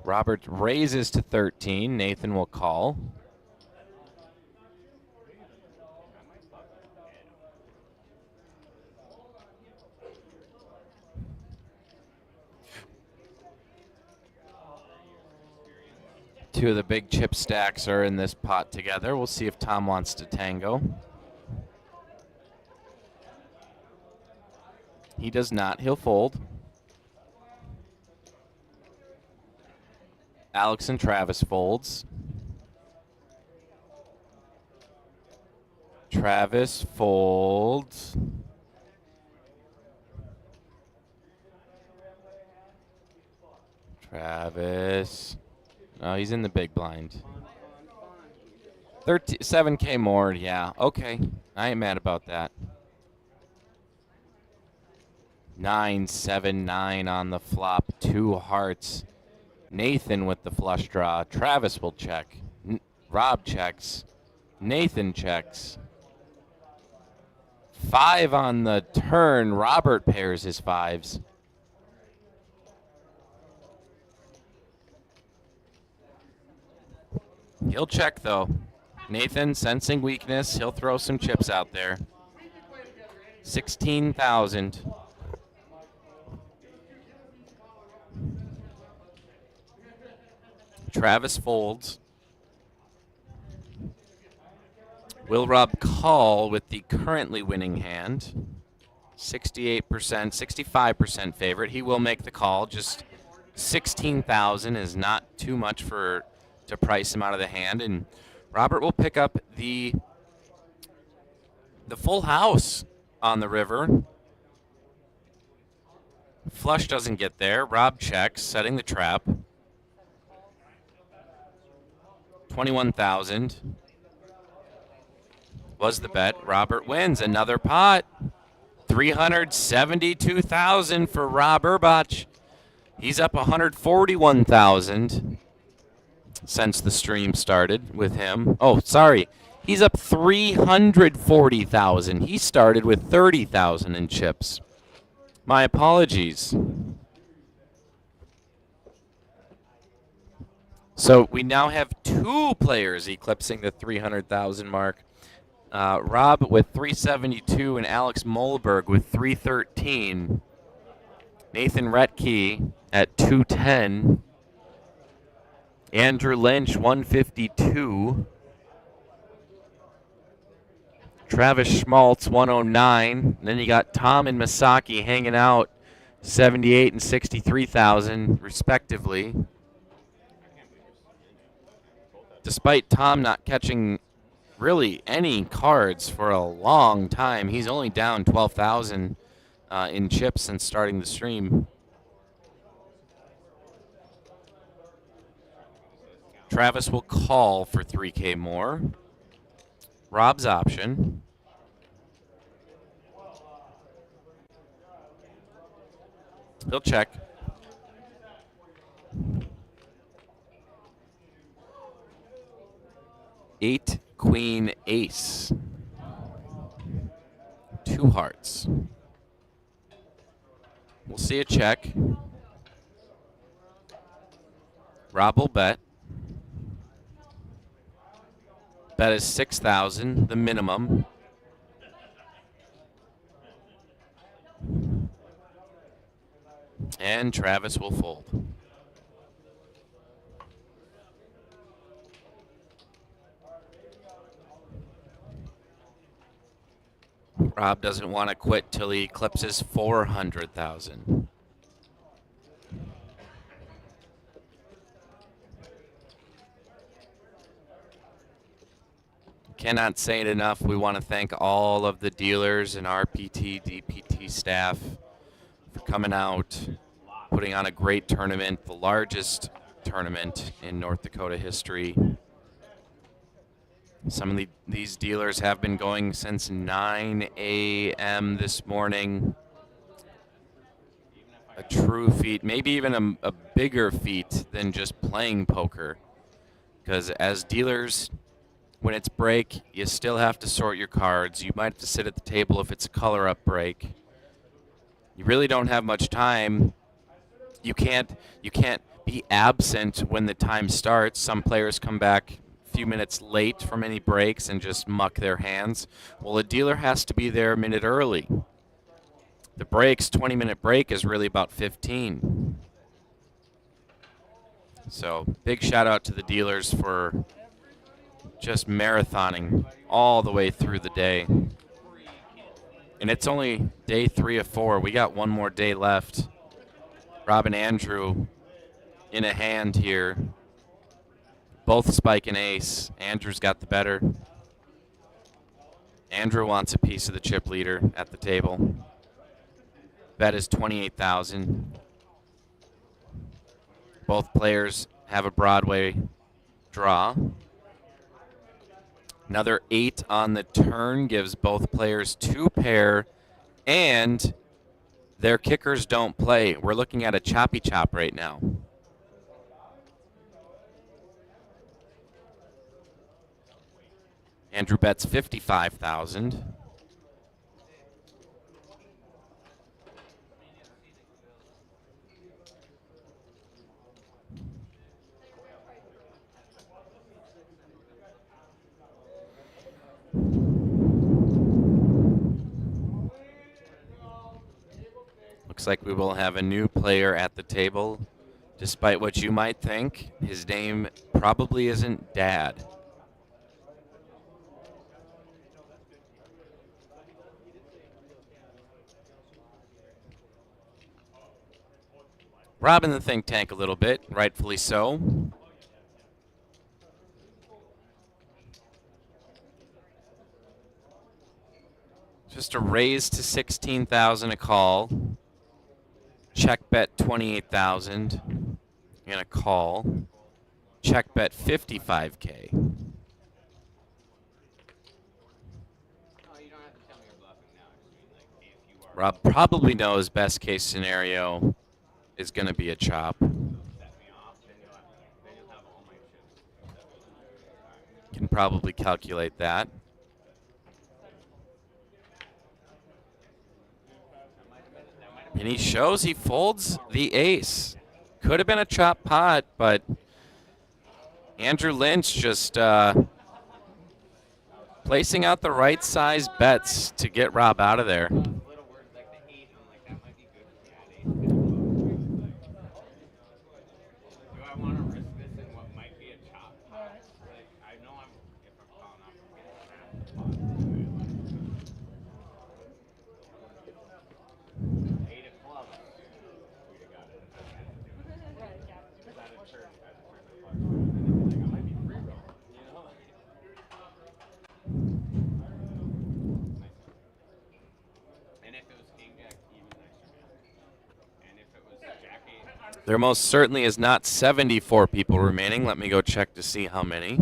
Robert raises to 13. Nathan will call. Two of the big chip stacks are in this pot together. We'll see if Tom wants to tango. He does not. He'll fold. Alex and Travis folds. Travis folds. Travis. Oh, he's in the big blind. 7K more, yeah. Okay, I ain't mad about that. 9, 7, 9 on the flop. 2 hearts. Nathan with the flush draw. Travis will check. Rob checks. Nathan checks. 5 on the turn. Robert pairs his 5s. He'll check, though. Nathan, sensing weakness, he'll throw some chips out there. 16,000. Travis folds. Will Rob call with the currently winning hand? 68%, 65% favorite. He will make the call. Just 16,000 is not too much to price him out of the hand, and Robert will pick up the full house on the river. Flush doesn't get there. Rob checks, setting the trap. 21,000 was the bet. Robert wins another pot. 372,000 for Rob Urbach. He's up 141,000 since the stream started with him. Oh, sorry. He's up 340,000. He started with 30,000 in chips. My apologies. So we now have 2 players eclipsing the 300,000 mark. Rob with 372 and Alex Molberg with 313. Nathan Retke at 210. Andrew Lynch 152. Travis Schmaltz 109. And then you got Tom and Masaki hanging out 78 and 63,000 respectively. Despite Tom not catching really any cards for a long time, he's only down 12,000 in chips since starting the stream. Travis will call for 3K more. Rob's option. He'll check. Eight, queen, ace. 2 hearts. We'll see a check. Rob will bet. Bet is 6,000, the minimum. And Travis will fold. Rob doesn't want to quit till he eclipses 400,000. Cannot say it enough. We want to thank all of the dealers and RPT, DPT staff for coming out, putting on a great tournament, the largest tournament in North Dakota history. Some of these dealers have been going since 9 a.m. this morning. A true feat, maybe even a bigger feat than just playing poker. Because as dealers, when it's break, you still have to sort your cards. You might have to sit at the table if it's a color-up break. You really don't have much time. You can't be absent when the time starts. Some players come back few minutes late from any breaks and just muck their hands. Well, a dealer has to be there a minute early. The breaks, 20-minute break is really about 15. So big shout out to the dealers for just marathoning all the way through the day. And it's only day 3 of 4. We got one more day left. Rob and Andrew in a hand here. Both spike and ace. Andrew's got the better. Andrew wants a piece of the chip leader at the table. Bet is 28,000. Both players have a Broadway draw. Another 8 on the turn gives both players 2 pair, and their kickers don't play. We're looking at a choppy chop right now. Andrew bets 55,000. Looks like we will have a new player at the table. Despite what you might think, his name probably isn't Dad. Robbing the think tank a little bit, rightfully so. Just a raise to 16,000 a call. Check bet 28,000 and a call. Check bet 55K. Rob probably knows best case scenario is going to be a chop. Can probably calculate that. And he shows he folds the ace. Could have been a chop pot, but Andrew Lynch just placing out the right size bets to get Rob out of there. There most certainly is not 74 people remaining. Let me go check to see how many.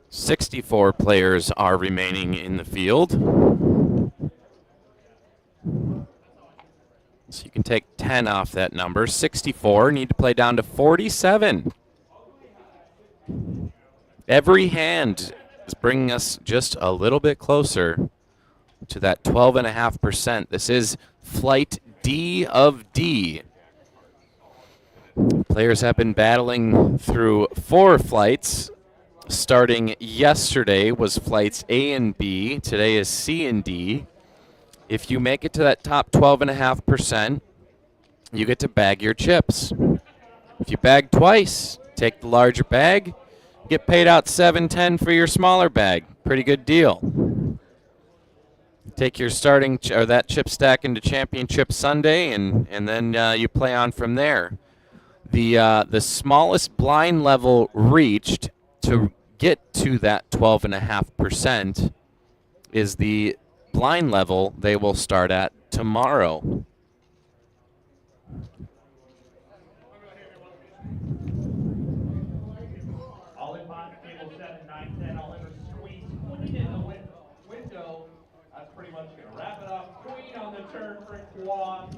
"64 players are remaining in the field. So you can take 10 off that number. 64 need to play down to 47. Every hand is bringing us just a little bit closer to that 12.5%. This is flight D of D. Players have been battling through 4 flights. Starting yesterday was flights A and B. Today is C and D. If you make it to that top 12.5%, you get to bag your chips. If you bag twice, take the larger bag, get paid out $7.10 for your smaller bag. Pretty good deal. Take your starting or that chip stack into Championship Sunday, and then you play on from there. The smallest blind level reached to get to that 12.5% is the blind level they will start at tomorrow. All in pot, table 7, 9, 10, all in or squeeze. Queen in the window. That's pretty much going to wrap it up. Queen on the turn for quad.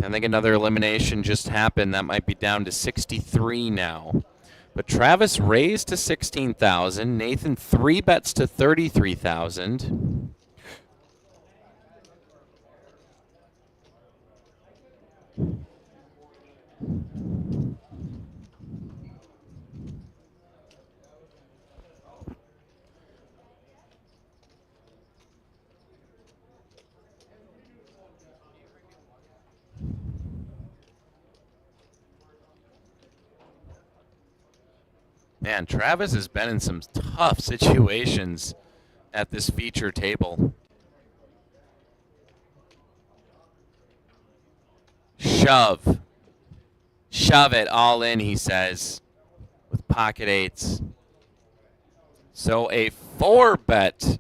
I think another elimination just happened. That might be down to 63 now. But Travis raised to 16,000. Nathan 3 bets to 33,000. Man, Travis has been in some tough situations at this feature table. Shove. Shove it all in, he says, with pocket eights. So a 4 bet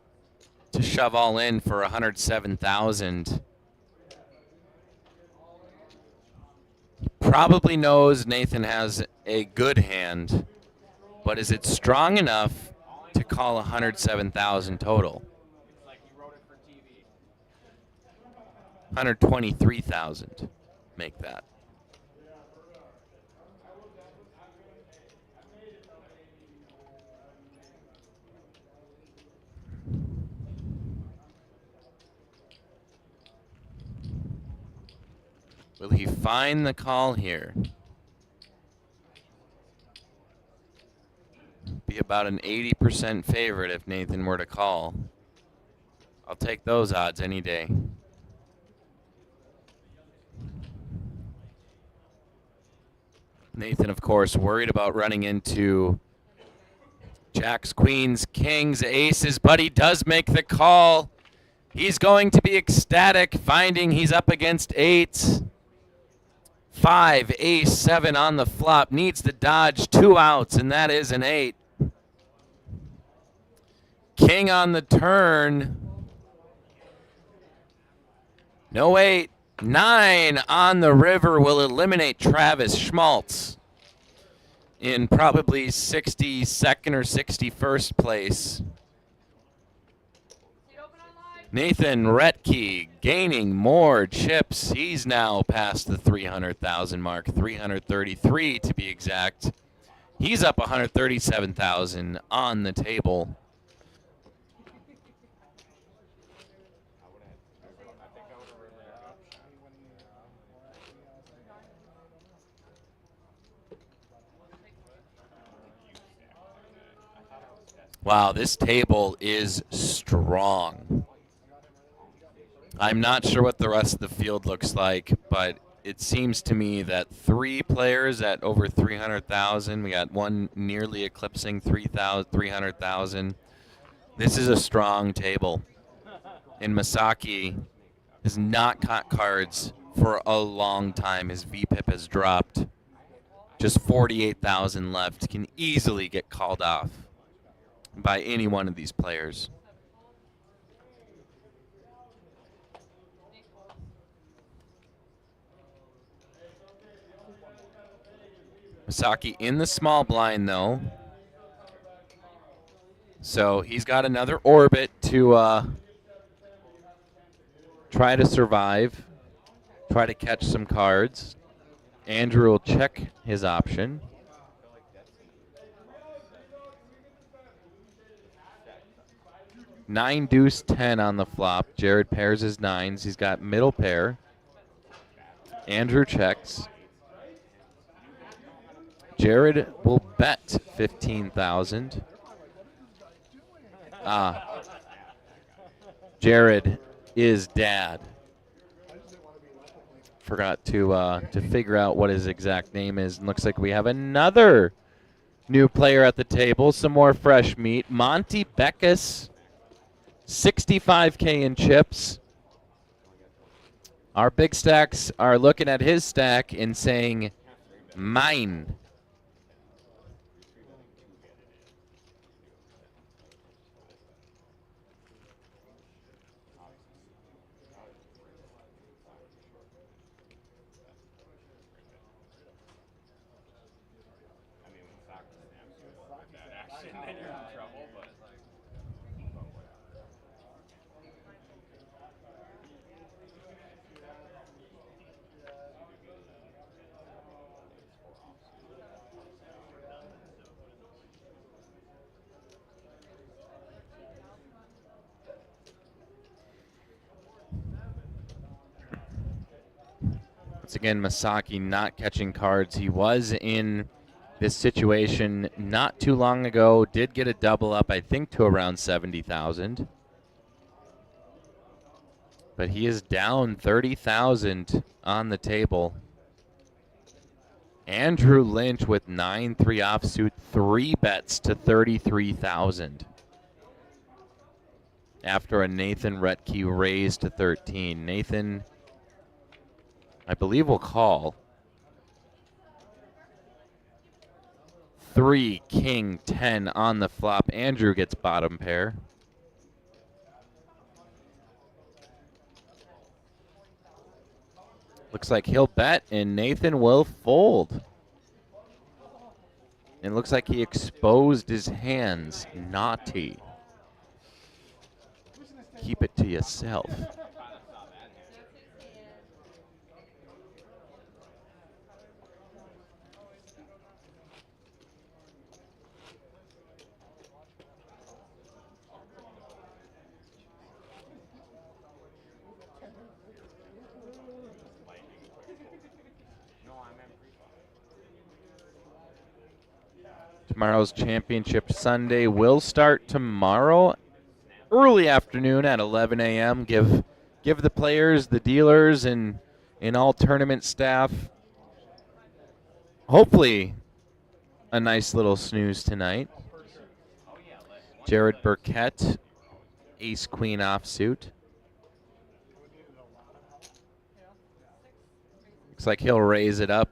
to shove all in for 107,000. Probably knows Nathan has a good hand, but is it strong enough to call 107,000 total? 123,000. Make that. Will he find the call here? Be about an 80% favorite if Nathan were to call. I'll take those odds any day. Nathan, of course, worried about running into Jacks, queens, kings, aces, but he does make the call. He's going to be ecstatic, finding he's up against 8. 5, ace, 7 on the flop. Needs to dodge 2 outs, and that is an 8. King on the turn. No 8. 9 on the river will eliminate Travis Schmaltz in probably 62nd or 61st place. Nathan Retke gaining more chips. He's now past the 300,000 mark, 333 to be exact. He's up 137,000 on the table. Wow, this table is strong. I'm not sure what the rest of the field looks like, but it seems to me that 3 players at over 300,000. We got one nearly eclipsing 300,000. This is a strong table. And Masaki has not caught cards for a long time. His VPIP has dropped. Just 48,000 left. Can easily get called off by any one of these players. Masaki in the small blind, though. So he's got another orbit to try to survive, try to catch some cards. Andrew will check his option. Nine, deuce, 10 on the flop. Jared pairs his 9s. He's got middle pair. Andrew checks. Jared will bet 15,000. Jared is dad. Forgot to figure out what his exact name is. And looks like we have another new player at the table. Some more fresh meat. Monty Beckus, 65K in chips. Our big stacks are looking at his stack and saying, mine. Once again, Masaki not catching cards. He was in this situation not too long ago. Did get a double up, I think, to around 70,000. But he is down 30,000 on the table. Andrew Lynch with 9-3 offsuit, 3 bets to 33,000. After a Nathan Retke raise to 13. Nathan, I believe, will call. 3, king, 10 on the flop. Andrew gets bottom pair. Looks like he'll bet, and Nathan will fold. And looks like he exposed his hands. Naughty. Keep it to yourself. Tomorrow's championship Sunday will start tomorrow, early afternoon at 11 a.m. Give the players, the dealers, and all tournament staff hopefully a nice little snooze tonight. Jared Burkett, ace queen offsuit. Looks like he'll raise it up.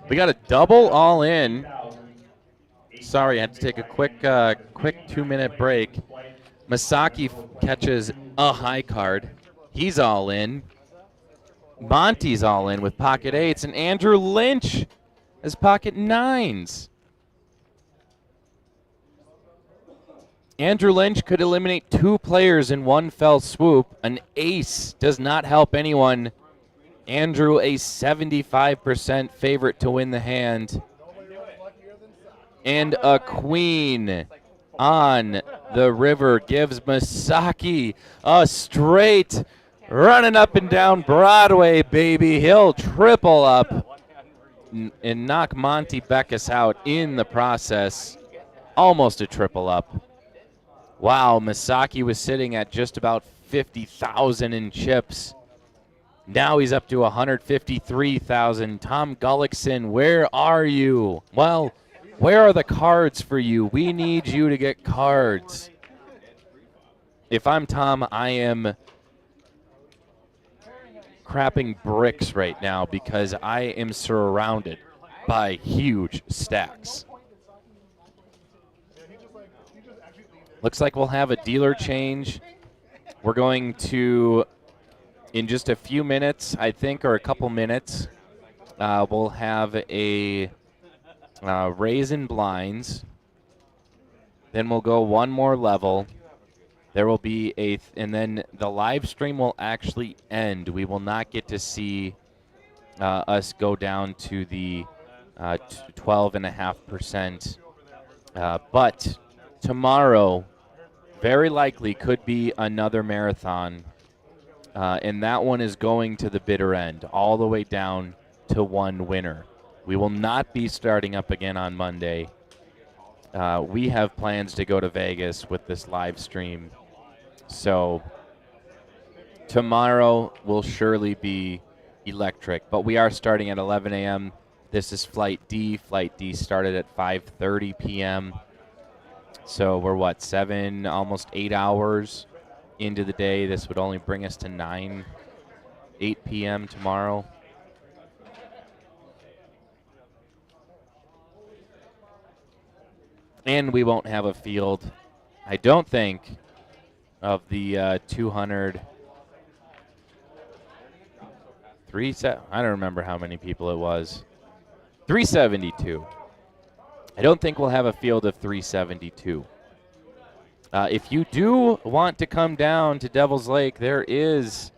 We got a double all in. Sorry, I had to take a quick 2-minute break. Masaki catches a high card. He's all in. Monty's all in with pocket eights, and Andrew Lynch has pocket nines. Andrew Lynch could eliminate 2 players in one fell swoop. An ace does not help anyone. Andrew, a 75% favorite to win the hand. And a queen on the river gives Masaki a straight running up and down Broadway, baby. He'll triple up and knock Monty Beckus out in the process. Almost a triple up. Wow, Masaki was sitting at just about 50,000 in chips. Now he's up to 153,000. Tom Gullickson, where are you? Well, where are the cards for you? We need you to get cards. If I'm Tom, I am crapping bricks right now because I am surrounded by huge stacks. Looks like we'll have a dealer change. We're going to, in just a few minutes, I think, or a couple minutes, we'll have a raise in blinds. Then we'll go one more level. There will be and then the live stream will actually end. We will not get to see us go down to the 12.5%. But tomorrow very likely could be another marathon. And that one is going to the bitter end, all the way down to one winner. We will not be starting up again on Monday. We have plans to go to Vegas with this live stream. So tomorrow will surely be electric, but we are starting at 11 a.m. This is Flight D. Flight D started at 5:30 p.m. So we're, what, 7, almost 8 hours into the day. This would only bring us to 8 p.m. tomorrow. And we won't have a field, I don't think, of the 200. I don't remember how many people it was. 372. I don't think we'll have a field of 372. If you do want to come down to Devil's Lake, there is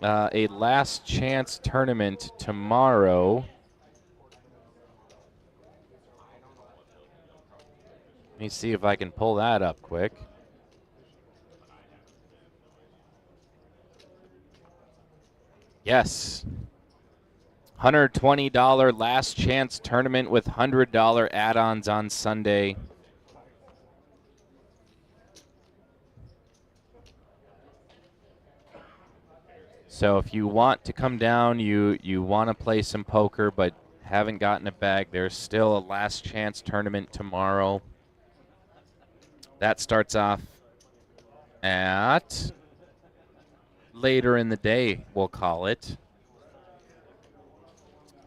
a last chance tournament tomorrow. Let me see if I can pull that up quick. Yes. $120 last chance tournament with $100 add-ons on Sunday. So if you want to come down, you want to play some poker but haven't gotten a bag, there's still a last chance tournament tomorrow. That starts off at later in the day, we'll call it.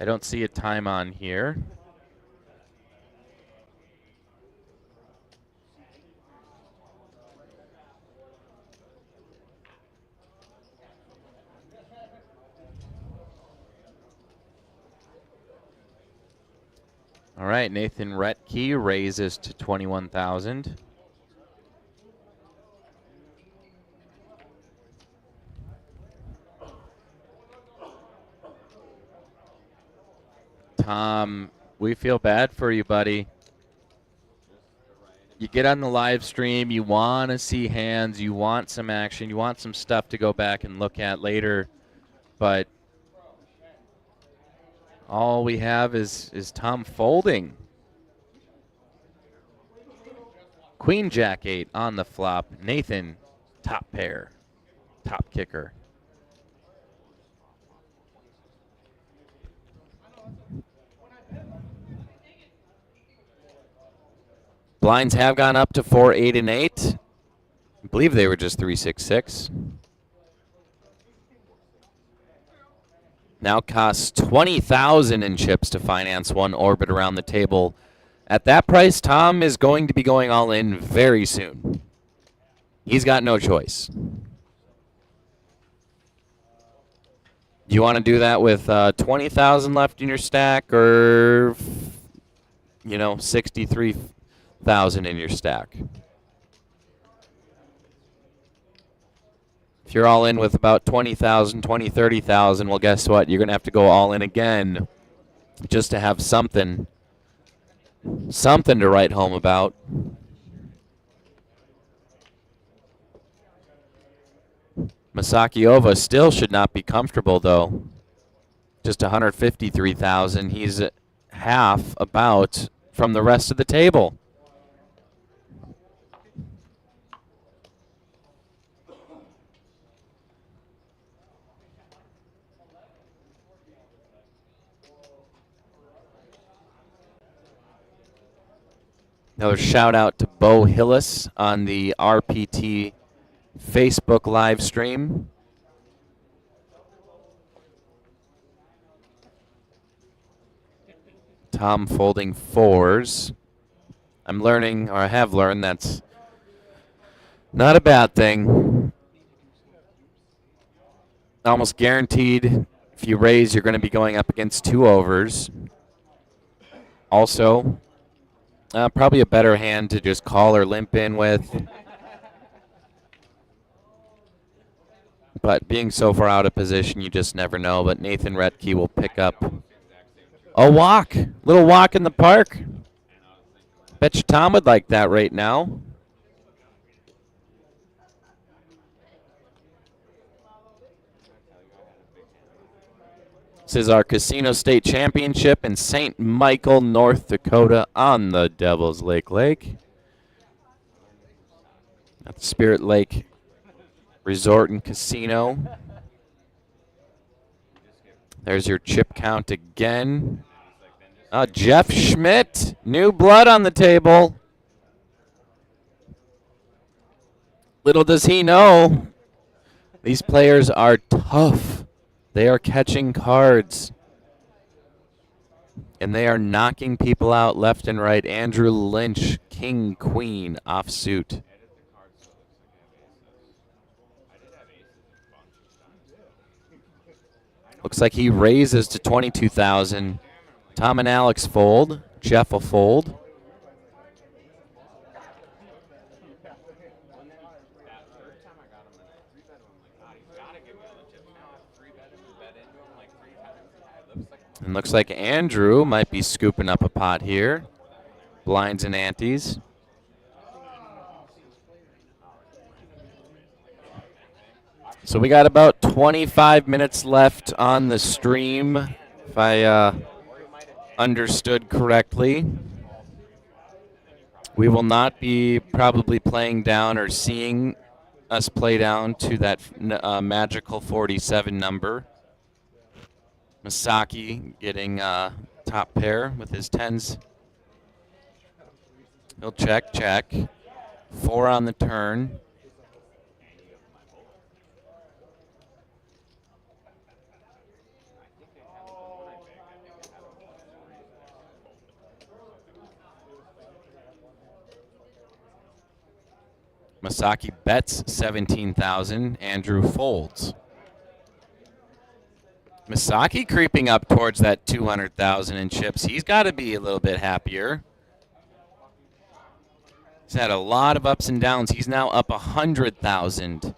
I don't see a time on here. All right, Nathan Retke raises to 21,000. Tom, we feel bad for you, buddy. You get on the live stream, you want to see hands, you want some action, you want some stuff to go back and look at later, but all we have is Tom folding. Queen Jack 8 on the flop. Nathan, top pair, top kicker. Blinds have gone up to 4, 8, and 8. I believe they were just 3, 6, 6. Now costs 20,000 in chips to finance one orbit around the table. At that price, Tom is going to be going all in very soon. He's got no choice. Do you want to do that with 20,000 left in your stack, or 63,000 in your stack? If you're all in with about 20,000, 30,000, well, guess what? You're going to have to go all in again just to have something to write home about. Masakiova still should not be comfortable, though. Just 153,000. He's half about from the rest of the table. Another shout out to Bo Hillis on the RPT Facebook live stream. Tom folding 4s. I'm learning, or I have learned, that's not a bad thing. Almost guaranteed, if you raise, you're going to be going up against 2 overs. Also, probably a better hand to just call or limp in with. But being so far out of position, you just never know. But Nathan Retke will pick up a walk. Little walk in the park. Bet you Tom would like that right now. This is our Casino State Championship in St. Michael, North Dakota on the Devil's Lake. At the Spirit Lake Resort and Casino. There's your chip count again. Jeff Schmidt, new blood on the table. Little does he know, these players are tough. They are catching cards. And they are knocking people out left and right. Andrew Lynch, king, queen, offsuit. Looks like he raises to 22,000. Tom and Alex fold. Jeff will fold. And looks like Andrew might be scooping up a pot here. Blinds and antes. So we got about 25 minutes left on the stream, if I understood correctly. We will not be probably playing down or seeing us play down to that magical 47 number. Masaki getting top pair with his 10s. He'll check, check. 4 on the turn. Masaki bets 17,000. Andrew folds. Masaki creeping up towards that 200,000 in chips. He's got to be a little bit happier. He's had a lot of ups and downs. He's now up 100,000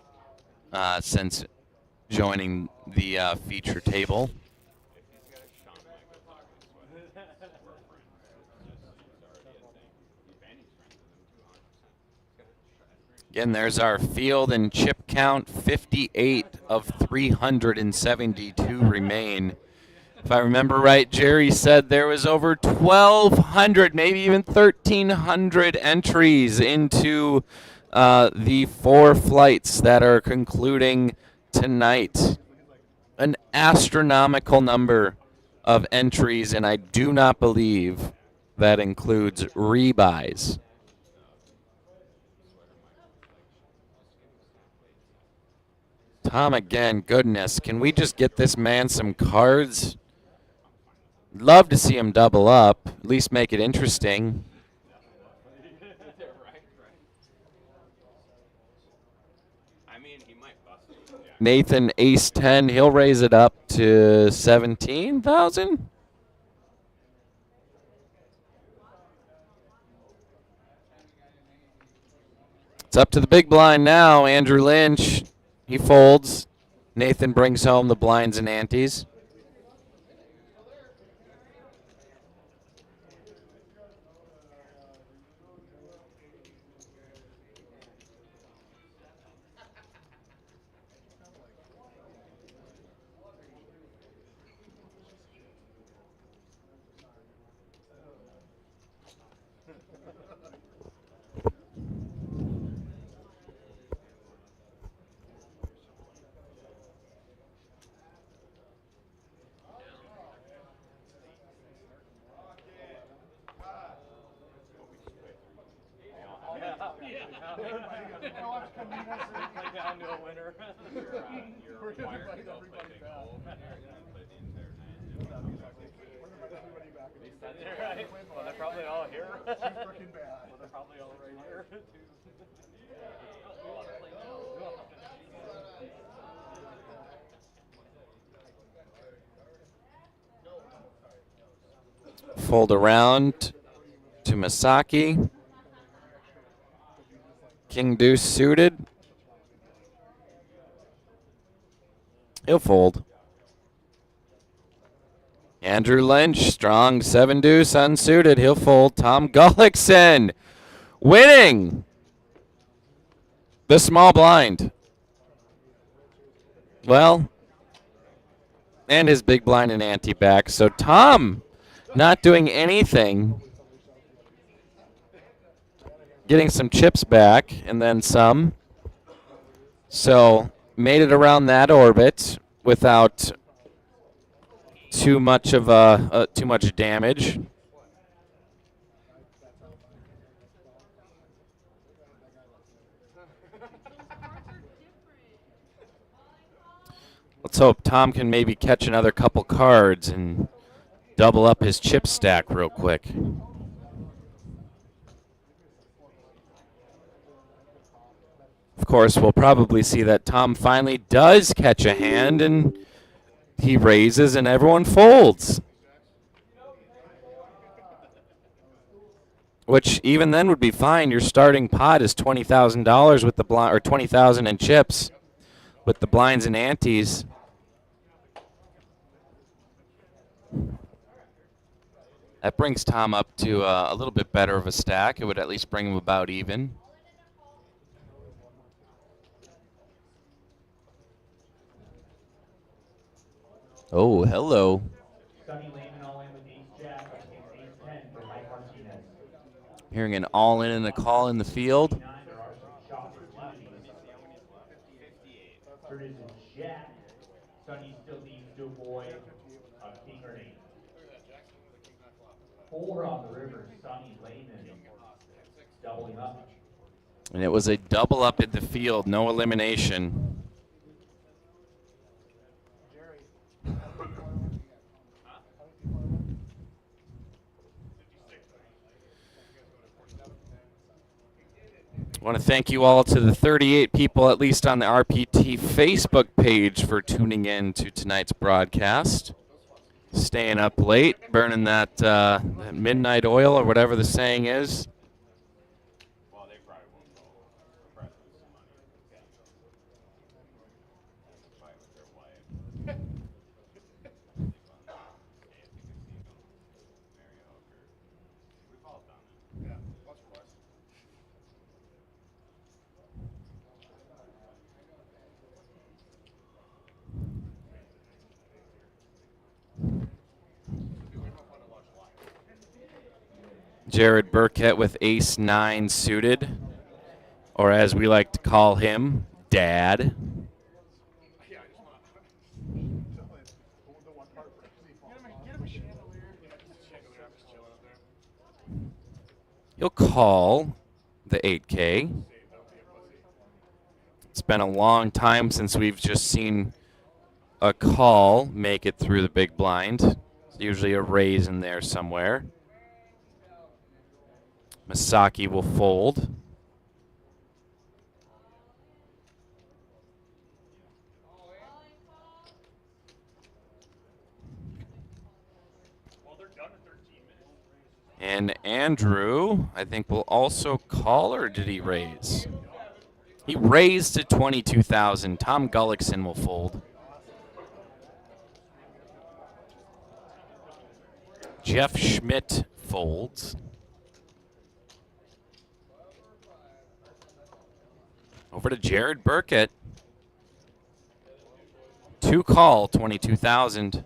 since joining the feature table. Again, there's our field and chip count. 58 of 372 remain. If I remember right, Jerry said there was over 1,200, maybe even 1,300 entries into the 4 flights that are concluding tonight. An astronomical number of entries, and I do not believe that includes rebuys. Tom again, goodness, can we just get this man some cards? Love to see him double up, at least make it interesting. Nathan, ace 10, he'll raise it up to 17,000. It's up to the big blind now, Andrew Lynch. He folds. Nathan brings home the blinds and antes. They're probably all here. She's freaking bad. They're probably all right here. Fold around to Masaki. King deuce suited. He'll fold. Andrew Lynch, strong 7 deuce unsuited. He'll fold. Tom Gullickson winning the small blind. Well, And his big blind and ante back. So Tom not doing anything. Getting some chips back and then some. So made it around that orbit without too much of too much damage. Let's hope Tom can maybe catch another couple cards and double up his chip stack real quick. Of course, we'll probably see that Tom finally does catch a hand and he raises and everyone folds. Which even then would be fine. Your starting pot is $20,000 with the blind, or $20,000 in chips with the blinds and antes. That brings Tom up to a little bit better of a stack. It would at least bring him about even. Oh, hello. Hearing an all-in and a call in the field. Sonny still needs to avoid a king or an 8. 4 on the river, Sonny Lehman doubling up. And it was a double up in the field, no elimination. I want to thank you all to the 38 people, at least on the RPT Facebook page, for tuning in to tonight's broadcast. Staying up late, burning that midnight oil or whatever the saying is. Jared Burkett with ace-9 suited, or as we like to call him, Dad. He'll call the 8K. It's been a long time since we've just seen a call make it through the big blind. It's usually a raise in there somewhere. Masaki will fold. And Andrew, I think, will also call, or did he raise? He raised to 22,000. Tom Gullickson will fold. Jeff Schmidt folds. Over to Jared Burkett. 2 call, 22,000.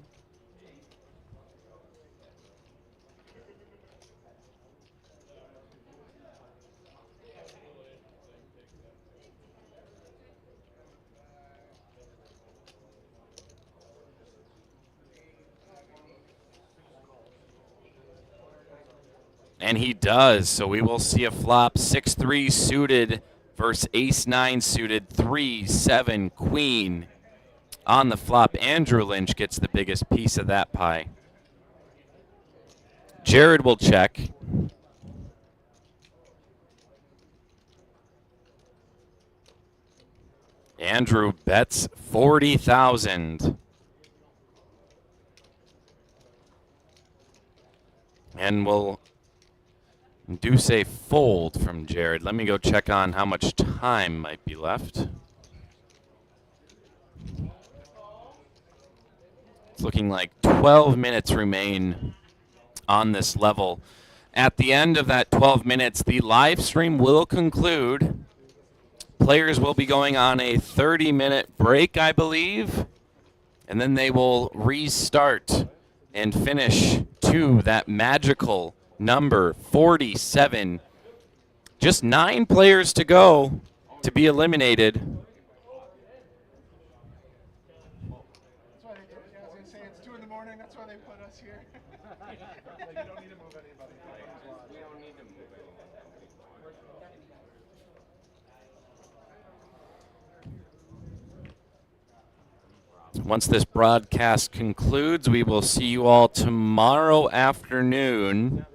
And he does, so we will see a flop 6-3 suited versus ace-9 suited, 3-7 queen. On the flop, Andrew Lynch gets the biggest piece of that pie. Jared will check. Andrew bets 40,000. And we'll do say fold from Jared. Let me go check on how much time might be left. It's looking like 12 minutes remain on this level. At the end of that 12 minutes, the live stream will conclude. Players will be going on a 30-minute break, I believe. And then they will restart and finish to that magical number 47. Just 9 players to go to be eliminated. That's why they, I was gonna say it's 2 in the morning. That's why they put us here. Like, you don't need to move anybody. We don't need to move it. Once this broadcast concludes, we will see you all tomorrow afternoon.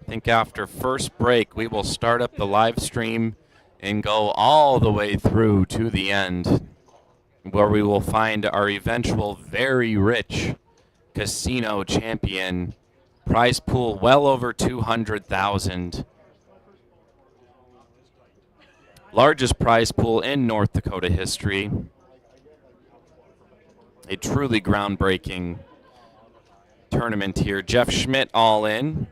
I think after first break, we will start up the live stream and go all the way through to the end, where we will find our eventual very rich casino champion. Prize pool well over 200,000. Largest prize pool in North Dakota history. A truly groundbreaking tournament here. Jeff Schmidt all in.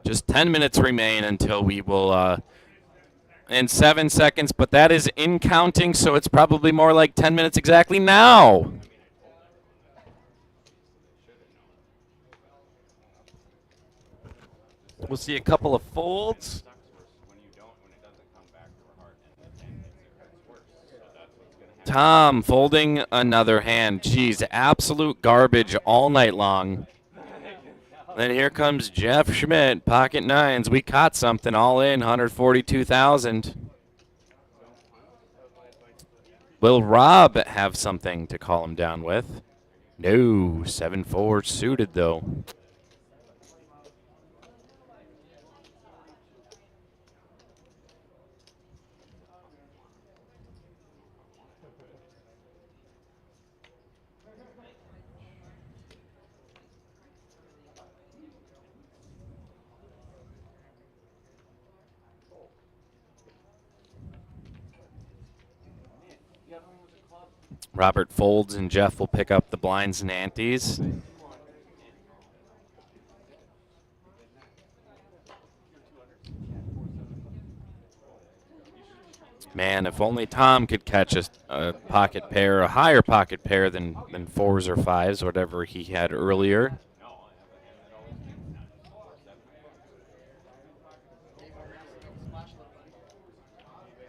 Just 10 minutes remain until we will, in 7 seconds, but that is in counting, so it's probably more like 10 minutes exactly now. We'll see a couple of folds. Tom folding another hand. Geez, absolute garbage all night long. Then here comes Jeff Schmidt, pocket nines. We caught something all in, 142,000. Will Rob have something to call him down with? No, 7-4 suited though. Robert folds and Jeff will pick up the blinds and antes. Man, if only Tom could catch a pocket pair, a higher pocket pair than 4s or 5s, whatever he had earlier.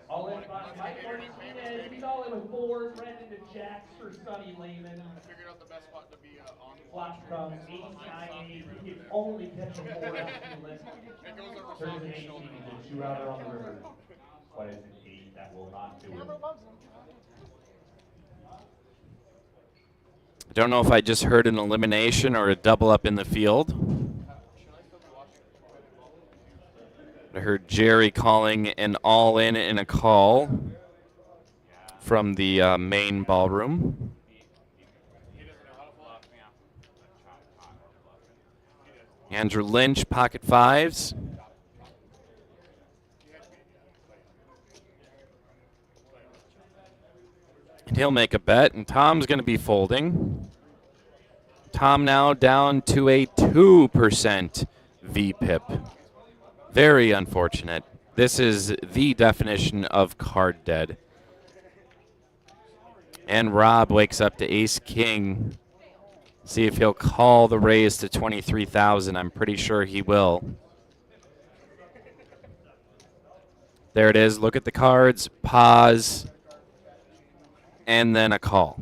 All in by Mike Martinez. He's all in with 4s. Brendan to jacks for Sonny Lehman. I figured out the best spot to be on. Flop comes 8-9-8. He can only catch a 4 out of 2 lists. There's an 18 to 2 outer on the river. But it's an 8 that will not do it. I don't know if I just heard an elimination or a double up in the field. I heard Jerry calling an all-in and a call from the main ballroom. Andrew Lynch, pocket 5s. And he'll make a bet, and Tom's going to be folding. Tom now down to a 2% VPIP. Very unfortunate. This is the definition of card dead. And Rob wakes up to ace-king. See if he'll call the raise to 23,000. I'm pretty sure he will. There it is. Look at the cards. Pause. And then a call.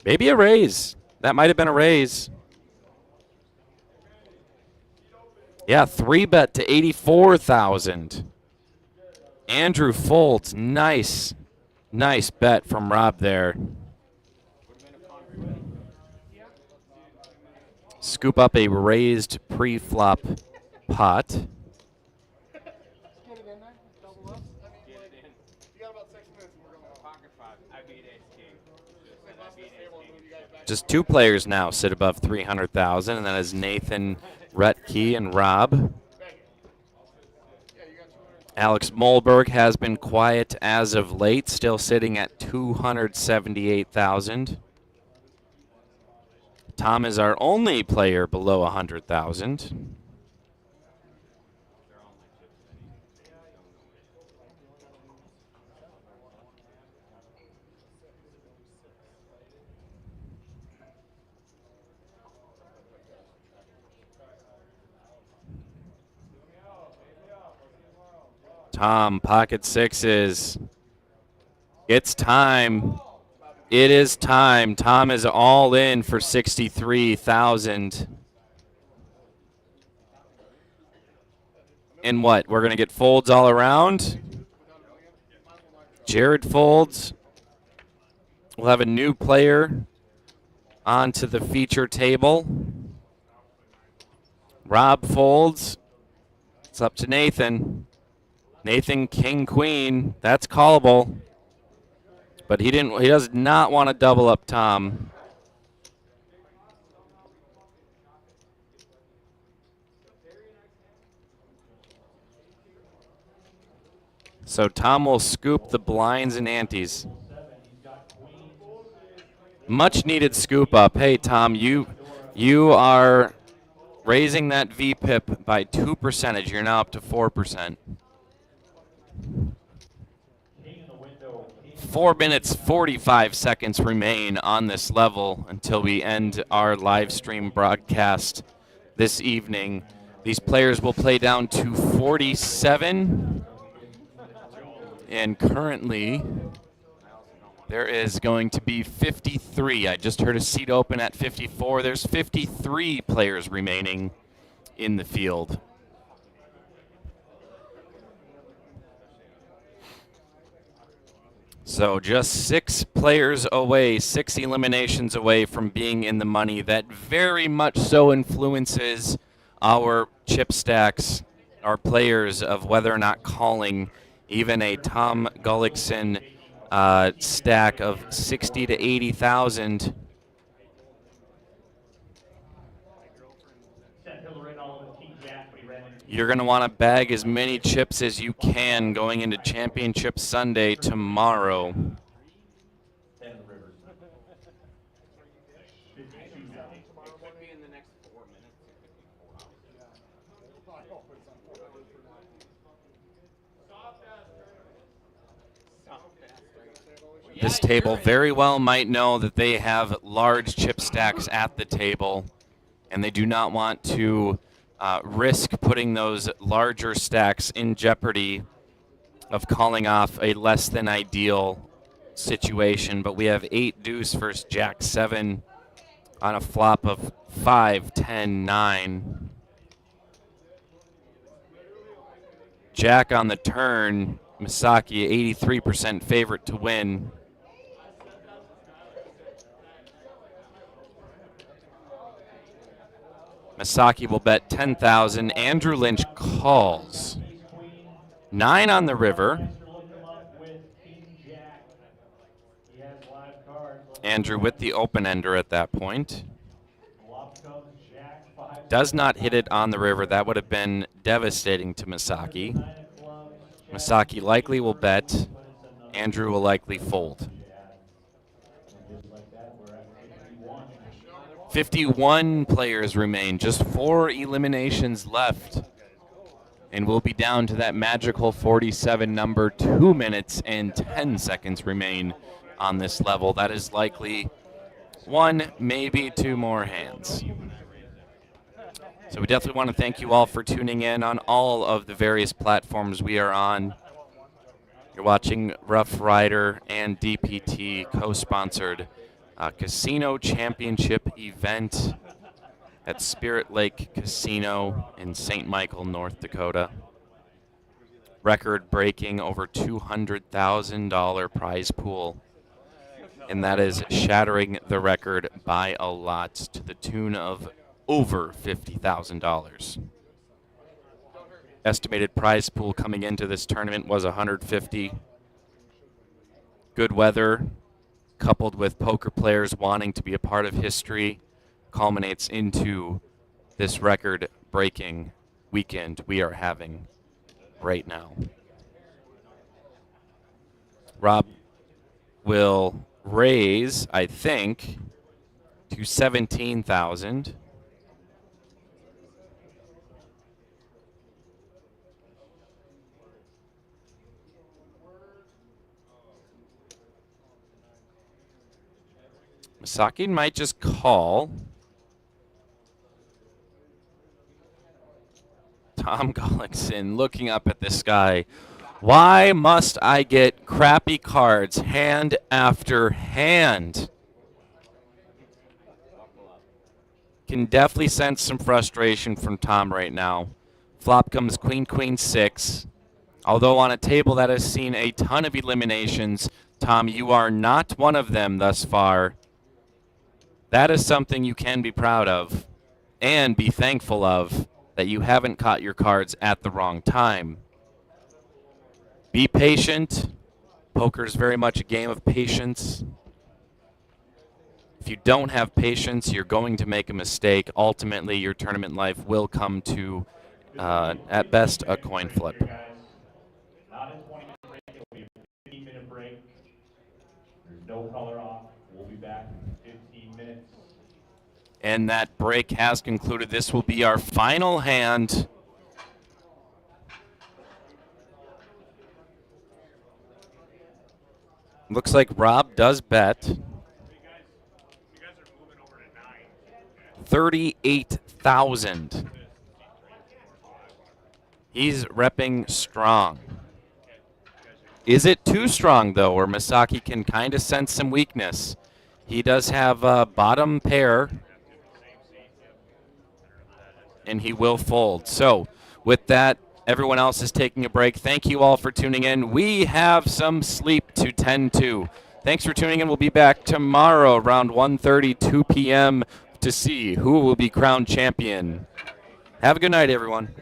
Maybe a raise. That might have been a raise. Yeah, 3-bet to 84,000. Andrew folds. Nice. Nice bet from Rob there. scoop up a raised pre-flop pot. Get it in there. Double up. I mean, Get like, it in. you got about 6 minutes and we're going home. Pocket five. I beat ace king. Just said I beat ace king. You guys back. Just two players now sit above 300,000, and that is Nathan Retke and Rob. Alex Molberg has been quiet as of late, still sitting at 278,000. Tom is our only player below 100,000. Tom, pocket sixes. It's time. It is time. Tom is all in for 63,000. And what? We're going to get folds all around. Jared folds. We'll have a new player onto the feature table. Rob folds. It's up to Nathan. Nathan, king, queen. That's callable. But he does not want to double up Tom. So Tom will scoop the blinds and antes. Much needed scoop up. Hey Tom, you are raising that VPIP by 2%. You're now up to 4%. 4 minutes, 45 seconds remain on this level until we end our live stream broadcast this evening. These players will play down to 47. And currently, there is going to be 53. I just heard a seat open at 54. There's 53 players remaining in the field. So just 6 players away, 6 eliminations away from being in the money. That very much so influences our chip stacks, our players, of whether or not calling even a Tom Gullickson stack of 60 to 80,000. You're going to want to bag as many chips as you can going into Championship Sunday tomorrow. This table very well might know that they have large chip stacks at the table, and they do not want to risk putting those larger stacks in jeopardy of calling off a less than ideal situation. But we have 8 deuce versus jack 7 on a flop of 5, 10, 9. Jack on the turn, Misaki 83% favorite to win. Misaki will bet 10,000. Andrew Lynch calls. 9 on the river. Andrew with the open-ender at that point. Does not hit it on the river. That would have been devastating to Misaki. Misaki likely will bet. Andrew will likely fold. 51 players remain, just 4 eliminations left. And we'll be down to that magical 47 number. 2 minutes and 10 seconds remain on this level. That is likely 1, maybe 2 more hands. So we definitely want to thank you all for tuning in on all of the various platforms we are on. You're watching Rough Rider and DPT co-sponsored Casino Championship event at Spirit Lake Casino in St. Michael, North Dakota. Record-breaking over $200,000 prize pool. And that is shattering the record by a lot, to the tune of over $50,000. Estimated prize pool coming into this tournament was $150,000. Good weather, coupled with poker players wanting to be a part of history, culminates into this record-breaking weekend we are having right now. Rob will raise, I think, to 17,000. Misaki might just call. Tom Gullickson looking up at the sky. Why must I get crappy cards hand after hand? Can definitely sense some frustration from Tom right now. Flop comes queen, queen, 6. Although on a table that has seen a ton of eliminations, Tom, you are not one of them thus far. That is something you can be proud of and be thankful of, that you haven't caught your cards at the wrong time. Be patient. Poker is very much a game of patience. If you don't have patience, you're going to make a mistake. Ultimately, your tournament life will come to, at best, a coin flip. Not a 20-minute break, it'll be a 15-minute break. There's no color off. We'll be back in 15 minutes. And that break has concluded. This will be our final hand. Looks like Rob does bet. 38,000. He's repping strong. Is it too strong, though, or Misaki can kind of sense some weakness? He does have a bottom pair, and he will fold. So, with that, everyone else is taking a break. Thank you all for tuning in. We have some sleep to tend to. Thanks for tuning in. We'll be back tomorrow around 1:30, 2 p.m. to see who will be crowned champion. Have a good night, everyone.